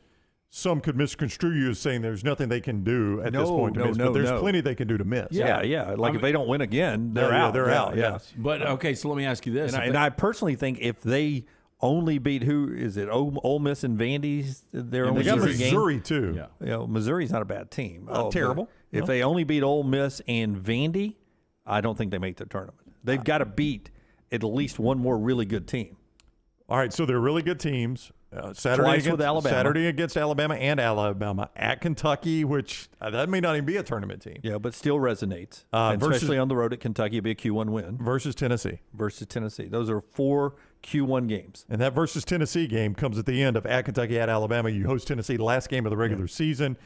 some could misconstrue you as saying there's nothing they can do at this point to miss, but there's plenty they can do to miss. Yeah. Like if they don't win again, they're out. They're out. Yes. But okay, so let me ask you this: and I personally think if they only beat Ole Miss and Vandy's, they got Missouri too. Yeah. Missouri's not a bad team. Not terrible. If they only beat Ole Miss and Vandy, I don't think they make the tournament. They've got to beat at least one more really good team. All right, so they're really good teams. Saturday against Alabama and Alabama at Kentucky, which that may not even be a tournament team. Yeah, but still resonates, especially on the road at Kentucky. It'd be a Q1 win. Versus Tennessee. Those are 4 Q1 games. And that versus Tennessee game comes at the end of at Kentucky, at Alabama. You host Tennessee, last game of the regular season.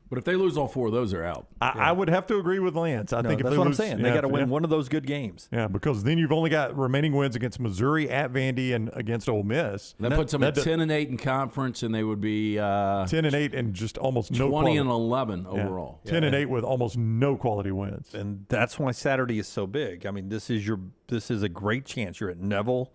But if they lose all 4 of those, they're out. I would have to agree with Lance. I think if that's they what lose, I'm saying. They got to win one of those good games. Yeah, because then you've only got remaining wins against Missouri, at Vandy, and against Ole Miss. That puts them at 10-8 in conference, and they would be 10-8 and just almost no 20-11 overall. 10-8 with almost no quality wins. And that's why Saturday is so big. I mean, this is a great chance. You're at Neville.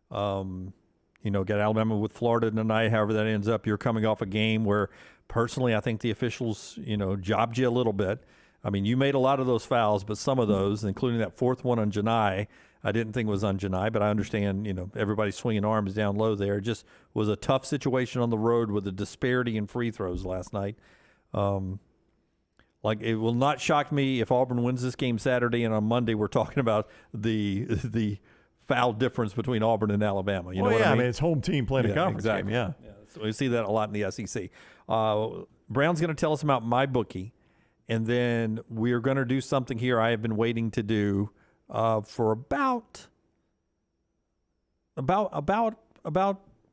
Got Alabama with Florida tonight. However that ends up, you're coming off a game where, personally, I think the officials, jobbed you a little bit. I mean, you made a lot of those fouls, but some of those, including that 4th one on Janai, I didn't think was on Janai, but I understand, everybody swinging arms down low there. It just was a tough situation on the road with the disparity in free throws last night. It will not shock me if Auburn wins this game Saturday, and on Monday we're talking about the foul difference between Auburn and Alabama. You know what I mean? It's home team playing a conference game. Yeah. So we see that a lot in the SEC. Brown's going to tell us about MyBookie, and then we're going to do something here I have been waiting to do for about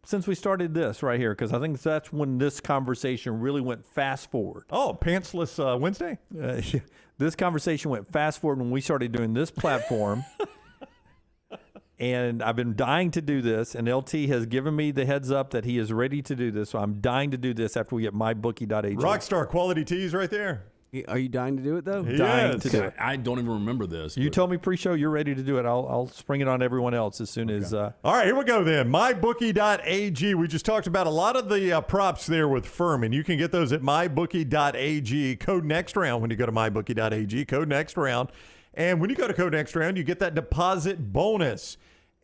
since we started this right here, because I think that's when this conversation really went fast forward. Oh, Pantsless Wednesday? This conversation went fast forward when we started doing this platform. And I've been dying to do this, and LT has given me the heads up that he is ready to do this. So I'm dying to do this after we get mybookie.ag. Rockstar quality tees right there. Are you dying to do it, though? Dying to do it. I don't even remember this. You told me pre-show you're ready to do it. I'll spring it on everyone else as soon as. All right, here we go then. MyBookie.ag. We just talked about a lot of the props there with Fuhrman. You can get those at MyBookie.ag. Code next round when you go to MyBookie.ag. Code next round. And when you go to Code next round, you get that deposit bonus.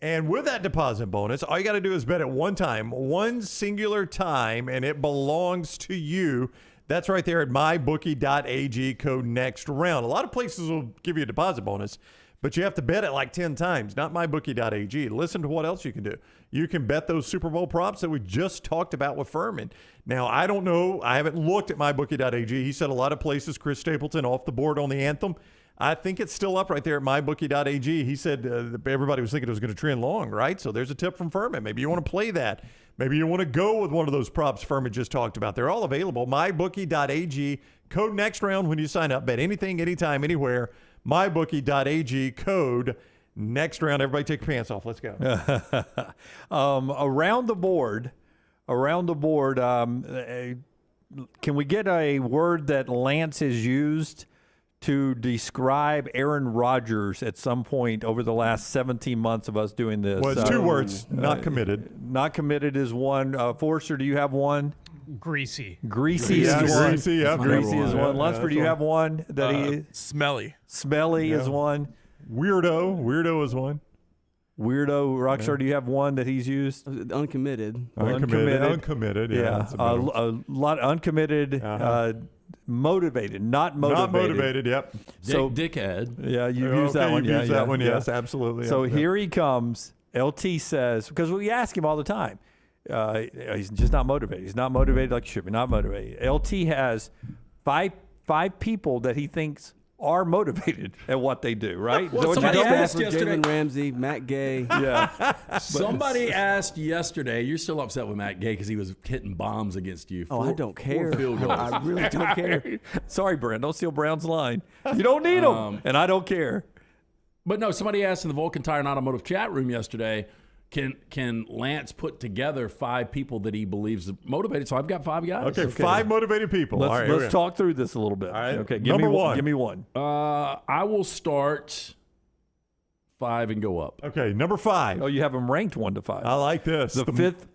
And with that deposit bonus, all you got to do is bet at one time, one singular time, and it belongs to you. That's right there at mybookie.ag, code next round. A lot of places will give you a deposit bonus, but you have to bet it like 10 times, not mybookie.ag. Listen to what else you can do. You can bet those Super Bowl props that we just talked about with Fuhrman. Now, I don't know. I haven't looked at mybookie.ag. He said a lot of places, Chris Stapleton off the board on the anthem. I think it's still up right there at mybookie.ag. He said everybody was thinking it was going to trend long, right? So there's a tip from Fuhrman. Maybe you want to play that. Maybe you want to go with one of those props Fuhrman just talked about. They're all available. mybookie.ag. Code next round when you sign up. Bet anything, anytime, anywhere. mybookie.ag. Code next round. Everybody take your pants off. Let's go. Around the board, can we get a word that Lance has used to describe Aaron Rodgers at some point over the last 17 months of us doing this? Well, it's two words, not committed. Not committed is one. Forrester, do you have one? Greasy. Greasy is one. Greasy, yeah. Greasy is one. Lunsford, do you have one? Smelly. Smelly is one. Weirdo is one. Weirdo. Rockstar, do you have one that he's used? Uncommitted. Uncommitted, yeah. A lot uncommitted. Motivated, not motivated. Not motivated, yep. So dickhead. Yeah, you've used that one. You've used that one, yes, absolutely. So here he comes. LT says, because we ask him all the time, he's just not motivated. He's not motivated like he should be, not motivated. LT has five people that he thinks are motivated at what they do, right? Well, somebody asked yesterday. Jalen Ramsey, Matt Gay. Yeah. Somebody asked yesterday. You're still upset with Matt Gay because he was hitting bombs against you. I don't care. I really don't care. Sorry, Brent. Don't steal Brown's line. You don't need him, and I don't care. But no, somebody asked in the Vulcan Tire and Automotive chat room yesterday, can Lance put together 5 people that he believes are motivated? So I've got 5 guys. Okay, 5 motivated people. Let's talk through this a little bit. All right. Okay, Number one. Give me one. I will start 5 and go up. Okay, number 5. Oh, you have them ranked 1 to 5. I like this.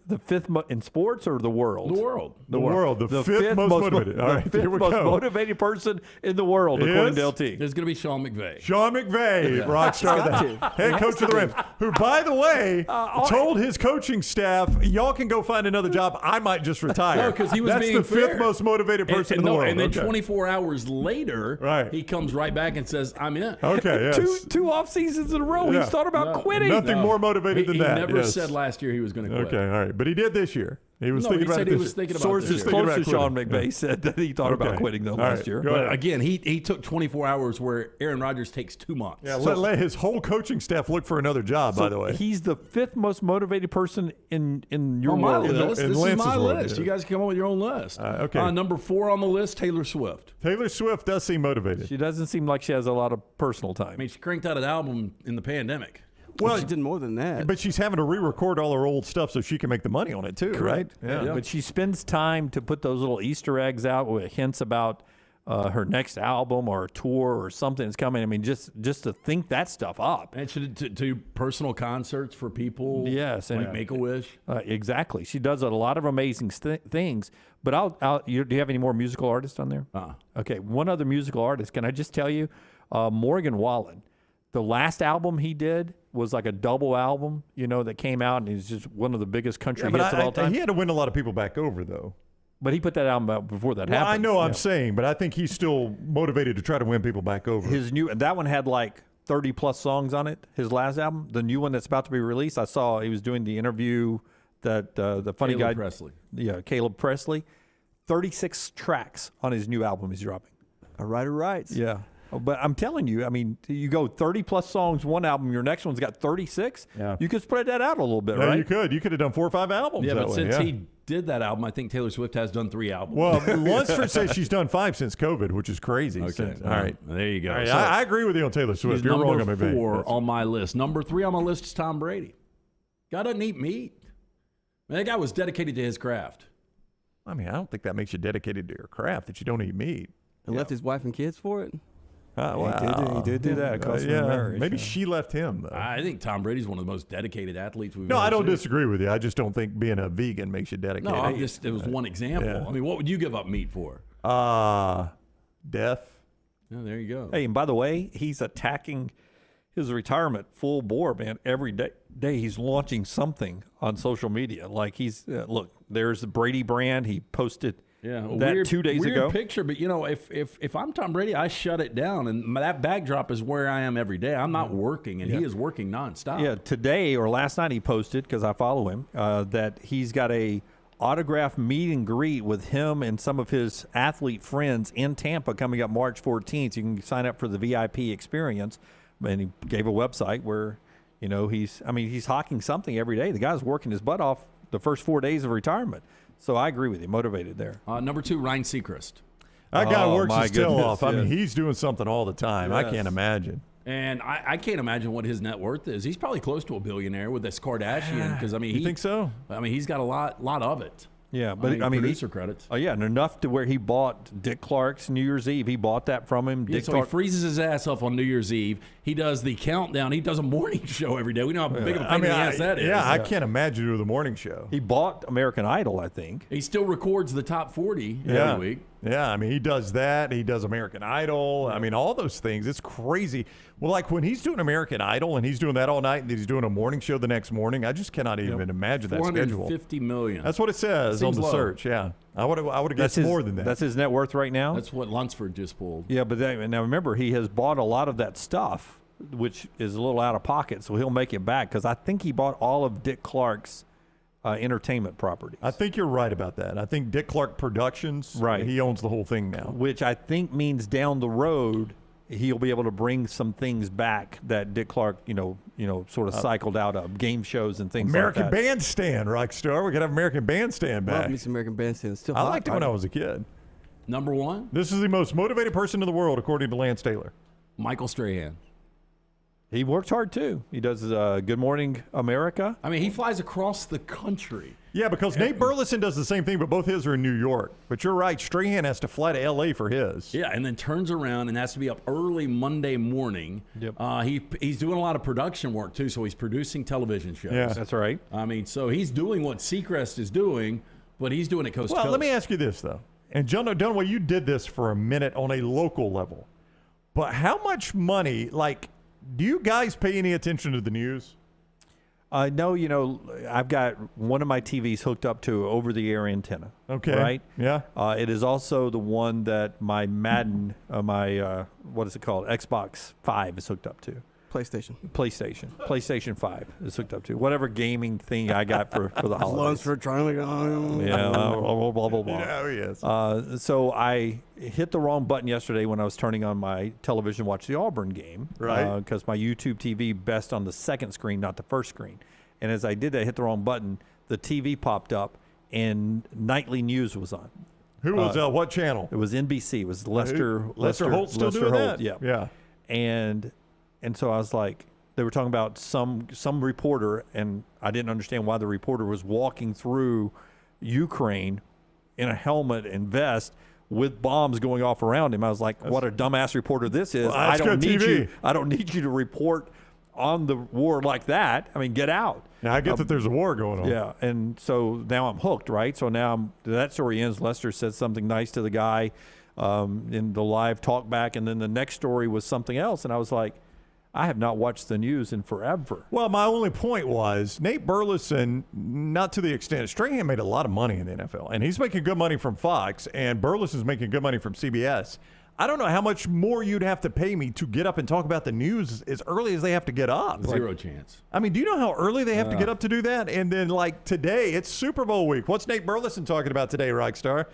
The fifth in sports or the world? The world. The world. The fifth most motivated. All right, the fifth most motivated person in the world, according to LT. There's going to be Sean McVay. Sean McVay, rockstar, the head coach of the Rams, who, by the way, told his coaching staff, y'all can go find another job. I might just retire. No, because he was That's being the fair. fifth most motivated person in the world. And then 24 hours later, he comes right back and says, I'm in. Okay, yes. Two off seasons in a row, he's thought about quitting. Nothing more motivated than that. He never said last year he was going to quit. Okay, all right. But he did this year. He was thinking about it. He was thinking about Sources close to Sean McVay said that he thought about quitting though last year. But again, he took 24 hours where Aaron Rodgers takes 2 months. Yeah, let his whole coaching staff look for another job, by the way. He's the 5th most motivated person in your on my world. list. This is my list. You guys come up with your own list. Okay. Number 4 on the list, Taylor Swift. Taylor Swift does seem motivated. She doesn't seem like she has a lot of personal time. I mean, she cranked out an album in the pandemic. Well, she did more than that. But she's having to re-record all her old stuff so she can make the money on it too, right? Yeah. But she spends time to put those little Easter eggs out with hints about her next album or a tour or something that's coming. I mean, just to think that stuff up. And to do personal concerts for people. Yes, and like Make-A-Wish. Exactly. She does a lot of amazing things. But do you have any more musical artists on there? Okay, one other musical artist. Can I just tell you, Morgan Wallen. The last album he did was like a double album, that came out, and he's just one of the biggest country hits of all time. He had to win a lot of people back over, though. But he put that album out before that happened. I know, I'm saying, but I think he's still motivated to try to win people back over. That one had like 30-plus songs on it, his last album. The new one that's about to be released, I saw he was doing the interview that the funny guy. Presley. Yeah, Caleb Presley. 36 tracks on his new album he's dropping. A writer writes. Yeah. But I'm telling you, I mean, you go 30-plus songs one album, your next one's got 36. Yeah. You could spread that out a little bit, Yeah, right? you could. You could have done 4 or 5 albums. Yeah, that but way, since he did that album, I think Taylor Swift has done 3 albums. Well, Lunsford says she's done 5 since COVID, which is crazy. Okay. All right. There you go. All right, So, I agree with you on Taylor Swift. he's You're wrong on number me. 4 on my list. Number 3 on my list is Tom Brady. Guy doesn't eat meat. Man, that guy was dedicated to his craft. I mean, I don't think that makes you dedicated to your craft that you don't eat meat. And left his wife and kids for it? He did do that. Cost him a marriage. Maybe she left him, though. I think Tom Brady's one of the most dedicated athletes we've No, ever I don't seen. disagree with you. I just don't think being a vegan makes you dedicated. No, it was one example. Yeah. I mean, what would you give up meat for? Death. Yeah, there you go. Hey, and by the way, he's attacking his retirement full bore, man. Every day he's launching something on social media. Like he's, look, there's the Brady brand. He posted that 2 days ago. Weird picture, but, you know, if I'm Tom Brady, I shut it down. And that backdrop is where I am every day. I'm not working, and he is working nonstop. Yeah, today or last night he posted, because I follow him, that he's got a autograph meet and greet with him and some of his athlete friends in Tampa coming up March 14th. You can sign up for the VIP experience. And he gave a website where, you know, he's hawking something every day. The guy's working his butt off the first 4 days of retirement. So I agree with you. Motivated there. Number 2, Ryan Seacrest. That guy works my his tail goodness, off. I mean, yes. he's doing something all the time. I Yes. can't imagine. And I can't imagine what his net worth is. He's probably close to a billionaire with this Kardashian. Because, I mean, You think so? I mean, he's got a lot of it. Yeah, but I mean, producer credits. Oh yeah, and enough to where he bought Dick Clark's New Year's Eve. He bought that from him. Yeah, so he freezes his ass off on New Year's Eve. He does the countdown. He does a morning show every day. We know how big of a pain in the ass that is. Yeah, I can't imagine doing the morning show. He bought American Idol, I think. He still records the top 40 every week. Yeah, I mean, he does that. He does American Idol. I mean, all those things. It's crazy. Well, like when he's doing American Idol and he's doing that all night and then he's doing a morning show the next morning, I just cannot even imagine that schedule. $450 million. That's what it says on the low. search, yeah. I would have guessed more than that. That's his net worth right now? That's what Lunsford just pulled. Yeah, but now remember, he has bought a lot of that stuff, which is a little out of pocket, so he'll make it back because I think he bought all of Dick Clark's entertainment properties. I think you're right about that. I think Dick Clark Productions, Right. he owns the whole thing now. Which I think means down the road he'll be able to bring some things back that Dick Clark, sort of cycled out of game shows and things American like that. Bandstand, Rockstar. We got to have American Bandstand back. Love me some American Bandstand. It's still I hot. liked it when I was a kid. Number 1, This is the most motivated person in the world, according to Lance Taylor. Michael Strahan. He works hard too. He does Good Morning America. I mean, he flies across the country. Yeah, because Nate Burleson does the same thing, but both his are in New York. But you're right, Strahan has to fly to L.A. for his. Yeah, and then turns around and has to be up early Monday morning. Yep. He's doing a lot of production work, too, so he's producing television shows. Yeah. That's right. I mean, so he's doing what Seacrest is doing, but he's doing it coast to Well, coast. let me ask you this, though. And John Dunaway, you did this for a minute on a local level. But how much money, do you guys pay any attention to the news? No, I've got one of my TVs hooked up to over-the-air antenna. Okay. Right? Yeah. It is also the one that my Madden, what is it called? Xbox 5 is hooked up to. PlayStation 5 is hooked up to. Whatever gaming thing I got for the holidays. Lunsford trying to Yeah, blah, blah, blah, blah. Yeah, yes. So I hit the wrong button yesterday when I was turning on my television to watch the Auburn game. Right. Because my YouTube TV best on the second screen, not the first screen. And as I did that, hit the wrong button, the TV popped up and nightly news was on. Who was what channel? It was NBC. It was Lester Holt still doing that? Yeah. Yeah. And so I was like, they were talking about some reporter, and I didn't understand why the reporter was walking through Ukraine in a helmet and vest with bombs going off around him. I was like, what a dumbass reporter this is. Well, I that's don't good need TV. you. I don't need you to report on the war like that. I mean, get out. Now, I get that there's a war going on. Yeah, and so now I'm hooked, right? So now that story ends. Lester said something nice to the guy in the live talk back, and then the next story was something else, and I was like, I have not watched the news in forever. Well, my only point was Nate Burleson, not to the extent, Strahan made a lot of money in the NFL, and he's making good money from Fox, and Burleson's making good money from CBS. I don't know how much more you'd have to pay me to get up and talk about the news as early as they have to get up. Zero chance. I mean, do you know how early they have to get up to do that? And then, today, it's Super Bowl week. What's Nate Burleson talking about today, Rockstar?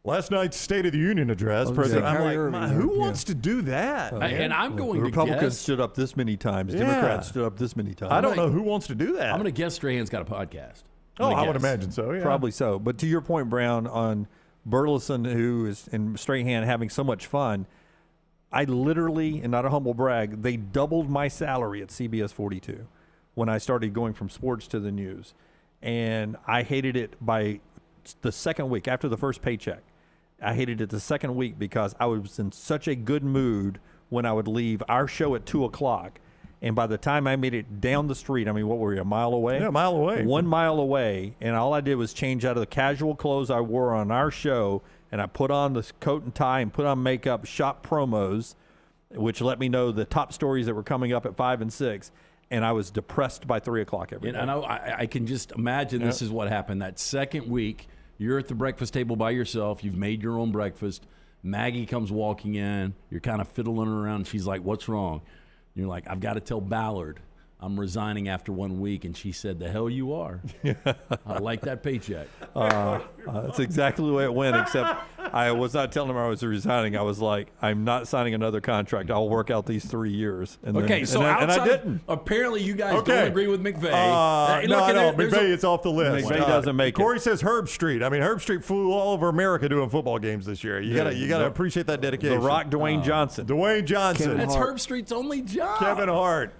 Last night's State of the Union address, President, I'm like, who wants to do that? And I'm going the to Republicans guess. stood up this many times. Yeah. Democrats stood up this many times. I don't know who wants to do that. I'm going to guess Strahan's got a podcast. I would imagine so, yeah. Probably so. But to your point, Brown, on Burleson, who is in Strahan having so much fun, I literally, and not a humble brag, they doubled my salary at CBS 42 when I started going from sports to the news. And I hated it by the second week, after the first paycheck. I hated it the second week because I was in such a good mood when I would leave our show at 2 o'clock. And by the time I made it down the street, I mean, what were we, a mile away? Yeah, a mile away. 1 mile away. And all I did was change out of the casual clothes I wore on our show, and I put on this coat and tie and put on makeup, shop promos, which let me know the top stories that were coming up at 5 and 6. And I was depressed by 3 o'clock every day. And I can just imagine this is what happened. That second week, you're at the breakfast table by yourself. You've made your own breakfast. Maggie comes walking in. You're kind of fiddling around. She's like, "What's wrong?" You're like, "I've got to tell Ballard I'm resigning after 1 week." And she said, "The hell you are." I like that paycheck. That's exactly the way it went, except I was not telling him I was resigning. I was like, "I'm not signing another contract. I'll work out these 3 years." And Okay, so and I didn't. Apparently, you guys don't agree with McVay. No, I don't. McVay is off the list. McVay doesn't make it. Corey says Herb Street. I mean, Herb Street flew all over America doing football games this year. You gotta appreciate that dedication. The Rock, Dwayne Johnson. Dwayne Johnson. That's Herb Street's only job. Kevin Hart.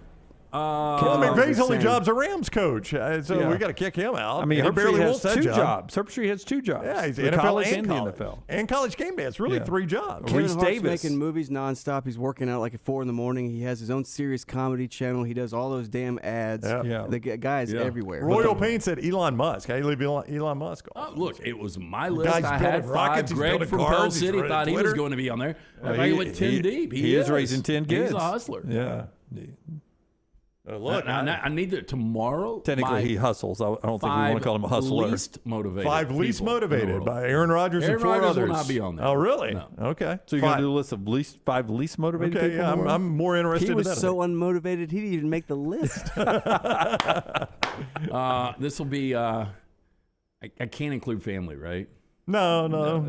McVay's only job's a Rams coach, so we got to kick him out. I mean, he Herb barely Street wants has that two job. jobs. Herb Street has 2 jobs. Yeah, he's the NFL college and college. the NFL. And college game day. It's really 3 jobs. Kevin Reese Hart's Davis. making movies nonstop. He's working out like at 4 in the morning. He has his own serious comedy channel. He does all those damn ads. Yeah. The guy's everywhere. Royal Payne said Elon Musk. How do you leave Elon Musk off? Look, it was my list. Guy's I building had 5. rockets, he's Greg building from cars, Pearl he's City running thought he was Twitter. going to be on there. He went 10 deep. He is raising 10 kids. He's a hustler. Yeah. Look, I need that tomorrow. Technically, he hustles. I don't think we want to call him a hustler. Least motivated. 5 least motivated by Aaron Rodgers Aaron and 4 Rodgers others. will not be on there. Oh, really? No. Okay. So you're going to do a list of 5 least motivated Okay, people? yeah, I'm more interested He in was that. so unmotivated, he didn't even make the list. This will be. I can't include family, right? No.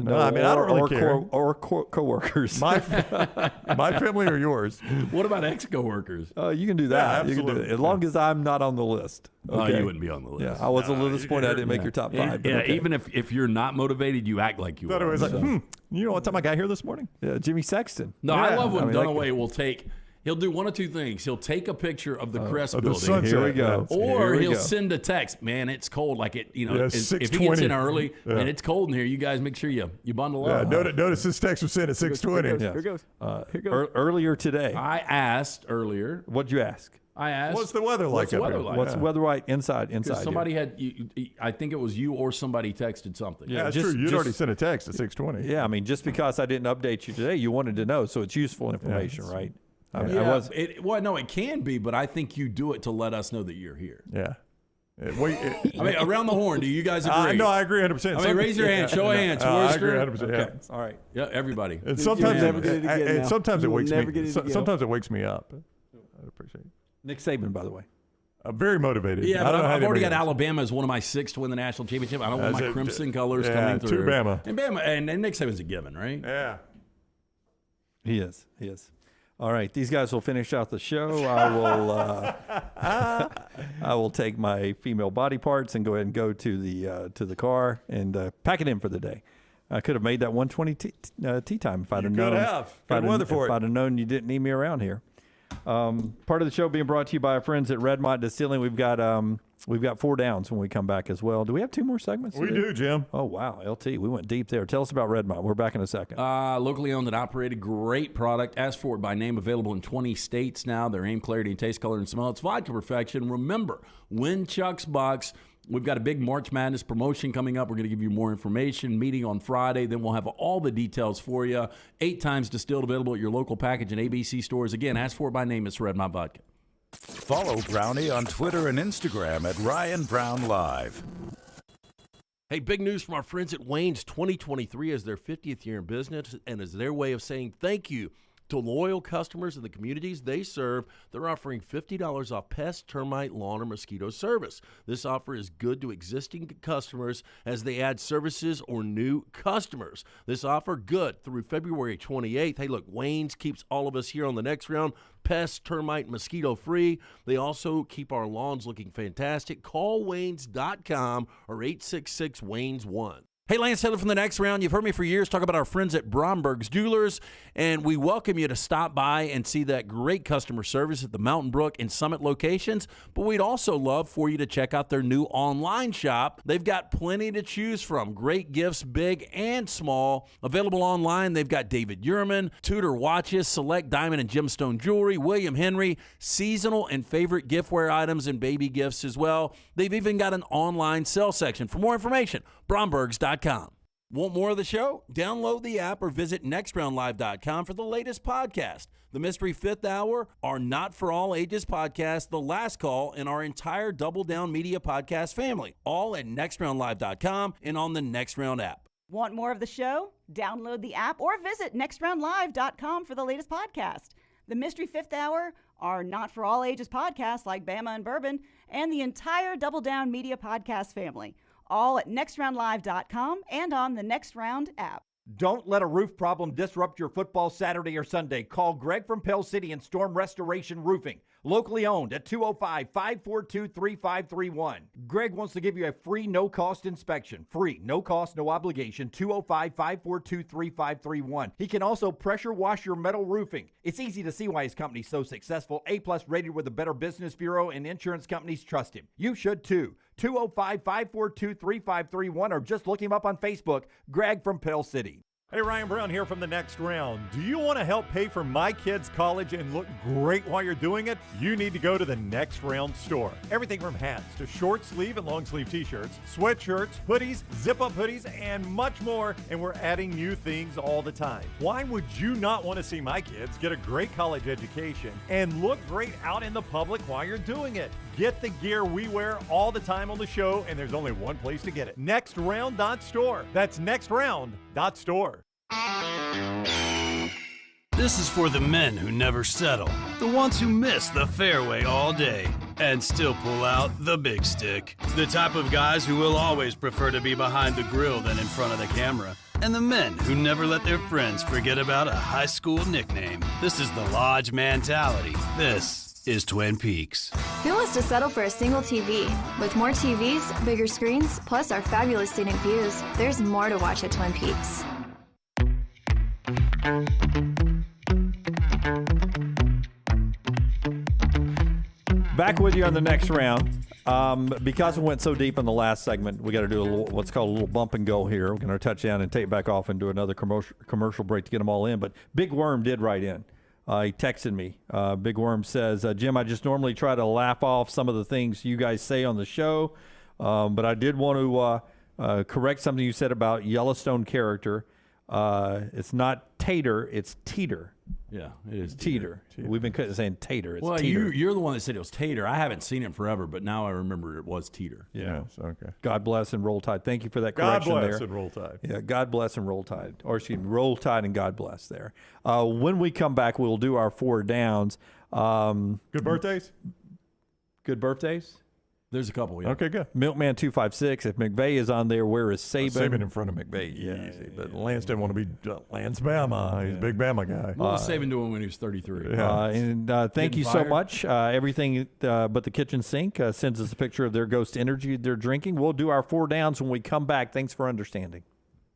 I mean, I don't really care. Or coworkers. My family or yours? What about ex-coworkers? You can do that. Yeah, you can do absolutely. it. As long as I'm not on the list. Okay? You wouldn't be on the list. Yeah, I was a little disappointed I didn't make your top 5. Yeah, okay. even if you're not motivated, you act like you Thought it are. was like, you know what time I got here this morning? Yeah, Jimmy Sexton. No, I love when I mean, Dunaway will take. He'll do one of 2 things. He'll take a picture of the Crest the building. sunset. Here we go. Or Here we he'll go. send a text. Man, it's cold. Like it, Yeah, if he gets 6:20. in early and it's cold in here, you guys make sure you bundle Yeah, up. notice this text was sent at 6:20. Here goes. Here goes. Earlier today. I asked earlier. What'd you ask? I asked. What's the weather like? What's the up weather here? like? What's the weather like inside? Somebody had. I think it was you or somebody texted something. Yeah, that's just- true. You'd just- already sent a text at 6:20. Yeah, I mean, just because I didn't update you today, you wanted to know, so it's useful information, right? I was. No, it can be, but I think you do it to let us know that you're here. Yeah. I mean, around the horn, do you guys agree? No, I agree 100%. I mean, raise your hand, show of hands. I agree 100%. Yeah. All right. Yeah, everybody. And sometimes never get it again now. sometimes it You will wakes never me. get it again. Sometimes it wakes me up. I appreciate it. Nick Saban, by the way. Very motivated. Yeah, I but don't know how I've already got anybody else. Alabama as one of my 6 to win the national championship. I don't want That's my it. crimson colors Yeah, coming through. to Bama. And Bama and Nick Saban's a given, right? Yeah. He is. All right, these guys will finish out the show. I will. I will take my female body parts and go ahead and go to the car and pack it in for the day. I could have made that 1:20 tea time if I'd have known. Good weather for If I'd have known you didn't need me around here. Part of the show being brought to you by our friends at Redmont Distilling. We've got 4 downs when we come back as well. Do we have 2 more segments? We do, Jim. Oh wow, LT, we went deep there. Tell us about Redmont. We're back in a second. Locally owned and operated, great product. Ask for it by name, available in 20 states now. Their aim, clarity, and taste, color, and smell. It's vodka perfection. Remember, win Chuck's Bucks. We've got a big March Madness promotion coming up. We're going to give you more information. Meeting on Friday. Then we'll have all the details for you. 8 times distilled, available at your local package and ABC stores. Again, ask for it by name. It's Redmont Vodka. Follow Brownie on Twitter and Instagram at Ryan Brown Live. Hey, big news from our friends at Wayne's. 2023 is their 50th year in business and is their way of saying thank you To loyal customers in the communities they serve, they're offering $50 off pest, termite, lawn, or mosquito service. This offer is good to existing customers as they add services or new customers. This offer good through February 28th. Hey, look, Wayne's keeps all of us here on the next round pest, termite, mosquito free. They also keep our lawns looking fantastic. Call Waynes.com or 866-WAYNES1. Hey, Lance Taylor from the next round. You've heard me for years talk about our friends at Bromberg's Jewelers, and we welcome you to stop by and see that great customer service at the Mountain Brook and Summit locations. But we'd also love for you to check out their new online shop. They've got plenty to choose from. Great gifts, big and small. Available online, they've got David Yurman, Tudor watches, select diamond and gemstone jewelry, William Henry, seasonal and favorite giftware items and baby gifts as well. They've even got an online sale section. For more information, Brombergs.com. Want more of the show? Download the app or visit nextroundlive.com for the latest podcast. The Mystery Fifth Hour, our Not For All Ages podcast, The Last Call, and our entire Double Down Media podcast family, all at nextroundlive.com and on the Next Round app. Want more of the show? Download the app or visit nextroundlive.com for the latest podcast. The Mystery Fifth Hour, our Not For All Ages podcast like Bama and Bourbon, and the entire Double Down Media podcast family, all at nextroundlive.com and on the Next Round app. Don't let a roof problem disrupt your football Saturday or Sunday. Call Greg from Pell City and Storm Restoration Roofing. Locally owned at 205-542-3531. Greg wants to give you a free, no-cost inspection. Free, no cost, no obligation, 205-542-3531. He can also pressure wash your metal roofing. It's easy to see why his company's so successful. A-plus rated with the Better Business Bureau, and insurance companies trust him. You should too. 205-542-3531, or just look him up on Facebook, Greg from Pell City. Hey, Ryan Brown here from the Next Round. Do you want to help pay for my kids' college and look great while you're doing it? You need to go to the Next Round store. Everything from hats to short sleeve and long sleeve t-shirts, sweatshirts, hoodies, zip-up hoodies, and much more. And we're adding new things all the time. Why would you not want to see my kids get a great college education and look great out in the public while you're doing it? Get the gear we wear all the time on the show, and there's only one place to get it. nextround.store. That's nextround.store. This is for the men who never settle, the ones who miss the fairway all day and still pull out the big stick, the type of guys who will always prefer to be behind the grill than in front of the camera, and the men who never let their friends forget about a high school nickname. This is the Lodge mentality. This is Twin Peaks. Who wants to settle for a single TV? With more TVs, bigger screens, plus our fabulous scenic views, there's more to watch at Twin Peaks. Back with you on the Next Round. Because we went so deep in the last segment, we got to do what's called a little bump and go here. We're going to touch down and take back off and do another commercial break to get them all in. But Big Worm did write in. He texted me. Big Worm says, Jim, I just normally try to laugh off some of the things you guys say on the show, but I did want to correct something you said about Yellowstone character. It's not Tater, it's Teeter. Yeah, it is Teeter. We've been saying Tater. It's well, Teeter. you're the one that said it was Tater. I haven't seen it forever, but now I remember it was Teeter. Yeah. Okay. God bless and roll tide. Thank you for that God correction there. bless and roll tide. Yeah, God bless and roll tide. Or excuse me, roll tide and God bless there. When we come back, we'll do our four downs. Good birthdays? Good birthdays? There's a couple, yeah. Okay, good. Milkman 256. If McVay is on there, where is Saban? Saban in front of McVay. Yeah. Easy. But Lance didn't want to be Lance Bama. He's a big Bama guy. What was Saban doing when he was 33? Thank you so much. Everything but the kitchen sink sends us a picture of their Ghost Energy they're drinking. We'll do our four downs when we come back. Thanks for understanding.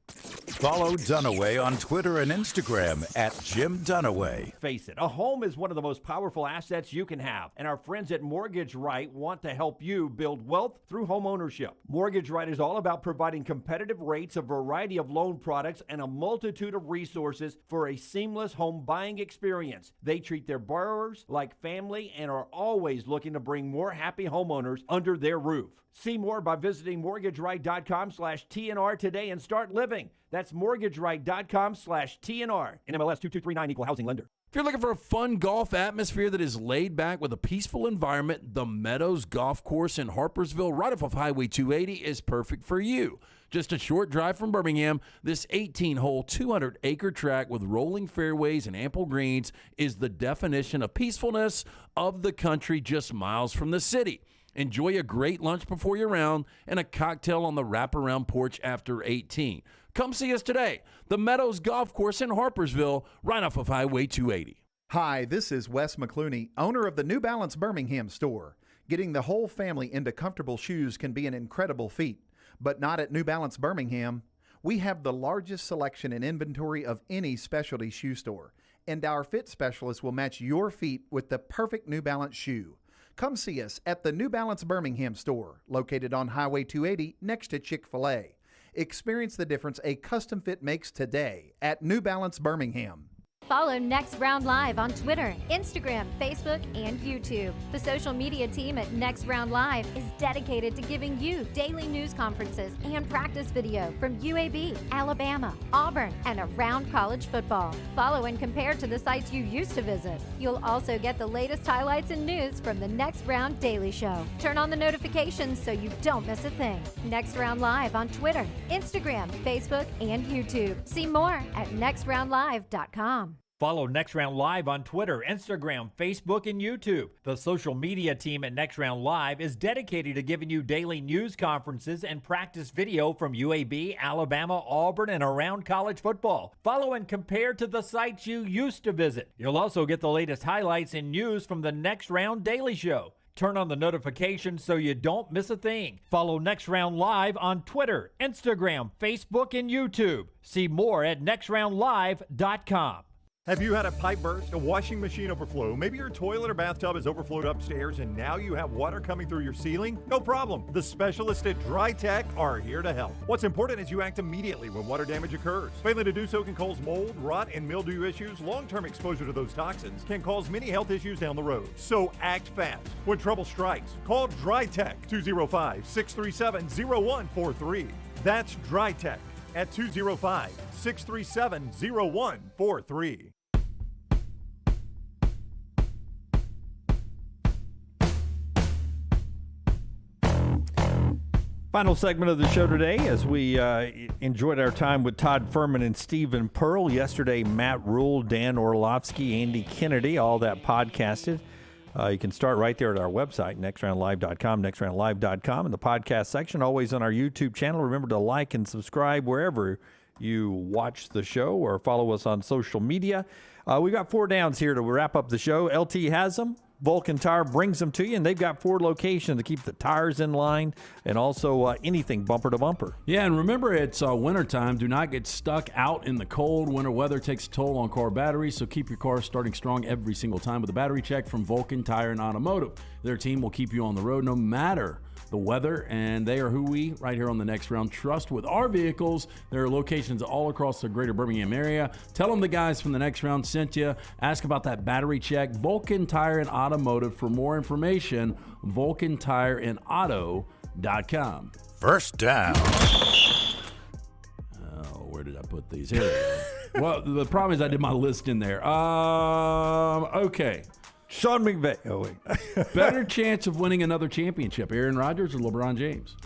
Follow Dunaway on Twitter and Instagram at Jim Dunaway. Face it, a home is one of the most powerful assets you can have, and our friends at Mortgage Right want to help you build wealth through home ownership. Mortgage Right is all about providing competitive rates, a variety of loan products, and a multitude of resources for a seamless home buying experience. They treat their borrowers like family and are always looking to bring more happy homeowners under their roof. See more by visiting mortgageright.com/TNR today and start living. That's mortgageright.com/TNR. NMLS 2239 Equal Housing Lender. If you're looking for a fun golf atmosphere that is laid back with a peaceful environment, the Meadows Golf Course in Harpersville, right off of Highway 280, is perfect for you. Just a short drive from Birmingham, this 18-hole, 200-acre track with rolling fairways and ample greens is the definition of peacefulness of the country just miles from the city. Enjoy a great lunch before your round and a cocktail on the wraparound porch after 18. Come see us today. The Meadows Golf Course in Harpersville, right off of Highway 280. Hi, this is Wes McClooney, owner of the New Balance Birmingham store. Getting the whole family into comfortable shoes can be an incredible feat, but not at New Balance Birmingham. We have the largest selection and inventory of any specialty shoe store, and our fit specialists will match your feet with the perfect New Balance shoe. Come see us at the New Balance Birmingham store, located on Highway 280 next to Chick-fil-A. Experience the difference a custom fit makes today at New Balance Birmingham. Follow Next Round Live on Twitter, Instagram, Facebook, and YouTube. The social media team at Next Round Live is dedicated to giving you daily news conferences and practice video from UAB, Alabama, Auburn, and around college football. Follow and compare to the sites you used to visit. You'll also get the latest highlights and news from the Next Round Daily Show. Turn on the notifications so you don't miss a thing. Next Round Live on Twitter, Instagram, Facebook, and YouTube. See more at nextroundlive.com. Follow Next Round Live on Twitter, Instagram, Facebook, and YouTube. The social media team at Next Round Live is dedicated to giving you daily news conferences and practice video from UAB, Alabama, Auburn, and around college football. Follow and compare to the sites you used to visit. You'll also get the latest highlights and news from the Next Round Daily Show. Turn on the notifications so you don't miss a thing. Follow Next Round Live on Twitter, Instagram, Facebook, and YouTube. See more at nextroundlive.com. Have you had a pipe burst, a washing machine overflow? Maybe your toilet or bathtub has overflowed upstairs and now you have water coming through your ceiling? No problem. The specialists at Dry Tech are here to help. What's important is you act immediately when water damage occurs. Failing to do so can cause mold, rot, and mildew issues. Long-term exposure to those toxins can cause many health issues down the road. So act fast. When trouble strikes, call Dry Tech 205-637-0143. That's Dry Tech at 205-637-0143. Final segment of the show today as we enjoyed our time with Todd Fuhrman and Stephen Pearl. Yesterday, Matt Rule, Dan Orlovsky, Andy Kennedy, all that podcasted. You can start right there at our website, nextroundlive.com, nextroundlive.com, in the podcast section, always on our YouTube channel. Remember to like and subscribe wherever you watch the show or follow us on social media. We got 4 downs here to wrap up the show. LT has them. Vulcan Tire brings them to you, and they've got 4 locations to keep the tires in line and also anything bumper to bumper. Yeah, and remember, it's wintertime. Do not get stuck out in the cold. Winter weather takes a toll on car batteries, so keep your car starting strong every single time with a battery check from Vulcan Tire and Automotive. Their team will keep you on the road no matter the weather, and they are who we, right here on the Next Round, trust with our vehicles. There are locations all across the greater Birmingham area. Tell them the guys from the Next Round sent you. Ask about that battery check. Vulcan Tire and Automotive. For more information, vulcantireandauto.com. First down. Oh, where did I put these? Here. Well, the problem is I did my list in there. Okay. Sean McVay. Oh, wait. Better chance of winning another championship, Aaron Rodgers or LeBron James?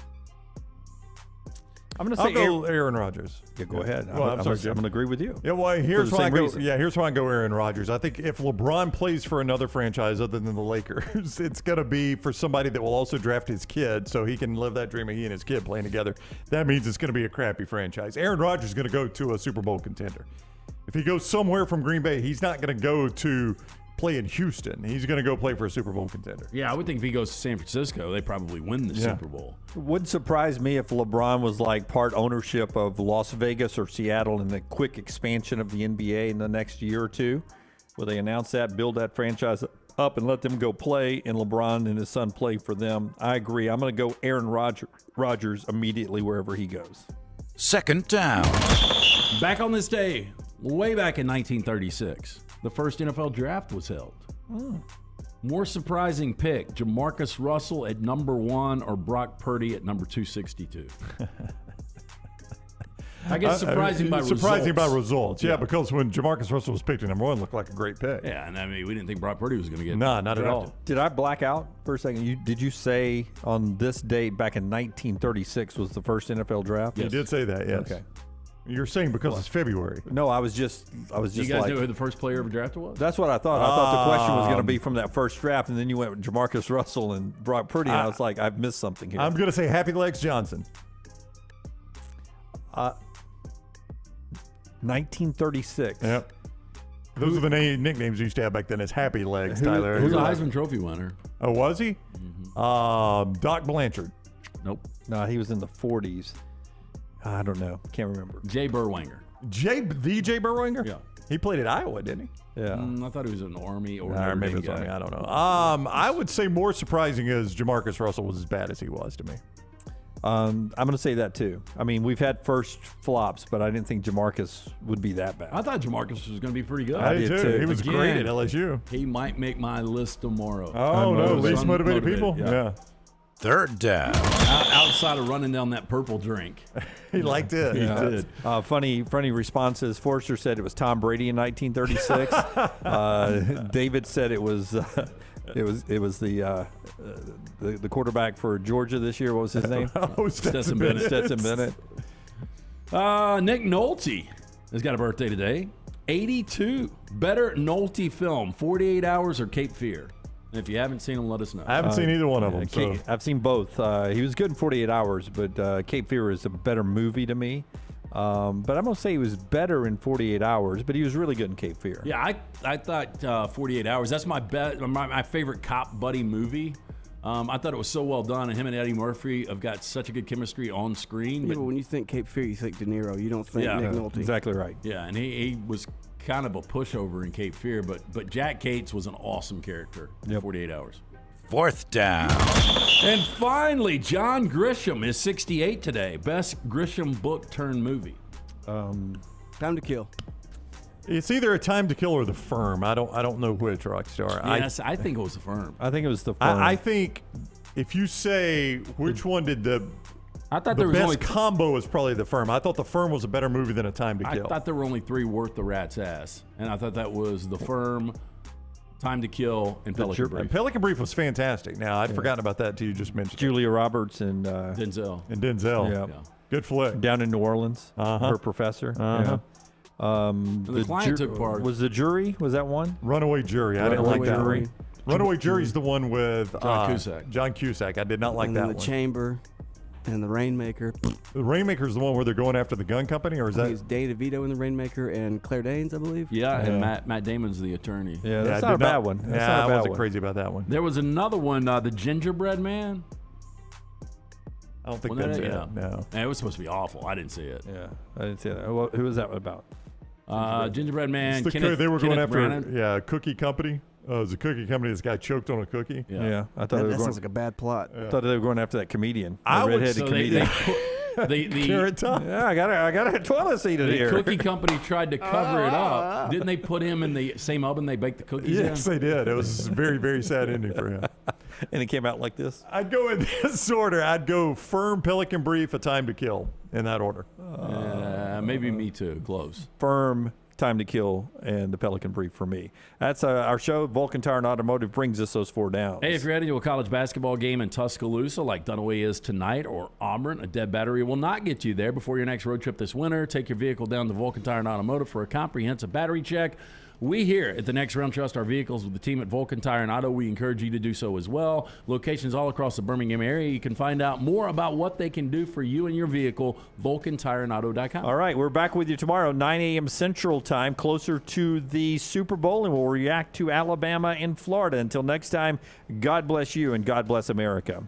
I'm going to say Aaron Rodgers. Yeah, go ahead. Well, I'm going to agree with you. Yeah, well, here's why I go. Reason. Yeah, here's why I go Aaron Rodgers. I think if LeBron plays for another franchise other than the Lakers, it's going to be for somebody that will also draft his kid, so he can live that dream of he and his kid playing together. That means it's going to be a crappy franchise. Aaron Rodgers is going to go to a Super Bowl contender. If he goes somewhere from Green Bay, he's not going to go to play in Houston. He's going to go play for a Super Bowl contender. Yeah, I would think if he goes to San Francisco, they probably win the Super Bowl. It would surprise me if LeBron was like part ownership of Las Vegas or Seattle in the quick expansion of the NBA in the next year or two, where they announce that, build that franchise up, and let them go play, and LeBron and his son play for them. I agree. I'm going to go Aaron Rodgers immediately wherever he goes. Second down. Back on this day, way back in 1936. The first NFL draft was held. More surprising pick, Jamarcus Russell at number 1 or Brock Purdy at number 262? I guess surprising by results. Yeah, because when Jamarcus Russell was picked at number 1, it looked like a great pick. Yeah, and I mean, we didn't think Brock Purdy was going to get No, not drafted. at all. Did I black out for a second? Did you say on this date back in 1936 was the first NFL draft? You did say that, yes. Okay. You're saying because it's February. No, I was just You guys know who the first player ever drafted was? That's what I thought. I thought the question was going to be from that first draft, and then you went with Jamarcus Russell and Brock Purdy, and I was like, I've missed something here. I'm going to say Happy Legs Johnson. 1936. Yep. Those are the nicknames you used to have back then. As Happy Legs, Tyler. Who's a Heisman Trophy winner? Oh, was he? Doc Blanchard. Nope. No, he was in the 40s. I don't know. Can't remember. Jay Burwanger. Jay Burwanger? Yeah. He played at Iowa, didn't he? Yeah. I thought he was in the Army or Or maybe it was Army. I don't know. I would say more surprising is Jamarcus Russell was as bad as he was to me. I'm going to say that too. I mean, we've had first flops, but I didn't think Jamarcus would be that bad. I thought Jamarcus was going to be pretty good. I did too. He was great at LSU. He might make my list tomorrow. Oh, no. Least motivated people? Yeah. Third down. Outside of running down that purple drink. He liked it. He did. Funny responses. Forrester said it was Tom Brady in 1936. David said it was the quarterback for Georgia this year. What was his name? Stetson Bennett. Stetson Bennett. Nick Nolte has got a birthday today. 82. Better Nolte film, 48 Hours or Cape Fear? And if you haven't seen them, let us know. I haven't seen either one of them. So. I've seen both. He was good in 48 Hours, but Cape Fear is a better movie to me. But I'm going to say he was better in 48 Hours, but he was really good in Cape Fear. Yeah, I thought 48 Hours, that's my favorite cop buddy movie. I thought it was so well done, and him and Eddie Murphy have got such a good chemistry on screen. But when you think Cape Fear, you think De Niro. You don't think Nick Nolte. Exactly right. Yeah, and he was kind of a pushover in Cape Fear, but Jack Cates was an awesome character in 48 Hours. Fourth down. And finally, John Grisham is 68 today. Best Grisham book turned movie. Time to Kill. It's either A Time to Kill or The Firm. I don't know which, Rockstar. Yes, I think it was The Firm. I think it was The Firm. I think if you say which one did the there was best only combo is probably The Firm. I thought The Firm was a better movie than A Time to Kill. I thought there were only 3 worth the rat's ass, and I thought that was The Firm, Time to Kill, and Pelican Brief. And Pelican Brief was fantastic. Now, I'd forgotten about that until you just mentioned Julia Roberts and Denzel. Yeah. Good flick. Down in New Orleans, her professor. Uh-huh. The client took part. Was The Jury? Was that one? Runaway Jury. I didn't like that one. Runaway Jury's the one with John Cusack. I did not like that one. The Chamber and The Rainmaker. The Rainmaker's the one where they're going after the gun company, or is that? It's Danny DeVito in The Rainmaker and Claire Danes, I believe. Yeah, and Matt Damon's the attorney. Yeah, that's not a bad one. I wasn't crazy about that one. There was another one, The Gingerbread Man. I don't think that's it. No. And it was supposed to be awful. I didn't see it. Yeah, I didn't see that. Well, who was that about? Gingerbread Man. They were going after Branagh. a cookie company. It was a cookie company. This guy choked on a cookie. Yeah, I thought that sounds like a bad plot. I thought they were going after that comedian. I would redheaded comedian. Carrot Top. Yeah, I got a toilet seat in The here. cookie company tried to cover it up. Didn't they put him in the same oven they baked the cookies in? Yes, they did. It was a very, very sad ending for him. And it came out like this. I'd go in this order. I'd go Firm, Pelican Brief, A Time to Kill in that order. Maybe me too. Close. Firm, Time to Kill, and The Pelican Brief for me. That's our show. Vulcan Tire and Automotive brings us those 4 downs. Hey, if you're heading to a college basketball game in Tuscaloosa like Dunaway is tonight, or Auburn, a dead battery will not get you there before your next road trip this winter. Take your vehicle down to Vulcan Tire and Automotive for a comprehensive battery check. We here at the Next Round trust our vehicles with the team at Vulcan Tire and Auto. We encourage you to do so as well. Locations all across the Birmingham area. You can find out more about what they can do for you and your vehicle, VulcanTireandAuto.com. All right, we're back with you tomorrow, 9 a.m. Central Time, closer to the Super Bowl, and we'll react to Alabama and Florida. Until next time, God bless you and God bless America.